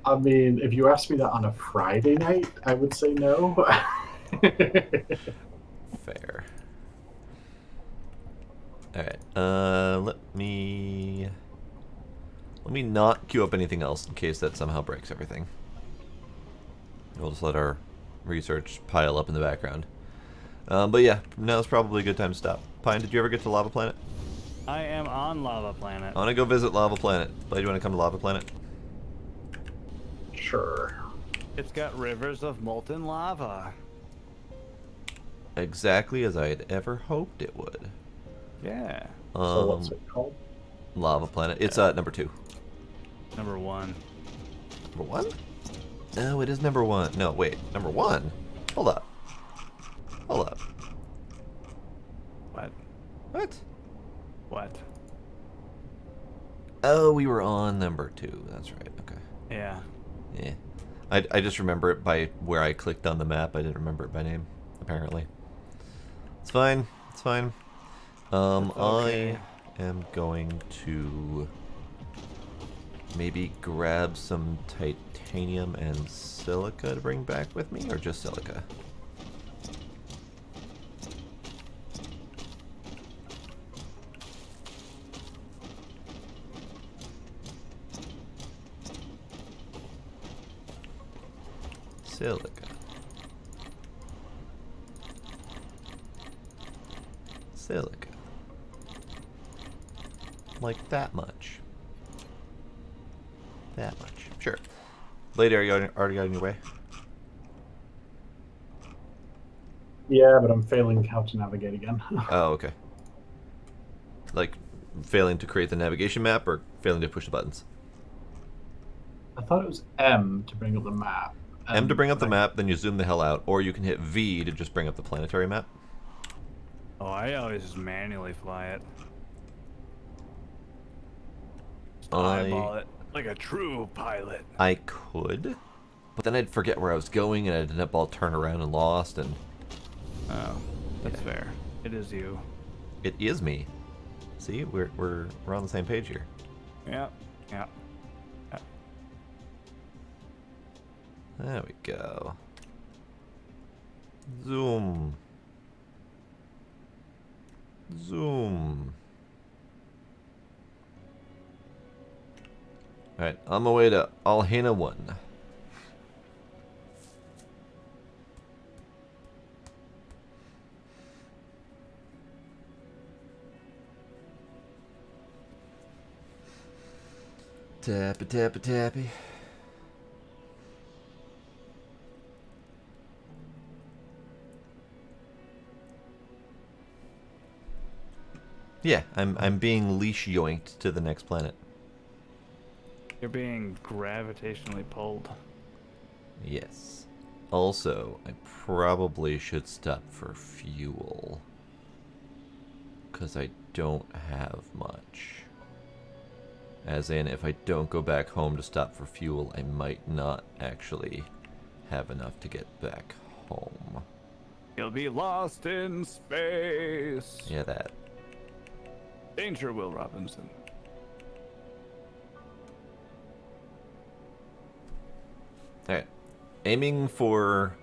I mean, if you asked me that on a Friday night, I would say no. Fair. Alright, let me not queue up anything else in case that somehow breaks everything. We'll just let our research pile up in the background. But yeah, now's probably a good time to stop. Pine, did you ever get to Lava Planet? I am on Lava Planet. I want to go visit Lava Planet. Blade, you want to come to Lava Planet? Sure. It's got rivers of molten lava. Exactly as I had ever hoped it would. Yeah. So what's it called? Lava Planet. It's number 2. Number 1. Number 1? No, it is number 1. No, wait. Number 1? Hold up. Hold up. What? What? What? Oh, we were on number 2. That's right. Okay. Yeah. Yeah. I just remember it by where I clicked on the map. I didn't remember it by name, apparently. It's fine. It's fine. Okay. I am going to maybe grab some titanium and silica to bring back with me, or just silica? Silica. Silica. Like that much. That much. Sure. Lady, are you already on your way? Yeah, but I'm failing how to navigate again. Oh, okay. Like, failing to create the navigation map or failing to push the buttons? I thought it was M to bring up the map. M to bring up the but map, then you zoom the hell out, or you can hit V to just bring up the planetary map. Oh, I always just manually fly it. Just eyeball it like a true pilot. I could, but then I'd forget where I was going, and I'd end up all turned around and lost, and... Oh, that's fair. It is you. It is me. See, we're on the same page here. Yeah, yeah. There we go. Zoom. Zoom. Alright, on my way to Alhena 1. Tappy, tappy, tappy. Yeah, I'm being leash yoinked to the next planet. You're being gravitationally pulled. Yes. Also, I probably should stop for fuel. 'Cause I don't have much. As in, if I don't go back home to stop for fuel, I might not actually have enough to get back home. You'll be lost in space. Yeah, that. Danger, Will Robinson. Alright. Aiming for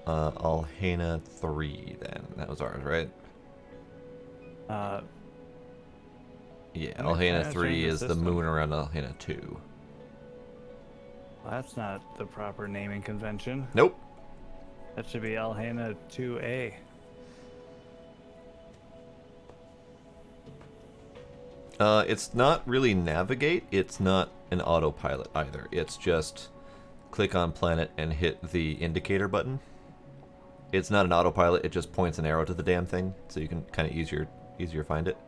Alhena 3 then. That was ours, right? Yeah, Am I Alhena crashing 3 the is the system? moon around Alhena 2. Well, that's not the proper naming convention. Nope. That should be Alhena 2A. It's not really navigate, it's not an autopilot either. It's just click on planet and hit the indicator button. It's not an autopilot, it just points an arrow to the damn thing, so you can kind of easier find it.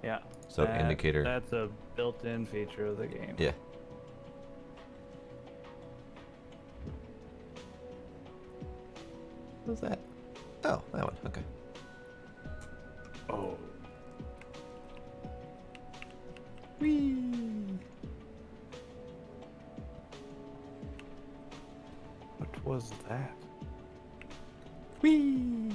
Yeah. So indicator. That's a built-in feature of the game. Yeah. What's that? Oh, that one, okay. Oh. Whee! What was that? Whee!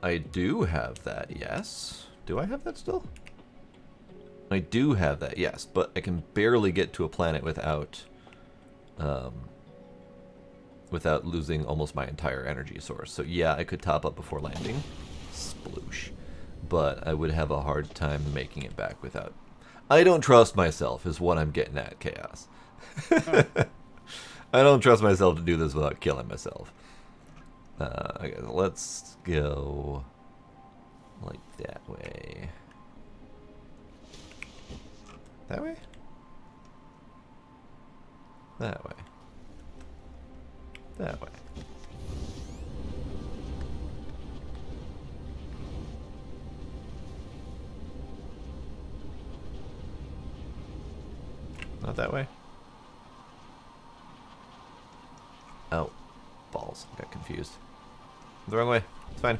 I do have that, yes. Do I have that still? I do have that, yes, but I can barely get to a planet without without losing almost my entire energy source. So yeah, I could top up before landing. Sploosh. But I would have a hard time making it back without... I don't trust myself, is what I'm getting at, Chaos. I don't trust myself to do this without killing myself. Okay, let's go like that way. That way? That way. That way. Not that way? Oh, balls. I got confused. The wrong way. It's fine.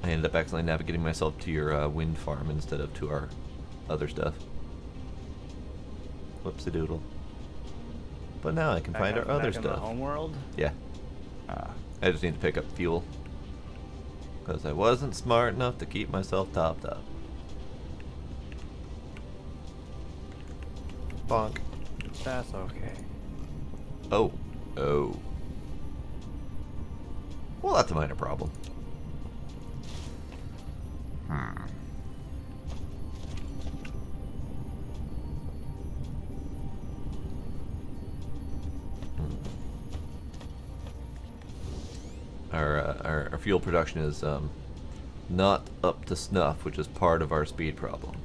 I ended up accidentally navigating myself to your wind farm instead of to our other stuff. Whoopsie doodle. But now I can find our other back in the stuff. homeworld? Yeah. I just need to pick up fuel. Because I wasn't smart enough to keep myself topped up. Bonk. That's okay. Oh. Oh. Well, that's a minor problem. our fuel production is not up to snuff, which is part of our speed problem.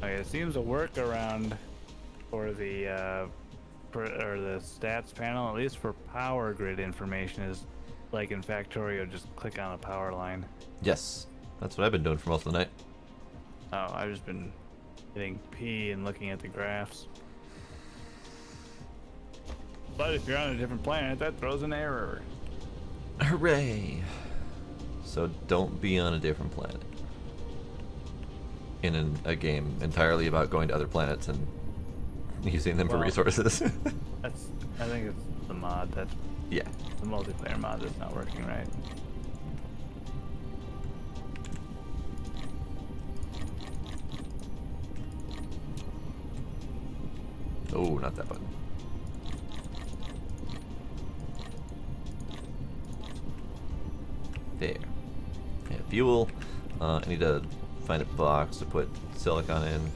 Okay, it seems a workaround for the the stats panel, at least for power grid information, is like in Factorio, just click on a power line. Yes, that's what I've been doing for most of the night. Oh, I've just been hitting P and looking at the graphs. But if you're on a different planet, that throws an error. Hooray! So don't be on a different planet. In a game entirely about going to other planets and using them for Well, resources. I think it's the mod that's Yeah. the multiplayer mod that's not working right. Oh, not that button. There. Yeah, fuel. I need to find a box to put silicon in.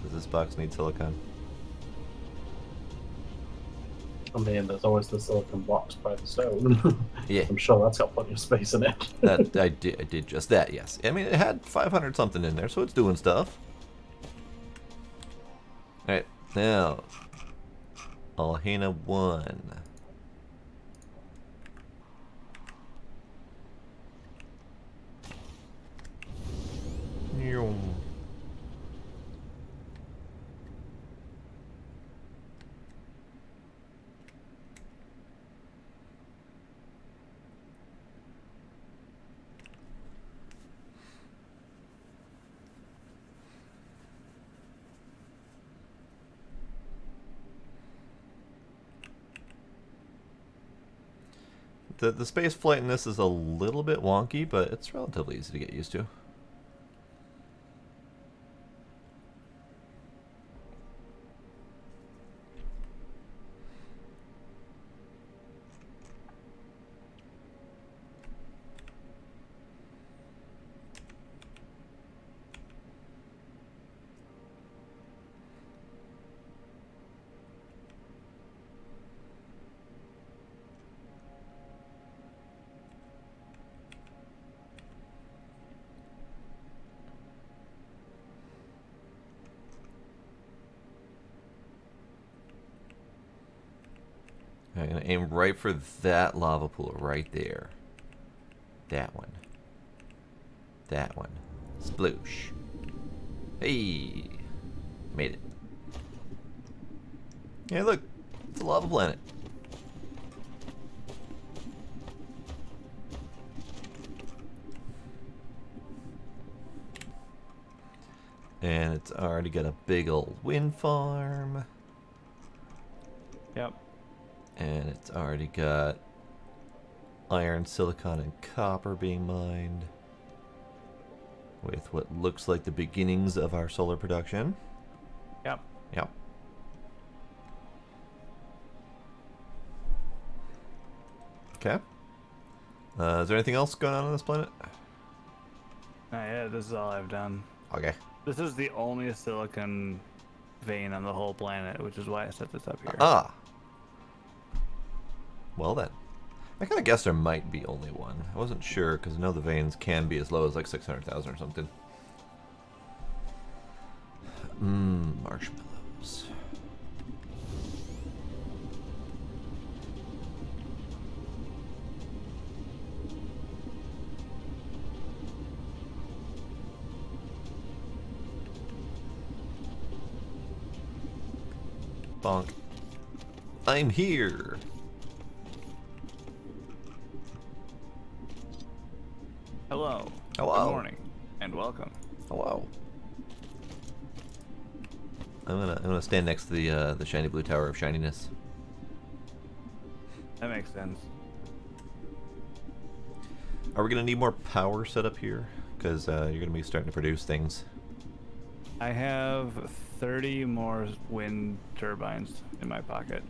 Does this box need silicon? I mean, there's always the silicon box by the stone. Yeah. I'm sure that's got plenty of space in it. That I did just that, yes. I mean, it had 500 something in there, so it's doing stuff. Alright, now. Alhena 1. The space flight in this is a little bit wonky, but it's relatively easy to get used to. I'm going to aim right for that lava pool right there. That one. That one. Sploosh. Hey! Made it. Hey, look! It's a lava planet. And it's already got a big old wind farm. Yep. And it's already got iron, silicon, and copper being mined. With what looks like the beginnings of our solar production. Yep. Yep. Okay. Is there anything else going on this planet? Yeah, this is all I've done. Okay. This is the only silicon vein on the whole planet, which is why I set this up here. Ah. Well then. I kind of guessed there might be only one. I wasn't sure because I know the veins can be as low as like 600,000 or something. Marshmallows. Bonk. I'm here. Hello. Hello. Good morning, and welcome. Hello. I'm gonna stand next to the shiny blue tower of shininess. That makes sense. Are we gonna need more power set up here? Because you're gonna be starting to produce things. I have 30 more wind turbines in my pocket.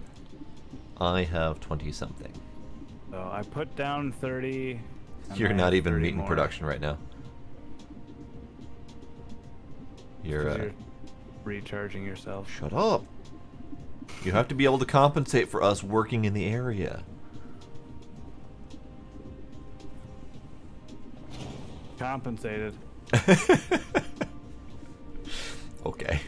I have 20 something. So I put down 30. and You're I not have even 30 meeting more. production right now. 'Cause You're recharging yourself. shut up. You have to be able to compensate for us working in the area. Compensated. Okay.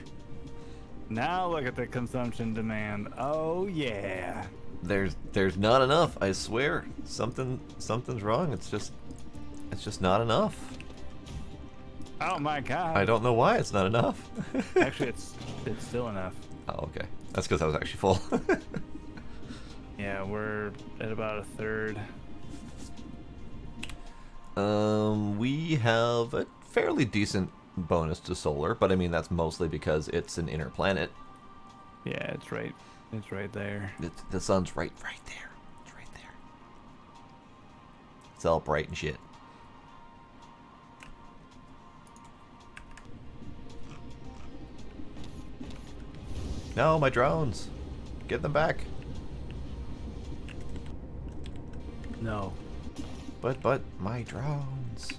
Now look at the consumption demand. Oh yeah. There's not enough, I swear. Something's wrong. It's just not enough. Oh my god. I don't know why it's not enough. Actually, it's still enough. Oh, okay. That's because I was actually full. Yeah, we're at about a third. We have a fairly decent bonus to solar, but I mean that's mostly because it's an inner planet. Yeah, it's right. It's right there. The sun's right there. It's right there. It's all bright and shit. No, my drones. Get them back. No. But my drones.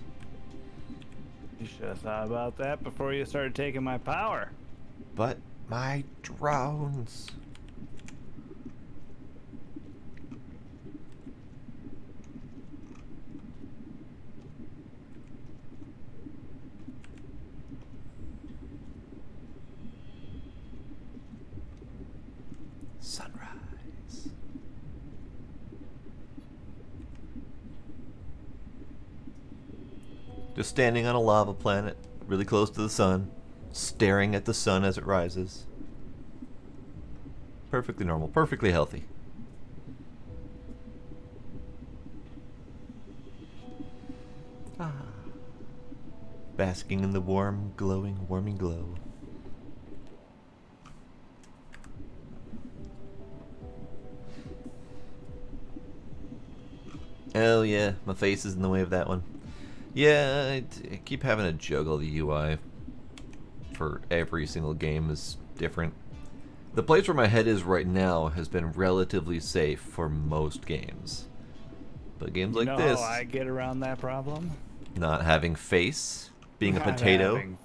You should have thought about that before you started taking my power. But my drones. Sunrise. Just standing on a lava planet, really close to the sun, staring at the sun as it rises. Perfectly normal, perfectly healthy. Ah. Basking in the warm, glowing, warming glow. Oh yeah, my face is in the way of that one. Yeah, I keep having to juggle the UI for every single game is different. The place where my head is right now has been relatively safe for most games. But games like this, how I get around that problem? not having face, being a Not potato. having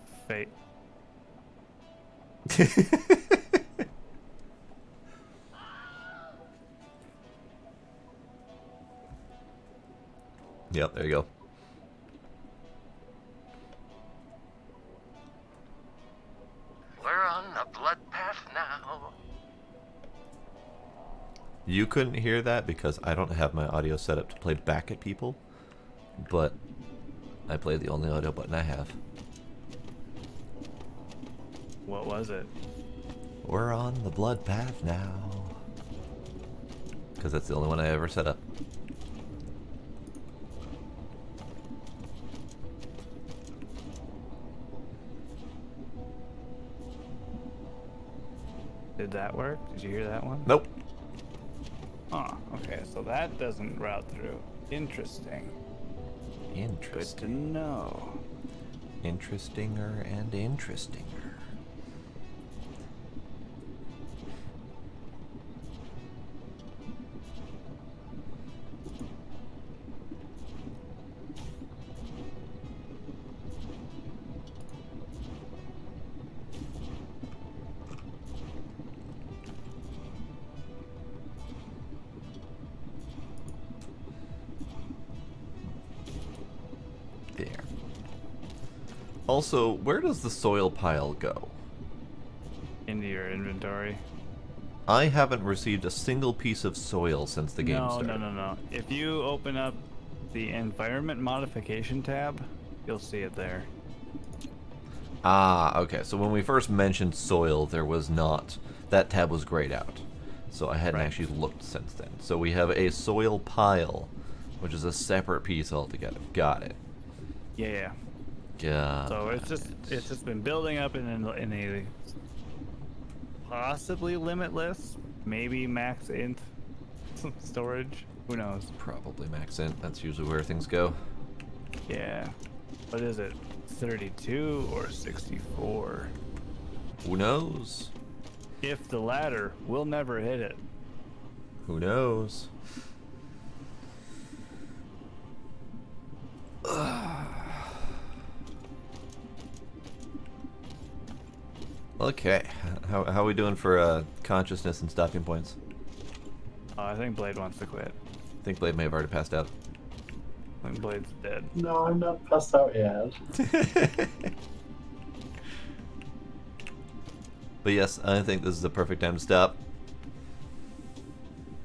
Yep, there you go. We're on the blood path now. You couldn't hear that because I don't have my audio set up to play back at people, but I play the only audio button I have. What was it? We're on the blood path now. Because that's the only one I ever set up. Did that work? Did you hear that one? Nope. Oh, okay. So that doesn't route through. Interesting. Good to Interesting. know. Interestinger and interestinger. There. Also, where does the soil pile go? Into your inventory. I haven't received a single piece of soil since the game started. No. If you open up the environment modification tab, you'll see it there. Ah, okay. So when we first mentioned soil, there was not. That tab was grayed out. So I hadn't Right. actually looked since then. So we have a soil pile, which is a separate piece altogether. Got it. Yeah. Got So it's just been building up in a possibly limitless, maybe max int storage. Who knows? probably max int. That's usually where things go. Yeah. What is it? 32 or 64? Who knows? If the latter, we'll never hit it. Who knows? Okay, how are we doing for consciousness and stopping points? I think Blade wants to quit. I think Blade may have already passed out. I think Blade's dead. No, I'm not passed out yet. But yes, I think this is the perfect time to stop.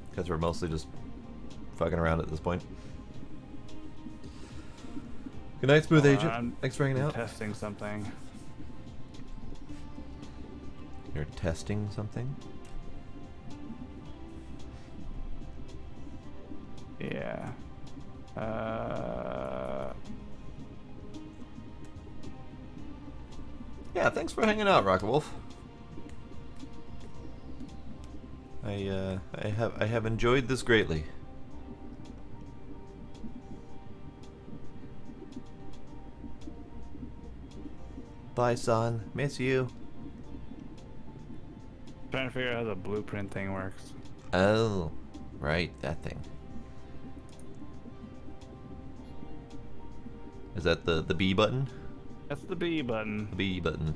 Because we're mostly just fucking around at this point. Good night, Smooth Agent. Thanks for hanging out. Testing something. You're testing something? Yeah. Yeah, thanks for hanging out, Rocket Wolf. I have enjoyed this greatly. Bye, son. Miss you. Trying to figure out how the blueprint thing works. Oh, right, that thing. Is that the B button? That's the B button. The B button.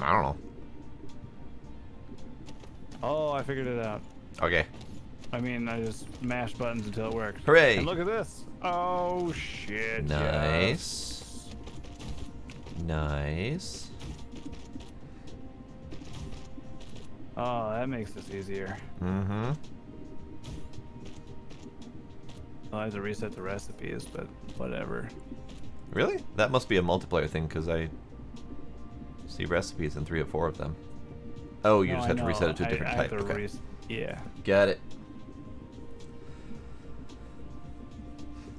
I don't know. Oh, I figured it out. Okay. I mean, I just mashed buttons until it worked. Hooray! And look at this. Oh, shit. Nice. Yes. Nice. Oh, that makes this easier. Mm-hmm. I'll have to reset the recipes, but whatever. Really? That must be a multiplayer thing, because I see recipes in 3 or 4 of them. Oh, you just have to reset it to a different type. Okay. Yeah. Got it.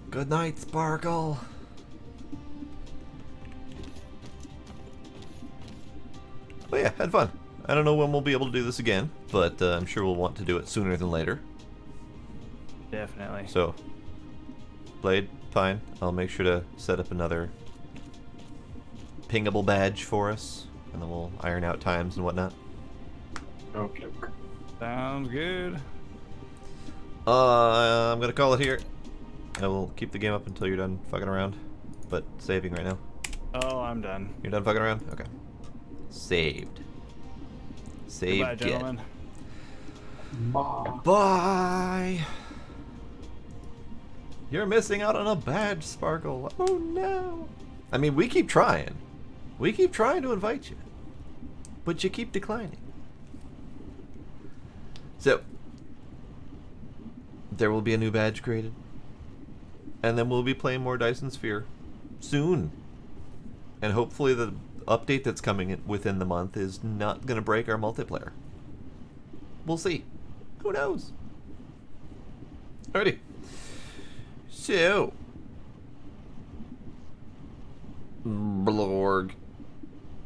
Good night, Sparkle. But yeah, had fun. I don't know when we'll be able to do this again, but I'm sure we'll want to do it sooner than later. Definitely. So, Blade, fine. I'll make sure to set up another pingable badge for us, and then we'll iron out times and whatnot. Okay. Sounds good. I'm gonna call it here. I will keep the game up until you're done fucking around, but saving right now. Oh, I'm done. You're done fucking around? Okay. Saved. Saved. Goodbye, gentlemen. Bye. Bye. You're missing out on a badge, Sparkle. Oh no. I mean, we keep trying. We keep trying to invite you, but you keep declining. So, there will be a new badge created. And then we'll be playing more Dyson Sphere soon. And hopefully the update that's coming in within the month is not going to break our multiplayer. We'll see. Who knows? Alrighty. So, Blorg.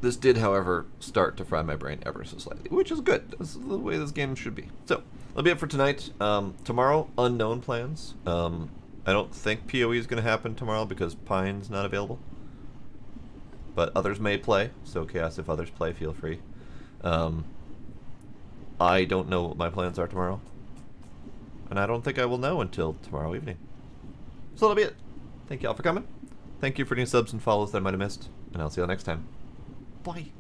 This did, however, start to fry my brain ever so slightly, which is good. This is the way this game should be. So, that'll be it for tonight. Tomorrow, unknown plans. I don't think PoE is going to happen tomorrow because Pine's not available. But others may play, so Chaos, if others play, feel free. I don't know what my plans are tomorrow. And I don't think I will know until tomorrow evening. So that'll be it. Thank you all for coming. Thank you for any subs and follows that I might have missed. And I'll see you all next time. Bye.